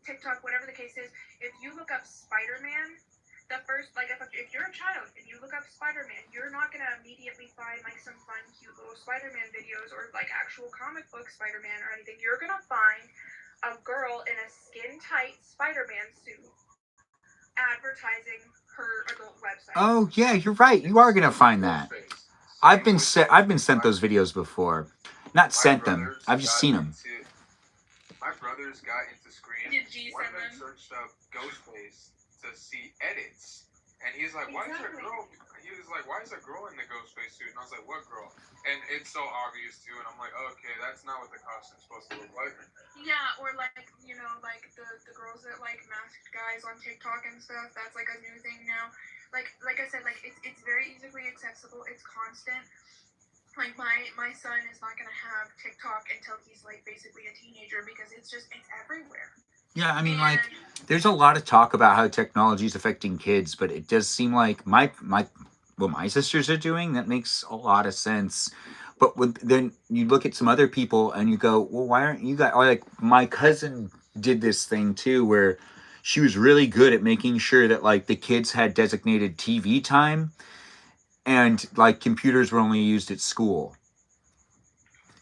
TikTok, whatever the case is, if you look up Spider-Man, the first, like, if you're a child and you look up Spider-Man, you're not gonna immediately find like some fun, cute little Spider-Man videos or like actual comic book Spider-Man or anything. You're gonna find a girl in a skin-tight Spider-Man suit advertising her adult website. Oh yeah, you're right. You are gonna find that. I've been sent those videos before. Not sent them. I've just seen them. My brothers got into Screen. Did G One of send them them? searched up Ghostface to see edits, and he's like, "Why is there a girl?" He was like, "Why is a girl in the Ghostface suit?" And I was like, "What girl?" And it's so obvious too. And I'm like, "Okay, that's not what the costume's supposed to look like." Yeah, or like like the girls that like masked guys on TikTok and stuff. That's like a new thing now. Like I said, like it's very easily accessible. It's constant. Like my son is not gonna have TikTok until he's like basically a teenager because it's everywhere. Yeah, I mean, like, there's a lot of talk about how technology is affecting kids, but it does seem like what my sisters are doing, that makes a lot of sense. But then you look at some other people and you go, well, why aren't you guys? Or like my cousin did this thing too, where she was really good at making sure that like the kids had designated TV time, and like computers were only used at school.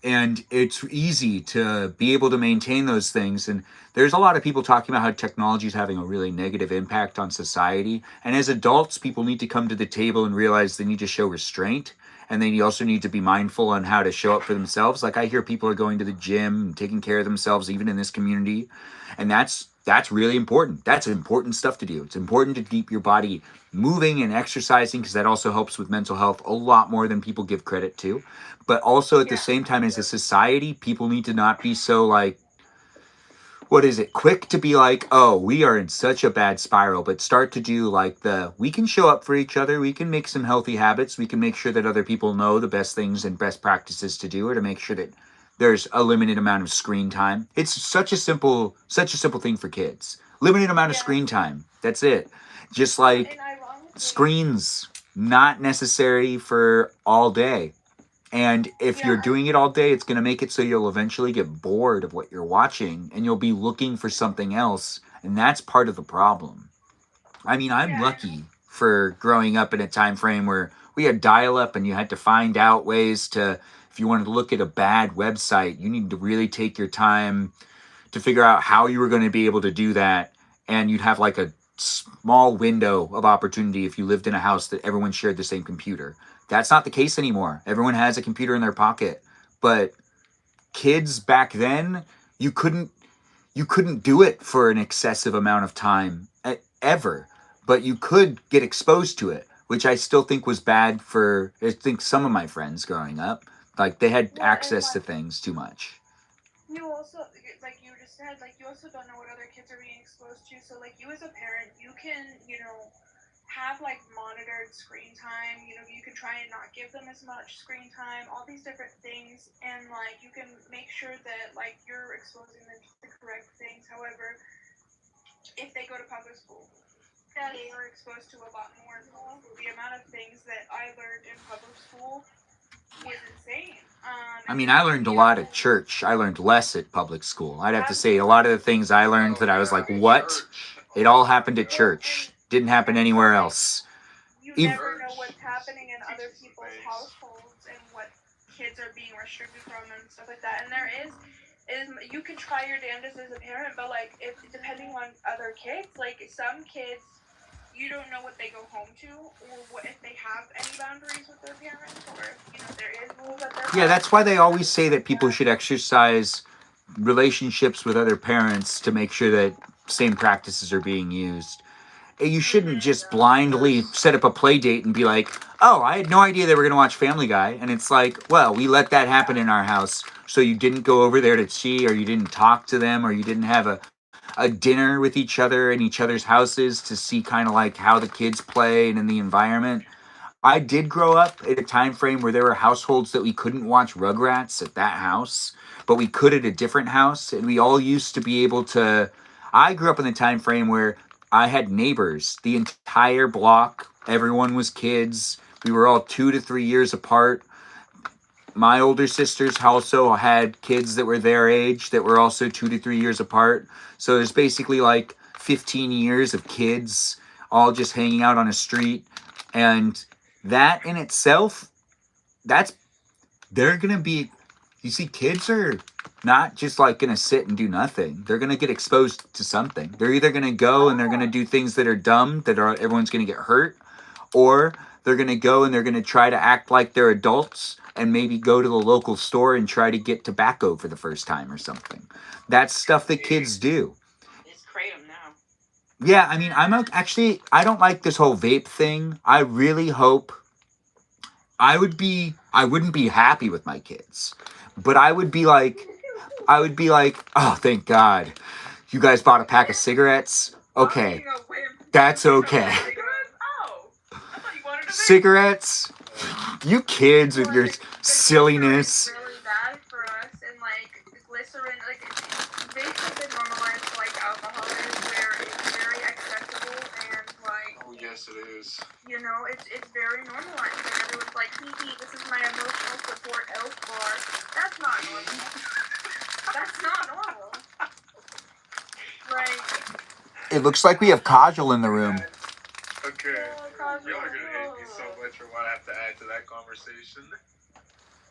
And it's easy to be able to maintain those things. And there's a lot of people talking about how technology is having a really negative impact on society. And as adults, people need to come to the table and realize they need to show restraint. And they also need to be mindful on how to show up for themselves. Like I hear people are going to the gym and taking care of themselves, even in this community. And that's really important. That's important stuff to do. It's important to keep your body moving and exercising because that also helps with mental health a lot more than people give credit to. But also at the same time, as a society, people need to not be so like, quick to be like, oh, we are in such a bad spiral, but start to do like we can show up for each other. We can make some healthy habits. We can make sure that other people know the best things and best practices to do, or to make sure that there's a limited amount of screen time. It's such a simple thing for kids. Limited amount of screen time. That's it. Just like screens, not necessary for all day. And if you're doing it all day, it's going to make it so you'll eventually get bored of what you're watching and you'll be looking for something else. And that's part of the problem. I mean, I'm lucky for growing up in a time frame where we had dial-up and you had to find out ways to, if you wanted to look at a bad website, you need to really take your time to figure out how you were going to be able to do that. And you'd have like a small window of opportunity if you lived in a house that everyone shared the same computer. That's not the case anymore. Everyone has a computer in their pocket. But kids back then, you couldn't do it for an excessive amount of time ever. But you could get exposed to it, which I still think was bad for, I think, some of my friends growing up. Like they had access to things too much. You also, like you just said, like you also don't know what other kids are being exposed to. So like you as a parent, you can, have like monitored screen time. You can try and not give them as much screen time, all these different things, and like you can make sure that like you're exposing them to the correct things. However, if they go to public school, they are exposed to a lot more. The amount of things that I learned in public school was insane. I mean, I learned a lot at church. I learned less at public school. I'd have to say a lot of the things I learned that I was like, what? It all happened at church. Didn't happen anywhere else. You never know what's happening in other people's households and what kids are being restricted from and stuff like that. And there is you can try your damnedest as a parent, but like if depending on other kids, like some kids, you don't know what they go home to, or what if they have any boundaries with their parents, or if there is rules that they're that's why they always say that people should exercise relationships with other parents to make sure that same practices are being used. You shouldn't just blindly set up a play date and be like, oh, I had no idea they were going to watch Family Guy. And it's like, well, we let that happen in our house. So you didn't go over there to see, or you didn't talk to them, or you didn't have a dinner with each other in each other's houses to see kind of like how the kids play and in the environment. I did grow up at a time frame where there were households that we couldn't watch Rugrats at that house, but we could at a different house, and we all used to be able to. I grew up in the time frame where I had neighbors, the entire block. Everyone was kids. We were all 2 to 3 years apart. My older sisters also had kids that were their age that were also 2 to 3 years apart. So there's basically like 15 years of kids all just hanging out on a street, and that in itself, that's they're gonna be. You see, kids are not just like gonna sit and do nothing. They're gonna get exposed to something. They're either gonna go and they're gonna do things that are dumb, that are everyone's gonna get hurt, or they're gonna go and they're gonna try to act like they're adults and maybe go to the local store and try to get tobacco for the first time or something. That's stuff that kids do. It's kratom now. Yeah, I mean, actually, I don't like this whole vape thing. I really hope I wouldn't be happy with my kids, but I would be like, oh, thank God, you guys bought a pack of cigarettes. Okay, that's okay. Oh, I thought you wanted to Cigarettes, you kids with your silliness. It's really bad for us, and like glycerin, like vapes have been normalized like alcohol is, where it's very accessible and like Oh yes, it is. you know it's very normalized. And everyone's like, hee, this is my emotional support elf bar. That's not normal. That's not normal. Like, It looks like we have Kajal in the room. Okay. Cosmo. Y'all are gonna hate me so much for what I have to add to that conversation.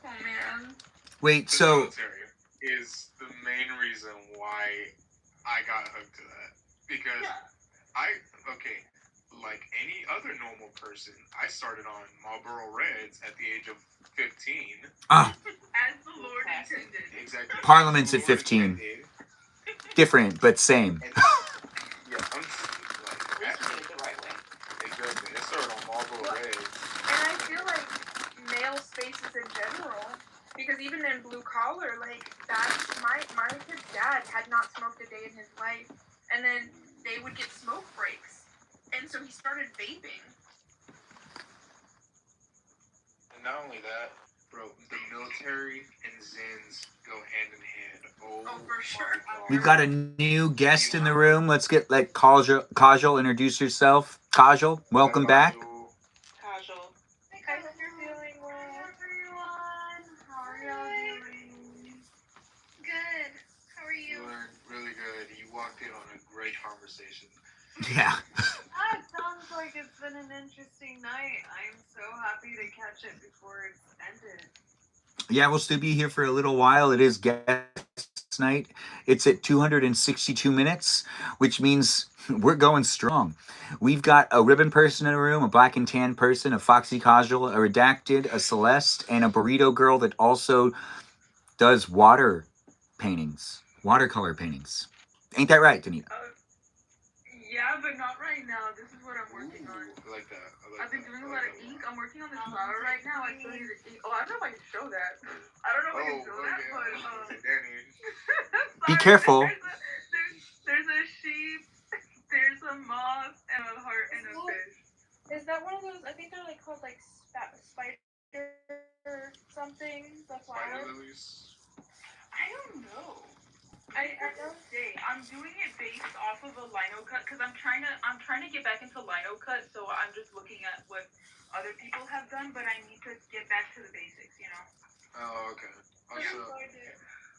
Oh man. Wait, The so military is the main reason why I got hooked to that. Because like any other normal person, I started on Marlboro Reds at the age of 15. ah, as the Lord intended. Exactly. Parliament's at Lord 15. intended. different but same. And, yeah, At least you did it the right way. exactly. I started on Marlboro Reds. And I feel like male spaces in general, because even in blue collar, like that, my kid's dad had not smoked a day in his life, and then they would get smoke breaks, and so he started vaping. And not only that, bro, the military and Zins go hand in hand. Oh, for sure. my God. We've got a new guest in the room. Let's let Kajal introduce herself. Kajal, welcome back. Casual. I hope you're feeling well. Hi everyone. How are y'all doing? Good. How are you? Doing really good. You walked in on a great conversation. Yeah. It sounds like it's been an interesting night. I'm so happy to catch it before it's ended. Yeah, we'll still be here for a little while. It is guest night. It's at 262 minutes, which means we're going strong. We've got a ribbon person in the room, a black and tan person, a Foxy Casual, a Redacted, a Celeste, and a Burrito Girl that also does watercolor paintings. Ain't that right, Danita? Yeah, but not right now. This is what I'm working on. I like that. I've been doing a lot of ink. I'm working on this flower right now. I still need to ink. Oh, I don't know if I can show that. I don't know if I can show that, but Danny. Be sorry, careful. There's a sheep. There's a moth and a heart and a fish. Is that one of those? I think they're like called like spider or something. The Spider flower. lilies. I don't know. I don't. I'm doing it based off of a lino cut because I'm trying to get back into lino cut, so I'm just looking at what other people have done, but I need to get back to the basics, you know. Oh, okay. Also,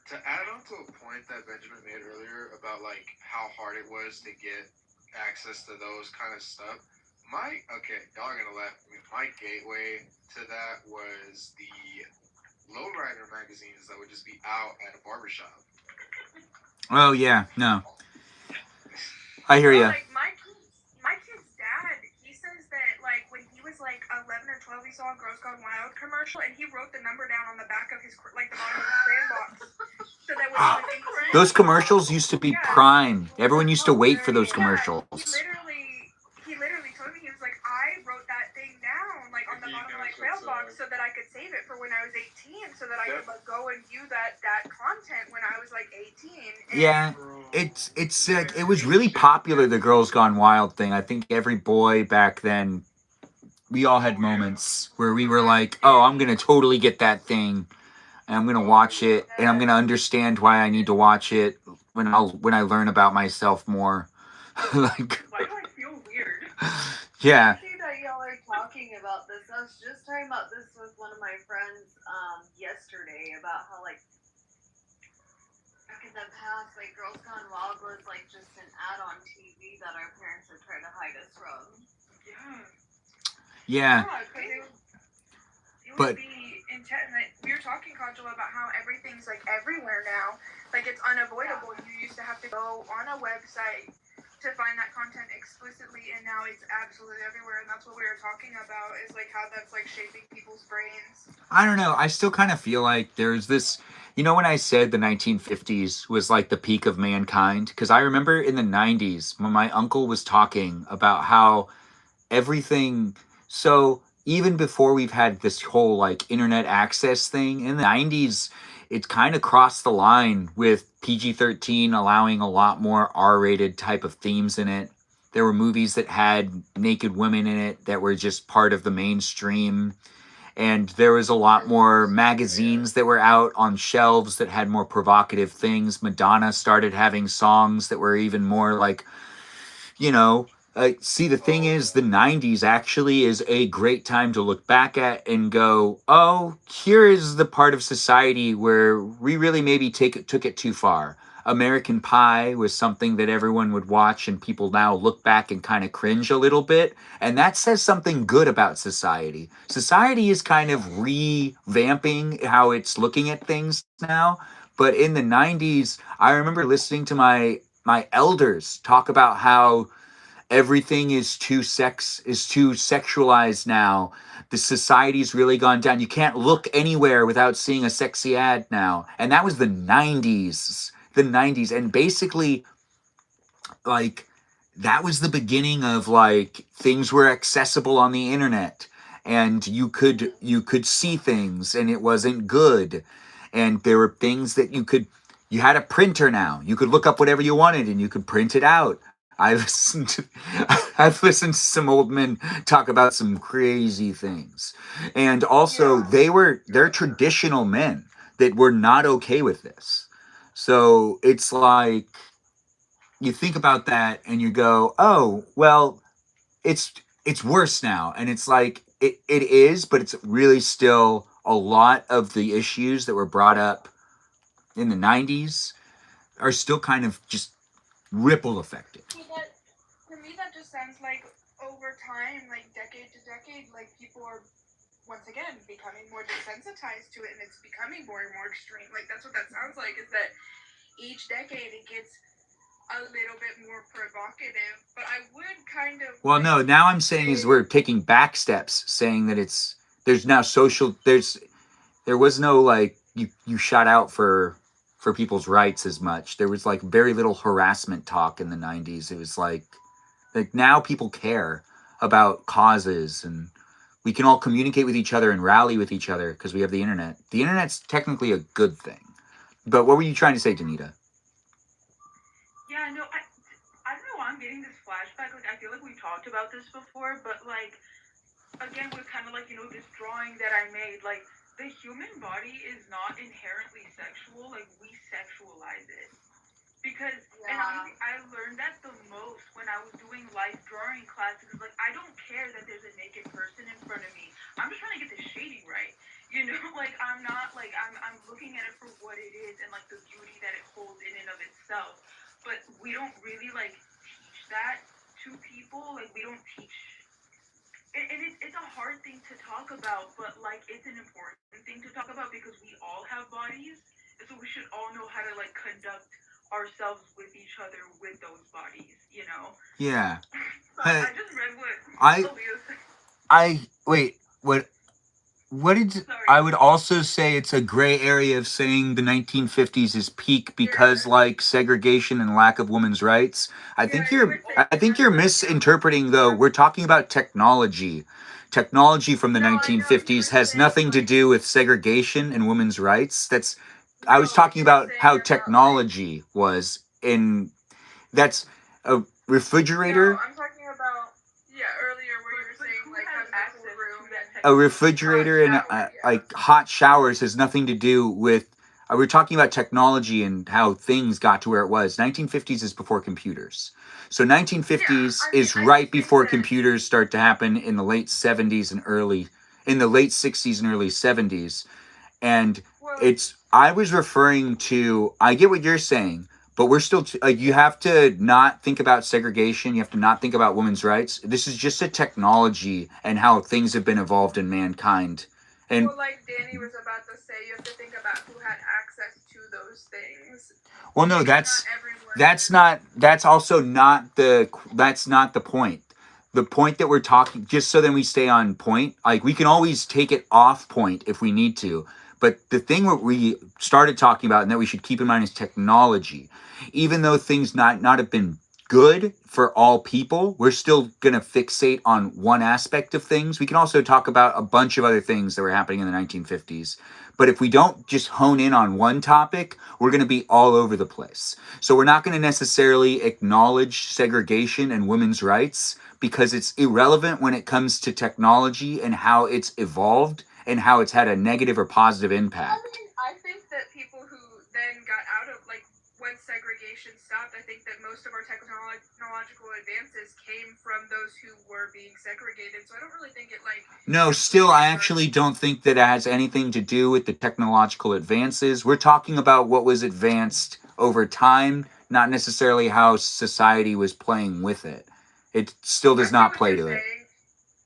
to add on to a point that Benjamin made earlier about like how hard it was to get access to those kind of stuff, y'all are gonna laugh at me. My gateway to that was the lowrider magazines that would just be out at a barbershop. Oh, yeah. No. I hear ya. Like my kid's dad, he says that like when he was like 11 or 12, he saw a Girls Gone Wild commercial, and he wrote the number down on the back of his like the bottom of his crayon box, so that when he was Those commercials used to be prime. Everyone used to wait for those commercials. He literally told me, he was like, I wrote that thing down like on the the bottom of my gosh, crayon that's box sad. so that I could save it for when I was 18, so that I could like go and view that content when I was like 18. And Yeah, it's like it was really popular, the Girls Gone Wild thing. I think every boy back then, we all had moments where we were like, "Oh, I'm gonna totally get that thing, and I'm gonna watch it, and I'm gonna understand why I need to watch it when I learn about myself more." Like, Why do I feel weird? yeah, Crazy that y'all are talking about this. I was just talking about this with one of my friends yesterday about how like back in the past, like Girls Gone Wild was like just an ad-on TV that our parents would try to hide us from. Yeah. yeah, because it would But- be intense. Like, we were talking, Kajal, about how everything's like everywhere now. Like it's unavoidable. You used to have to go on a website to find that content explicitly, and now it's absolutely everywhere. And that's what we were talking about, is like how that's like shaping people's brains. I don't know. I still kind of feel like there's this. You know, when I said the 1950s was like the peak of mankind, because I remember in the 90s when my uncle was talking about how everything. So even before we've had this whole like internet access thing in the 90s, it kind of crossed the line with PG-13 allowing a lot more R-rated type of themes in it. There were movies that had naked women in it that were just part of the mainstream. And there was a lot more magazines that were out on shelves that had more provocative things. Madonna started having songs that were even more like, you know, see, the thing is, the 90s actually is a great time to look back at and go, oh, here is the part of society where we really maybe took it too far. American Pie was something that everyone would watch, and people now look back and kind of cringe a little bit. And that says something good about society. Society is kind of revamping how it's looking at things now. But in the 90s, I remember listening to my elders talk about how everything is too sexualized now. The society's really gone down. You can't look anywhere without seeing a sexy ad now. And that was the 90s. The 90s. And basically, like, that was the beginning of like things were accessible on the internet, and you could see things, and it wasn't good. And there were things that you had a printer now. You could look up whatever you wanted and you could print it out. I've listened to some old men talk about some crazy things. And also they're traditional men that were not okay with this. So it's like you think about that and you go, "Oh, well, it's worse now." And it's like it is, but it's really still a lot of the issues that were brought up in the 90s are still kind of just ripple effective. But to me, that just sounds like over time, like decade to decade, like people are once again becoming more desensitized to it, and it's becoming more and more extreme. Like that's what that sounds like. Is that each decade it gets a little bit more provocative. But I would kind of Well, no, now I'm saying is we're taking back steps, saying that there's now there was no like you shot out for people's rights as much. There was like very little harassment talk in the 90s. It was like now people care about causes, and we can all communicate with each other and rally with each other because we have the internet. The internet's technically a good thing. But what were you trying to say, Danita? Yeah, no, I don't know why I'm getting this flashback. Like, I feel like we talked about this before, but like, again, with kind of like, this drawing that I made, like, the human body is not inherently sexual. Like, we sexualize it. Because, and I learned that the most when I was doing life drawing classes. Like, I don't care that there's a naked person in front of me. I'm just trying to get the shading right. Like, I'm not, like, I'm looking at it for what it is and, like, the beauty that it holds in and of itself. But we don't really, like, teach that to people. Like, we don't teach. And it's a hard thing to talk about, but, like, it's an important thing to talk about because we all have bodies. And so we should all know how to, like, conduct ourselves with each other with those bodies, Yeah. So I just read what Aaliyah said. Wait, what did Sorry. I would also say it's a gray area of saying the 1950s is peak because like segregation and lack of women's rights. I think you're misinterpreting though. We're talking about technology. Technology from the No, I know you 1950s were has saying, nothing to like- do with segregation and women's rights. I was No, talking you were about saying how about, technology was in. That's a refrigerator. No, I'm talking about earlier where you were saying like how access people room to that A technology? refrigerator and like hot showers has nothing to do with. We're talking about technology and how things got to where it was. 1950s is before computers. So 1950s I mean, is I right think before that- computers start to happen in the late 70s and in the late 60s and early 70s. And I was referring to, I get what you're saying, but we're still, you have to not think about segregation. You have to not think about women's rights. This is just a technology and how things have been evolved in mankind. And well, like Danny was about to say, you have to think about who had access to those things. well, no, Not that's not the point. The point that we're talking, just so then we stay on point, like we can always take it off point if we need to. But the thing that we started talking about and that we should keep in mind is technology. Even though things not have been good for all people, we're still going to fixate on one aspect of things. We can also talk about a bunch of other things that were happening in the 1950s. But if we don't just hone in on one topic, we're going to be all over the place. So we're not going to necessarily acknowledge segregation and women's rights because it's irrelevant when it comes to technology and how it's evolved and how it's had a negative or positive impact. I think that people who then got out of, like, when segregation stopped, I think that most of our technological advances came from those who were being segregated. So I don't really think it, like... No, still, I actually don't think that it has anything to do with the technological advances. We're talking about what was advanced over time, not necessarily how society was playing with it. It still does not play to it.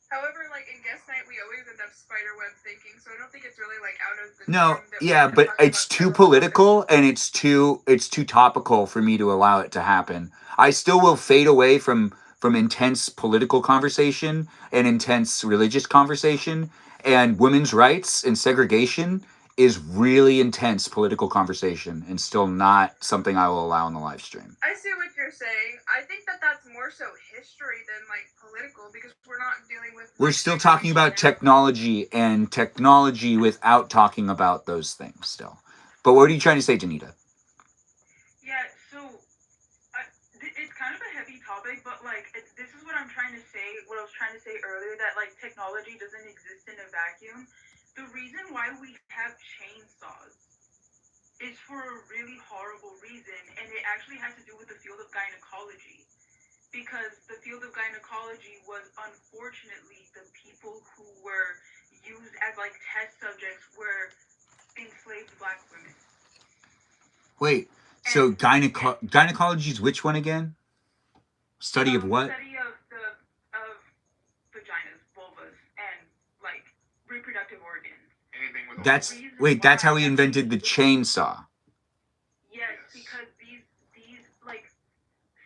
However, like in guest night, we always end up spiderweb thinking, so I don't think it's really like out of the No, norm that yeah, we're but talking it's about too several political and it's too topical for me to allow it to happen. I still will fade away from intense political conversation and intense religious conversation, and women's rights and segregation is really intense political conversation and still not something I will allow in the live stream. I see what you're saying. I think that that's more so history than like political because we're not dealing with. We're still talking about technology and technology without talking about those things still. But what are you trying to say, Janita? Yeah, so it's kind of a heavy topic, but like this is what I'm trying to say. What I was trying to say earlier, that like technology doesn't exist in a vacuum. The reason why we have chainsaws is for a really horrible reason, and it actually has to do with the field of gynecology. Because the field of gynecology was unfortunately the people who were used as like test subjects were enslaved black women. Wait, so gynecology is which one again? Study of what? Study of vaginas, vulvas, and like reproductive organs. Anything with That's how he invented the chainsaw. Yes, because these like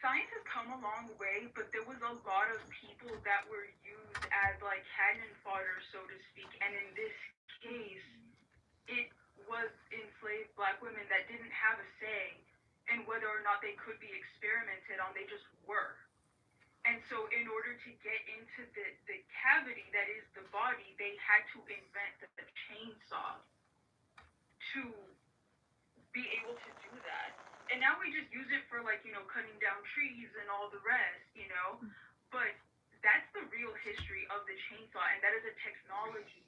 science has come a long way, but there was a lot of people that were used as like cannon fodder, so to speak. And in this case, it was enslaved black women that didn't have a say in whether or not they could be experimented on. They just were. And so in order to get into the cavity that is the body, they had to invent the chainsaw to be able to do that. And now we just use it for like, cutting down trees and all the rest, But that's the real history of the chainsaw, and that is a technology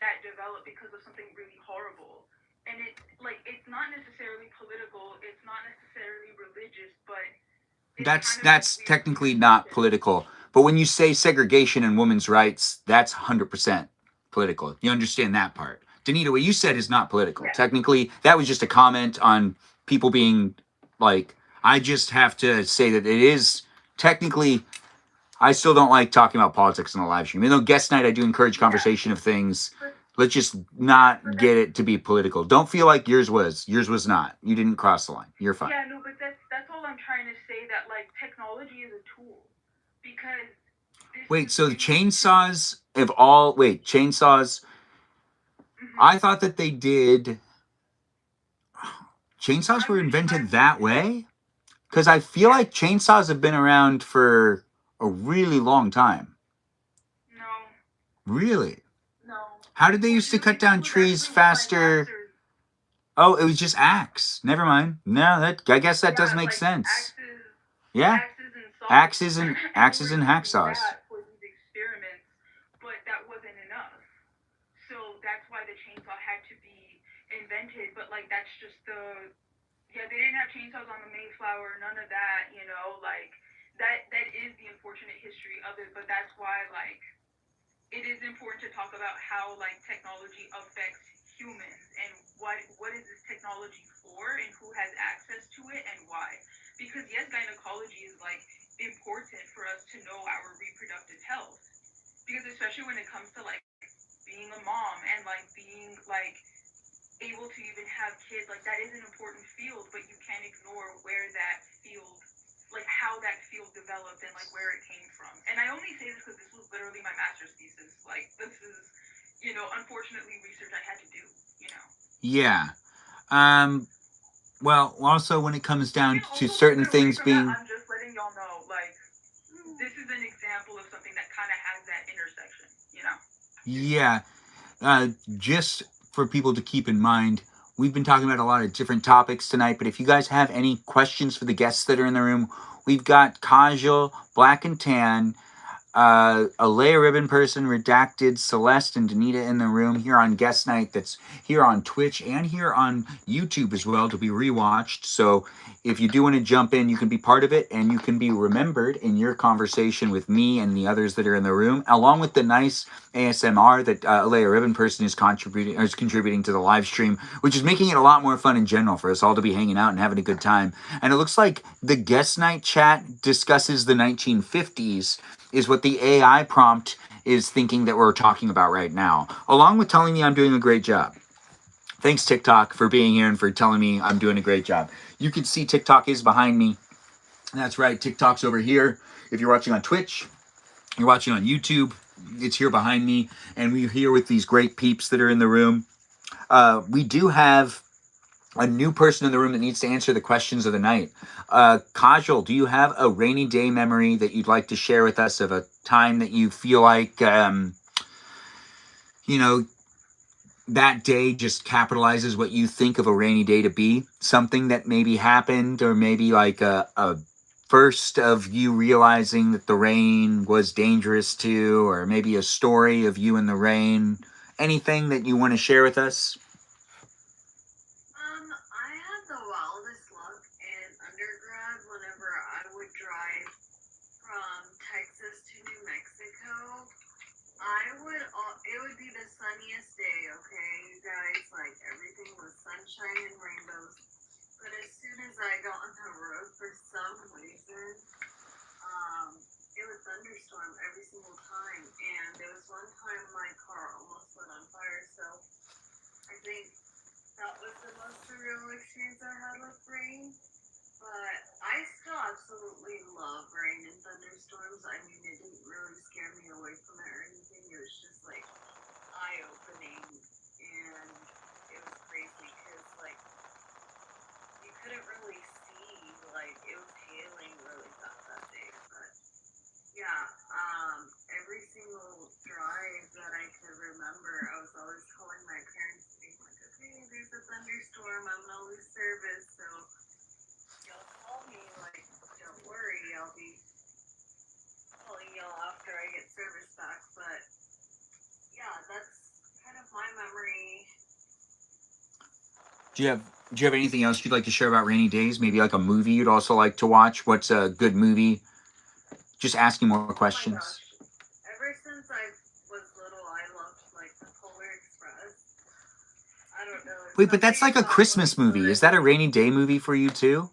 that developed because of something really horrible. And it's not necessarily political, it's not necessarily religious, but that's technically not political. But when you say segregation and women's rights, that's 100% political. You understand that part. Danita, what you said is not political. Yeah. Technically, that was just a comment on people being like, I just have to say that it is technically, I still don't like talking about politics in the live stream. Even though guest night, I do encourage conversation of things. Let's just not get it to be political. Don't feel like yours was. Yours was not. You didn't cross the line. You're fine. Yeah, no, but that's all I'm trying to say, that like technology is a tool. Because wait, so the chainsaws chainsaws. Mm-hmm. I thought that they did. Chainsaws were invented that way? Because I feel like chainsaws have been around for a really long time. No. Really? No. How did they used to cut down trees faster? Oh, it was just axe. Never mind. No, I guess that does make sense. Yeah. Axes and hacksaws. For these experiments, but that wasn't enough. So that's why the chainsaw had to be invented. But like that's just they didn't have chainsaws on the Mayflower, none of that, like that is the unfortunate history of it. But that's why like it is important to talk about how like technology affects humans and what is this technology for and who has access to it and why. Because yes, gynecology is like important for us to know our reproductive health. Because especially when it comes to like being a mom and like being like able to even have kids, like that is an important field, but you can't ignore where that field, like how that field developed and like where it came from. And I only say this because this was literally my master's thesis. Like this is, unfortunately research I had to do. Yeah. Well, also when it comes down to Also, certain things being. I'm just letting y'all know, like this is an example of something that kind of has that intersection. Yeah. Just for people to keep in mind, we've been talking about a lot of different topics tonight, but if you guys have any questions for the guests that are in the room, we've got Kajal, Black and Tan, a Leia Ribbon person, Redacted, Celeste, and Danita in the room here on guest night. That's here on Twitch and here on YouTube as well to be rewatched. So if you do want to jump in, you can be part of it and you can be remembered in your conversation with me and the others that are in the room, along with the nice ASMR that Leia Ribbon person is contributing to the live stream, which is making it a lot more fun in general for us all to be hanging out and having a good time. And it looks like the guest night chat discusses the 1950s is what the AI prompt is thinking that we're talking about right now, along with telling me I'm doing a great job. Thanks, TikTok, for being here and for telling me I'm doing a great job. You can see TikTok is behind me. That's right, TikTok's over here. If you're watching on Twitch, you're watching on YouTube, it's here behind me. And we're here with these great peeps that are in the room. We do have a new person in the room that needs to answer the questions of the night. Kajal, do you have a rainy day memory that you'd like to share with us of a time that you feel like, that day just capitalizes what you think of a rainy day to be? Something that maybe happened, or maybe like a first of you realizing that the rain was dangerous too, or maybe a story of you in the rain. Anything that you want to share with us? I had the wildest luck in undergrad whenever I would drive from Texas to New Mexico. It would be the sunniest day, okay, you guys, like everything was sunshine and rainbows. But as soon as I got on the road, for some reason, it would thunderstorm every single time. And there was one time my car almost lit on fire, so I think that was the most surreal experience I had with rain. But I still absolutely love rain and thunderstorms. I mean, it didn't really scare me away from it or anything. It was just like eye-opening, and it was crazy because like you couldn't really see, like it was hailing really fast that day. But yeah, every single drive that I could remember, I was always calling my parents being like, okay, there's a thunderstorm, I'm gonna lose service, so y'all call me, like, don't worry, I'll be calling y'all after I get service back. But yeah, that's kind of my memory. Do you have anything else you'd like to share about rainy days? Maybe like a movie you'd also like to watch? What's a good movie? Just asking more questions. Oh my gosh. Ever since I was little, I loved like the Polar Express. I don't know. Wait, but that's like a Christmas movie. Is that a rainy day movie for you too?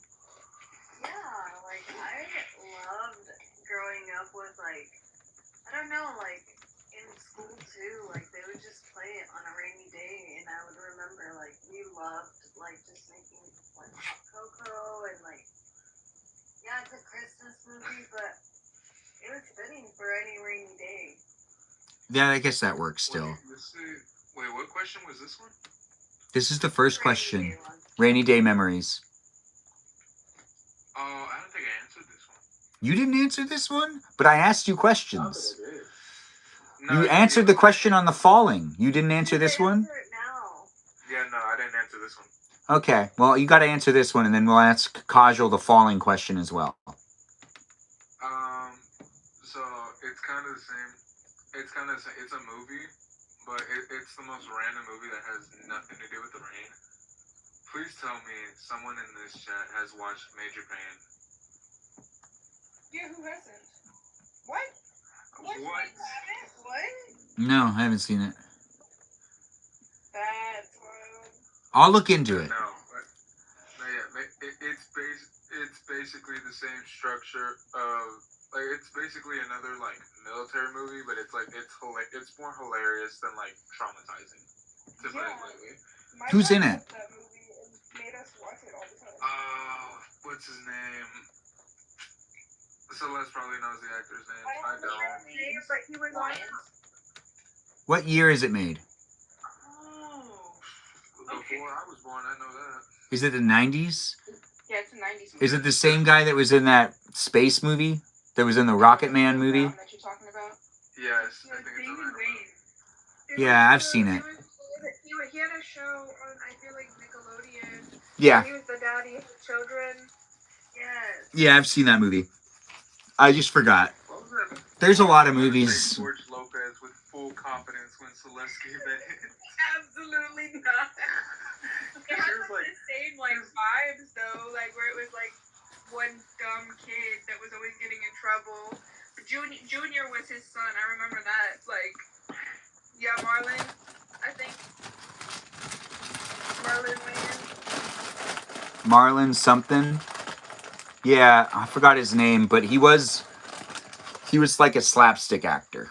Yeah, like I loved growing up with like, I don't know, like in school too, like they would just play it on a rainy day, and I would remember like we loved like just making like hot cocoa and like, yeah, it's a Christmas movie, but it was fitting for any rainy day. Yeah, I guess that works still. Wait, what question was this one? This is the first question. Rainy day memories. Oh, I don't think I answered this one. You didn't answer this one? But I asked you questions. No, You answered the question on the falling. You didn't answer this one? Answer it now. Yeah, no, I didn't answer this one. Okay, well, you got to answer this one, and then we'll ask Kajal the falling question as well. So it's kind of the same. It's a movie, but it's the most random movie that has nothing to do with the rain. Please tell me someone in this chat has watched Major Payne. Yeah, who hasn't? What? What? What? No, I haven't seen it. That's wild. I'll look into it. No, it's basically the same structure of like it's basically another like military movie, but it's more hilarious than like traumatizing. To put it lightly. My Who's in dad it? watched that movie and made us watch it all the time. What's his name? Celeste probably knows the actor's name. I don't know don't. his name, but he was on. What year is it made? Oh. Before I was born, I know that. Is it the 90s? Yeah, it's a 90s movie. Is it the same guy that was in that space movie? That was in the Rocket Man movie? That you're talking about? Yes, I think it's David around Wayne. Yeah, I've seen it. He had a show on, I feel like, Nickelodeon. Yeah. He was the daddy of the children. Yes. Yeah, I've seen that movie. I just forgot. What was that? There's a lot of movies. George Lopez with full confidence when Celeste gave it. Absolutely not. It had like the same like vibes though, like where it was like one dumb kid that was always getting in trouble. Junior was his son. I remember that. Like, yeah, Marlon. I think Marlon Wayans. Marlon something. Yeah, I forgot his name, but he was like a slapstick actor,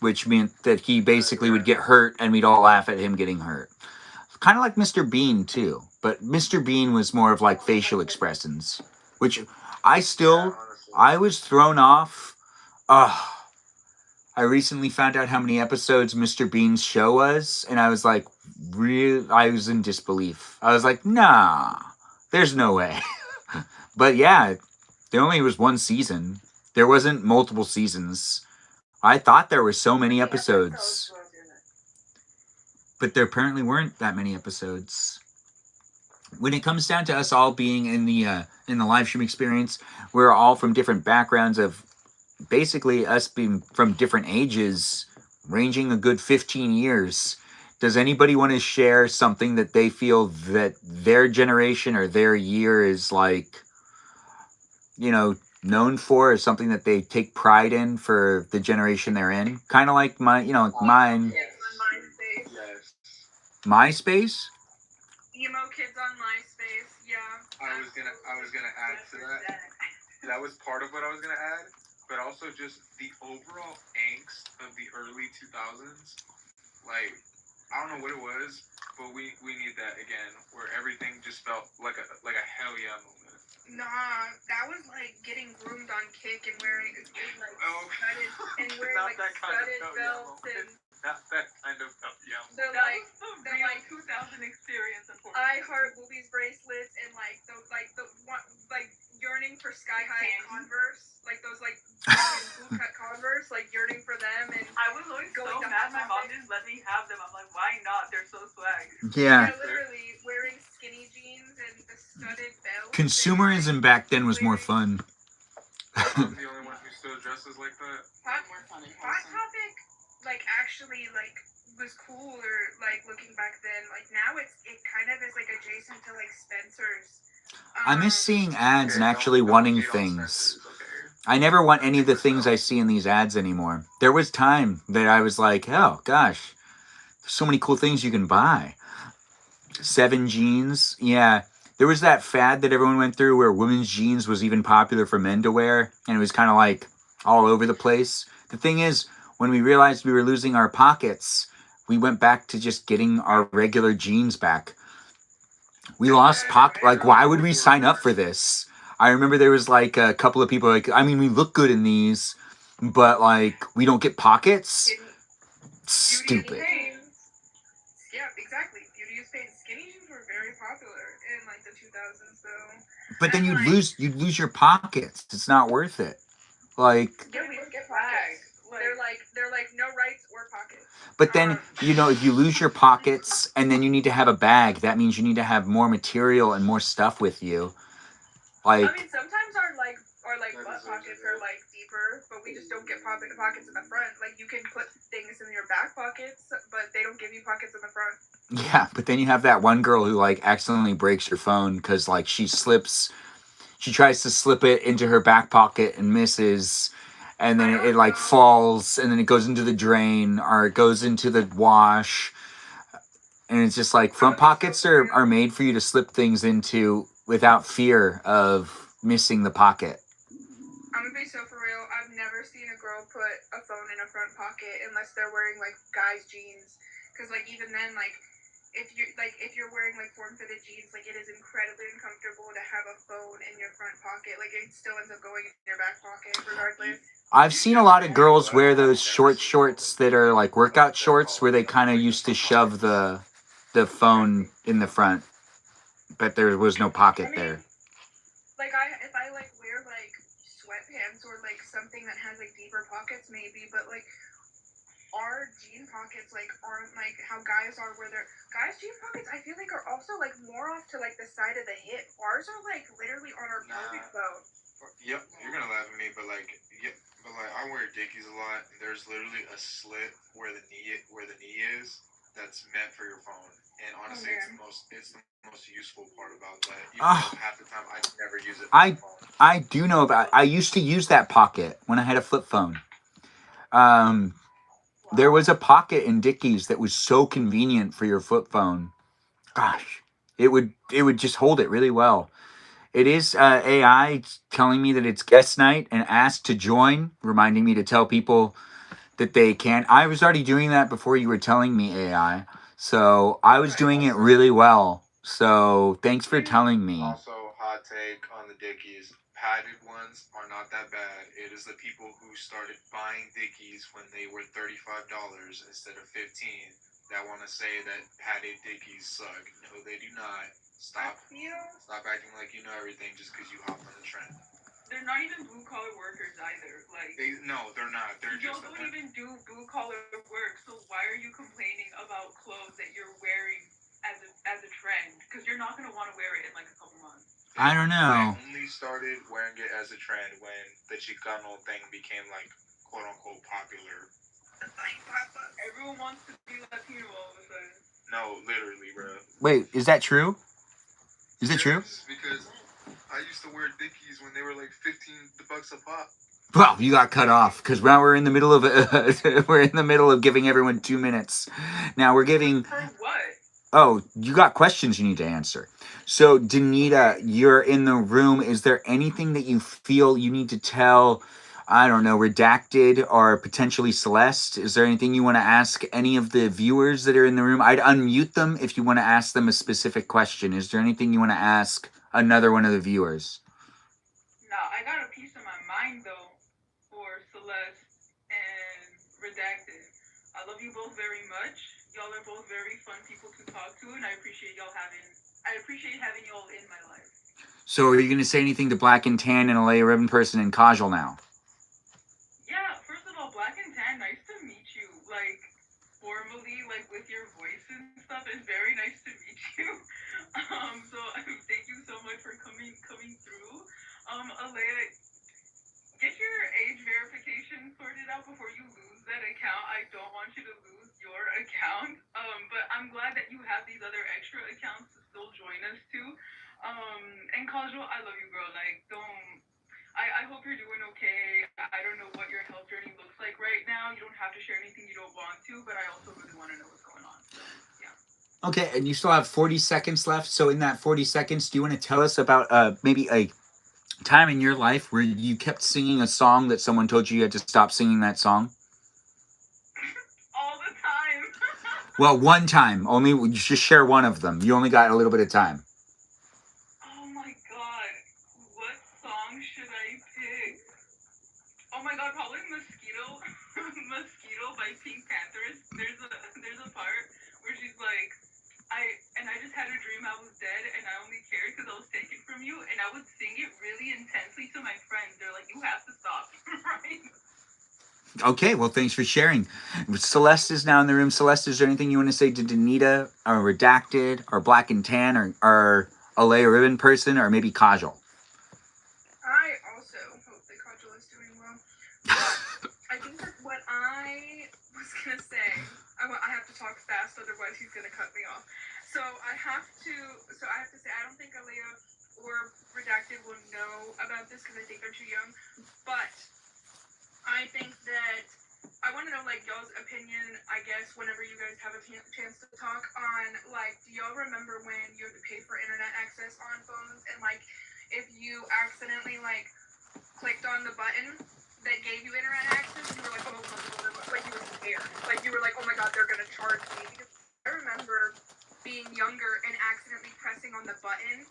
which meant that he basically would get hurt and we'd all laugh at him getting hurt. Kind of like Mr. Bean too, but Mr. Bean was more of like facial expressions, which I was thrown off. I recently found out how many episodes Mr. Bean's show was, and I was like, I was in disbelief. I was like, nah, there's no way. But yeah, there only was one season. There wasn't multiple seasons. I thought there were so many episodes, but there apparently weren't that many episodes. When it comes down to us all being in the live stream experience, we're all from different backgrounds of basically us being from different ages, ranging a good 15 years. Does anybody want to share something that they feel that their generation or their year is like, known for, or something that they take pride in for the generation they're in? Kind of like mine. Yes. MySpace? Emo kids on MySpace, yeah. I was gonna add to that. That was part of what I was gonna add, but also just the overall angst of the early 2000s. Like, I don't know what it was, but we need that again, where everything just felt like a hell yeah moment. Nah, that was like getting groomed on Kick and wearing like studded and wearing Not like that kind of studded hell yeah belts moment. and Not that kind of hell yeah moment. the That like was the the real like 2000 experience. I Heart Boobies bracelets and like the one like yearning for sky high Converse, like those like boot cut Converse, like yearning for them. And I was always so Going to mad my mom Hot didn't let me have them. I'm like, why not? They're so swag. Yeah. literally wearing skinny jeans and the studded belts. Consumerism back then was more fun. I'm the only one who still dresses like that. Hot Topic, like actually like was cool, or like looking back then. Like now it kind of is like adjacent to like Spencer's. I miss seeing ads and actually wanting things. I never want any of the things I see in these ads anymore. There was time that I was like, oh gosh, there's so many cool things you can buy. 7 jeans. Yeah. There was that fad that everyone went through where women's jeans was even popular for men to wear. And it was kind of like all over the place. The thing is, when we realized we were losing our pockets, we went back to just getting our regular jeans back. We lost like, why would we sign up for this? I remember there was like a couple of people like, I mean, we look good in these, but like, we don't get pockets? Stupid. Yeah, exactly. Beauty is pain. Skinny jeans were very popular in like the 2000s, though. But then you'd lose your pockets. It's not worth it. Like, Yeah, we don't get pockets. They're they're like no rights or pockets. But then, you know, if you lose your pockets and then you need to have a bag, that means you need to have more material and more stuff with you. Like, I mean, sometimes our butt pockets are like deeper, but we just don't get pockets in the front. Like you can put things in your back pockets, but they don't give you pockets in the front. yeah, but then you have that one girl who like accidentally breaks your phone because like she tries to slip it into her back pocket and misses, and then it like falls, and then it goes into the drain or it goes into the wash. And it's just like front pockets are made for you to slip things into without fear of missing the pocket. I'm gonna be so for real. I've never seen a girl put a phone in a front pocket unless they're wearing like guys' jeans. Cause like even then, like if you're wearing like form-fitted jeans, like it is incredibly uncomfortable to have a phone in your front pocket. Like it still ends up going in your back pocket regardless. I've seen a lot of girls wear those short shorts that are like workout shorts where they kind of used to shove the phone in the front, but there was no pocket there. Like if I like wear like sweatpants or like something that has like deeper pockets maybe, but like our jean pockets like aren't like how guys are where they're guys' jean pockets I feel like are also like more off to like the side of the hip. Ours are like literally on our pelvic bone. Yep, you're gonna laugh at me, but like, I wear Dickies a lot. There's literally a slit where the knee is that's meant for your phone. And honestly, it's the most useful part about that. Even though half the time I never use it. I do know about. I used to use that pocket when I had a flip phone. There was a pocket in Dickies that was so convenient for your flip phone. Gosh, it would just hold it really well. It is AI telling me that it's guest night and asked to join, reminding me to tell people that they can. I was already doing that before you were telling me AI, so I was doing it really well. So thanks for telling me. Also, hot take on the Dickies. Padded ones are not that bad. It is the people who started buying Dickies when they were $35 instead of $15 that want to say that padded Dickies suck. No, they do not. Stop acting like you know everything just because you hopped on the trend. They're not even blue collar workers either. Like they're not. They're y'all don't even do blue collar work. So why are you complaining about clothes that you're wearing as a trend? Because you're not gonna want to wear it in like a couple months. I don't know. I only started wearing it as a trend when the Chicano thing became like quote unquote popular. Everyone wants to be Latino all of a sudden. No, literally, bro. Wait, is that true? Is it true? Because I used to wear Dickies when they were like $15 a pop. Well, you got cut off because now we're in the middle of giving everyone 2 minutes. Now we're giving. For what? Oh, you got questions you need to answer. So, Danita, you're in the room. Is there anything that you feel you need to tell, I don't know, Redacted or potentially Celeste? Is there anything you want to ask any of the viewers that are in the room? I'd unmute them if you want to ask them a specific question. Is there anything you want to ask another one of the viewers? No, I got a piece of my mind, though, for Celeste and Redacted. I love you both very much. Y'all are both very fun people to talk to, and I appreciate having y'all in my life. So are you going to say anything to Black and Tan and Alea Ribbon Person and Kajal now? Yeah, first of all, Black and Tan, nice to meet you. Like, formally, like, with your voice and stuff, it's very nice to meet you. So thank you so much for coming through. Alea, get your age verification sorted out before you lose that account. I don't want you to lose your account. But I'm glad that you have these other extra accounts to still join us too. And Kajal, I love you, girl. Like, I hope you're doing okay. I don't know what your health journey looks like right now. You don't have to share anything you don't want to, but I also really want to know what's going on. So, yeah. Okay, and you still have 40 seconds left. So in that 40 seconds, do you want to tell us about maybe a time in your life where you kept singing a song that someone told you had to stop singing that song? All the time. Well, one time. Only just share one of them. You only got a little bit of time. Oh my god. What song should I pick? Oh my god, probably Mosquito. Mosquito by Pink Panthers. There's a part where she's like, I just had a dream I was dead and I only cared because I was taken from you, and I would sing it really intensely to my friends. They're like, you have to stop, right? Okay, well, thanks for sharing. Celeste is now in the room. Celeste, is there anything you want to say to Danita, or Redacted, or Black and Tan, or Alea Ribbon Person, or maybe Kajal? I also hope that Kajal is doing well. But I think that what I was gonna say, I have to talk fast, otherwise he's gonna cut me off. So I have to say, I don't think Alea or Redacted will know about this because I think they're too young. But I think that I want to know, like, y'all's opinion, I guess, whenever you guys have a chance to talk on, like, do y'all remember when you had to pay for internet access on phones, and, like, if you accidentally, like, clicked on the button that gave you internet access, you were like, oh, like, you were scared. Like, you were like, oh my god, they're gonna charge me. Because I remember being younger and accidentally pressing on the button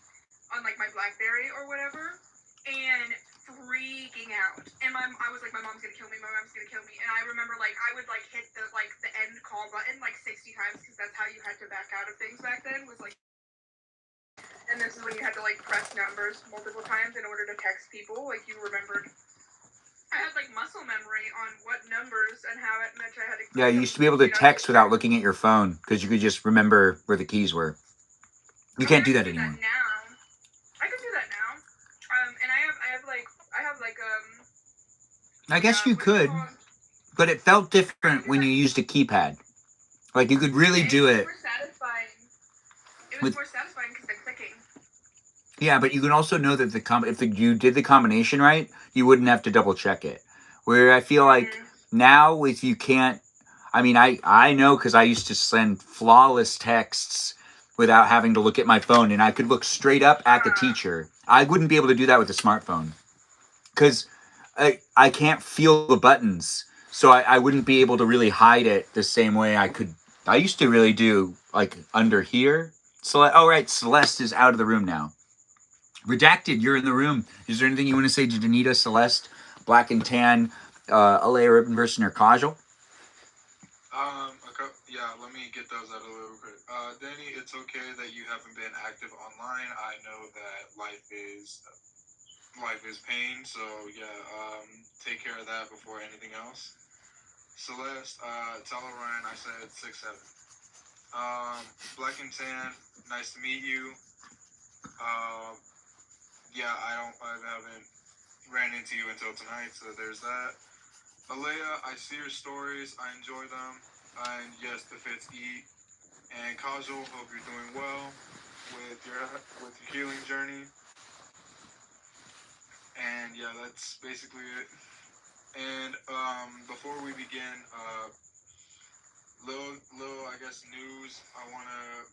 on, like, my BlackBerry or whatever, and freaking out. And I was like, my mom's gonna kill me, my mom's gonna kill me. And I remember, like, I would, like, hit the end call button, like, 60 times, because that's how you had to back out of things back then, was, like, and this is when you had to, like, press numbers multiple times in order to text people. Like, you remembered. I had, like, muscle memory on what numbers and how much I had to. Yeah, you used to be able to text without looking at your phone, because you could just remember where the keys were. You can't do that anymore. I can do that now. And I have I guess you could, but it felt different when you used a keypad. Like, you could really do it. More satisfying. It was more satisfying because they're clicking. Yeah, but you can also know that if you did the combination right, you wouldn't have to double check it. Where I feel like now, if you can't, I mean, I know because I used to send flawless texts without having to look at my phone, and I could look straight up at the teacher. I wouldn't be able to do that with a smartphone because I can't feel the buttons, so I wouldn't be able to really hide it the same way I could. I used to really do, like, under here. Oh, right, Celeste is out of the room now. Redacted, you're in the room. Is there anything you want to say to Danita, Celeste, Black and Tan, Alea Ribbon Person, or Kajal? Yeah, let me get those out a little bit. Danny, it's okay that you haven't been active online. I know that life is pain, so yeah, take care of that before anything else. Celeste, tell Orion I said 6'7". Black and Tan, nice to meet you. Yeah, I haven't ran into you until tonight, so there's that. Alea, I see your stories, I enjoy them, and yes, the fits eat. And Kajal, hope you're doing well with your healing journey. And yeah, that's basically it. And before we begin, little I guess news. I wanna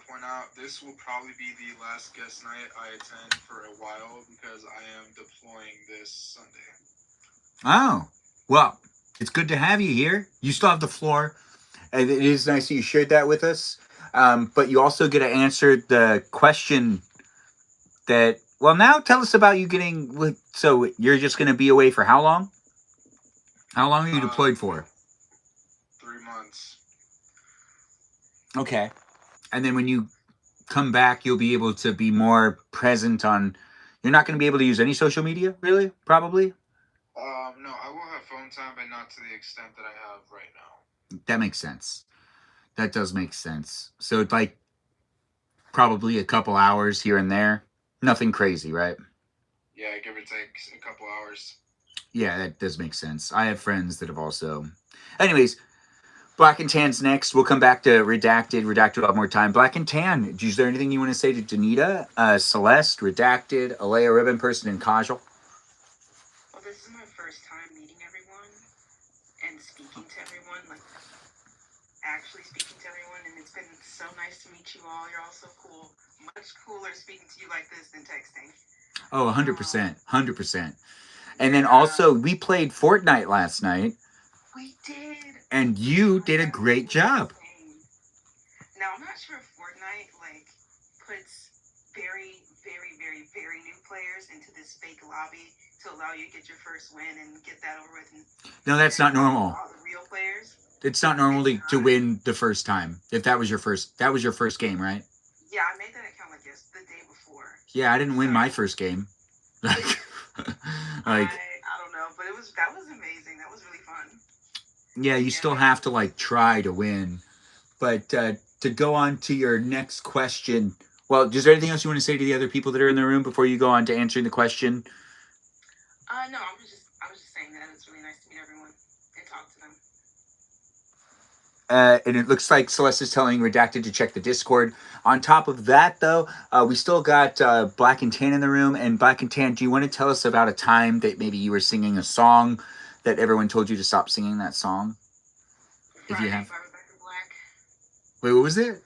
point out this will probably be the last guest night I attend for a while because I am deploying this Sunday. Oh, well, it's good to have you here. You still have the floor, and it is nice that you shared that with us. But you also get to answer the question that. Well, now tell us about you getting. So you're just going to be away for how long? How long are you deployed for? 3 months. Okay, and then when you come back, you'll be able to be more present on. You're not going to be able to use any social media, really? Probably. No, I will have phone time, but not to the extent that I have right now. That makes sense. That does make sense. So it's like probably a couple hours here and there. Nothing crazy, right? Yeah, give or take a couple hours. Yeah, that does make sense. I have friends that have also. Anyways, Black and Tan's next. We'll come back to Redacted. Redacted will have more time. Black and Tan, is there anything you want to say to Danita, Celeste, Redacted, Alea Ribbon Person, and Kajal? Well, this is my first time meeting everyone and speaking to everyone, like actually speaking to everyone, and it's been so nice to meet you all. You're all so cool. Much cooler speaking to you like this than texting. Oh, 100%. 100%. And then also, we played Fortnite last night. We did. And you did a great job. Now, I'm not sure if Fortnite, like, puts very, very, very, very new players into this fake lobby to allow you to get your first win and get that over with. No, that's not normal. All the real players. It's not normal to win the first time. If that was your first game, right? Yeah, I made that account like the day before. Yeah, I didn't win my first game. I don't know, but that was amazing. That was really fun. Yeah, you still have to like try to win. But to go on to your next question, well, is there anything else you want to say to the other people that are in the room before you go on to answering the question? No, I was just saying that it's really nice to meet everyone and talk to them. And it looks like Celeste is telling Redacted to check the Discord. On top of that, though, we still got Black and Tan in the room. And Black and Tan, do you want to tell us about a time that maybe you were singing a song that everyone told you to stop singing that song? Friday by Rebecca Black. Wait, what was it?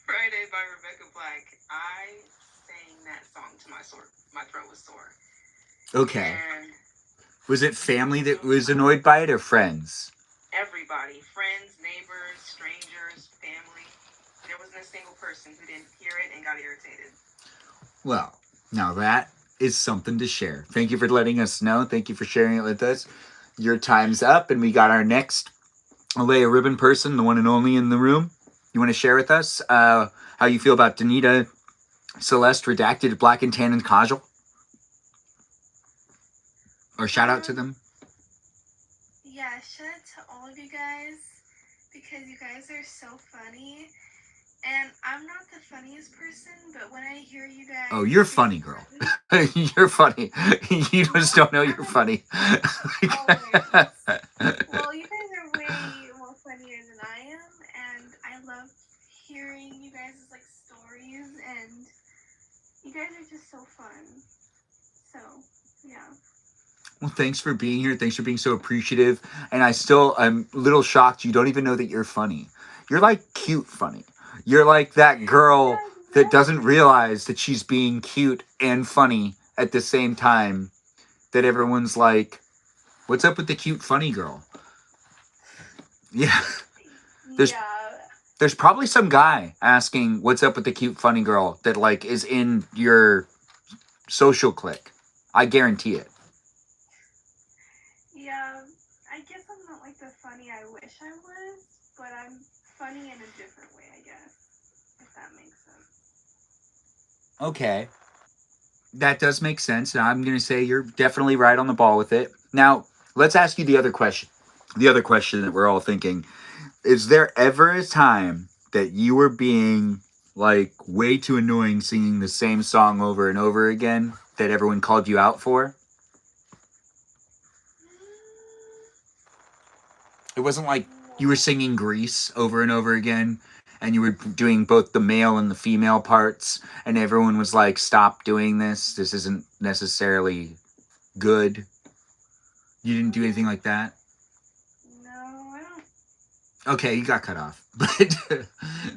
Friday by Rebecca Black. I sang that song to my throat was sore. Okay. And was it family that was annoyed by it or friends? Everybody. Friends, neighbors, strangers, family. There wasn't a single person who didn't hear it and got irritated. Well, now that is something to share. Thank you for letting us know. Thank you for sharing it with us. Your time's up, and we got our next Alea Ribbon person, the one and only in the room. You want to share with us how you feel about Danita, Celeste, Redacted, Black and Tan, and Kajal? Or shout out to them? Yeah, shout out to all of you guys because you guys are so funny. And I'm not the funniest person, but when I hear you guys... Oh, you're funny, girl. You're funny. You just don't know you're funny. Well, you guys are way more funnier than I am, and I love hearing you guys' like stories, and you guys are just so fun. So, yeah. Well, thanks for being here. Thanks for being so appreciative. And I'm a little shocked you don't even know that you're funny. You're like cute funny. You're like that girl that doesn't realize that she's being cute and funny at the same time. That everyone's like, what's up with the cute funny girl? Yeah. There's probably some guy asking what's up with the cute funny girl that like is in your social clique. I guarantee it. Yeah, I guess I'm not like the funny I wish I was, but I'm funny in a different way, I guess, if that makes sense. Okay. That does make sense, and I'm going to say you're definitely right on the ball with it. Now, let's ask you the other question. The other question that we're all thinking. Is there ever a time that you were being, like, way too annoying singing the same song over and over again that everyone called you out for? It wasn't like you were singing Grease over and over again, and you were doing both the male and the female parts, and everyone was like, stop doing this. This isn't necessarily good. You didn't do anything like that? No, I don't. Okay, you got cut off.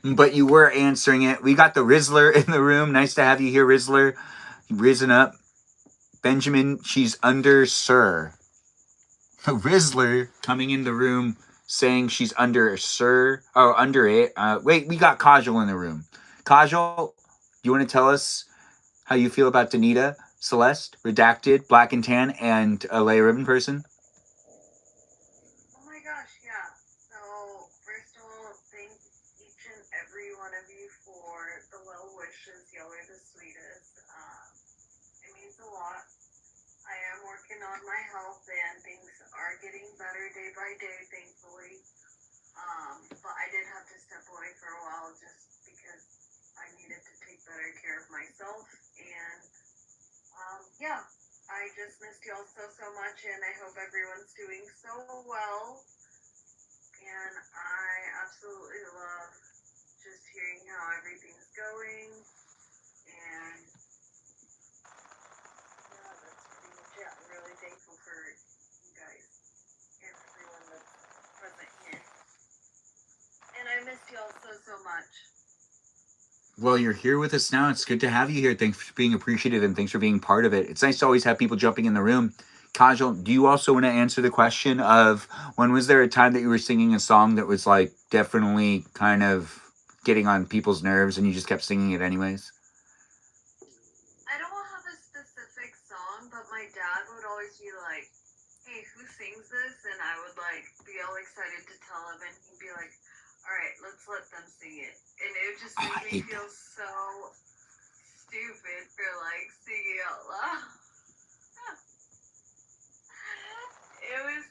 But you were answering it. We got the Rizzler in the room. Nice to have you here, Rizzler. Risen up. Benjamin, she's under Sir. Rizzler coming in the room saying she's under Sir. Oh, under it. Wait, we got Kajal in the room. Kajal, you want to tell us how you feel about Danita, Celeste, Redacted, Black and Tan, and Alea Ribbon Person? Oh my gosh, yeah. So, first of all, thank each and every one of you for the well wishes. Y'all are the sweetest. It means a lot. I am working on my health and things are getting better day by day, thankfully. But I did have to step away for a while just because I needed to take better care of myself. And yeah, I just missed y'all so much, and I hope everyone's doing so well. And I absolutely love just hearing how everything's going. And yeah, that's pretty much it. I'm really thankful for you guys and everyone that's present here. And I missed y'all so much. Well, you're here with us now. It's good to have you here. Thanks for being appreciative and thanks for being part of it. It's nice to always have people jumping in the room. Kajal, do you also want to answer the question of when was there a time that you were singing a song that was like definitely kind of getting on people's nerves and you just kept singing it anyways? I don't have a specific song, but my dad would always be like, hey, who sings this? And I would like be all excited to tell him, and he'd be like, all right, let's let them sing it. And it would just make me feel so stupid for like singing out loud.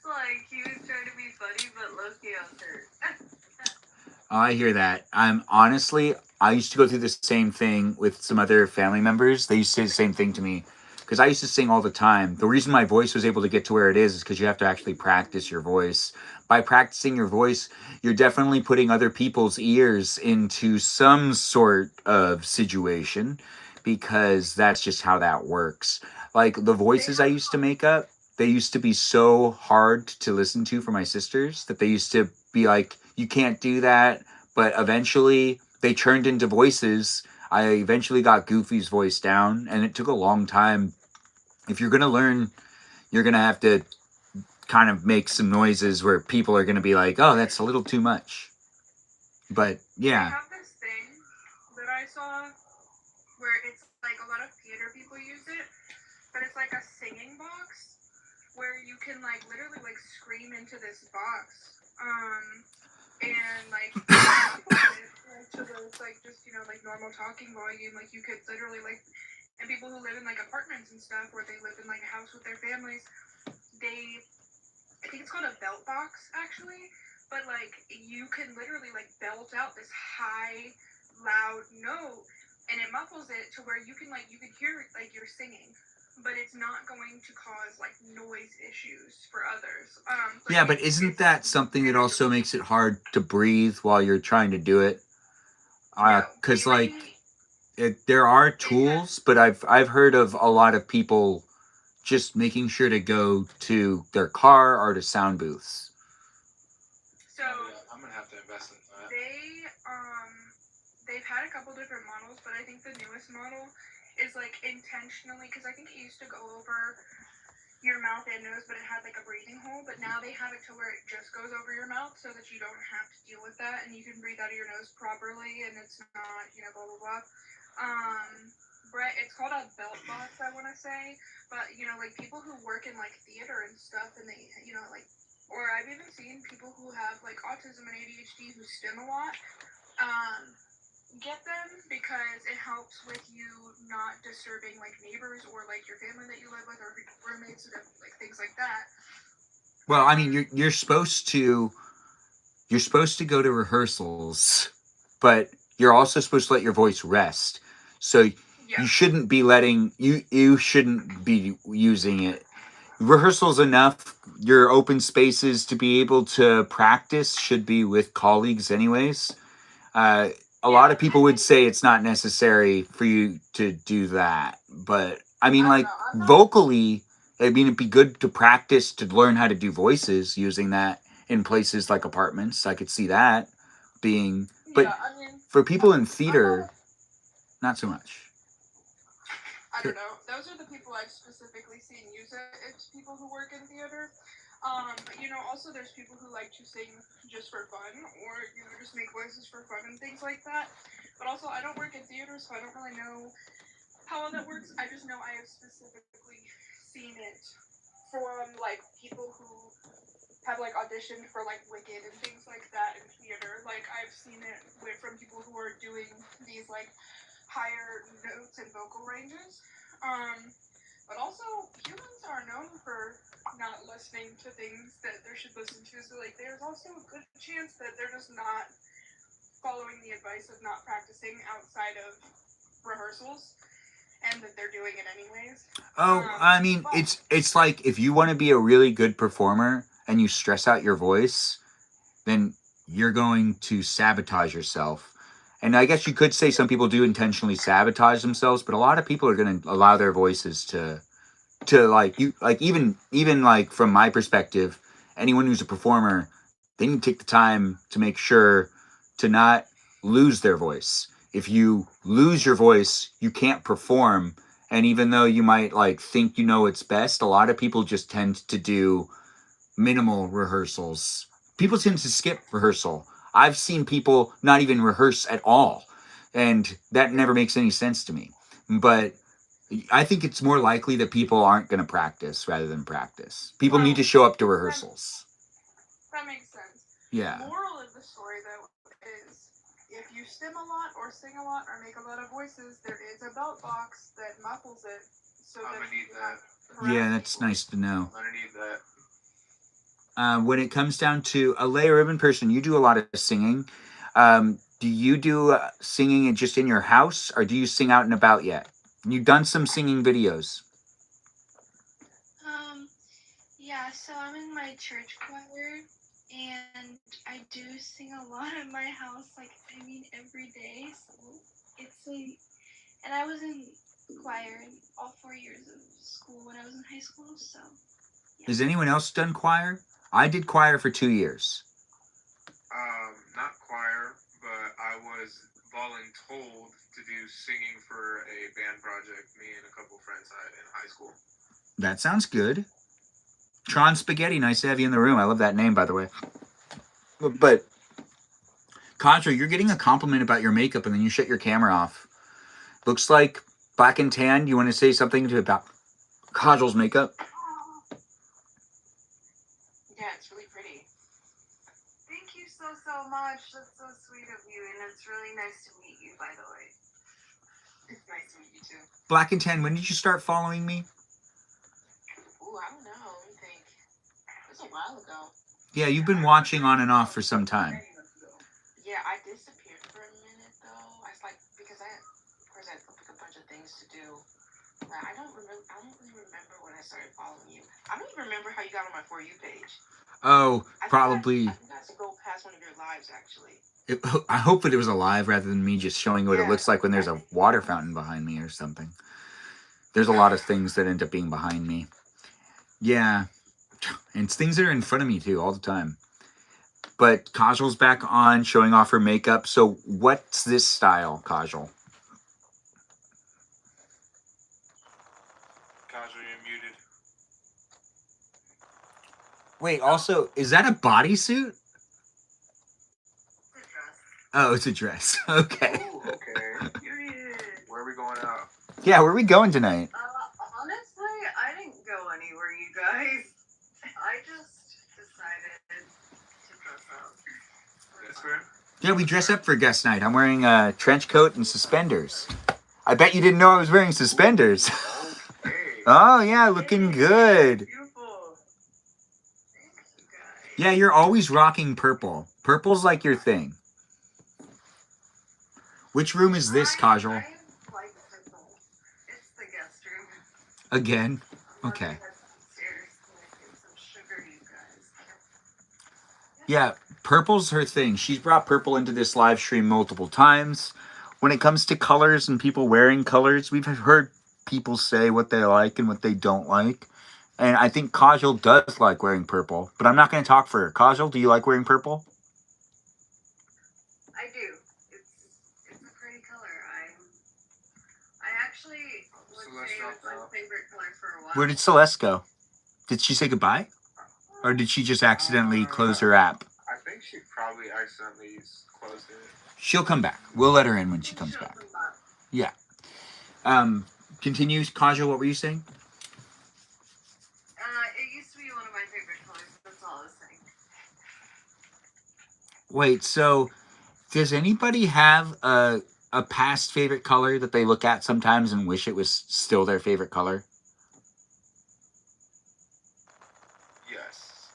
like he was trying to be funny, but low-key I was hurt. Oh, I hear that. I used to go through the same thing with some other family members. They used to say the same thing to me because I used to sing all the time. The reason my voice was able to get to where it is because you have to actually practice your voice. By practicing your voice, you're definitely putting other people's ears into some sort of situation because that's just how that works. Like the voices I used to make up, they used to be so hard to listen to for my sisters that they used to be like, you can't do that. But eventually they turned into voices. I eventually got Goofy's voice down, and it took a long time. If you're going to learn, you're going to have to kind of make some noises where people are going to be like, oh, that's a little too much. But They yeah. have this thing that I saw where it's like a lot of theater people use it, but it's like a singing box where you can like literally like scream into this box. And like to the like just like normal talking volume, like you could literally like, and people who live in like apartments and stuff where they live in like a house with their families, I think it's called a belt box actually, but like you can literally like belt out this high loud note and it muffles it to where you can hear like you're singing, but it's not going to cause like noise issues for others. Yeah, but isn't that something that also makes it hard to breathe while you're trying to do it? Because like there are tools, but I've heard of a lot of people just making sure to go to their car or to sound booths. So I'm gonna have to invest in that. They've had a couple different models, but I think the newest model is like intentionally, because I think it used to go over your mouth and nose, but it had like a breathing hole. But now they have it to where it just goes over your mouth, so that you don't have to deal with that, and you can breathe out of your nose properly, and it's not blah blah blah. Brett, it's called a belt box, I want to say, but like people who work in like theater and stuff, and they like, or I've even seen people who have like autism and ADHD who stim a lot. Get them because it helps with you not disturbing like neighbors or like your family that you live with or roommates and like things like that. Well, I mean, you're supposed to go to rehearsals, but you're also supposed to let your voice rest. So you shouldn't be you shouldn't be using it. Rehearsals enough. Your open spaces to be able to practice should be with colleagues, anyways. A lot of people would say it's not necessary for you to do that, but I mean, like vocally, I mean, it'd be good to practice to learn how to do voices using that in places like apartments. I could see that being, but for people in theater, not so much. I don't know. Those are the people I've specifically seen use it. It's people who work in theater. Also there's people who like to sing just for fun or, just make voices for fun and things like that. But also I don't work in theater, so I don't really know how all that works. I just know I have specifically seen it from like people who have like auditioned for like Wicked and things like that in theater. Like I've seen it from people who are doing these like higher notes and vocal ranges. But also humans are known for not listening to things that they should listen to. So like there's also a good chance that they're just not following the advice of not practicing outside of rehearsals and that they're doing it anyways. Oh, I mean, it's like if you want to be a really good performer and you stress out your voice, then you're going to sabotage yourself. And I guess you could say some people do intentionally sabotage themselves, but a lot of people are going to allow their voices to even like from my perspective, anyone who's a performer, they need to take the time to make sure to not lose their voice. If you lose your voice, you can't perform. And even though you might like think it's best, a lot of people just tend to do minimal rehearsals. People tend to skip rehearsal. I've seen people not even rehearse at all, and that never makes any sense to me. But I think it's more likely that people aren't going to practice rather than practice. People need to show up to rehearsals. That makes sense. Yeah. Moral of the story, though, is if you stim a lot or sing a lot or make a lot of voices, there is a belt box that muffles it. So I'm gonna need that. Yeah, that's nice to know. I'm gonna need that. when it comes down to a lay urban person, you do a lot of singing. Do you do singing just in your house, or do you sing out and about yet? You've done some singing videos. Yeah, so I'm in my church choir, and I do sing a lot at my house, like, I mean, every day, so and I was in choir in all 4 years of school when I was in high school, so. Yeah. Has anyone else done choir? I did choir for 2 years. Not choir, but I was voluntold to do singing for a band project me and a couple friends had in high school. That sounds good. Tron Spaghetti, nice to have you in the room. I love that name, by the way. But Contra, you're getting a compliment about your makeup, and then you shut your camera off. Looks like black and tan. You want to say something about Kajal's makeup? Yeah, it's really pretty. Thank you so much. That's so sweet of you, and it's really nice to meet you, by the way. It's nice to meet you too. Black and tan, when did you start following me? Ooh, I don't know. Let me think. It was a while ago. Yeah, you've been watching on and off for some time. Yeah, I disappeared for a minute though. I was like, because of course, I had like a bunch of things to do. But I don't really remember when I started following you. I don't even remember how you got on my For You page. Oh, probably. I think I scrolled past one of your lives actually. I hope that it was alive rather than me just showing what it looks like when there's a water fountain behind me or something. There's a lot of things that end up being behind me. Yeah. And it's things that are in front of me too all the time. But Kajal's back on showing off her makeup. So what's this style, Kajal? Kajal, you're muted. Wait, also, is that a bodysuit? It's a dress. Oh, it's a dress. Okay. Ooh, okay. Where are we going out? Yeah, where are we going tonight? Honestly, I didn't go anywhere, you guys. I just decided to dress up. That's fair. Yeah, we dress up for guest night. I'm wearing a trench coat and suspenders. I bet you didn't know I was wearing suspenders. Okay. Oh, yeah, looking good. Beautiful. Thank you guys. Yeah, you're always rocking purple. Purple's like your thing. Which room is this, Kajal? I like purple. It's the guest room. Again? I'm Okay. gonna head upstairs and get some sugar, you guys. Yeah, purple's her thing. She's brought purple into this live stream multiple times. When it comes to colors and people wearing colors, we've heard people say what they like and what they don't like. And I think Kajal does like wearing purple, but I'm not going to talk for her. Kajal, do you like wearing purple? I do. It's a pretty color. I actually would Celeste say it was dropped my out. favorite color for a while. Where did Celeste go? Did she say goodbye? Or did she just accidentally close her app? I think she probably accidentally closed it. She'll come back. We'll let her in when she comes back. Yeah. Continues. Kajal, what were you saying? It used to be one of my favorite colors. That's all I was saying. Wait, so does anybody have a past favorite color that they look at sometimes and wish it was still their favorite color? Yes.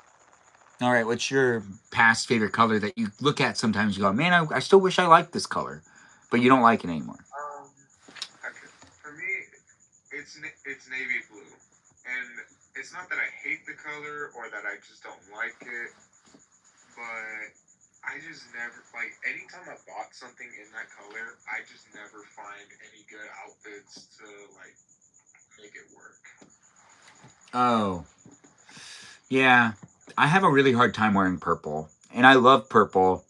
All right, what's your past favorite color that you look at sometimes? You go, man, I still wish I liked this color, but you don't like it anymore. For me, it's navy blue, and it's not that I hate the color or that I just don't like it, but I just never anytime I bought something in that color, I just never find any good outfits to make it work. Oh, yeah. I have a really hard time wearing purple, and I love purple,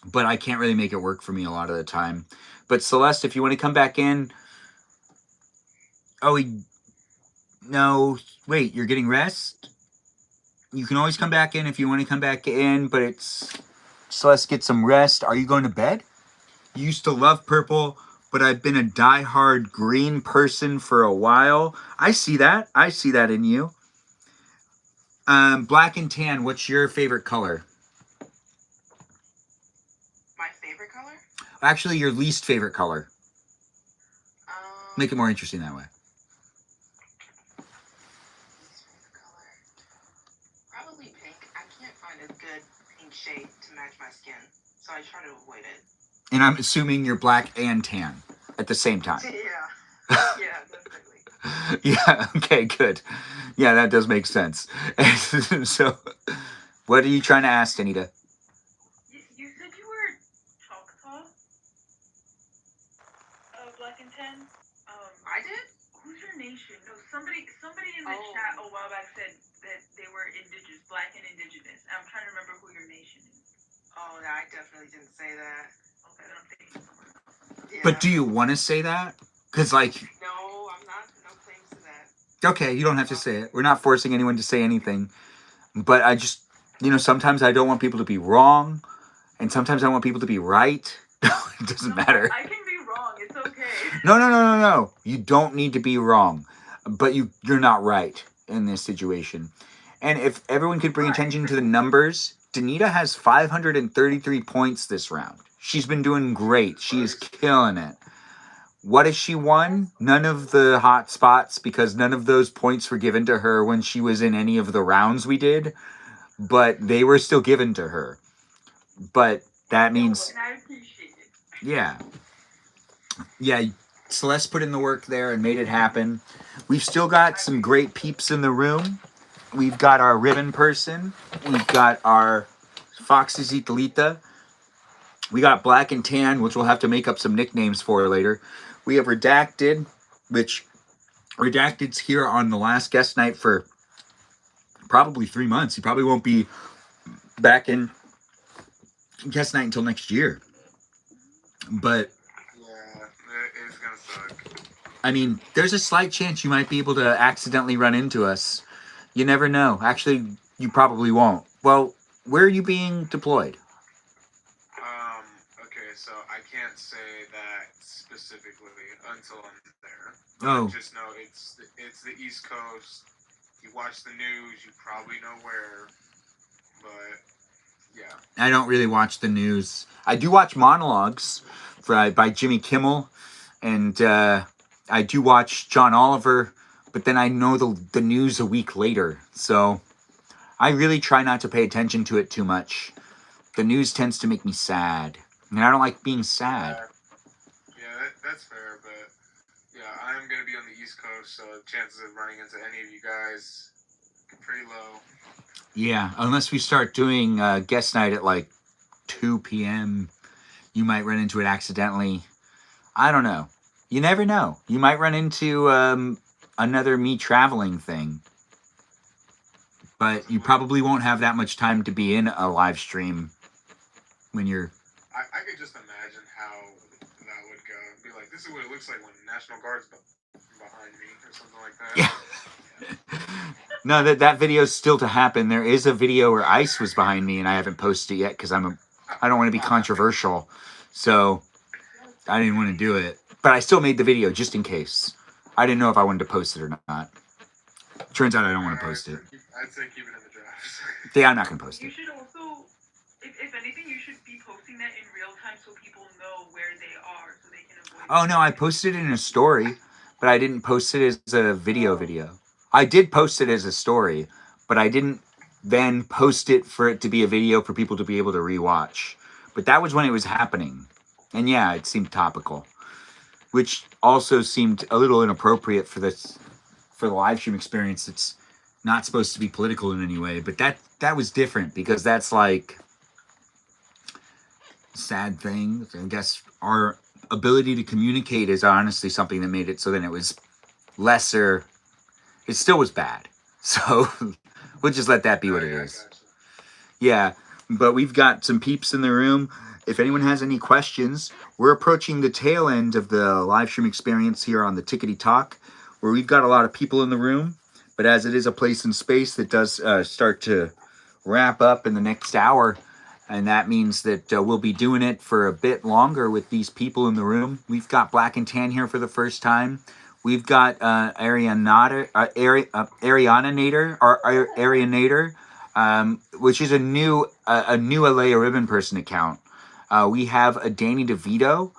but I can't really make it work for me a lot of the time. But Celeste, if you want to come back in, no, wait, you're getting rest? You can always come back in if you want to come back in, but Celeste, get some rest. Are you going to bed? You used to love purple, but I've been a diehard green person for a while. I see that. I see that in you. Black and tan, what's your favorite color? My favorite color? Actually, your least favorite color. Make it more interesting that way. Least favorite color. Probably pink. skin, so I try to avoid it. And I'm assuming you're black and tan at the same time. Yeah, definitely. Yeah, okay, good. Yeah, that does make sense. So, what are you trying to ask, Anita? You said you were Choctaw? Black and Tan? I did? Who's your nation? No, somebody in the Oh. chat a while back said that they were indigenous, black and indigenous. I'm trying to remember who your nation is. Oh, no, I definitely didn't say that. Okay, then I'm thinking somewhere else. Yeah. But do you want to say that? Because, like, No, I'm not. No claims to that. okay, you don't have to say it. We're not forcing anyone to say anything. But I just, sometimes I don't want people to be wrong, and sometimes I want people to be right. It doesn't matter. I can be wrong. It's okay. No. You don't need to be wrong, but you're not right in this situation. And if everyone could bring attention to the numbers, Danita has 533 points this round. She's been doing great. She is killing it. What has she won? None of the hot spots, because none of those points were given to her when she was in any of the rounds we did, but they were still given to her. But that means, And I appreciate it. yeah, Celeste put in the work there and made it happen. We've still got some great peeps in the room. We've got our ribbon person. We've got our Foxy Zitalita. We got Black and Tan, which we'll have to make up some nicknames for later. We have Redacted, which Redacted's here on the last guest night for probably 3 months. He probably won't be back in guest night until next year. But Yeah, it's gonna suck. I mean, there's a slight chance you might be able to accidentally run into us. You never know. Actually, you probably won't. Well, where are you being deployed? Okay, so I can't say that specifically until I'm there. But Oh. just know it's the East Coast. You watch the news, you probably know where. But yeah. I don't really watch the news. I do watch monologues by Jimmy Kimmel, and I do watch John Oliver, but then I know the news a week later. So I really try not to pay attention to it too much. The news tends to make me sad, and I don't like being sad. Yeah, that's fair, but yeah, I'm gonna be on the East Coast, so chances of running into any of you guys pretty low. Yeah, unless we start doing guest night at like 2 p.m., you might run into it accidentally. I don't know. You never know. You might run into another me traveling thing. But you probably won't have that much time to be in a live stream when you're... I could just imagine how that would go. Be like, this is what it looks like when National Guard's behind me or something like that. Yeah. No, that video's still to happen. There is a video where ICE was behind me, and I haven't posted it yet because I don't want to be controversial. So I didn't want to do it. But I still made the video just in case. I didn't know if I wanted to post it or not. Turns out I don't want to post it. I'd say keep it in the drafts. Yeah, I'm not going to post You it. should also, if anything, you should be posting that in real time so people know where they are, so they can avoid. Oh, no, I posted it in a story, but I didn't post it as a video. I did post it as a story, but I didn't then post it for it to be a video for people to be able to rewatch. But that was when it was happening. And yeah, it seemed topical, which also seemed a little inappropriate for the live stream experience. It's not supposed to be political in any way, but that was different because that's like sad thing. I guess our ability to communicate is honestly something that made it so then it was lesser. It still was bad. So we'll just let that be what it is. Gotcha. Yeah, but we've got some peeps in the room. If anyone has any questions, we're approaching the tail end of the live stream experience here on the Tickety Talk, where we've got a lot of people in the room. But as it is a place and space that does start to wrap up in the next hour, and that means that we'll be doing it for a bit longer with these people in the room. We've got Black and Tan here for the first time. We've got Arianator, which is a new Alea Ribbon Person account. We have a Danny DeVito,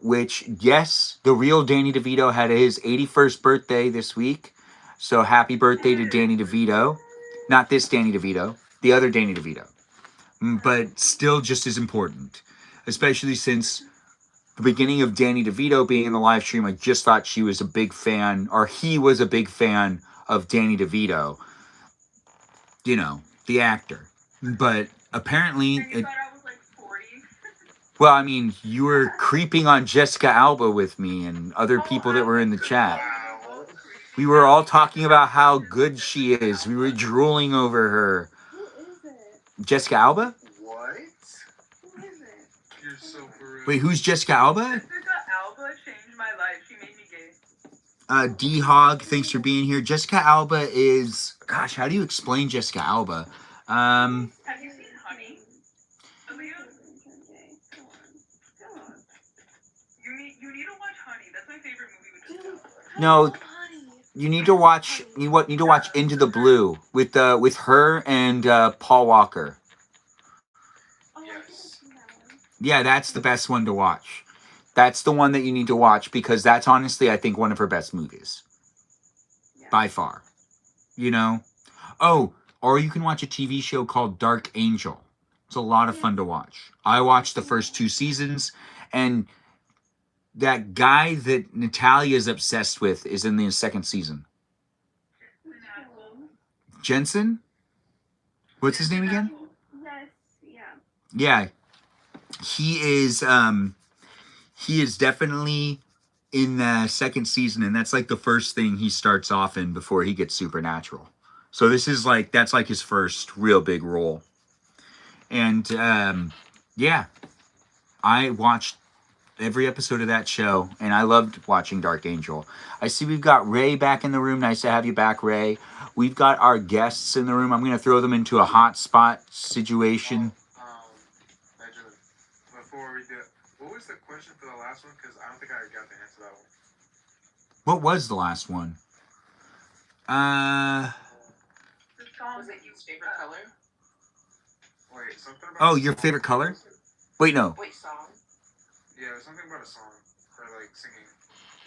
which, yes, the real Danny DeVito had his 81st birthday this week. So happy birthday to Danny DeVito. Not this Danny DeVito, the other Danny DeVito. but still just as important. Especially since the beginning of Danny DeVito being in the live stream, I just thought she was a big fan, or he was a big fan of Danny DeVito. You know, the actor. But apparently... And you thought I was like 40? Well, I mean, you were creeping on Jessica Alba with me and other people that were in the chat. Wow. We were all talking about how good she is. We were drooling over her. Who is it? Jessica Alba? What? Who is it? You're so for real. Wait, who's Jessica Alba? Jessica Alba changed my life. She made me gay. D-Hog, thanks for being here. Jessica Alba is... Gosh, how do you explain Jessica Alba? Have you seen Honey? Aaliyah? You need to watch Honey. That's my favorite movie with Jessica. No, you need to watch... You need to watch Into the Blue with her and Paul Walker. Yes. Yeah, that's the best one to watch. That's the one that you need to watch because that's honestly, I think, one of her best movies. By far. You know? Oh, or you can watch a TV show called Dark Angel. It's a lot of fun to watch. I watched the first 2 seasons, and that guy that Natalia's obsessed with is in the second season. Jensen? What's his name again? Yes, yeah. Yeah. He is definitely in the second season, and that's like the first thing he starts off in before he gets supernatural. So this is like, that's like his first real big role. And yeah, I watched every episode of that show, and I loved watching Dark Angel. I see we've got Ray back in the room. Nice to have you back, Ray. We've got our guests in the room. I'm going to throw them into a hotspot situation. Benjamin, before we do, what was the question for the last one? Because I don't think I got to answer that one. What was the last one? The song Was that it you your favorite color? Wait, something about. Oh, a your song. favorite color? Wait, no. Wait, song? Yeah, something about a song or like singing.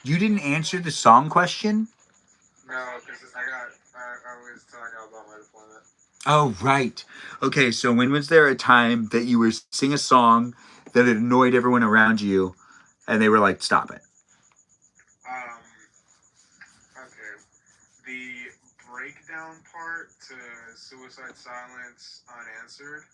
You didn't answer the song question? No, because I was talking about my deployment. Oh, right. Okay, so when was there a time that you were sing a song that annoyed everyone around you and they were like, stop it? Okay. The breakdown part to Suicide Silence Unanswered,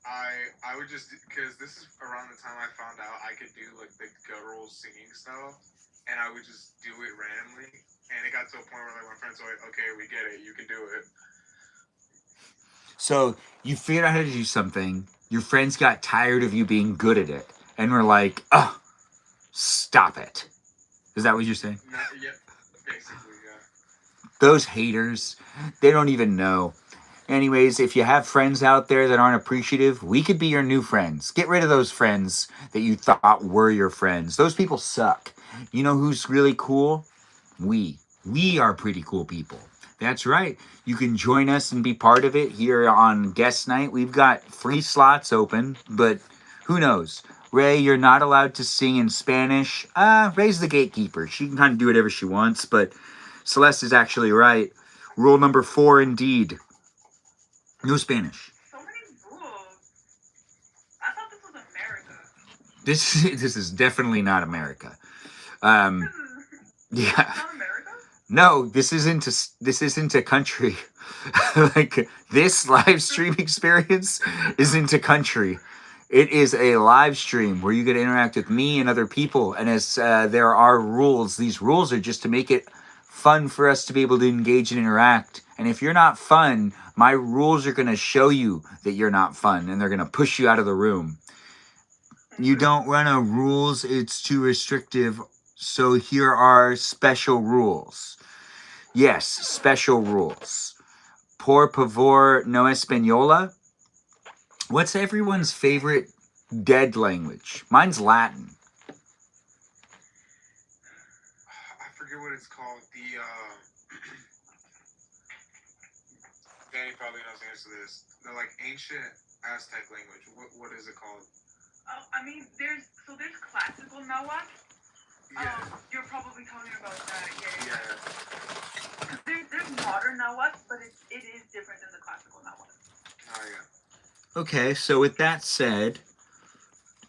I would just, because this is around the time I found out I could do like the guttural singing style, and I would just do it randomly, and it got to a point where like my friends were like, okay, we get it, you can do it. So you figured out how to do something. Your friends got tired of you being good at it and were like, oh, stop it. Is that what you're saying? No, yeah, basically, yeah. Those haters, they don't even know. Anyways, if you have friends out there that aren't appreciative, we could be your new friends. Get rid of those friends that you thought were your friends. Those people suck. You know who's really cool? We. We are pretty cool people. That's right. You can join us and be part of it here on guest night. We've got free slots open, but who knows? Ray, you're not allowed to sing in Spanish. Ray's the gatekeeper. She can kind of do whatever she wants, but Celeste is actually right. Rule number 4, indeed. No Spanish. So many rules. I thought this was America. This is definitely not America. Yeah. Not America? No, this isn't a country. Like, this live stream experience isn't a country. It is a live stream where you get to interact with me and other people. And as there are rules, these rules are just to make it fun for us to be able to engage and interact. And if you're not fun, my rules are going to show you that you're not fun, and they're going to push you out of the room. You don't run a rules, it's too restrictive. So here are special rules. Yes, special rules. Por favor, no española. What's everyone's favorite dead language? Mine's Latin. I forget what it's called. Danny probably knows the answer to this. The like ancient Aztec language. What is it called? I mean, there's classical Nahuatl. Yeah. You're probably talking about that. Yeah. Yeah. There's modern Nahuatl, but it is different than the classical Nahuatl. Oh yeah. Okay, so with that said,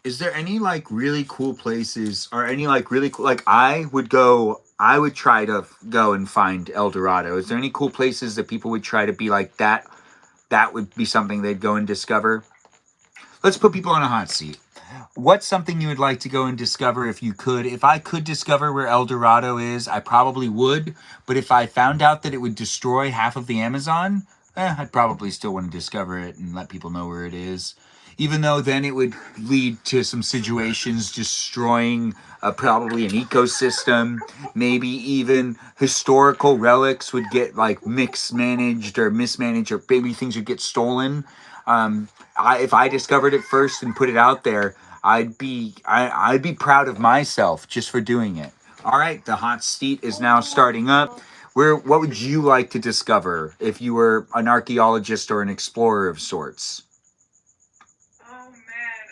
is there any like really cool places or any like really cool like I would try to go and find El Dorado. Is there any cool places that people would try to be like that would be something they'd go and discover? Let's put people on a hot seat. What's something you would like to go and discover if you could? If I could discover where El Dorado is, I probably would. But if I found out that it would destroy half of the Amazon, I'd probably still want to discover it and let people know where it is. Even though then it would lead to some situations destroying probably an ecosystem. Maybe even historical relics would get like mismanaged or maybe things would get stolen. If I discovered it first and put it out there, I'd be proud of myself just for doing it. All right, the hot seat is now starting up. What would you like to discover if you were an archaeologist or an explorer of sorts? Oh man,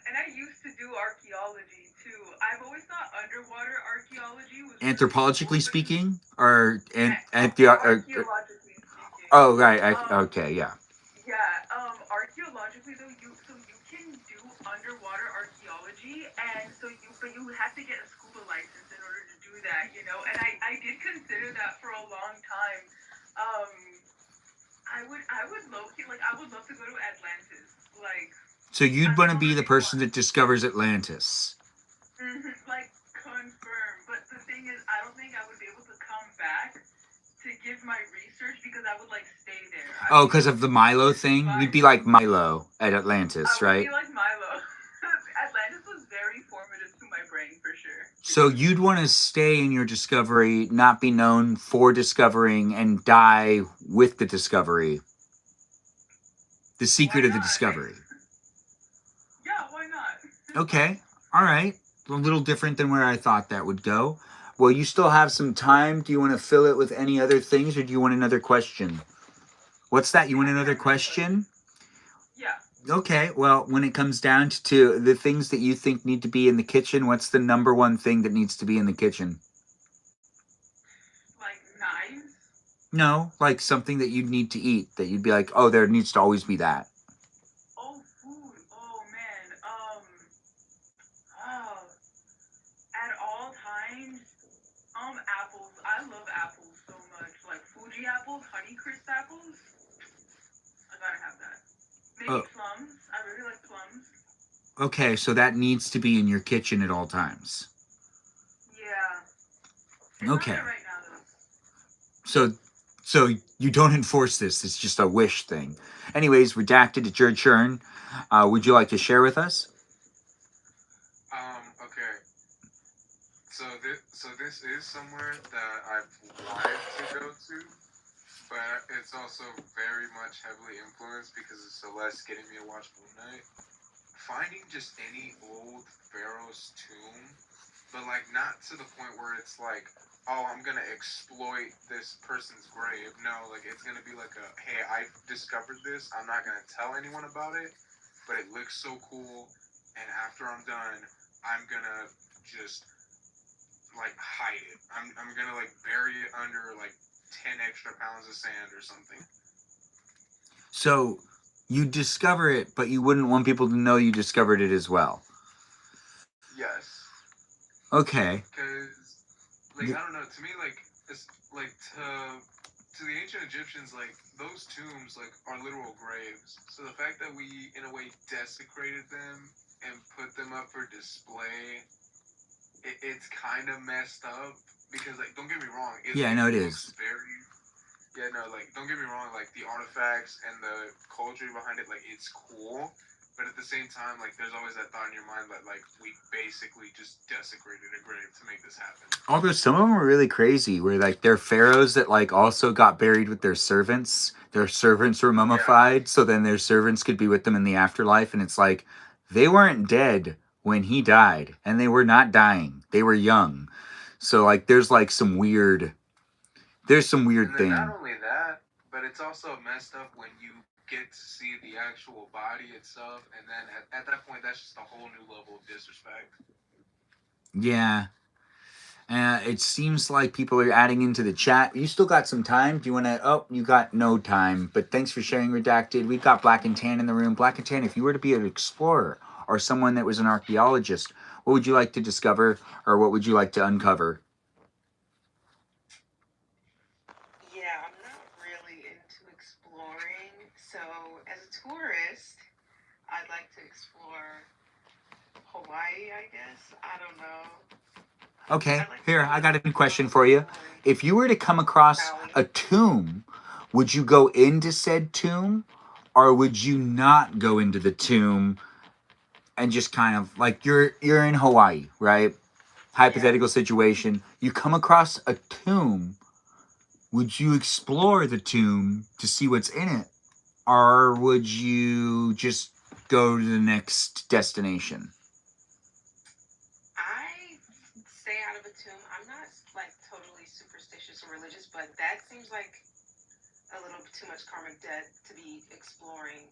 and I used to do archaeology too. I've always thought underwater archaeology was really Anthropologically cool, speaking, or archaeologically speaking. oh right, Um, okay, yeah. Yeah, archaeologically though, you can do underwater archaeology, and but you have to get a scuba license in order to do that, you know. And I did consider that for a long time. Um, I would I would love to go to Atlantis, like So I you'd would want to be the totally person want. that discovers Atlantis. Like confirm. But the thing is, I don't think I would be able to come back to give my research because I would like stay there. I Oh, would be because able of to the Milo thing? You'd survive. be like Milo at I Atlantis, would right? be like Milo. Atlantis was very formative to my brain for sure. So you'd want to stay in your discovery, not be known for discovering, and die with the discovery. The Why secret of the not, right? discovery. Yeah, why not? Okay. All right. A little different than where I thought that would go. Well, you still have some time. Do you want to fill it with any other things or do you want another question? What's that? You want Yeah, another another question? Yeah. Okay. Well, when it comes down to the things that you think need to be in the kitchen, what's the number one thing that needs to be in the kitchen? Like knives. No, like something that you'd need to eat that you'd be like, oh, there needs to always be that. Oh, food. Oh man. Oh, at all times. Apples. I love apples so much. Like Fuji apples, Honeycrisp apples. I gotta have that. Maybe Oh, plums. I really like plums. okay. So that needs to be in your kitchen at all times. Yeah. It's not Okay. there right now though. So, so you don't enforce this. It's just a wish thing. Anyways, redacted. It's your turn. Would you like to share with us? Okay. So this is somewhere that I've wanted to go to, but it's also very much heavily influenced because of Celeste getting me to watch Moon Knight. Finding just any old pharaoh's tomb, but like not to the point where it's like, oh, I'm gonna exploit this person's grave. No, like it's gonna be like hey, I discovered this. I'm not gonna tell anyone about it, but it looks so cool. And after I'm done, I'm gonna just like hide it. I'm gonna like bury it under like 10 extra pounds of sand or something. So you discover it, but you wouldn't want people to know you discovered it as well. Yes. Okay. Because like I don't know, to me like it's like to the ancient Egyptians, like those tombs like are literal graves. So the fact that we in a way desecrated them and put them up for display, it's kind of messed up because like don't get me wrong, Yeah, I know it looks is. very like don't get me wrong, like the artifacts and the culture behind it, like it's cool. But at the same time, like there's always that thought in your mind that like we basically just desecrated a grave to make this happen. Although some of them are really crazy, where like they're pharaohs that like also got buried with their servants. Their servants were mummified, so then their servants could be with them in the afterlife. And it's like they weren't dead when he died, and they were not dying. They were young. So like there's like some weird And then thing. not only that, but it's also messed up when you get to see the actual body itself, and then at that point, that's just a whole new level of disrespect. Yeah. It seems like people are adding into the chat. You still got some time. Do you want to? Oh, you got no time. But thanks for sharing, Redacted. We've got Black and Tan in the room. Black and Tan, if you were to be an explorer or someone that was an archaeologist, what would you like to discover or what would you like to uncover? Yeah, I'm not really into exploring. So, as a tourist, I'd like to explore Hawaii, I guess. I don't know. Okay, I'd like to here, go I got a to question for you. Hawaii, If you were to come across Maui. a tomb, would you go into said tomb or would you not go into the tomb and just kind of like you're in Hawaii, right? Hypothetical situation. You come across a tomb. Would you explore the tomb to see what's in it? Or would you just go to the next destination? I stay out of a tomb. I'm not like totally superstitious or religious, but that seems like a little too much karmic debt to be exploring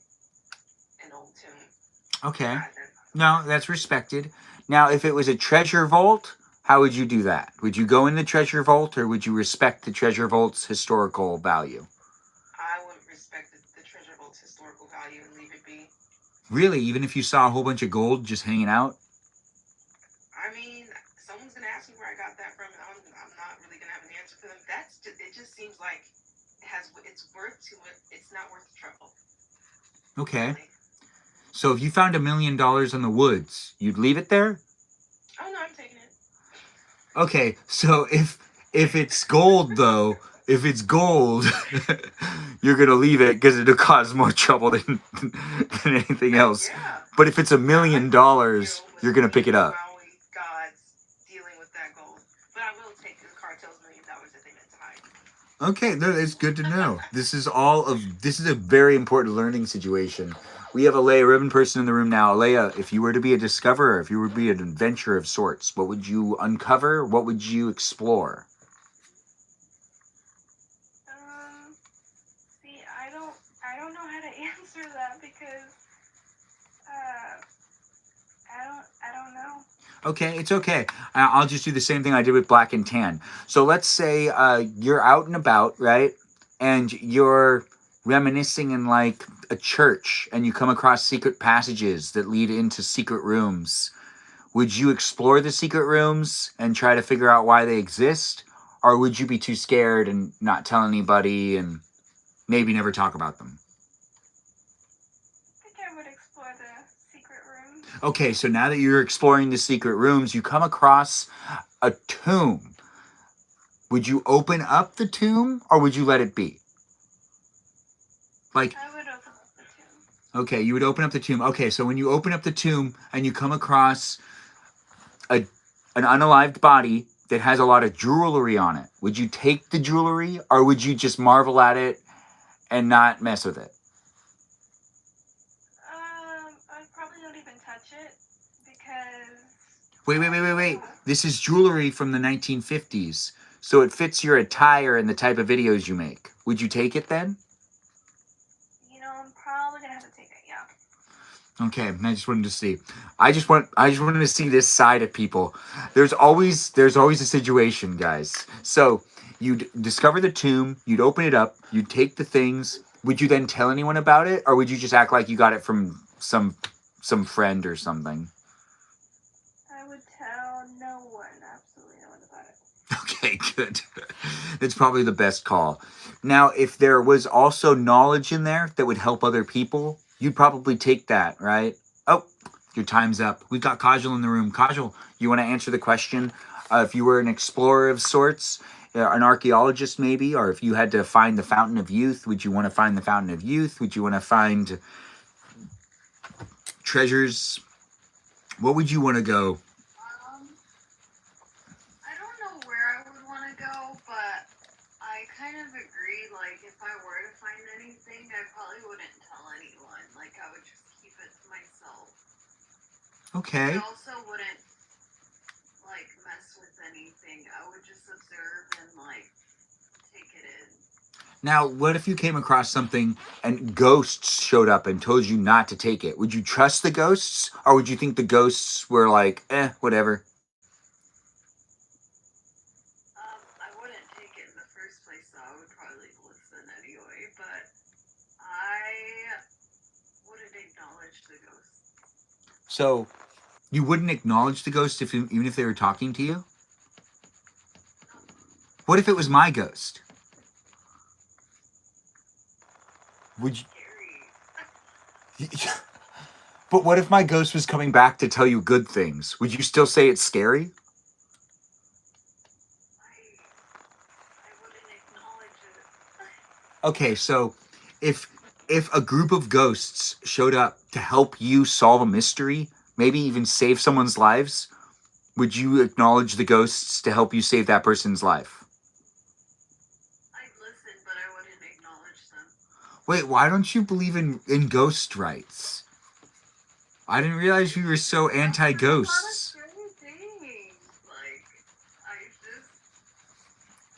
an old tomb. Okay. Either. No, that's respected. Now, if it was a treasure vault, how would you do that? Would you go in the treasure vault or would you respect the treasure vault's historical value? I would respect the treasure vault's historical value and leave it be. Really? Even if you saw a whole bunch of gold just hanging out? I mean, someone's gonna ask me where I got that from, and I'm not really gonna have an answer for them. It just seems like it's worth to it. It's not worth the trouble. Okay. Really. So if you found $1 million in the woods, you'd leave it there? Oh no, I'm taking it. Okay, so if it's gold though, if it's gold, you're gonna leave it because it'll cause more trouble than anything else. Yeah. But if it's $1 million, you're gonna pick it up. Maui gods dealing with that gold, but I will take the cartel's $1 million that they meant to hide. Okay, no, it's good to know. This is a very important learning situation. We have a Leia Ribbon person in the room now. Leia, if you were to be a discoverer, if you were to be an adventurer of sorts, what would you uncover? What would you explore? See, I don't know how to answer that because I don't know. Okay, it's okay. I'll just do the same thing I did with Black and Tan. So let's say you're out and about, right? And you're reminiscing in like a church and you come across secret passages that lead into secret rooms. Would you explore the secret rooms and try to figure out why they exist? Or would you be too scared and not tell anybody and maybe never talk about them? I think I would explore the secret room. Okay, so now that you're exploring the secret rooms, you come across a tomb. Would you open up the tomb or would you let it be? Like, I would open up the tomb. okay, you would open up the tomb. Okay, so when you open up the tomb and you come across an unalived body that has a lot of jewelry on it, would you take the jewelry or would you just marvel at it and not mess with it? I probably don't even touch it because. Wait. This is jewelry from the 1950s. So it fits your attire and the type of videos you make. Would you take it then? You know, I'm probably gonna have to take it. Yeah. Okay, I just wanted to see. I just wanted to see this side of people. There's always a situation, guys. So you'd discover the tomb, you'd open it up, you'd take the things. Would you then tell anyone about it, or would you just act like you got it from some friend or something? I would tell no one, absolutely no one about it. Okay, good. That's probably the best call. Now, if there was also knowledge in there that would help other people, you'd probably take that, right? Oh, your time's up. We've got Kajal in the room. Kajal, you want to answer the question? If you were an explorer of sorts, an archaeologist maybe, or if you had to find the Fountain of Youth, would you want to find the Fountain of Youth? Would you want to find treasures? What would you want to go? I don't know where I would want to go, but I kind of agree. Like, if I were to find anything, I probably wouldn't tell anyone. Like, I would just keep it to myself. Okay. I also wouldn't, like, mess with anything. I would just observe and, like, take it in. Now, what if you came across something and ghosts showed up and told you not to take it? Would you trust the ghosts, or would you think the ghosts were like, whatever? So you wouldn't acknowledge the ghost even if they were talking to you? What if it was my ghost? Would you? But what if my ghost was coming back to tell you good things? Would you still say it's scary? I wouldn't acknowledge it. Okay, so if a group of ghosts showed up to help you solve a mystery, maybe even save someone's lives, would you acknowledge the ghosts to help you save that person's life? I'd listen, but I wouldn't acknowledge them. Wait, why don't you believe in ghost rights? I didn't realize you were so anti-ghosts. A lot of scary things. Like, I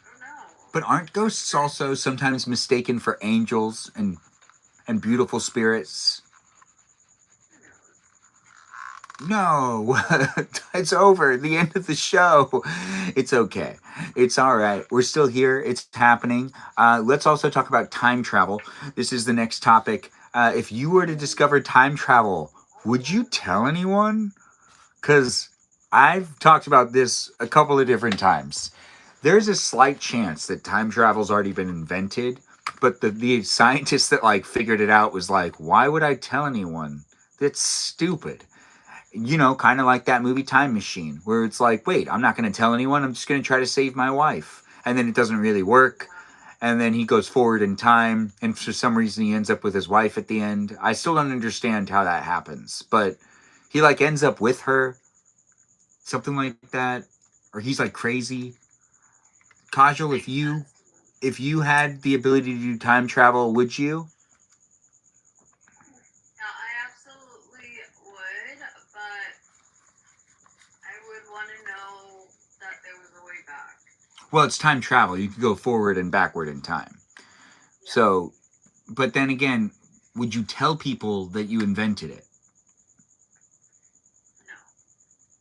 don't know. But aren't ghosts also sometimes mistaken for angels and beautiful spirits? No, it's over. The end of the show. It's okay. It's all right. We're still here. It's happening. Let's also talk about time travel. This is the next topic. If you were to discover time travel, would you tell anyone? Because I've talked about this a couple of different times. There's a slight chance that time travel's already been invented, but the scientist that like figured it out was like, why would I tell anyone? That's stupid. You know, kind of like that movie Time Machine, where it's like, wait, I'm not going to tell anyone. I'm just going to try to save my wife. And then it doesn't really work. And then he goes forward in time. And for some reason, he ends up with his wife at the end. I still don't understand how that happens. But he like ends up with her. Something like that. Or he's like crazy. Kajal, if you had the ability to do time travel, would you? I absolutely would, but I would want to know that there was a way back. Well, it's time travel. You could go forward and backward in time. Yeah. So, but then again, would you tell people that you invented it?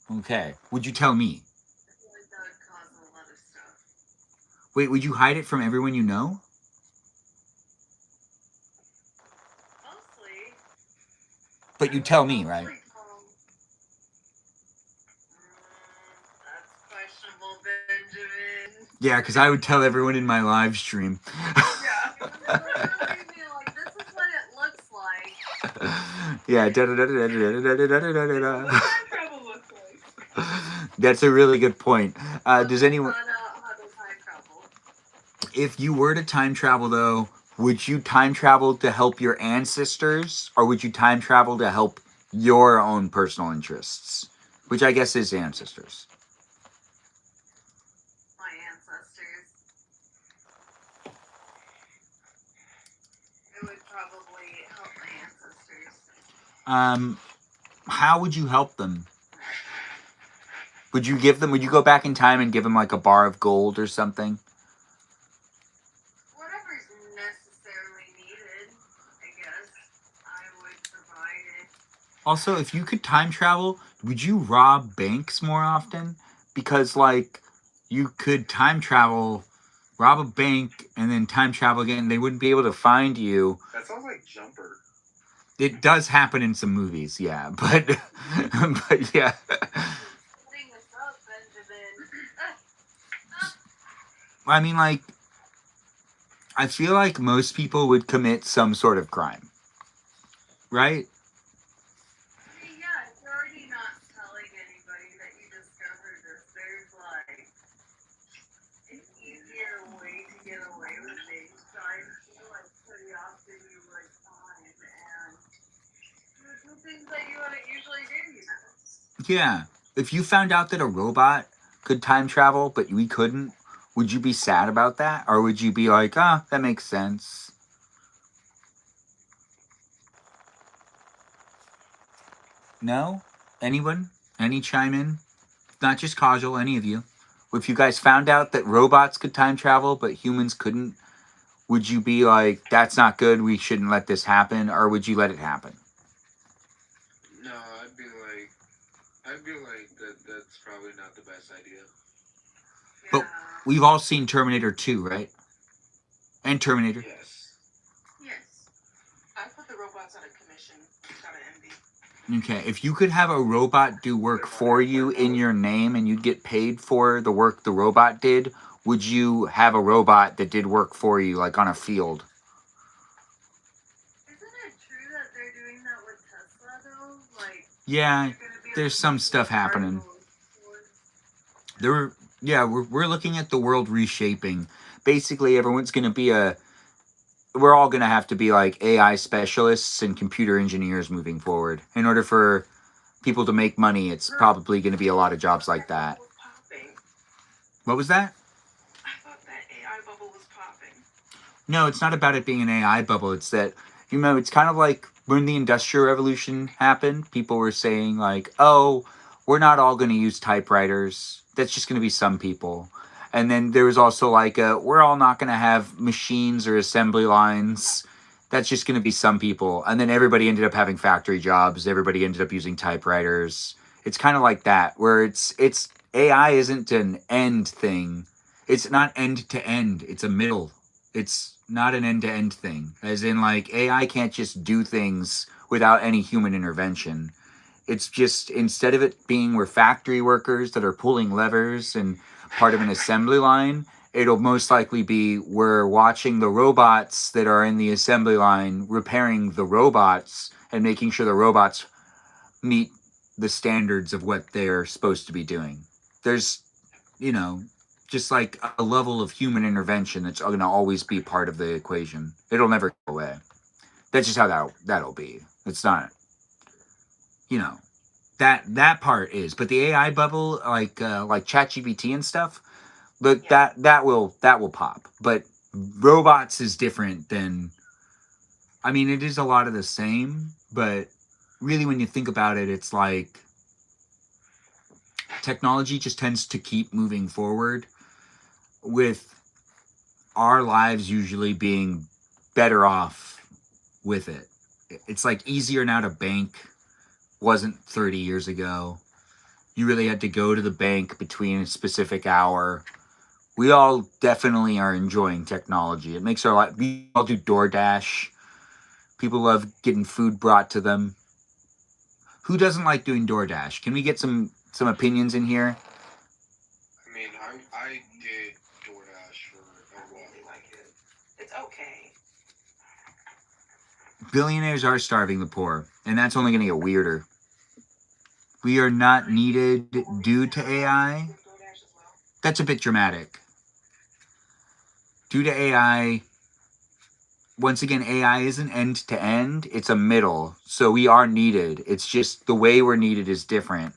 No. Okay. Would you tell me? I feel like that would cause a lot of stuff. Wait, would you hide it from everyone you know? Mostly. But you tell me, right? That's questionable, Benjamin. Yeah, because I would tell everyone in my live stream. Yeah. It would literally be like, this is what it looks like. Yeah. What time travel looks like? That's a really good point. Does anyone... How to time travel. If you were to time travel, though, would you time travel to help your ancestors, or would you time travel to help your own personal interests? Which I guess is ancestors. My ancestors. It would probably help my ancestors. How would you help them? Would you go back in time and give them like a bar of gold or something? Whatever's necessarily needed, I guess, I would provide it. Also, if you could time travel, would you rob banks more often? Because, like, you could time travel, rob a bank, and then time travel again, and they wouldn't be able to find you. That sounds like Jumper. It does happen in some movies, yeah, but yeah. Putting this up, Benjamin. I mean, like, I feel like most people would commit some sort of crime, right? I mean, yeah, if you're already not telling anybody that you discovered this, there's like an easier way to get away with things. So I feel like pretty often you would find and you would do things that you wouldn't usually do, you know? Yeah. If you found out that a robot could time travel, but we couldn't, would you be sad about that? Or would you be like, that makes sense? No? Anyone? Any chime in? Not just Kajal, any of you. If you guys found out that robots could time travel, but humans couldn't, would you be like, that's not good, we shouldn't let this happen? Or would you let it happen? No, I'd be like that's probably not the best idea. But we've all seen Terminator 2, right? And Terminator. Yes. Yes. I put the robots out of commission out of envy. Okay, if you could have a robot do work for you in your name and you'd get paid for the work the robot did, would you have a robot that did work for you, like on a field? Isn't it true that they're doing that with Tesla though? Like, Yeah, they're gonna be there's able some to stuff happening. articles for- There, yeah, we're looking at the world reshaping. Basically, everyone's going to be we're all going to have to be like AI specialists and computer engineers moving forward. In order for people to make money, it's probably going to be a lot of jobs like that. Was popping. What was that? I thought that AI bubble was popping. No, it's not about it being an AI bubble. It's that, it's kind of like when the Industrial Revolution happened, people were saying, like, oh, we're not all going to use typewriters. That's just going to be some people. And then there was also like, we're all not going to have machines or assembly lines. That's just going to be some people. And then everybody ended up having factory jobs. Everybody ended up using typewriters. It's kind of like that, where it's AI isn't an end thing. It's not end to end. It's a middle. It's not an end-to-end thing, as in like AI can't just do things without any human intervention. It's just, instead of it being we're factory workers that are pulling levers and part of an assembly line, it'll most likely be we're watching the robots that are in the assembly line repairing the robots and making sure the robots meet the standards of what they're supposed to be doing. There's, just like a level of human intervention that's going to always be part of the equation. It'll never go away. That's just how that'll be. It's not, that part is. But the AI bubble, like ChatGPT and stuff, but that will pop. But robots is different than. I mean, it is a lot of the same, but really, when you think about it, it's like technology just tends to keep moving forward, with our lives usually being better off with it. It's like easier now to bank, wasn't 30 years ago. You really had to go to the bank between a specific hour. We all definitely are enjoying technology. It makes our life. We all do DoorDash. People love getting food brought to them. Who doesn't like doing DoorDash? Can we get some opinions in here? I mean, I did DoorDash for a I while. really like it. It's okay. Billionaires are starving the poor, and that's only going to get weirder. We are not needed due to AI. That's a bit dramatic. Due to AI, once again, AI isn't end to end, it's a middle. So we are needed. It's just the way we're needed is different.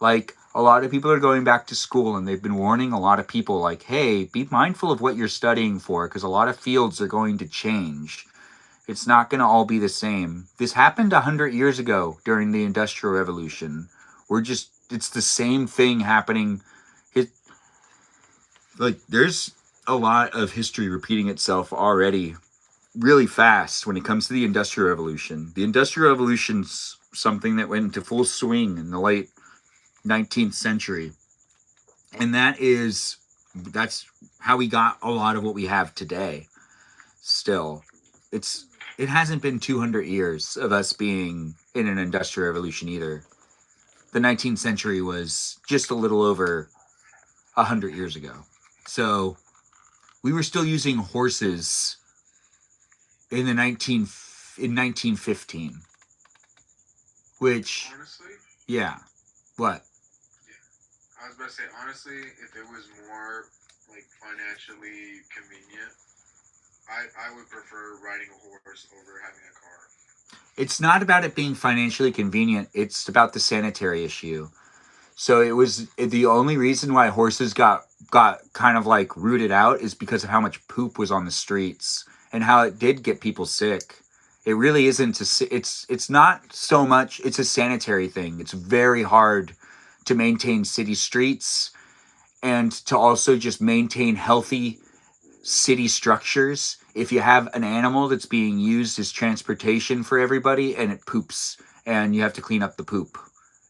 Like, a lot of people are going back to school, and they've been warning a lot of people, like, hey, be mindful of what you're studying for, because a lot of fields are going to change. It's not going to all be the same. This happened 100 years ago during the Industrial Revolution. It's the same thing happening. There's a lot of history repeating itself already really fast when it comes to the Industrial Revolution. The Industrial Revolution's something that went into full swing in the late 19th century. And that's how we got a lot of what we have today. Still, it hasn't been 200 years of us being in an Industrial Revolution either. The 19th century was just a little over 100 years ago. So we were still using horses in 1915, which, Honestly, yeah, what? I was about to say, honestly, if it was more like financially convenient, I would prefer riding a horse over having a car. It's not about it being financially convenient. It's about the sanitary issue. So it was the only reason why horses got kind of like rooted out is because of how much poop was on the streets and how it did get people sick. It really isn't. It's not so much. It's a sanitary thing. It's very hard to maintain city streets and to also just maintain healthy city structures if you have an animal that's being used as transportation for everybody and it poops and you have to clean up the poop.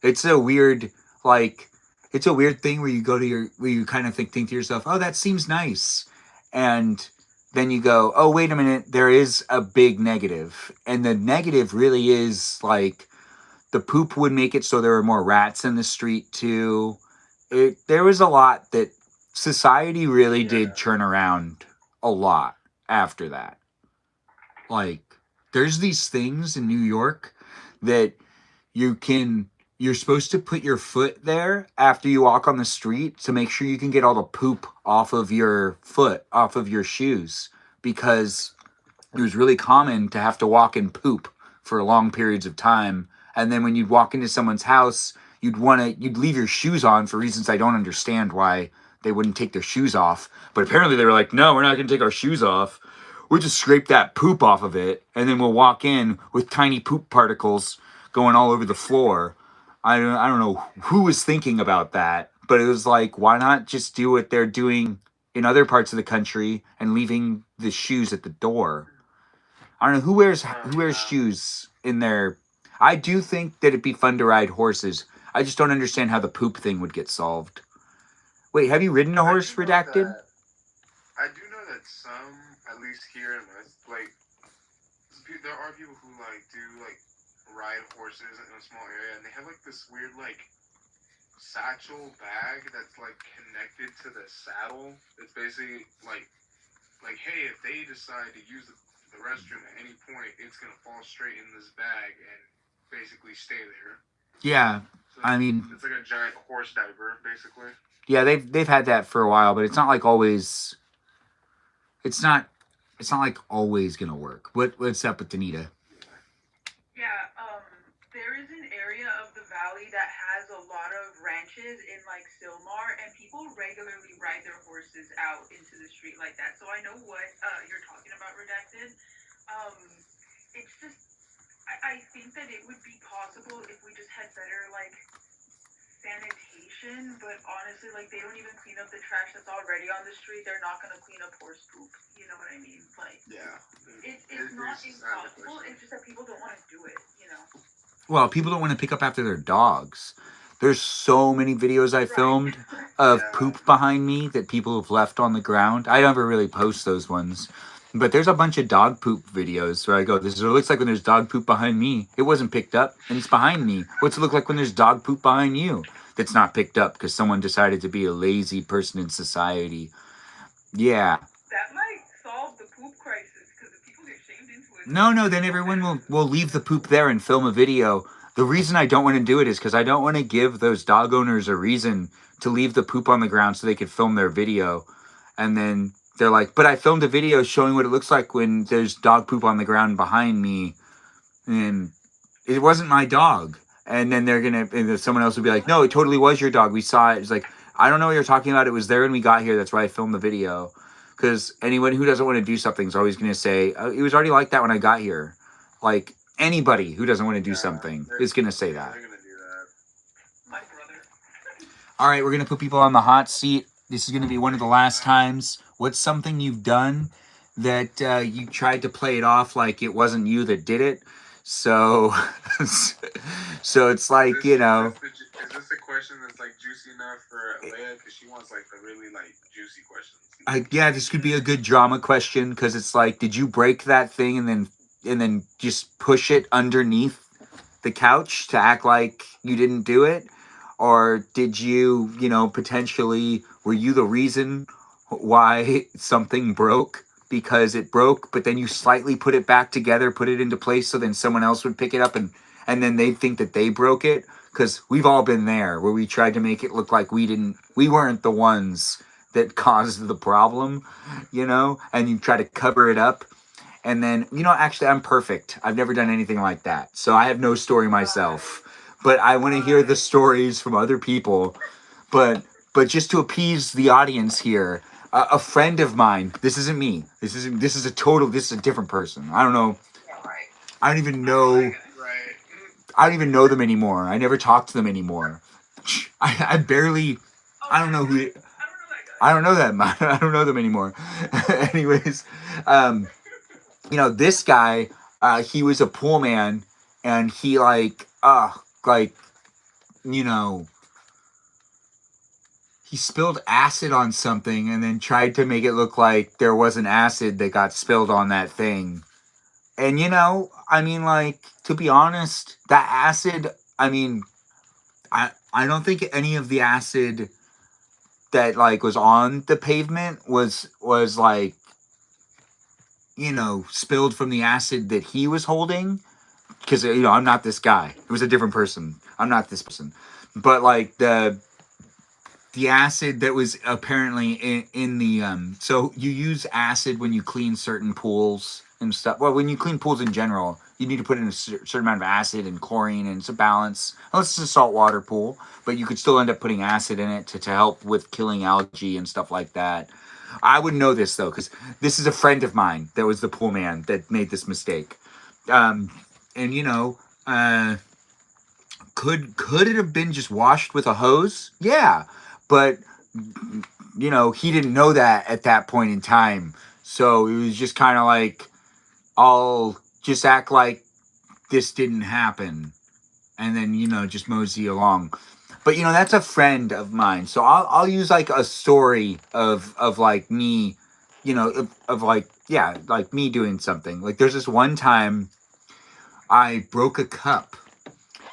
It's a weird thing where you go to where you kind of think to yourself, oh, that seems nice. And then you go, oh, wait a minute, there is a big negative. And the negative really is like the poop would make it so there were more rats in the street too. There was a lot that society really did turn around a lot after that. Like, there's these things in New York that you're supposed to put your foot there after you walk on the street to make sure you can get all the poop off of your foot, off of your shoes, because it was really common to have to walk in poop for long periods of time. And then when you'd walk into someone's house, you'd leave your shoes on for reasons I don't understand why they wouldn't take their shoes off. But apparently they were like, no, we're not going to take our shoes off. We'll just scrape that poop off of it, and then we'll walk in with tiny poop particles going all over the floor. I don't know who was thinking about that, but it was like, why not just do what they're doing in other parts of the country and leaving the shoes at the door? I don't know who wears shoes in their. I do think that it'd be fun to ride horses. I just don't understand how the poop thing would get solved. Wait, have you ridden a horse, Redacted? I do know that some, at least here in West, like, there are people who like do like ride horses in a small area, and they have like this weird like satchel bag that's like connected to the saddle. It's basically like hey, if they decide to use the restroom at any point, it's gonna fall straight in this bag and basically stay there. Yeah, So I mean, it's like a giant horse diaper, basically. yeah, they've had that for a while, but it's not like always. It's not like always gonna work. What's up with Danita? Yeah, there is an area of the valley that has a lot of ranches in like Silmar, and people regularly ride their horses out into the street like that. So I know what you're talking about, Redacted. It's just, I think that it would be possible if we just had better like sanitation, but honestly, like, they don't even clean up the trash that's already on the street. They're not gonna clean up horse poop. You know what I mean? Like, Yeah. it's not impossible. It's just that people don't want to do it. You know. Well, people don't want to pick up after their dogs. There's so many videos I filmed of poop behind me that people have left on the ground. I never really post those ones. But there's a bunch of dog poop videos where I go, this is what it looks like when there's dog poop behind me. It wasn't picked up, and it's behind me. What's it look like when there's dog poop behind you that's not picked up because someone decided to be a lazy person in society? Yeah. That might solve the poop crisis, because if people get shamed into it. No, then everyone will leave the poop there and film a video. The reason I don't want to do it is because I don't want to give those dog owners a reason to leave the poop on the ground so they could film their video. And then they're like, but I filmed a video showing what it looks like when there's dog poop on the ground behind me, and it wasn't my dog. And then and someone else would be like, no, it totally was your dog. We saw it. It's like, I don't know what you're talking about. It was there when we got here. That's why I filmed the video. Because anyone who doesn't want to do something is always going to say, it was already like that when I got here. Like, anybody who doesn't want to do something is going to say that. They're gonna do that. My brother. All right, we're going to put people on the hot seat. This is going to be one of the last times. What's something you've done that you tried to play it off like it wasn't you that did it? So, so it's like, Is you know. Is this a question that's like juicy enough for Leia? Because she wants like the really like juicy questions. Yeah, this could be a good drama question because it's like, did you break that thing and then just push it underneath the couch to act like you didn't do it? Or did you, potentially, were you the reason why something broke? Because it broke, but then you slightly put it back together, put it into place, so then someone else would pick it up and then they'd think that they broke it. Because we've all been there where we tried to make it look like we weren't the ones that caused the problem, and you try to cover it up. And then, actually, I'm perfect. I've never done anything like that. So I have no story myself. But I want to hear the stories from other people. But just to appease the audience here, a friend of mine, this isn't me. This is a different person. I don't know. I don't even know. I don't even know them anymore. I never talk to them anymore. I don't know who. I don't know them. I don't know them anymore. Anyways, this guy, he was a pool man, and he he spilled acid on something and then tried to make it look like there wasn't acid that got spilled on that thing. And, to be honest, that acid I mean, I don't think any of the acid that like was on the pavement was like, you know, spilled from the acid that he was holding, because, you know, I'm not this guy. It was a different person. I'm not this person. But like the acid that was apparently in the so you use acid when you clean certain pools and stuff. Well, when you clean pools in general, you need to put in a certain amount of acid and chlorine, and it's a balance, unless it's a saltwater pool. But you could still end up putting acid in it to help with killing algae and stuff like that. I would know this though, because this is a friend of mine that was the pool man that made this mistake. And you know, could it have been just washed with a hose? Yeah, but you know, he didn't know that at that point in time, so it was just kind of like, I'll just act like this didn't happen, and then, you know, just mosey along. But you know, that's a friend of mine, so I'll use like a story of like me, you know, of like, yeah, like me doing something. Like there's this one time I broke a cup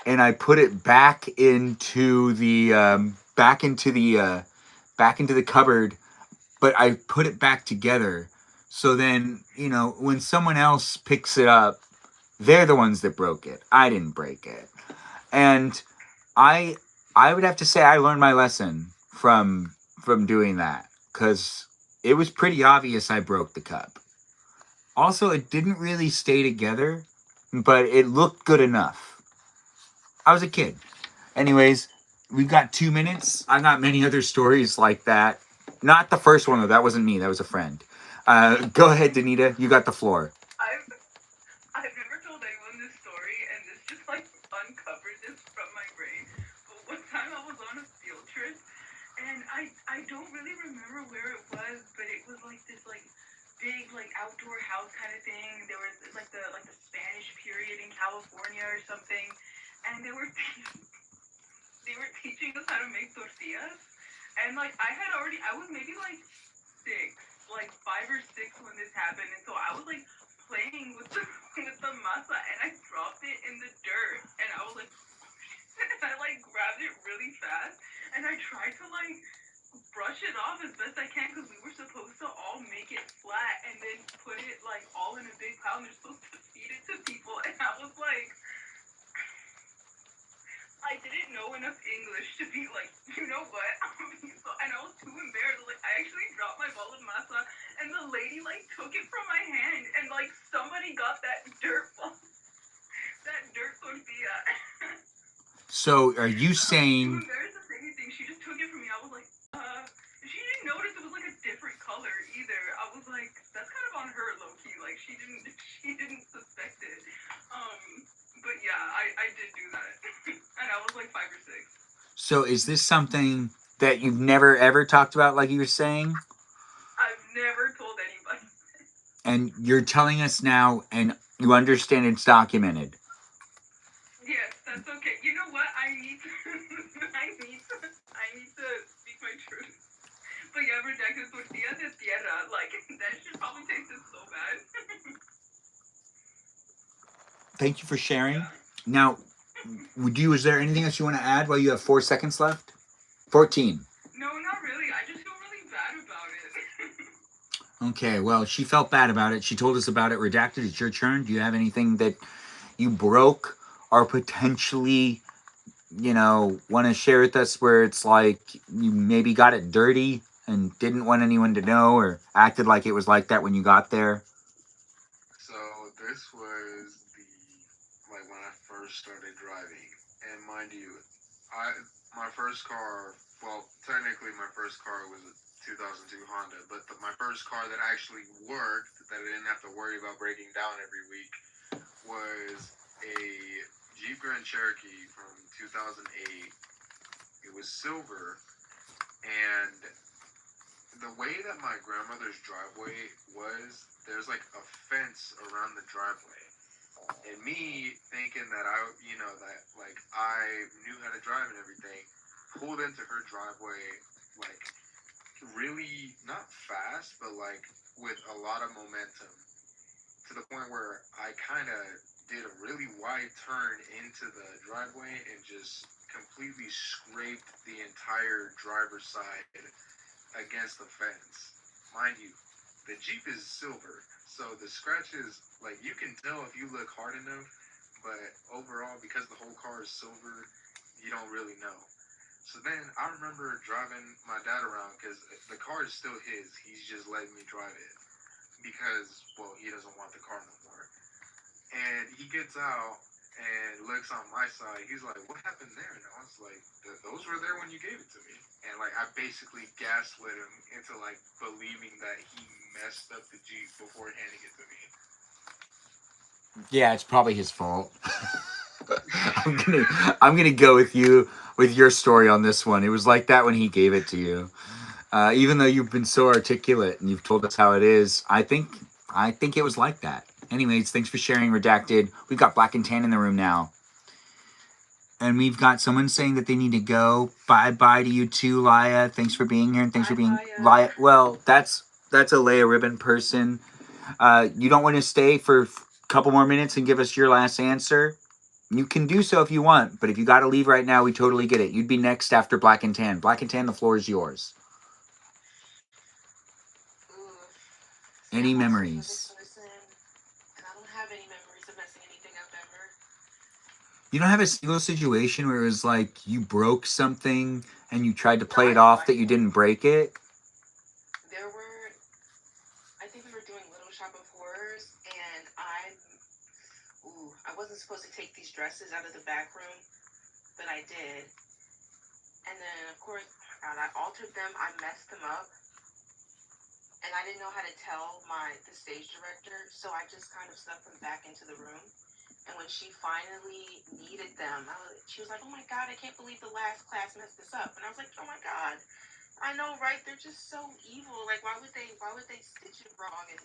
and I put it back into the back into the cupboard, but I put it back together. So then, you know, when someone else picks it up, they're the ones that broke it. I didn't break it. And I I would have to say I learned my lesson from doing that, cuz it was pretty obvious I broke the cup. Also, it didn't really stay together, but it looked good enough. I was a kid. Anyways, we've got 2 minutes. I've got many other stories like that. Not the first one though. That wasn't me. That was a friend. Go ahead, Danita. You got the floor. I've never told anyone this story, and this just like uncovered this from my brain. But one time I was on a field trip, and I don't really remember where it was, but it was like this like big like outdoor house kind of thing. There was like the Spanish period in California or something, and they were teaching us how to make tortillas, and like I was maybe like six, like 5 or 6 when this happened, and so I was like playing with the with the masa, and I dropped it in the dirt, and I was like, and I like grabbed it really fast, and I tried to like brush it off as best I can, because we were supposed to all make it flat and then put it like all in a big pile, and they're supposed to feed it to people, and I was like, I didn't know enough English to be like, you know what? And I was too embarrassed. Like, I actually dropped my ball of masa, and the lady like took it from my hand, and like somebody got that dirt ball, that dirt tortilla. So, are you Too saying? embarrassed to say anything. She just took it from me. I was like, she didn't notice it was like a different color either. I was like, that's kind of on her, low key. Like, she didn't suspect it. But yeah, I did do that, and I was like 5 or 6. So, is this something that you've never ever talked about, like you were saying? I've never told anybody. And you're telling us now, and you understand it's documented. Yes, that's okay. You know what? I need to speak my truth. But yeah, redacted tortillas de tierra. Like, that shit probably tasted so bad. Thank you for sharing. Yeah. Now, is there anything else you want to add while you have 4 seconds left? 14. No, not really. I just feel really bad about it. Okay, well, she felt bad about it. She told us about it. Redacted, it's your turn. Do you have anything that you broke or potentially, you know, want to share with us, where it's like you maybe got it dirty and didn't want anyone to know, or acted like it was like that when you got there? So this was like when I first started driving, and mind you, my first car. Well, technically, my first car was a 2002 Honda, but my first car that actually worked, that I didn't have to worry about breaking down every week, was a Jeep Grand Cherokee from 2008. It was silver, and the way that my grandmother's driveway was, there's like a fence around the driveway. And me thinking that that like I knew how to drive and everything, pulled into her driveway like really not fast, but like with a lot of momentum, to the point where I kind of did a really wide turn into the driveway and just completely scraped the entire driver's side against the fence. Mind you, the Jeep is silver, so the scratches, like, you can tell if you look hard enough, but overall, because the whole car is silver, you don't really know. So then I remember driving my dad around because the car is still his. He's just letting me drive it because, well, he doesn't want the car no more. And he gets out and looks on my side. He's like, "What happened there?" And I was like, "Those were there when you gave it to me." And like, I basically gaslit him into like believing that he messed up the Jeep before handing it to me. Yeah, it's probably his fault. I'm gonna go with you with your story on this one. It was like that when he gave it to you. Even though you've been so articulate and you've told us how it is, I think it was like that. Anyways, thanks for sharing, Redacted. We've got Black and Tan in the room now. And we've got someone saying that they need to go. Bye-bye to you too, Laya. Thanks for being here and thanks for being Laya. Well, that's a Leia Ribbon person. You don't want to stay for a couple more minutes and give us your last answer? You can do so if you want, but if you got to leave right now, we totally get it. You'd be next after Black and Tan. Black and Tan, the floor is yours. Any memories? And I don't have any memories of messing anything up ever. You don't have a single situation where it was like you broke something and you tried to play it off that you didn't break it? There were, I think we were doing Little Shop of Horrors, and I wasn't supposed to take these dresses out of the back room, but I did. And then, of course, oh my God, I altered them, I messed them up, and I didn't know how to tell the stage director, so I just kind of stuck them back into the room. And when she finally needed them, she was like, "Oh my God, I can't believe the last class messed this up." And I was like, "Oh my God, I know, right? They're just so evil. Like, why would they stitch it wrong and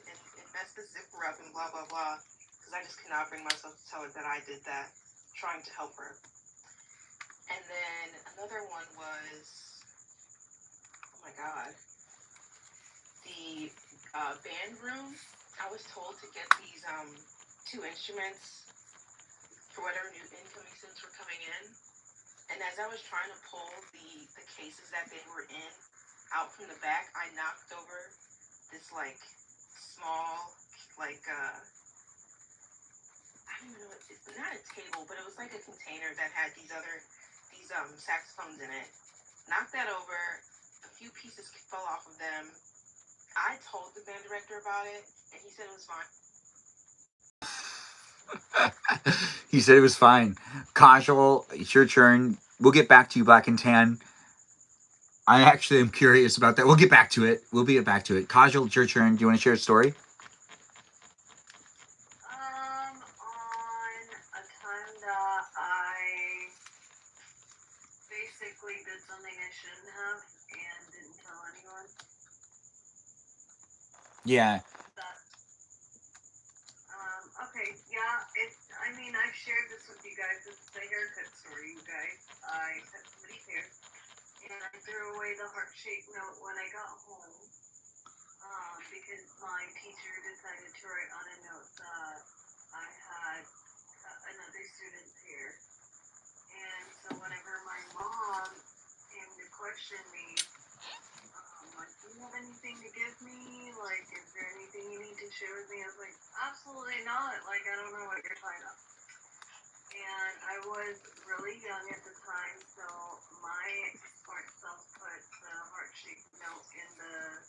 mess the zipper up and blah, blah, blah?" Because I just could not bring myself to tell her that I did that, trying to help her. And then another one was, oh my God, the band room. I was told to get these 2 instruments for whatever new incoming students were coming in. And as I was trying to pull the cases that they were in out from the back, I knocked over this like small, like I don't even know, it's not a table, but it was like a container that had these saxophones in it. Knocked that over, a few pieces fell off of them. I told the band director about it, and he said it was fine. He said it was fine. Casual, it's your turn. We'll get back to you, Black and Tan. I actually am curious about that. We'll get back to it. Casual, it's your turn. Do you want to share a story? On a time that I basically did something I shouldn't have and didn't tell anyone. Yeah. Okay, yeah, I mean, I've shared this with you guys. It's the haircut story, you guys. I cut somebody's hair, and I threw away the heart-shaped note when I got home, because my teacher decided to write on a note that I had another student's hair. And so whenever my mom came to question me, like, "Do you have anything to give me? Like, is there anything you need to share with me?" I was like, "Absolutely not. Like, I don't know what you're talking about." And I was really young at the time, so my smart self put the heart-shaped note in the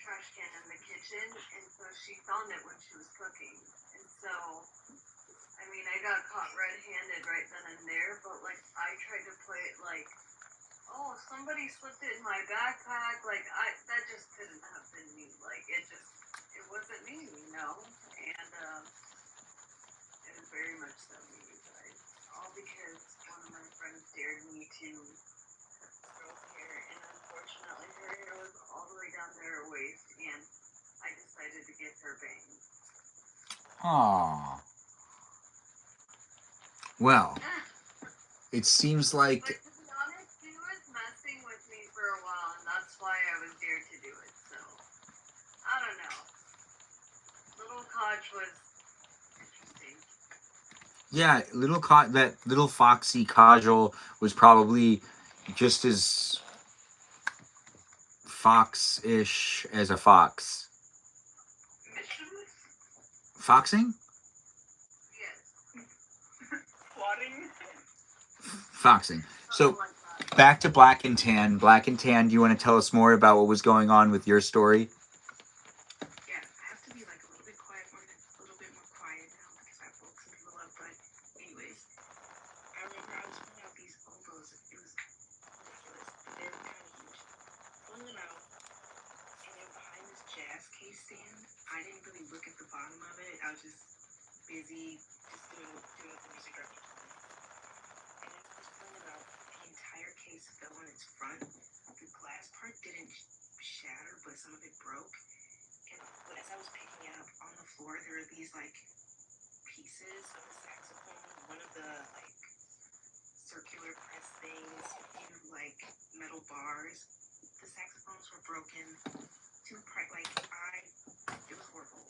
trash can in the kitchen, and so she found it when she was cooking. And so, I mean, I got caught red-handed right then and there, but like, I tried to play it like, "Oh, somebody slipped it in my backpack." Like, that just couldn't have been me. Like, it wasn't me, you know? And, it was very much so me, you guys. All because one of my friends dared me to cut this girl's hair, and unfortunately her hair was all the way down to her waist, and I decided to give her bangs. Aww. Well, it seems like... But to be honest, he was messing with me for a while, and that's why I was dared to do it, so... I don't know. Little Koch was interesting. Yeah, that little foxy Kajal was probably just as fox-ish as a fox. Mischievous? Foxing? Yes. Plotting? Foxing. So Something like that. back to Black and Tan. Black and Tan, do you want to tell us more about what was going on with your story? Yeah, I have to be like a little bit quiet, a little bit more quiet now because I woke some people up. But anyways, I remember I was pulling out these oboes. It was ridiculous. They were kind of huge. Pulling them out, and they were behind this jazz case stand. I didn't really look at the bottom of it. I was just busy, just doing what the music director told me. And as I was pulling it out, the entire case fell on its front. The glass part didn't shatter, but some of it broke. And as I was picking it up on the floor, there were these like pieces of the saxophone. One of the like circular press things, like metal bars. The saxophones were broken. It was horrible.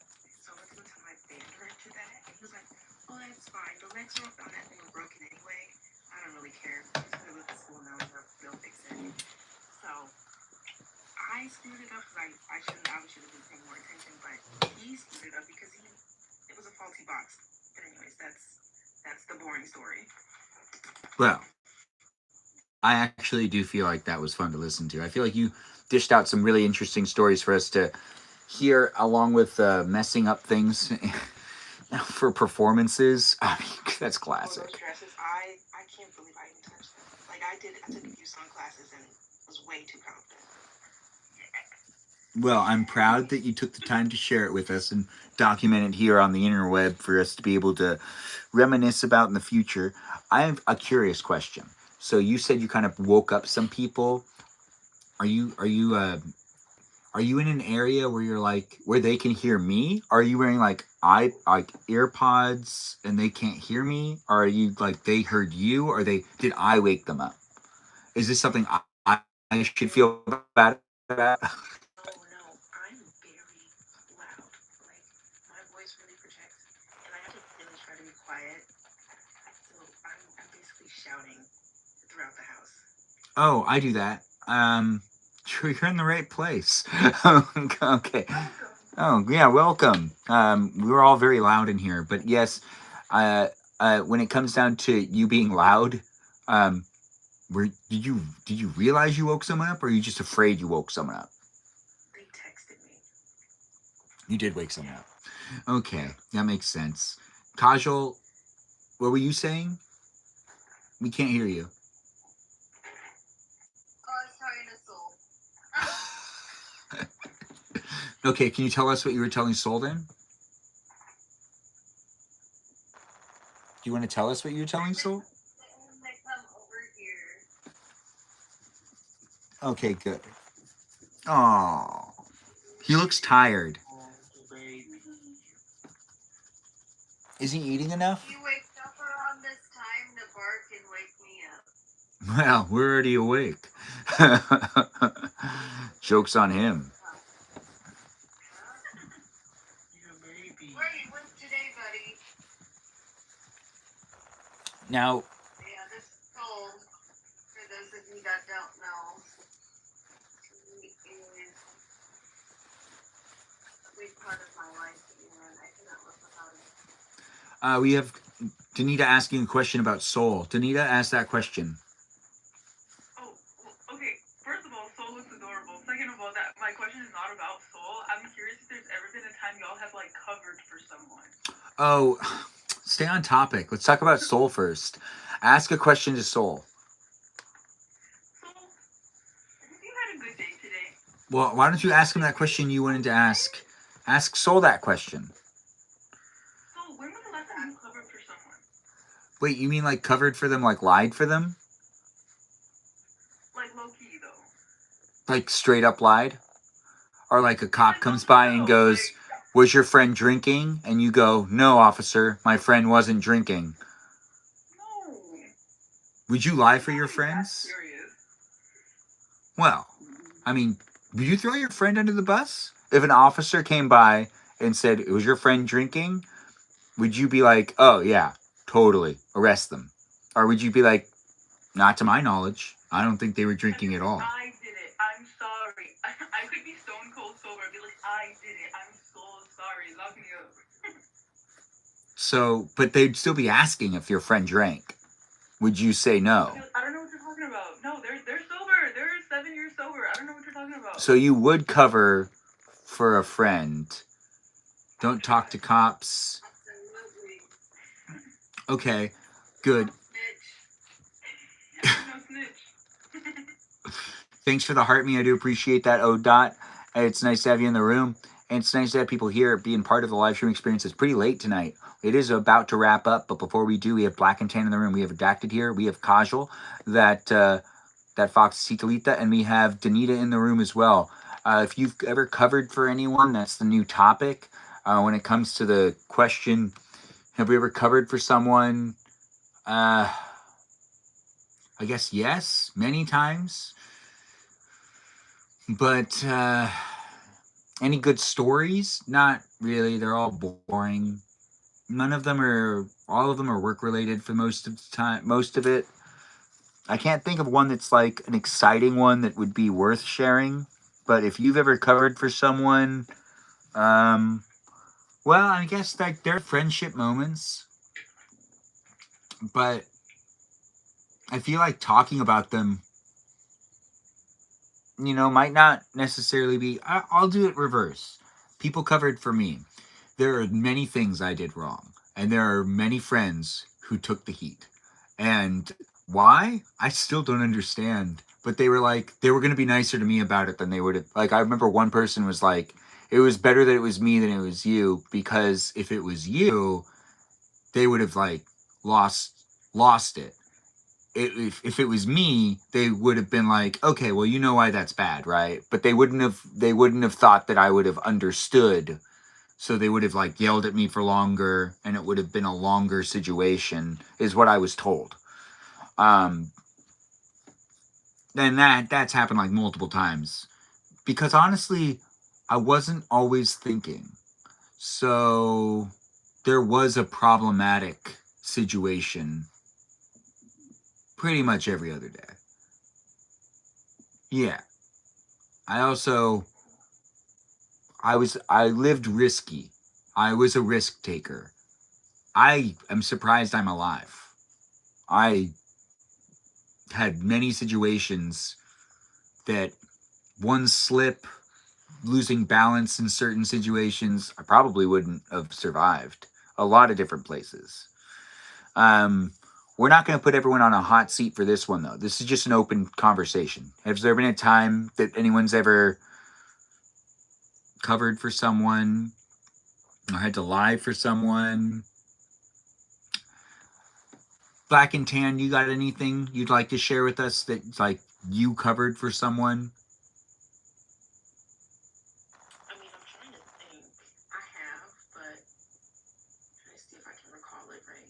So I went to go tell my band to that, and he was like, "Oh, that's fine. The legs on that thing were broken anyway. I don't really care. I'm just gonna go to school now and they'll fix it." So I screwed it up because I should have been paying more attention, but he screwed it up because it was a faulty box. But anyways, that's the boring story. Well, I actually do feel like that was fun to listen to. I feel like you dished out some really interesting stories for us to hear, along with messing up things for performances. I mean, that's Oh, classic. those dresses, I can't believe I even touched them. Like I took a few song classes and was way too confident. Well, I'm proud that you took the time to share it with us and document it here on the interweb for us to be able to reminisce about in the future. I have a curious question. So you said you kind of woke up some people. Are you in an area where you're like where they can hear me? Are you wearing like earpods and they can't hear me? Or are you like they heard you, or they did I wake them up? Is this something I should feel bad about? Oh no, I'm very loud. Like my voice really projects, and I have to really try to be quiet. So I'm basically shouting throughout the house. Oh, I do that. You're in the right place. Okay. Oh, yeah, welcome. We're all very loud in here, but yes, when it comes down to you being loud, um, did you realize you woke someone up, or are you just afraid you woke someone up? They texted me. You did wake someone up. Okay, that makes sense. Kajal, what were you saying? We can't hear you. Oh, I was talking to Soul. Okay, can you tell us what you were telling Soul then? Do you want to tell us what you were telling Soul? They come over here. Okay, good. Oh, he looks tired. Is he eating enough? He wakes up around this time to bark and wake me up. Well, we're already awake. Joke's on him. Where are you with today, buddy? Now, Yeah, this is Soul. For those of you that don't know, he is a big part of my life, and I cannot live without him. we have Danita asking a question about Soul. Danita, ask that question. Oh, well, okay. First of all, Soul looks adorable. Second of all, that my question is not about Soul. I'm curious if there's ever been a time y'all have like covered for someone. Oh, stay on topic. Let's talk about Soul first. Ask a question to Soul. Soul, have you had a good day today? Well, why don't you ask him that question you wanted to ask? Ask Soul that question. Soul, when was the last time you covered for someone? Wait, you mean like covered for them, like lied for them? Like low key though. Like straight up lied? Or like a cop comes by and goes, "Was your friend drinking?" And you go, "No, officer, my friend wasn't drinking." No. Would you lie for your friends? Serious. Well, I mean, would you throw your friend under the bus? If an officer came by and said, "Was your friend drinking?" Would you be like, "Oh, yeah, totally arrest them? Or would you be like, not to my knowledge, I don't think they were drinking at all? I did it. I'm sorry. I could be stone cold sober and be like, I did it. I'm so sorry. Lock me up. So, but they'd still be asking if your friend drank. Would you say no? I don't know what you're talking about. No, they're sober. They're 7 years sober. I don't know what you're talking about. So you would cover for a friend. Don't talk to cops. Okay, good. No snitch. Thanks for the heart me. I do appreciate that, O Dot. It's nice to have you in the room. And it's nice to have people here being part of the live stream experience. It's pretty late tonight. It is about to wrap up, but before we do, we have Black and Tan in the room. We have Redacted here. We have Kajal, that Fox Citalita, and we have Danita in the room as well. If you've ever covered for anyone, that's the new topic. When it comes to the question, have we ever covered for someone? I guess yes, many times. But any good stories? Not really. They're all boring. All of them are work related for most of the time. Most of it. I can't think of one that's like an exciting one that would be worth sharing. But if you've ever covered for someone, well, I guess like they're friendship moments. But I feel like talking about them, might not necessarily be. I'll do it reverse. People covered for me. There are many things I did wrong. And there are many friends who took the heat. And why? I still don't understand. But they were going to be nicer to me about it than they would have. Like, I remember one person was like, it was better that it was me than it was you. Because if it was you, they would have, like, lost it. If it was me, they would have been like, okay, well, you know why that's bad, right? But they wouldn't have thought that I would have understood. So they would have like yelled at me for longer, and it would have been a longer situation, is what I was told. And that's happened like multiple times. Because honestly, I wasn't always thinking. So there was a problematic situation pretty much every other day. Yeah. I lived risky. I was a risk taker. I am surprised I'm alive. I had many situations that one slip, losing balance in certain situations, I probably wouldn't have survived. A lot of different places. We're not going to put everyone on a hot seat for this one, though. This is just an open conversation. Has there been a time that anyone's ever covered for someone or had to lie for someone? Black and Tan, you got anything you'd like to share with us that like you covered for someone? I mean, I'm trying to think. I have, but I'm trying to see if I can recall it right.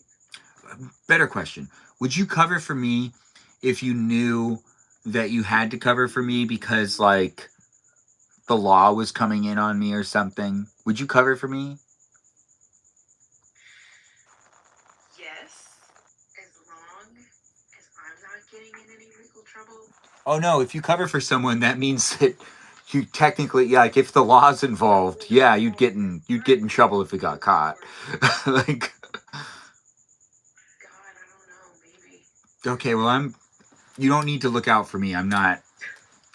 Better question. Would you cover for me if you knew that you had to cover for me because like the law was coming in on me or something? Would you cover for me? Yes, as long as I'm not getting in any legal trouble. Oh no, if you cover for someone, that means that you technically, yeah, like if the law's involved, yeah, you'd get in trouble if it got caught. Like, God, I don't know, maybe. okay, well, you don't need to look out for me. I'm not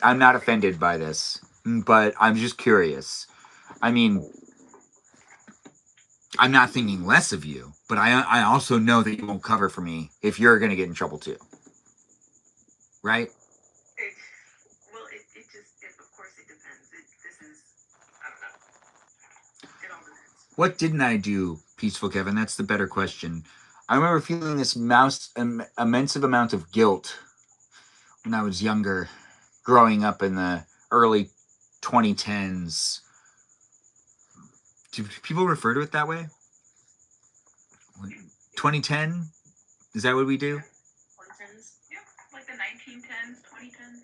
offended by this, but I'm just curious. I mean, I'm not thinking less of you, but I also know that you won't cover for me if you're going to get in trouble too. Right? Of course it depends. I don't know. It all depends. What didn't I do, Peaceful Kevin? That's the better question. I remember feeling this immense amount of guilt when I was younger, growing up in the early 2010s. Do people refer to it that way? 2010? Is that what we do? 2010s? Yep, like the 1910s, 2010s.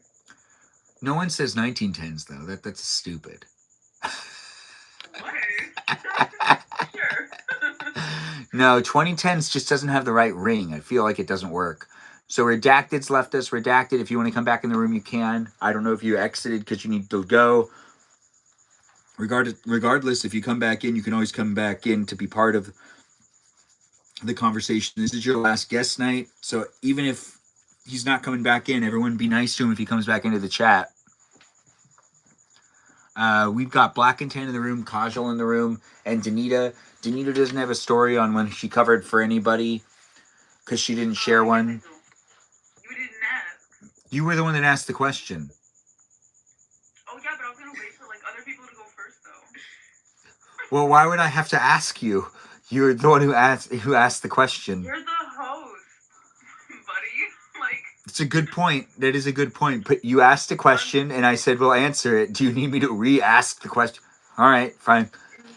No one says 1910s though. That's stupid. What? Sure. No, 2010s just doesn't have the right ring. I feel like it doesn't work. So Redacted's left us. Redacted, if you want to come back in the room, you can. I don't know if you exited because you need to go. Regardless, if you come back in, you can always come back in to be part of the conversation. This is your last guest night. So even if he's not coming back in, everyone be nice to him if he comes back into the chat. We've got Black and Tan in the room, Kajal in the room, and Danita. Danita doesn't have a story on when she covered for anybody because she didn't share one. You didn't ask. You were the one that asked the question. Oh yeah, but I was gonna wait for like other people to go first though. Well, why would I have to ask you? You're the one who asked the question. You're the host, buddy. Like. It's a good point. That is a good point. But you asked a question, and I said, "We'll answer it." Do you need me to re-ask the question? All right, fine.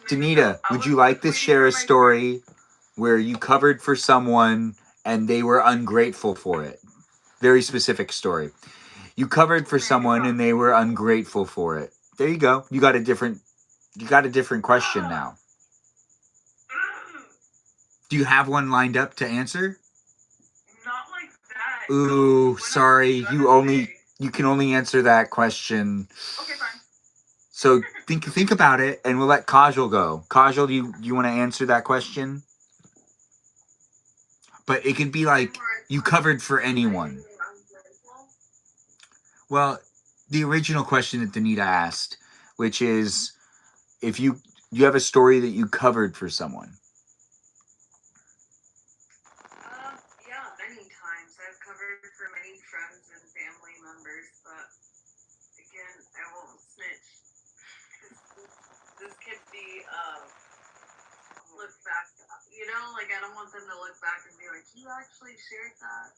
Danita, would you like to share a story where you covered for someone and they were ungrateful for it? Very specific story. You covered for someone and they were ungrateful for it. There you go. You got a different question now. Do you have one lined up to answer? Not like that. Ooh, sorry. You can only answer that question. Okay, fine. So think about it, and we'll let Kajal go. Kajal, do you want to answer that question? But it could be like you covered for anyone. Well, the original question that Danita asked, which is if you have a story that you covered for someone. Yeah, many times. I've covered for many friends and family members, but again, I won't snitch. This could be look back. You know, like I don't want them to look back and be like, "You actually shared that."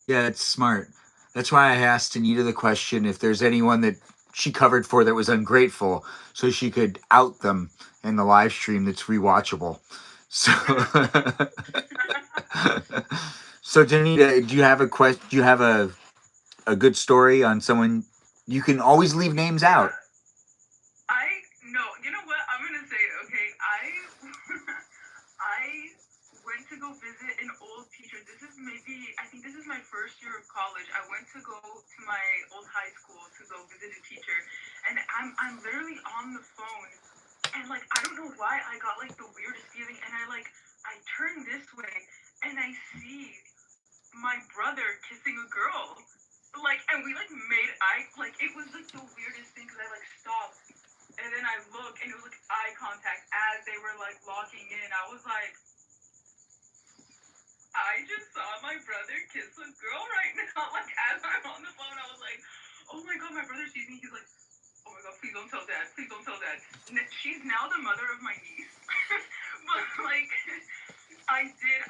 Yeah, that's smart. That's why I asked Anita the question if there's anyone that she covered for that was ungrateful, so she could out them in the live stream that's rewatchable. So, so Danita, do you have Do you have a good story on someone? You can always leave names out. No, you know what? I'm gonna say it, okay? I went to go visit an old teacher. I think this is my first year of college. I went to go to my old high school to go visit a teacher, and I'm literally on the phone, and like I don't know why I got like the weirdest feeling, and I turn this way, and I see my brother kissing a girl, like, and we like made eye, like it was like the weirdest thing because I like stopped. And then I look, and it was like eye contact as they were like locking in. I was like, I just saw my brother kiss a girl right now. Like as I'm on the phone, I was like, oh my god, my brother sees me. He's like, oh my god, please don't tell dad. Please don't tell dad. She's now the mother of my niece. But like, I did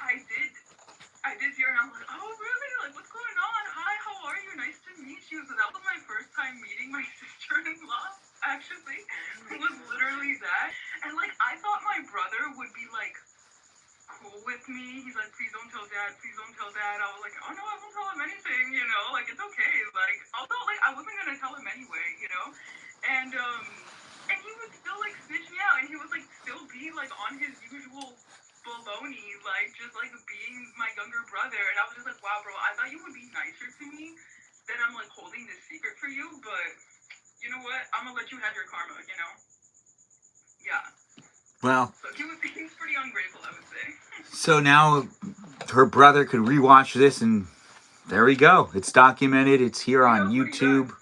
see her, and I was like, oh really? Like what's going on? Hi, how are you? Nice to meet you. So that was my first time meeting my sister-in-law. Actually, it was literally that, and like I thought my brother would be like cool with me. He's like, please don't tell dad, please don't tell dad. I was like, oh no, I won't tell him anything, you know, like it's okay. Like although like I wasn't gonna tell him anyway, you know, and he would still like snitch me out, and he would like still be like on his usual baloney, like just like being my younger brother, and I was just like, wow, bro, I thought you would be nicer to me that I'm like holding this secret for you, but. You know what? I'm gonna let you have your karma, you know? Yeah. Well. So he was pretty ungrateful, I would say. So now her brother could rewatch this, and there we go. It's documented. It's here on YouTube.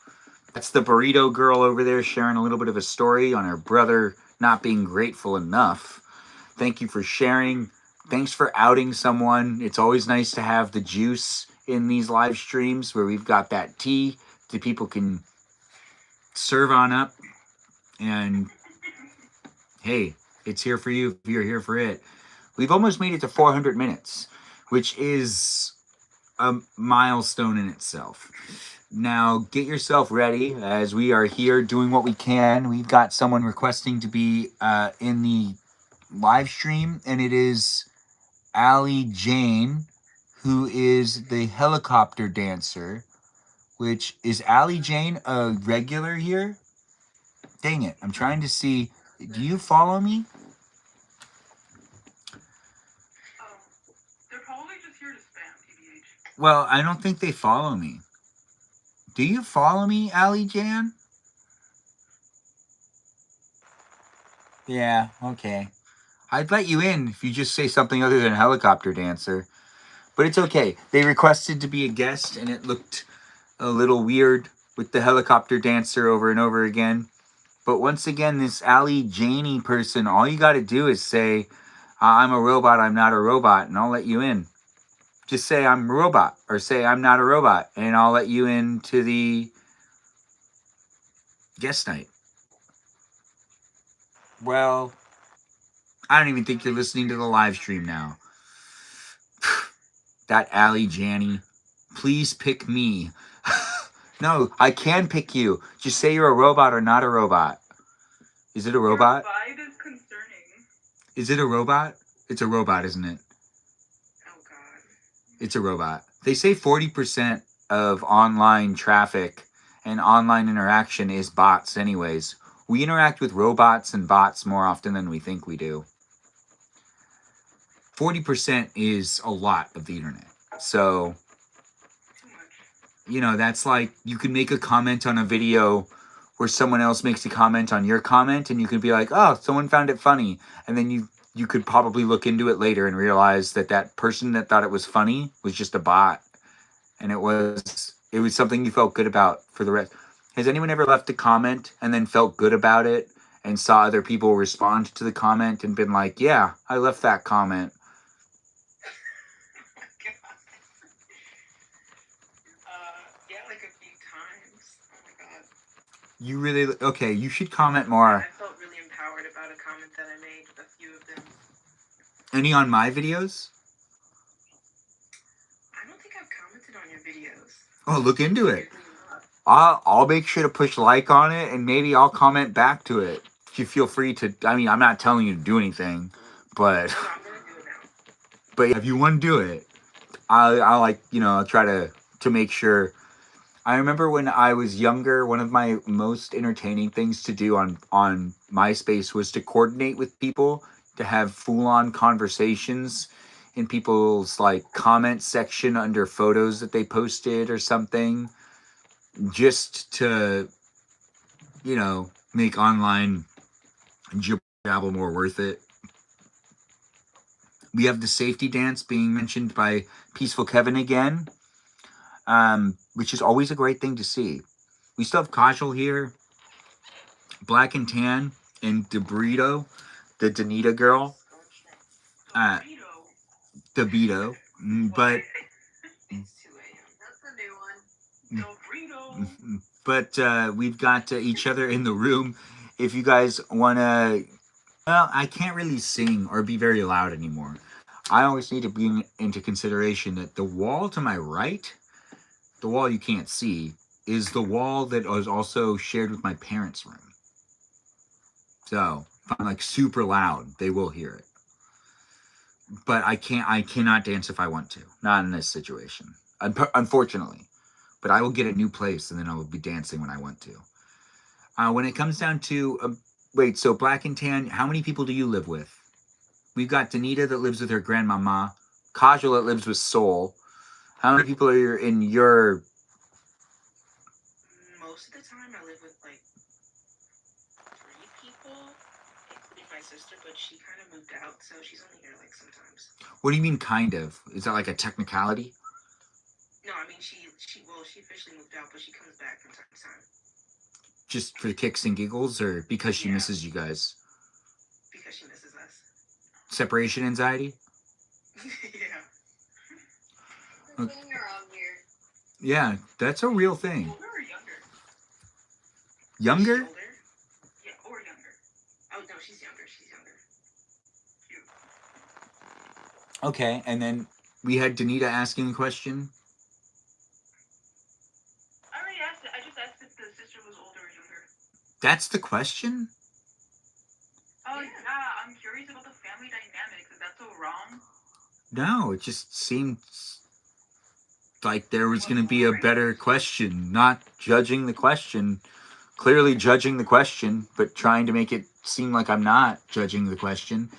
That's the burrito girl over there sharing a little bit of a story on her brother not being grateful enough. Thank you for sharing. Thanks for outing someone. It's always nice to have the juice in these live streams where we've got that tea that people can serve on up, and hey, it's here for you if you're here for it. We've almost made it to 400 minutes, which is a milestone in itself. Now get yourself ready as we are here doing what we can. We've got someone requesting to be in the live stream, and it is Allie Jane, who is the helicopter dancer. Which is Allie Jane a regular here? Dang it, I'm trying to see. Do you follow me? Well, I don't think they follow me. Do you follow me, Ali Jan? Yeah, okay. I'd let you in if you just say something other than helicopter dancer. But it's okay. They requested to be a guest, and it looked a little weird with the helicopter dancer over and over again. But once again, this Ali Janie person, all you got to do is say, I'm a robot, I'm not a robot, and I'll let you in. Just say I'm a robot, or say I'm not a robot, and I'll let you into the guest night. Well, I don't even think you're listening to the live stream now. That Ali Janie. Please pick me. No, I can pick you. Just say you're a robot or not a robot. Is it a robot? Your vibe is concerning. Is it a robot? It's a robot, isn't it? Oh God. It's a robot. They say 40% of online traffic and online interaction is bots anyways. We interact with robots and bots more often than we think we do. 40% is a lot of the internet. So, you know, that's like you can make a comment on a video where someone else makes a comment on your comment, and you can be like, oh, someone found it funny. And then you could probably look into it later and realize that that person that thought it was funny was just a bot. And it was something you felt good about for the rest. Has anyone ever left a comment and then felt good about it and saw other people respond to the comment and been like, yeah, I left that comment? Yeah, like a few times. Oh my God. You really, okay, you should comment more. I felt really empowered about a comment that I made, a few of them. Any on my videos? I don't think I've commented on your videos. Oh, look into it. I'll make sure to push like on it, and maybe I'll comment back to it. If you feel free to, I mean, I'm not telling you to do anything, but No, I'm gonna do it now. but if you want to do it, I'll like, you know, I'll try to make sure. I remember when I was younger, one of my most entertaining things to do on MySpace was to coordinate with people to have full-on conversations in people's like comment section under photos that they posted or something, just to, you know, make online jibble more worth it. We have the safety dance being mentioned by Peaceful Kevin again, which is always a great thing to see. We still have Kajal here, Black and Tan, and DeBrito, the Danita girl. DeBito. But It's 2 a.m. That's a new one. Burrito. but we've got each other in the room. If you guys want to, well, I can't really sing or be very loud anymore. I always need to bring into consideration that the wall to my right, the wall you can't see, is the wall that was also shared with my parents' room. So if I'm like super loud, they will hear it. But I cannot dance if I want to. Not in this situation, unfortunately. But I will get a new place, and then I will be dancing when I want to. When it comes down to wait, so Black and Tan, how many people do you live with? We've got Danita that lives with her grandmama, Kajal that lives with Soul. How many people are in your? Most of the time, I live with like 3 people, including my sister, but she kind of moved out, so she's only here like sometimes. What do you mean, kind of? Is that like a technicality? No, I mean she officially moved out, but she comes back from time to time. Just for kicks and giggles, or because she Yeah. misses you guys? Because she misses us. Separation anxiety? Yeah. Just being around here. Yeah, that's a real thing. Older or younger? Younger? She's older? Yeah, or younger. Oh no, she's younger. She's younger. Cute. Okay, and then we had Danita asking the question. I already asked it. I just asked if the sister was older or younger. That's the question? Oh Yeah. yeah, I'm curious about the family dynamics. Is that so wrong? No, it just seemed like there was going to be a better question. Not judging the question, clearly judging the question, but trying to make it seem like I'm not judging the question.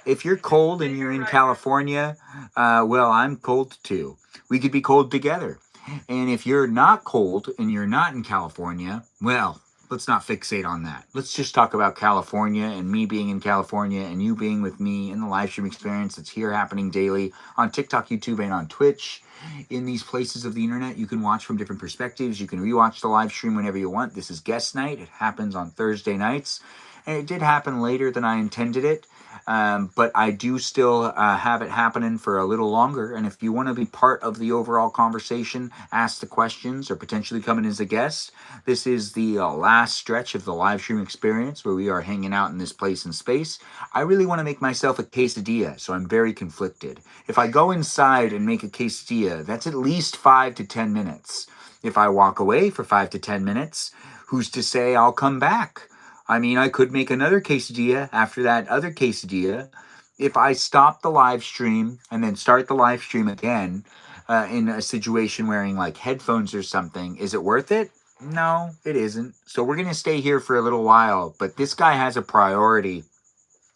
If you're cold and you're in California, well, I'm cold too. We could be cold together. And if you're not cold and you're not in California, well, let's not fixate on that. Let's just talk about California and me being in California and you being with me in the live stream experience that's here happening daily on TikTok, YouTube, and on Twitch. In these places of the internet, you can watch from different perspectives. You can rewatch the live stream whenever you want. This is guest night. It happens on Thursday nights. And it did happen later than I intended it. But I do still have it happening for a little longer. And if you want to be part of the overall conversation, ask the questions, or potentially come in as a guest, this is the last stretch of the live stream experience where we are hanging out in this place and space. I really want to make myself a quesadilla, so I'm very conflicted. If I go inside and make a quesadilla, that's at least 5 to 10 minutes. If I walk away for 5 to 10 minutes, who's to say I'll come back? I mean, I could make another quesadilla after that other quesadilla. If I stop the live stream and then start the live stream again in a situation wearing like headphones or something, is it worth it? No, it isn't. So we're going to stay here for a little while. But this guy has a priority.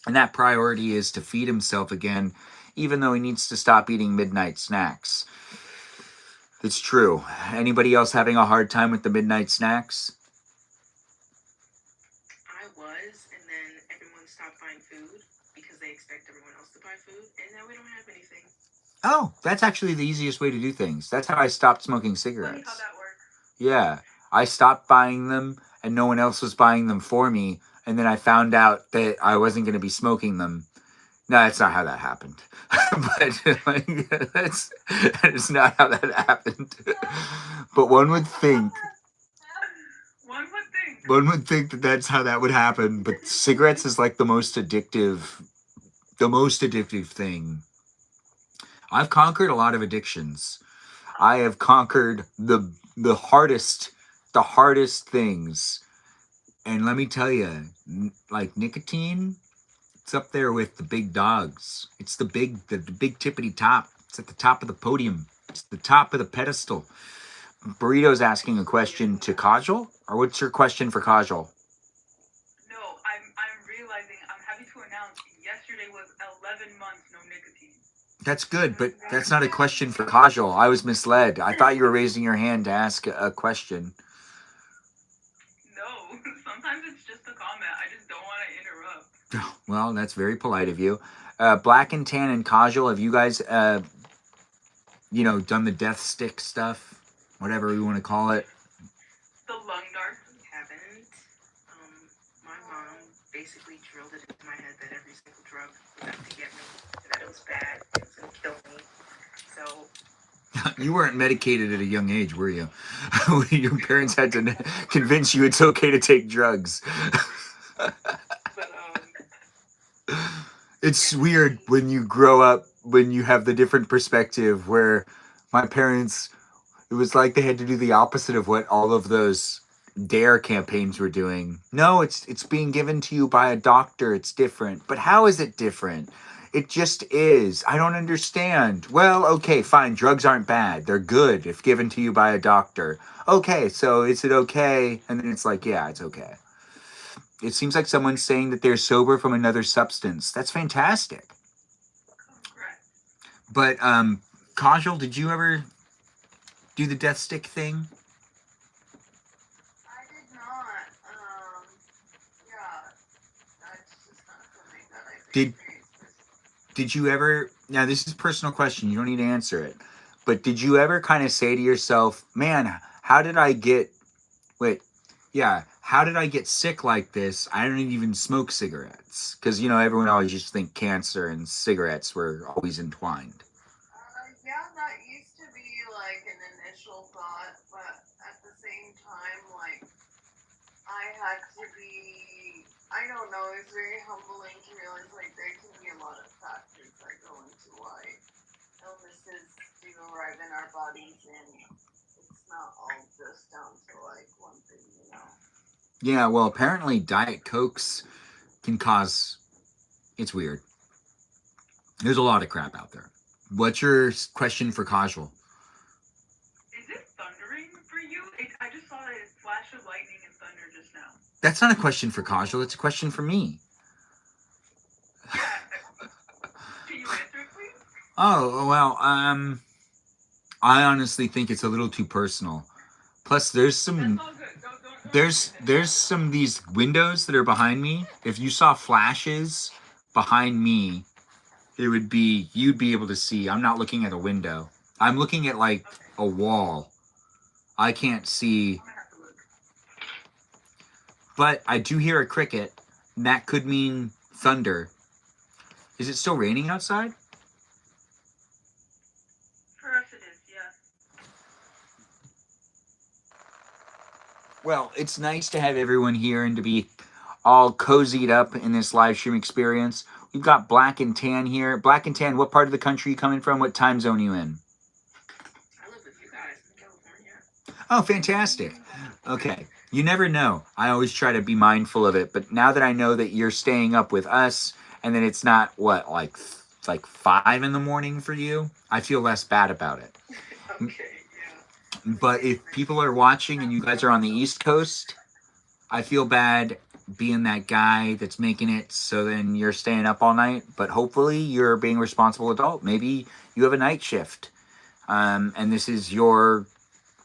And that priority is to feed himself again, even though he needs to stop eating midnight snacks. It's true. Anybody else having a hard time with the midnight snacks? And then everyone stopped buying food because they expect everyone else to buy food, and now we don't have anything. Oh, that's actually the easiest way to do things. That's how I stopped smoking cigarettes. Funny how that works. Yeah, I stopped buying them, and no one else was buying them for me, and then I found out that I wasn't going to be smoking them. No, that's not how that happened. But like, that is not how that happened. But one would think... One would think that that's how that would happen, but cigarettes is like the most addictive thing. I've conquered a lot of addictions. I have conquered the hardest things. And let me tell you, like nicotine, it's up there with the big dogs. It's the big tippity top. It's at the top of the podium. It's the top of the pedestal. Burrito's asking a question to Kajal, or what's your question for Kajal? No, I'm realizing I'm happy to announce yesterday was 11 months no nicotine. That's good, but that's not a question for Kajal. I was misled. I thought you were raising your hand to ask a question. No, sometimes it's just a comment. I just don't want to interrupt. Well, that's very polite of you. Black and Tan and Kajal, have you guys, done the death stick stuff? Whatever we want to call it. The lung dart. We haven't. My mom basically drilled it into my head that every single drug was out to get me, and that it was bad, it was going to kill me. So... You weren't medicated at a young age, were you? Your parents had to convince you it's okay to take drugs. It's weird when you grow up, when you have the different perspective where my parents... It was like they had to do the opposite of what all of those DARE campaigns were doing. No, it's being given to you by a doctor. It's different. But how is it different? It just is. I don't understand. Well, okay, fine. Drugs aren't bad. They're good if given to you by a doctor. Okay, so is it okay? And then it's like, yeah, it's okay. It seems like someone's saying that they're sober from another substance. That's fantastic. But, Kajal, did you ever... do the death stick thing? I did not. Yeah, that's just not something that I Did you ever? Now this is a personal question. You don't need to answer it. But did you ever kind of say to yourself, "Man, how did I get? How did I get sick like this? I don't even smoke cigarettes." Because everyone always used to think cancer and cigarettes were always entwined. Yeah, that used to be like an initial thought, but at the same time, like, I had to be, I don't know, it's very humbling to realize, like, there can be a lot of factors that go into why illnesses do arrive in our bodies, and it's not all just down to, like, one thing, Yeah, well, apparently Diet Cokes can cause, it's weird. There's a lot of crap out there. What's your question for Kajal? Is it thundering for you? I just saw a flash of lightning and thunder just now. That's not a question for Kajal. It's a question for me. Oh, well, I honestly think it's a little too personal. Plus, there's That's some all good. Don't there's some of these windows that are behind me. If you saw flashes behind me, it would be you'd be able to see. I'm not looking at a window. I'm looking at like a wall. I can't see, I'm gonna have to look. but I do hear a cricket. And that could mean thunder. Is it still raining outside? For us, it is. Yeah. Well, it's nice to have everyone here and to be all cozied up in this live stream experience. We've got Black and Tan here. Black and Tan, what part of the country are you coming from? What time zone are you in? I live with you guys in California. Oh, fantastic. Okay. You never know. I always try to be mindful of it, but now that I know that you're staying up with us and then it's not what like 5 in the morning for you, I feel less bad about it. Okay, yeah. But if people are watching and you guys are on the East Coast, I feel bad being that guy that's making it so then you're staying up all night. But hopefully you're being a responsible adult. Maybe you have a night shift. And this is your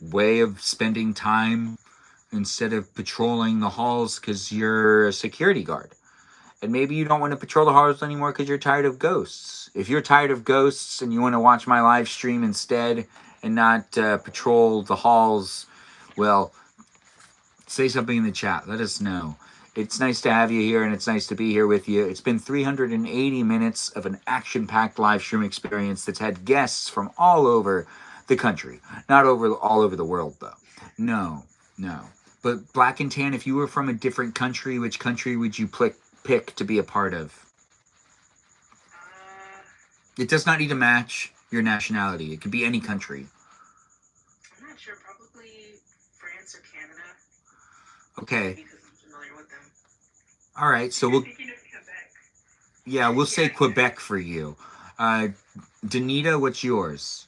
way of spending time instead of patrolling the halls because you're a security guard. And maybe you don't want to patrol the halls anymore because you're tired of ghosts. If you're tired of ghosts and you want to watch my live stream instead and not patrol the halls, well, say something in the chat. Let us know. It's nice to have you here and it's nice to be here with you. It's been 380 minutes of an action-packed live stream experience that's had guests from all over the country. Not all over the world, though. No. But Black and Tan, if you were from a different country, which country would you pick to be a part of? It does not need to match your nationality. It could be any country. I'm not sure. Probably France or Canada. Okay. Because I'm familiar with them. All right. So You're thinking of Quebec. yeah, we'll say Yeah. Quebec for you. Danita, what's yours?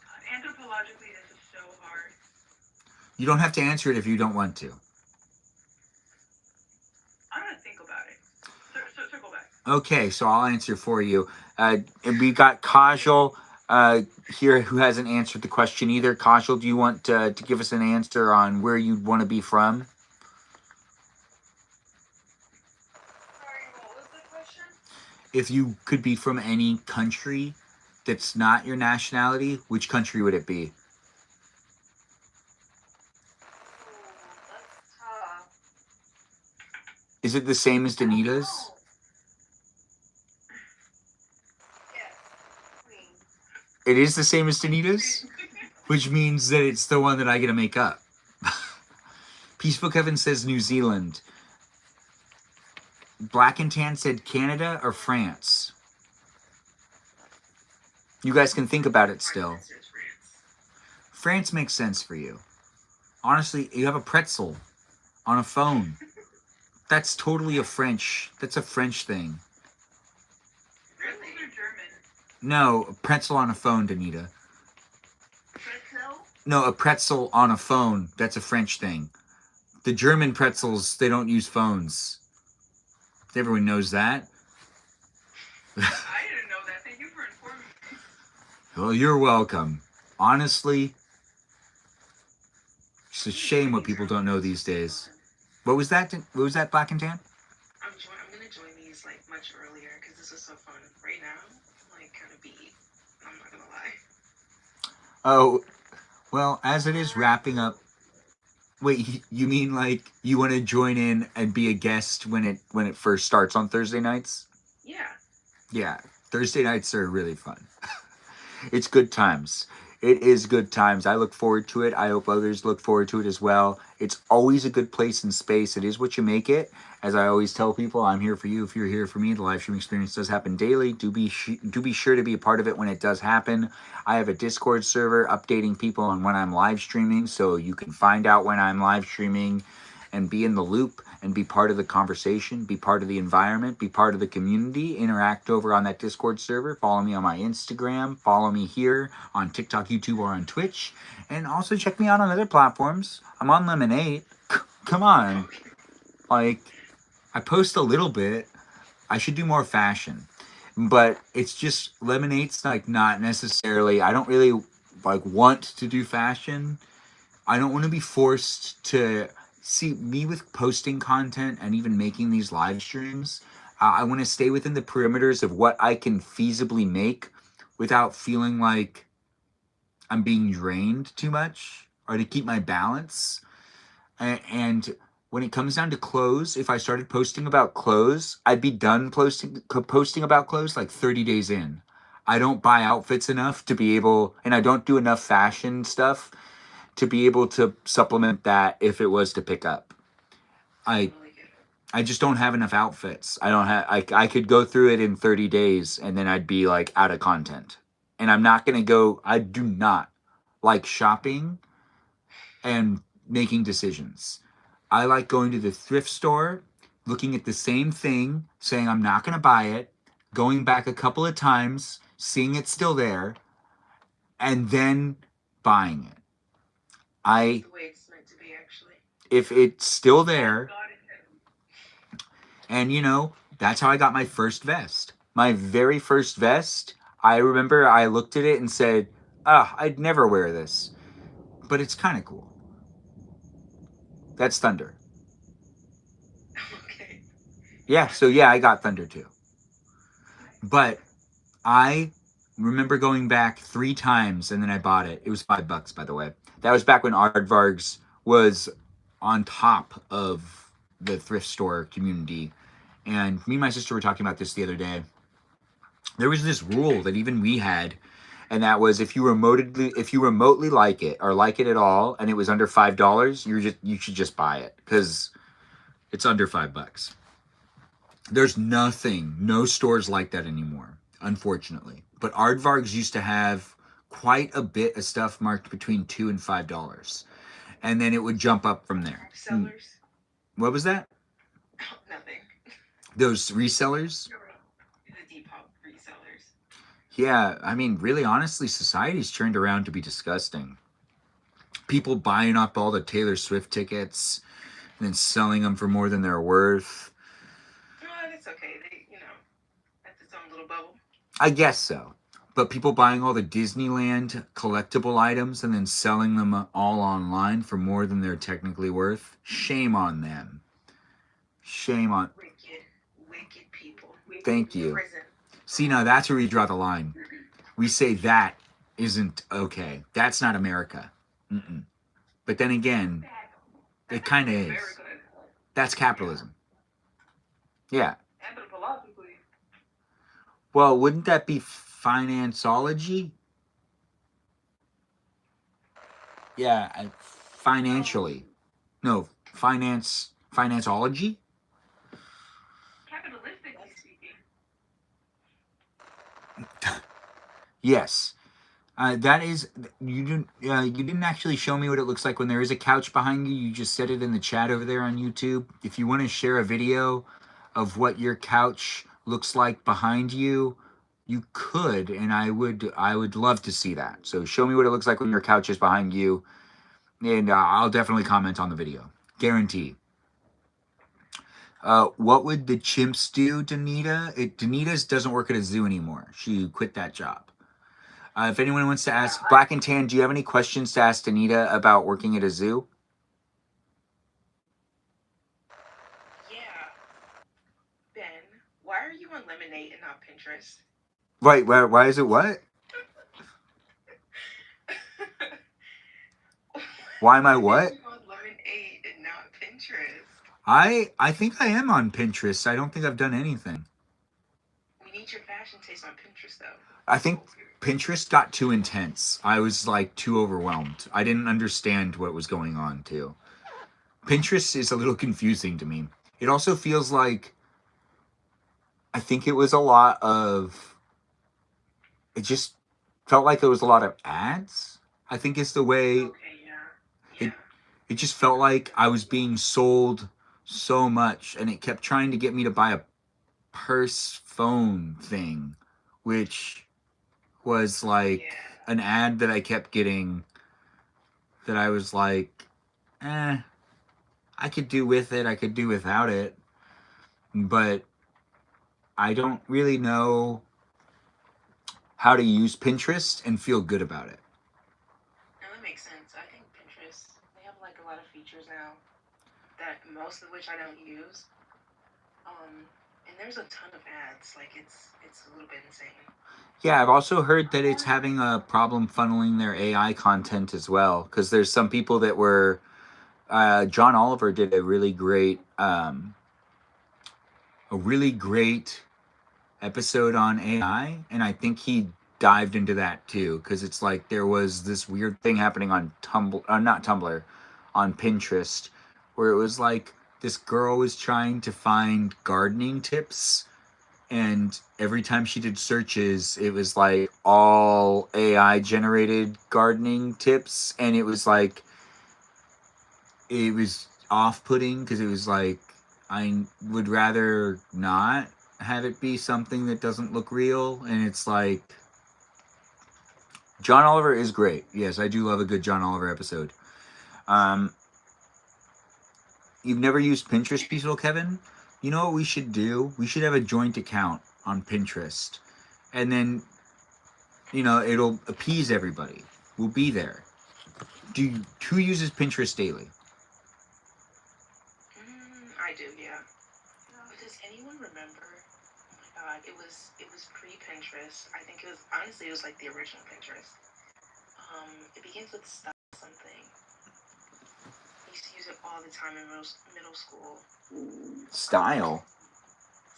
God, anthropologically, this is so hard. You don't have to answer it if you don't want to. I'm gonna think about it. Circle back. Okay, so I'll answer for you. And we've got Kajal here who hasn't answered the question either. Kajal, do you want to give us an answer on where you'd want to be from? Sorry, what was the question? If you could be from any country that's not your nationality, which country would it be? That's tough. Is it the same as Danita's? Oh. Yes. Queen. It is the same as Danita's? Which means that it's the one that I get to make up. Peaceful Kevin says New Zealand. Black and Tan said Canada or France. You guys can think about it still. My answer is France. France makes sense for you. Honestly, you have a pretzel on a phone. That's totally that's a French thing. Pretzels are German. No, a pretzel on a phone, Danita. Pretzel? No, a pretzel on a phone. That's a French thing. The German pretzels, they don't use phones. Everyone knows that. I didn't know that. Thank you for informing me. Well, you're welcome. Honestly, it's a shame what people don't know these days. What was that? What was that, Black and Tan? I'm gonna join these like much earlier because this is so fun. Right now, I'm like kind of beat. I'm not gonna lie. Oh, well, as it is wrapping up. Wait, you mean like you want to join in and be a guest when it first starts on Thursday nights? Yeah. Yeah, Thursday nights are really fun. It's good times. It is good times. I look forward to it. I hope others look forward to it as well. It's always a good place and space. It is what you make it. As I always tell people, I'm here for you if you're here for me. The live stream experience does happen daily. Do be sure to be a part of it when it does happen. I have a Discord server updating people on when I'm live streaming, so you can find out when I'm live streaming and be in the loop and be part of the conversation, be part of the environment, be part of the community, interact over on that Discord server, follow me on my Instagram, follow me here on TikTok, YouTube, or on Twitch, and also check me out on other platforms. I'm on Lemonade. Come on. Like, I post a little bit. I should do more fashion. But it's just lemonade's like not necessarily. I don't really like want to do fashion. I don't want to be forced to see me with posting content and even making these live streams. I want to stay within the perimeters of what I can feasibly make without feeling like I'm being drained too much, or to keep my balance. And when it comes down to clothes, if I started posting about clothes, I'd be done posting about clothes like 30 days in. I don't buy outfits enough to be able, and I don't do enough fashion stuff to be able to supplement that if it was to pick up. I just don't have enough outfits. I don't have. I could go through it in 30 days and then I'd be like out of content. And I'm not gonna go. I do not like shopping and making decisions. I like going to the thrift store, looking at the same thing, saying I'm not gonna buy it, going back a couple of times, seeing it's still there, and then buying it. That's the way it's meant to be, actually. If it's still there, and you know, that's how I got my first vest. My very first vest, I remember I looked at it and said, I'd never wear this. But it's kind of cool. That's Thunder. Okay. Yeah, so yeah, I got Thunder too. But I remember going back 3 times and then I bought it. It was $5, by the way. That was back when Aardvarks was on top of the thrift store community. And me and my sister were talking about this the other day. There was this rule that even we had, and that was if you remotely like it or like it at all, and it was under $5, you should just buy it because it's under $5. There's no stores like that anymore, unfortunately. But Aardvarks used to have quite a bit of stuff marked between $2 and $5, and then it would jump up from there. Sellers. What was that? Nothing. Those resellers? The Depop resellers. Yeah, I mean, really, honestly, society's turned around to be disgusting. People buying up all the Taylor Swift tickets and then selling them for more than they're worth. Oh, that's okay. That's its own little bubble. I guess so. But people buying all the Disneyland collectible items and then selling them all online for more than they're technically worth. Shame on them. Shame on... Wicked people. Thank you. Prison. See, now that's where we draw the line. We say that isn't okay. That's not America. Mm-mm. But then again, it kind of is. That's capitalism. Yeah. Well, wouldn't that be financeology? Yeah, financially. No, financeology? Capitalistically speaking. Yes. That is, you didn't actually show me what it looks like when there is a couch behind you. You just said it in the chat over there on YouTube. If you want to share a video of what your couch looks like behind you, you could, and I would love to see that. So show me what it looks like when your couch is behind you, and I'll definitely comment on the video. Guarantee. What would the chimps do, Danita? Danita's doesn't work at a zoo anymore. She quit that job. If anyone wants to ask, Black and Tan, do you have any questions to ask Danita about working at a zoo? Yeah. Ben, why are you on Lemonade and not Pinterest? Wait, why is it what? Why am I what? Why are you on Lemonade and not Pinterest? I think I am on Pinterest. I don't think I've done anything. We need your fashion taste on Pinterest, though. I think Pinterest got too intense. I was like too overwhelmed. I didn't understand what was going on too. Pinterest is a little confusing to me. It also feels like, I think it was a lot of, it just felt like there was a lot of ads, I think is the way. Okay, yeah. It just felt like I was being sold so much, and it kept trying to get me to buy a purse phone thing, which was like an ad that I kept getting that I was like, I could do with it, I could do without it. But I don't really know how to use Pinterest and feel good about it. No, that makes sense. I think Pinterest, they have like a lot of features now that most of which I don't use. And there's a ton of ads. Like it's a little bit insane. Yeah, I've also heard that it's having a problem funneling their AI content as well. Because there's some people that were. John Oliver did a really great episode on AI, and I think he dived into that too. Because it's like there was this weird thing happening on not Tumblr, on Pinterest, where it was like this girl was trying to find gardening tips, and every time she did searches it was like all AI generated gardening tips, and it was like it was off-putting because it was like I would rather not have it be something that doesn't look real. And it's like John Oliver is great. Yes, I do love a good John Oliver episode. You've never used Pinterest before, Kevin? You know what we should do? We should have a joint account on Pinterest. And then, it'll appease everybody. We'll be there. Who uses Pinterest daily? I do, yeah. But does anyone remember? Oh my god, it was pre-Pinterest. I think it was like the original Pinterest. It begins with style something. I used to use it all the time in middle school. Style?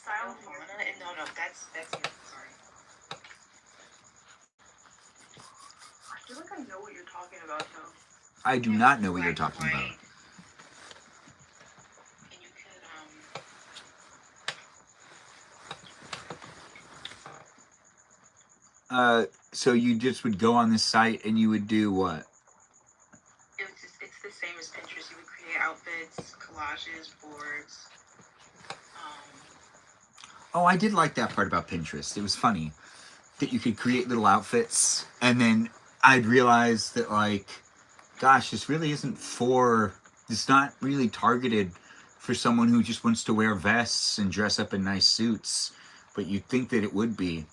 Style Fauna? And no, that's it. Sorry. I feel like I know what you're talking about, though. I do not know what you're talking about. And you could So you just would go on this site and you would do what? it's the same as Pinterest. You would create outfits, collages, boards. Oh, I did like that part about Pinterest. It was funny that you could create little outfits, and then I'd realize that, like, gosh, this really isn't it's not really targeted for someone who just wants to wear vests and dress up in nice suits. But you'd think that it would be,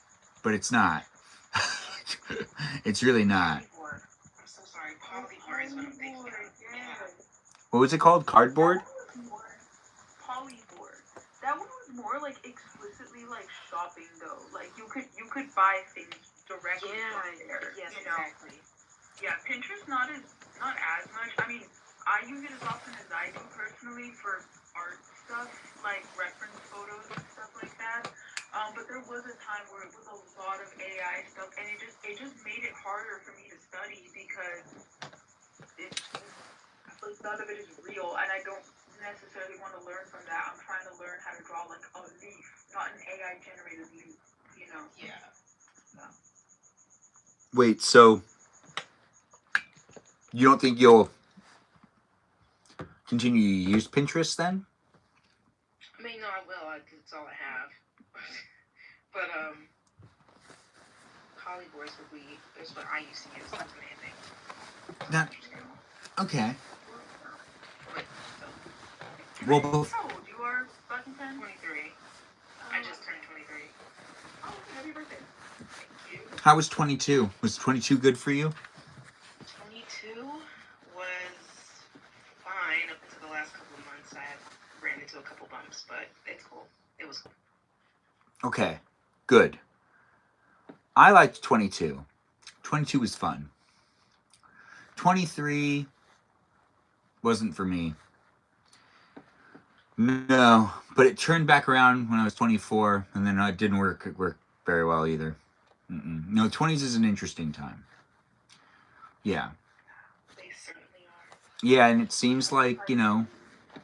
but it's not. It's really not. I'm so sorry. Polyboard is what I'm thinking of. Yeah. What was it called? Cardboard? Polyboard. That one was more like explicitly like shopping though. Like you could buy things directly from there. Yes, you know? exactly. Yeah, Pinterest not as much. I mean, I use it as often as I do personally for art stuff, like reference photos and stuff like that. But there was a time where it was a lot of AI stuff, and it just made it harder for me to study because like none of it is real, and I don't necessarily want to learn from that. I'm trying to learn how to draw like a leaf, not an AI generated leaf. You know? Yeah. Wait, so you don't think you'll continue to use Pinterest then? I mean, no, I will. It's all I have. But polyboards is what I used to use as the main thing. That, okay. But, Well, How old you are, Button 23. I just turned 23. Oh, happy birthday. Thank you. how was 22? Was 22 good for you? 22 was fine up until the last couple of months. I ran into a couple bumps, but it's cool. It was cool. Okay, good. I liked 22. 22 was fun. 23 wasn't for me. No, but it turned back around when I was 24, and then it didn't work very well either. No, 20s is an interesting time. Yeah. They certainly are. Yeah, and it seems like,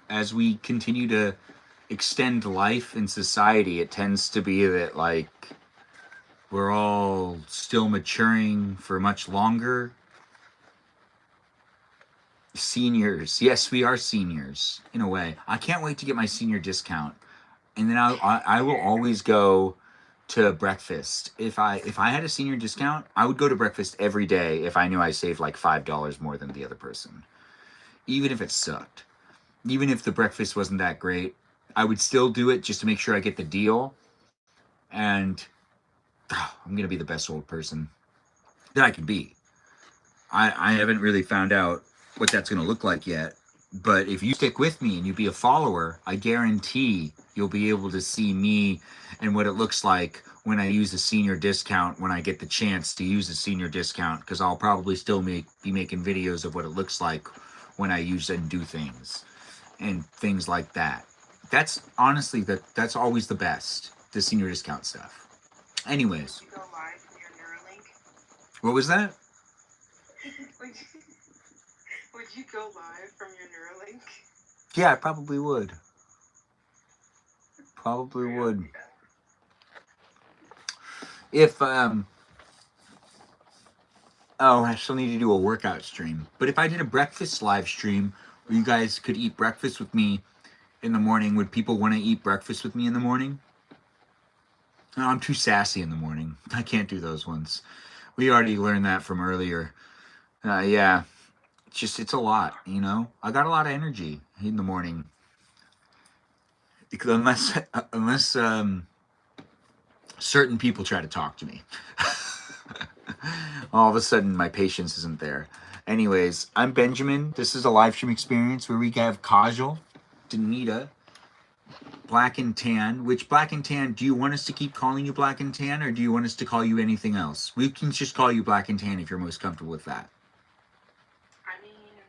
as we continue to extend life in society, it tends to be that, like, we're all still maturing for much longer. Seniors. Yes, we are seniors, in a way. I can't wait to get my senior discount. And then I will always go to breakfast. If I had a senior discount, I would go to breakfast every day if I knew I saved like $5 more than the other person. Even if it sucked. Even if the breakfast wasn't that great, I would still do it just to make sure I get the deal. And I'm going to be the best old person that I can be. I haven't really found out what that's going to look like yet. But if you stick with me and you be a follower, I guarantee you'll be able to see me and what it looks like when I use a senior discount, when I get the chance to use a senior discount, because I'll probably still be making videos of what it looks like when I use and do things and things like that. That's honestly, that's always the best, the senior discount stuff. Anyways. Would you go live from your Neuralink? What was that? Would you go live from your Neuralink? Yeah, I probably would. Probably would. If, oh, I still need to do a workout stream. But if I did a breakfast live stream where you guys could eat breakfast with me in the morning, would people want to eat breakfast with me in the morning? No, I'm too sassy in the morning. I can't do those ones. We already learned that from earlier. Yeah. It's a lot, you know? I got a lot of energy in the morning. Because unless certain people try to talk to me. All of a sudden, my patience isn't there. Anyways, I'm Benjamin. This is a live stream experience where we have Kajal, Danita, Black and Tan. Which Black and Tan, do you want us to keep calling you Black and Tan, or do you want us to call you anything else? We can just call you Black and Tan if you're most comfortable with that. I mean, you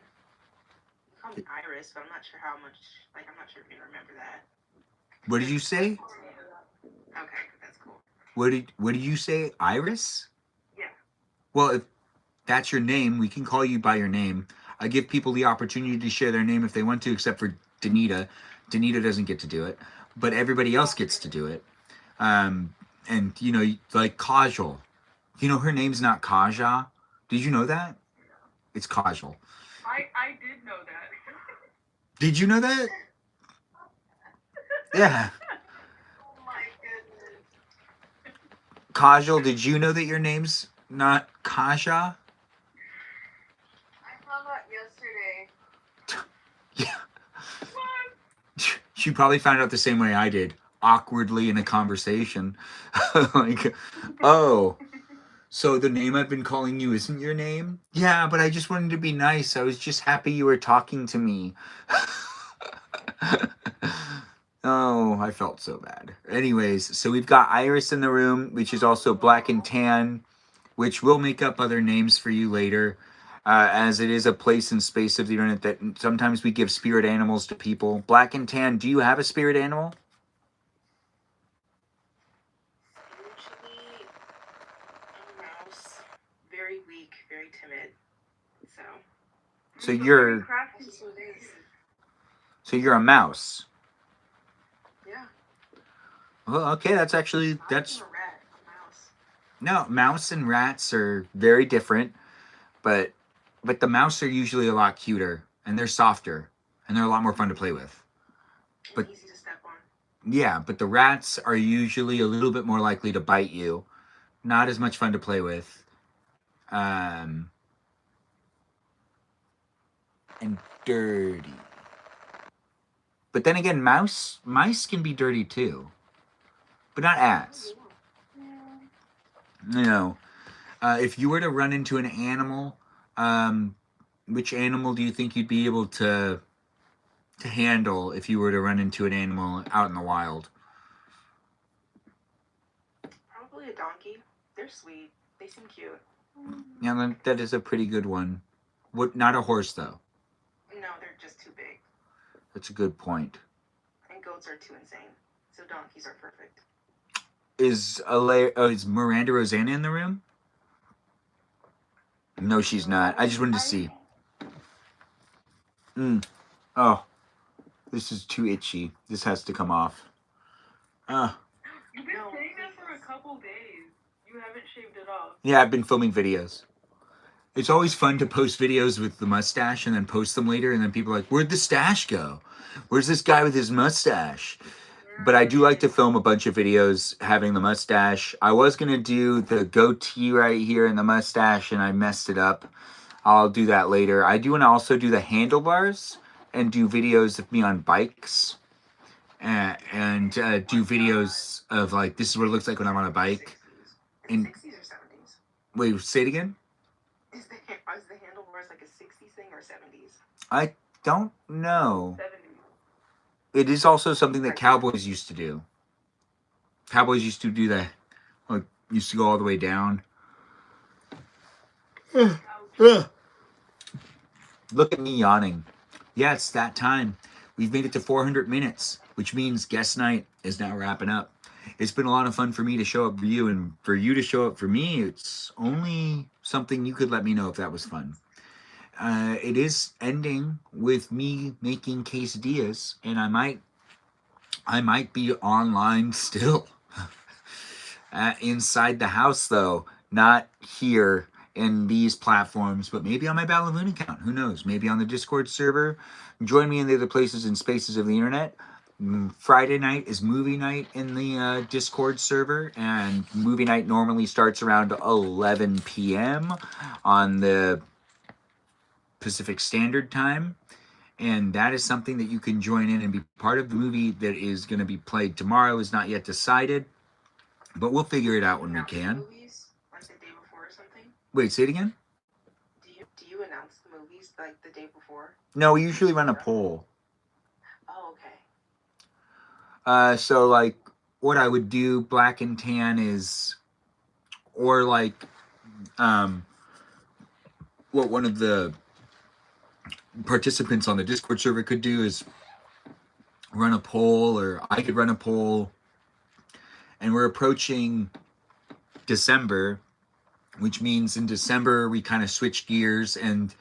call me Iris, but I'm not sure how much, like, I'm not sure if you remember that. What did you say? Okay, that's cool. What did you say? Iris? Yeah. Well, if that's your name, we can call you by your name. I give people the opportunity to share their name if they want to, except for Danita. Danita doesn't get to do it, but everybody else gets to do it. And, you know, like Kajal. You know, her name's not Kaja. Did you know that? It's Kajal. I did know that. Did you know that? Yeah. Oh my goodness. Kajal, did you know that your name's not Kaja? I found out yesterday. Yeah. She probably found out the same way I did, awkwardly in a conversation. Like, oh, so the name I've been calling you isn't your name? Yeah, but I just wanted to be nice. I was just happy you were talking to me. Oh, I felt so bad. Anyways, so we've got Iris in the room, which is also Black and Tan, which will make up other names for you later, as it is a place and space of the internet that sometimes we give spirit animals to people. Black and Tan, do you have a spirit animal? Usually, I'm a mouse. Very weak, very timid. So you're That's just what it is. so you're a mouse. Yeah. Well, okay, that's I'm a rat, a mouse. no, mouse and rats are very different, but the mouse are usually a lot cuter and they're softer and they're a lot more fun to play with. But Easy to step on. yeah, but the rats are usually a little bit more likely to bite you. Not as much fun to play with. And dirty. But then again, mice can be dirty too. But not as. You know, if you were to run into an animal, which animal do you think you'd be able to handle if you were to run into an animal out in the wild? Probably a donkey. They're sweet. They seem cute. Yeah, that is a pretty good one. What? Not a horse though. No, they're just too big. That's a good point. And goats are too insane. So donkeys are perfect. Is Miranda Rosanna in the room? No, she's not. I just wanted to see. Oh, this is too itchy. This has to come off. You've been saying that for a couple days. You haven't shaved it off. Yeah, I've been filming videos. It's always fun to post videos with the mustache and then post them later, and then people are like, where'd the stash go? Where's this guy with his mustache? But I do like to film a bunch of videos having the mustache. I was going to do the goatee right here and the mustache, and I messed it up. I'll do that later. I do want to also do the handlebars and do videos of me on bikes. and do videos of like, this is what it looks like when I'm on a bike. And 60s or 70s? wait, say it again. Is the handlebars like a 60s thing or 70s? I don't know. 70s. It is also something that cowboys used to do. Cowboys used to do that. Like, used to go all the way down. Look at me yawning. Yeah, it's that time. We've made it to 400 minutes, which means guest night is now wrapping up. It's been a lot of fun for me to show up for you, and for you to show up for me. It's only something you could let me know if that was fun. It is ending with me making quesadillas, and I might be online still. Inside the house, though, not here in these platforms, but maybe on my Balavoon account. Who knows? Maybe on the Discord server. Join me in the other places and spaces of the internet. Friday night is movie night in the Discord server, and movie night normally starts around 11 p.m. on the Pacific Standard Time. And that is something that you can join in and be part of. The movie that is going to be played tomorrow is not yet decided, but we'll figure it out when we can. Movies, like the day before or something? Wait, say it again? Do you announce the movies like the day before? No, we usually run a poll. Oh, okay. So like what I would do, Black and Tan, is, or like what one of the participants on the Discord server could do is run a poll, or I could run a poll. And we're approaching December, which means in December we kind of switch gears, and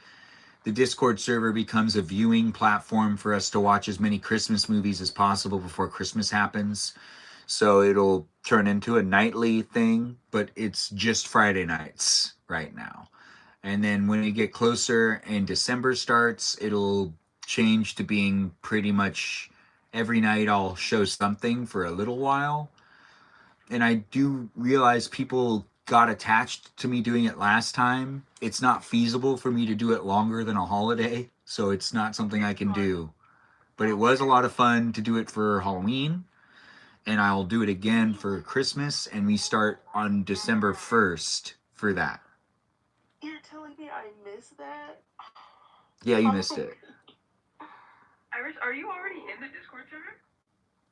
the Discord server becomes a viewing platform for us to watch as many Christmas movies as possible before Christmas happens. So it'll turn into a nightly thing, but it's just Friday nights right now. And then when we get closer and December starts, it'll change to being pretty much every night I'll show something for a little while. And I do realize people got attached to me doing it last time. It's not feasible for me to do it longer than a holiday, so it's not something I can do. But it was a lot of fun to do it for Halloween, and I'll do it again for Christmas, and we start on December 1st for that. You're telling me I missed that? Yeah, you missed it. Iris, are you already in the Discord server?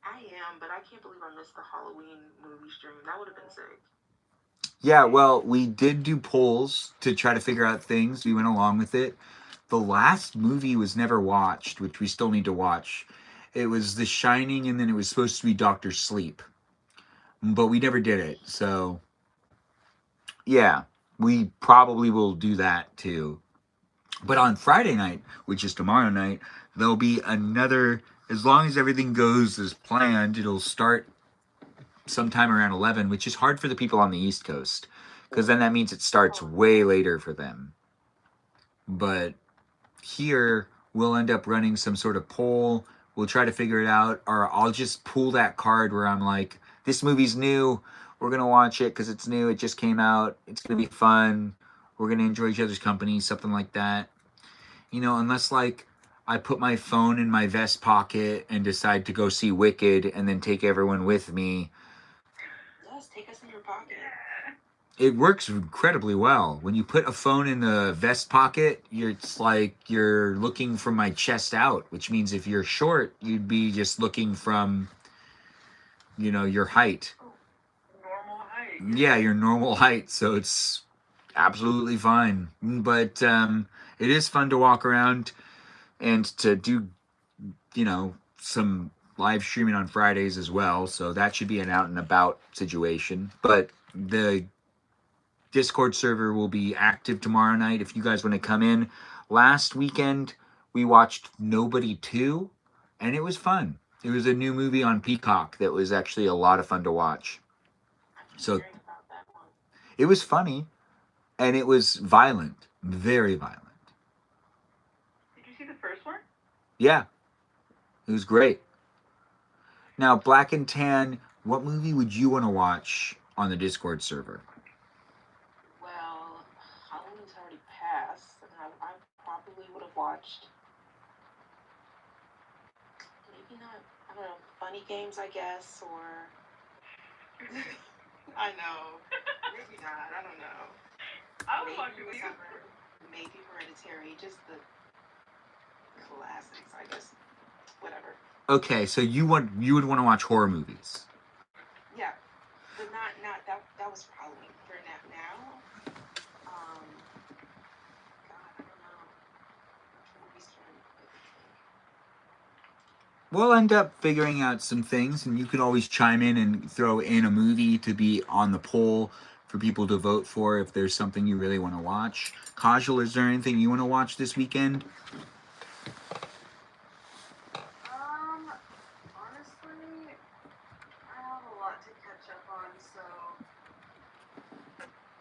I am, but I can't believe I missed the Halloween movie stream. That would have been sick. Yeah, well, we did do polls to try to figure out things. We went along with it. The last movie was never watched, which we still need to watch. It was The Shining, and then it was supposed to be Doctor Sleep. But we never did it, so yeah, we probably will do that too. But on Friday night, which is tomorrow night, there'll be another, as long as everything goes as planned, it'll start sometime around 11, which is hard for the people on the East Coast, because then that means it starts way later for them. But here, we'll end up running some sort of poll. We'll try to figure it out, or I'll just pull that card where I'm like, this movie's new, we're going to watch it because it's new, it just came out, it's going to be fun, we're going to enjoy each other's company, something like that. You know, unless like I put my phone in my vest pocket and decide to go see Wicked and then take everyone with me. Yes, take us in your pocket. It works incredibly well. When you put a phone in the vest pocket, it's like you're looking from my chest out, which means if you're short, you'd be just looking from, you know, your height. Normal height. Yeah, your normal height. So it's absolutely fine. But it is fun to walk around and to do, you know, some live streaming on Fridays as well. So that should be an out and about situation. But the Discord server will be active tomorrow night if you guys want to come in. Last weekend, we watched Nobody 2, and it was fun. It was a new movie on Peacock that was actually a lot of fun to watch. So it was funny, and it was violent, very violent. Did you see the first one? Yeah, it was great. Now, Black and Tan, what movie would you want to watch on the Discord server? Well, Halloween's already passed, and I probably would have watched. Maybe not. I don't know, funny games, I guess, or I know, maybe not. I don't know. I would watch it with you. Summer, maybe Hereditary, just the classics, I guess. Whatever. Okay, so you would want to watch horror movies. Yeah, but not that was for Halloween. For now, God, I don't know. Which movies can We'll end up figuring out some things, and you can always chime in and throw in a movie to be on the poll for people to vote for if there's something you really want to watch. Kajal, is there anything you want to watch this weekend? Honestly, I have a lot to catch up on, so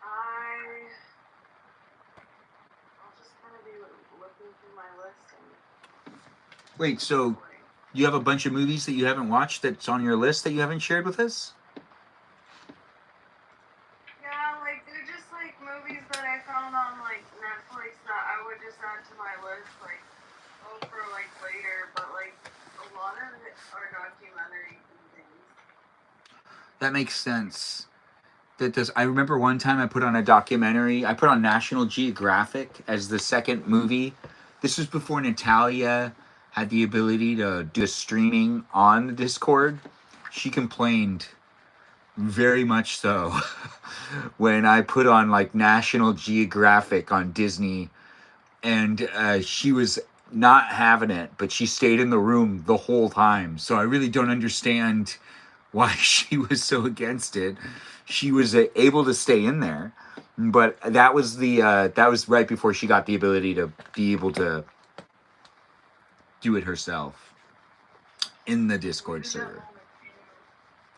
I'll just kind of be looking through my list and. Wait, so you have a bunch of movies that you haven't watched that's on your list that you haven't shared with us? Yeah, like they're just like movies that I found on like Netflix that I would just add to my list, like for like later. But like a lot of it are documentaries and things. That makes sense. That does. I remember one time I put on a documentary. I put on National Geographic as the second movie. This was before Natalia had the ability to do streaming on the Discord. She complained very much so when I put on like National Geographic on Disney, and she was not having it, but she stayed in the room the whole time. So I really don't understand why she was so against it. She was able to stay in there, but that was right before she got the ability to be able to do it herself in the Discord server.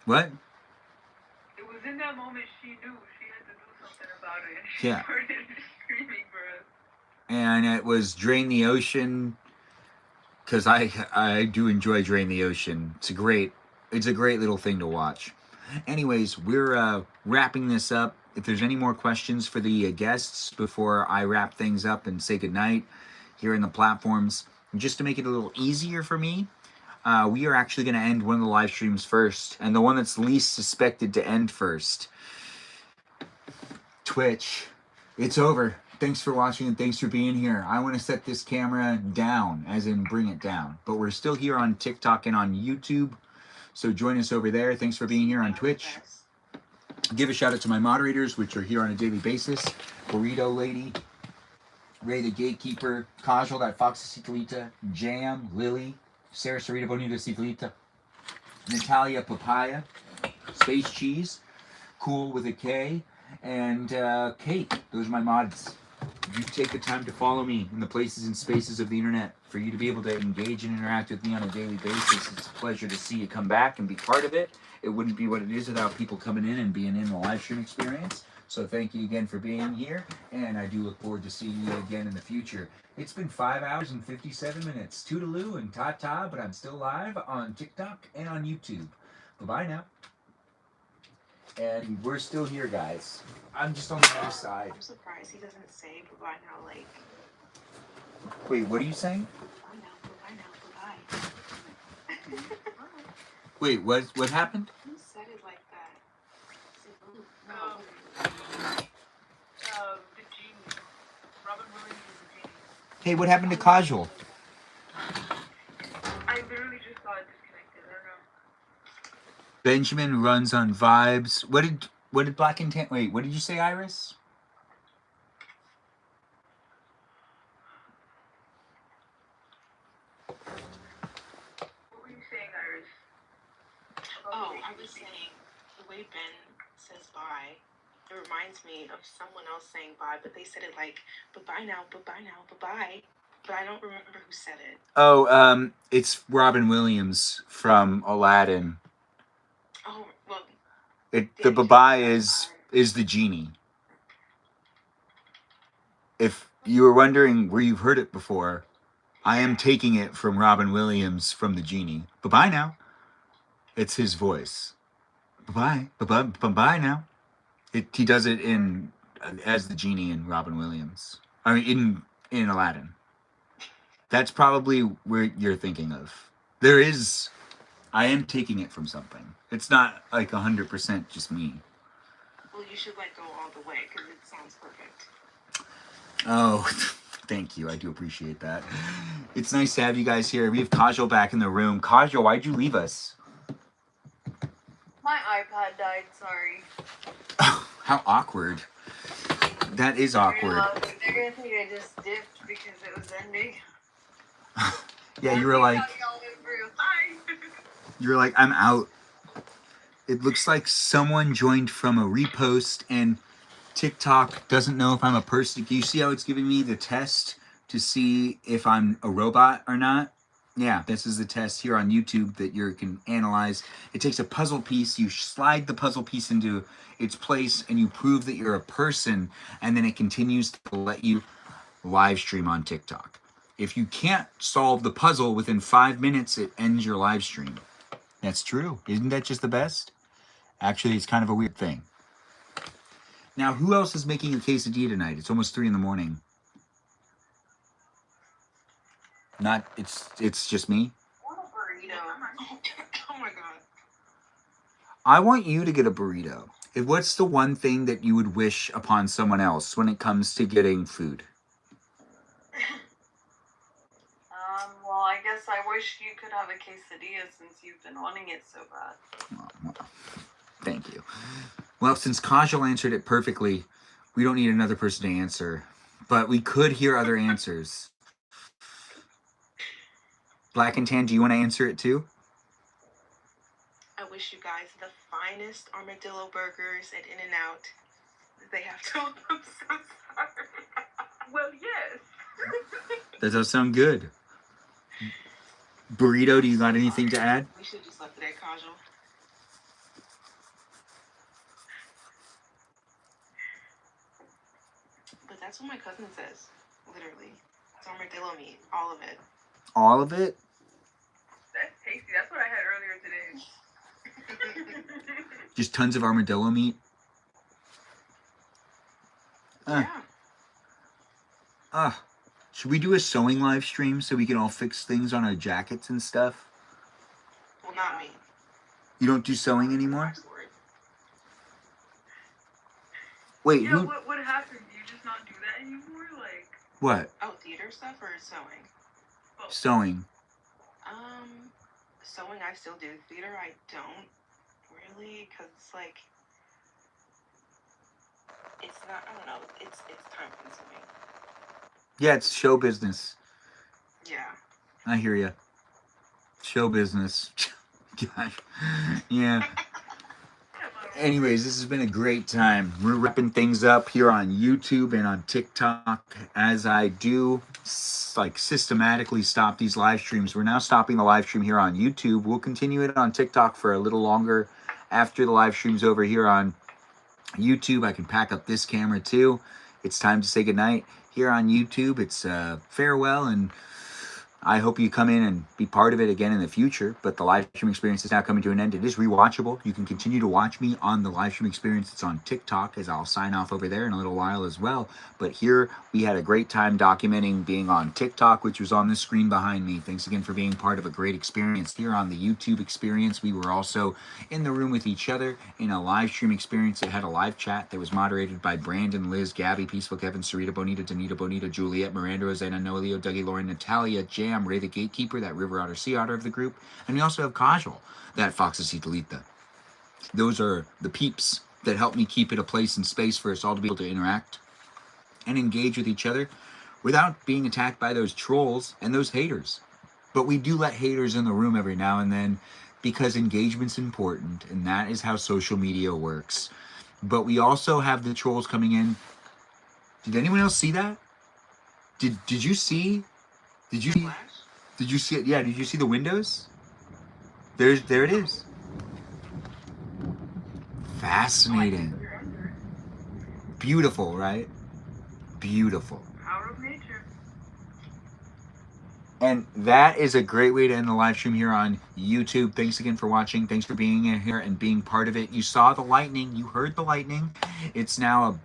What? It was in that moment she knew she had to do something about it, and she Yeah. started screaming for us. And it was Drain the Ocean, because I do enjoy Drain the Ocean. It's a great little thing to watch. Anyways, we're wrapping this up. If there's any more questions for the guests before I wrap things up and say goodnight here in the platforms, just to make it a little easier for me, we are actually going to end one of the live streams first, and the one that's least suspected to end first. Twitch, it's over. Thanks for watching and thanks for being here. I want to set this camera down, as in bring it down. But we're still here on TikTok and on YouTube, so join us over there. Thanks for being here on Twitch. Give a shout out to my moderators, which are here on a daily basis. Burrito Lady, Ray the Gatekeeper, Kajal, that Foxy Ciclita, Jam, Lily, Sarah Sarita Bonita Ciclita, Natalia Papaya, Space Cheese, Cool with a K, and Kate. Those are my mods. You take the time to follow me in the places and spaces of the internet for you to be able to engage and interact with me on a daily basis. It's a pleasure to see you come back and be part of it. It wouldn't be what it is without people coming in and being in the live stream experience. So thank you again for being here, and I do look forward to seeing you again in the future. It's been 5 hours and 57 minutes. Toodaloo and ta-ta, but I'm still live on TikTok and on YouTube. Bye-bye now. And we're still here, guys. I'm just on the other side. I'm surprised he doesn't say goodbye now, like. Wait, what are you saying? Goodbye now, goodbye. Wait, what happened? Who said it like that? The genie. Robin Williams is the genie. Hey, what happened to Kajal? I literally just saw it disconnected. I don't know. Benjamin runs on vibes. What did Black and Tan? Wait, what did you say, Iris? What were you saying, Iris? Oh, I was saying, the way Ben says bye, it reminds me of someone else saying bye, but they said it like, bye-bye now, bye-bye. But I don't remember who said it. Oh, it's Robin Williams from Aladdin. Oh, well. The bye-bye is the genie. If you were wondering where you've heard it before, I am taking it from Robin Williams from the genie. Bye-bye now. It's his voice. Bye-bye. Bye-bye now. He does it as the genie in Robin Williams. I mean, in Aladdin. That's probably where you're thinking of. There is I am taking it from something. It's not like 100% just me. Well, you should let go all the way because it sounds perfect. Oh, thank you. I do appreciate that. It's nice to have you guys here. We have Kajal back in the room. Kajal, why'd you leave us? My iPad died, sorry. How awkward. That is awkward. They're gonna think I just dipped because it was ending. Yeah, you were like, I'm out. It looks like someone joined from a repost and TikTok doesn't know if I'm a person. Do you see how it's giving me the test to see if I'm a robot or not? Yeah, this is the test here on YouTube that you can analyze. It takes a puzzle piece, you slide the puzzle piece into its place, and you prove that you're a person, and then it continues to let you live stream on TikTok. If you can't solve the puzzle within 5 minutes, it ends your live stream. That's true. Isn't that just the best? Actually, it's kind of a weird thing. Now, who else is making a quesadilla tonight? It's almost 3 in the morning. Not, it's just me. What a burrito. Oh my god. I want you to get a burrito. What's the one thing that you would wish upon someone else when it comes to getting food? Well, I guess I wish you could have a quesadilla since you've been wanting it so bad. Oh, well, thank you. Well, since Kajal answered it perfectly, we don't need another person to answer. But we could hear other answers. Black and Tan, do you want to answer it too? I wish you guys the finest armadillo burgers at In-N-Out. They have to. I'm so sorry. Well, yes. That does sound good. Burrito, do you got anything to add? We should just left it at Kajal. But that's what my cousin says. Literally. It's armadillo meat. All of it. All of it? That's tasty. That's what I had earlier today. Just tons of armadillo meat? Yeah. Should we do a sewing live stream so we can all fix things on our jackets and stuff? Well, not me. You don't do sewing anymore? Wait, Yeah, who? what happened? Do you just not do that anymore? Like, What? Oh, theater stuff or sewing? Sewing. Sewing I still do. Theater I don't really, because it's like, it's not, I don't know, it's time consuming. Yeah, it's show business. Yeah. I hear you. Show business. Gosh. Yeah. Anyways, this has been a great time. We're wrapping things up here on YouTube and on TikTok. As I do systematically stop these live streams, we're now stopping the live stream here on YouTube. We'll continue it on TikTok for a little longer after the live stream's over here on YouTube. I can pack up this camera too. It's time to say goodnight here on YouTube. It's farewell, and I hope you come in and be part of it again in the future. But the live stream experience is now coming to an end. It is rewatchable. You can continue to watch me on the live stream experience. It's on TikTok, as I'll sign off over there in a little while as well. But here we had a great time documenting being on TikTok, which was on the screen behind me. Thanks again for being part of a great experience here on the YouTube experience. We were also in the room with each other in a live stream experience that had a live chat that was moderated by Brandon, Liz, Gabby, Peaceful Kevin, Sarita, Bonita, Bonita, Juliet, Miranda, Rosanna, Noah, Leo, Dougie, Lauren, Natalia, Jam, Ray the Gatekeeper, that River Otter, Sea Otter of the group. And we also have Kajal, that Foxacitelita. Those are the peeps that help me keep it a place and space for us all to be able to interact and engage with each other without being attacked by those trolls and those haters. But we do let haters in the room every now and then because engagement's important, and that is how social media works. But we also have the trolls coming in. Did anyone else see that? Did you see? Did you see it? Yeah, did you see the windows? There it is. Fascinating. Beautiful, right? Beautiful. power of nature. And that is a great way to end the live stream here on YouTube. Thanks again for watching. Thanks for being here and being part of it. You saw the lightning. You heard the lightning. It's now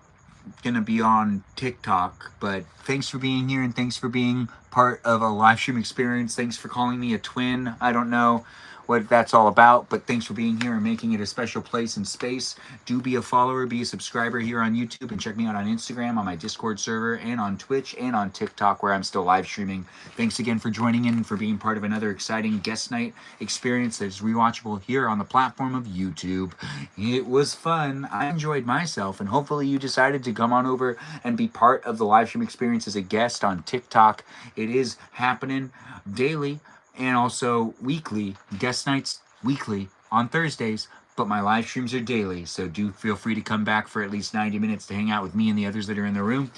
going to be on TikTok. But thanks for being here, and thanks for being part of a live stream experience. Thanks for calling me a twin. I don't know what that's all about. But thanks for being here and making it a special place and space. Do be a follower, be a subscriber here on YouTube, and check me out on Instagram, on my Discord server, and on Twitch, and on TikTok, where I'm still live streaming. Thanks again for joining in and for being part of another exciting guest night experience that's rewatchable here on the platform of YouTube. It was fun. I enjoyed myself, and hopefully you decided to come on over and be part of the live stream experience as a guest on TikTok. It is happening daily and also weekly. Guest nights weekly on Thursdays, but my live streams are daily, so do feel free to come back for at least 90 minutes to hang out with me and the others that are in the room.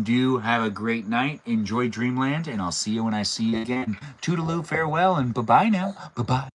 Do have a great night. Enjoy Dreamland, and I'll see you when I see you again. Toodaloo, farewell, and bye-bye now. Bye-bye.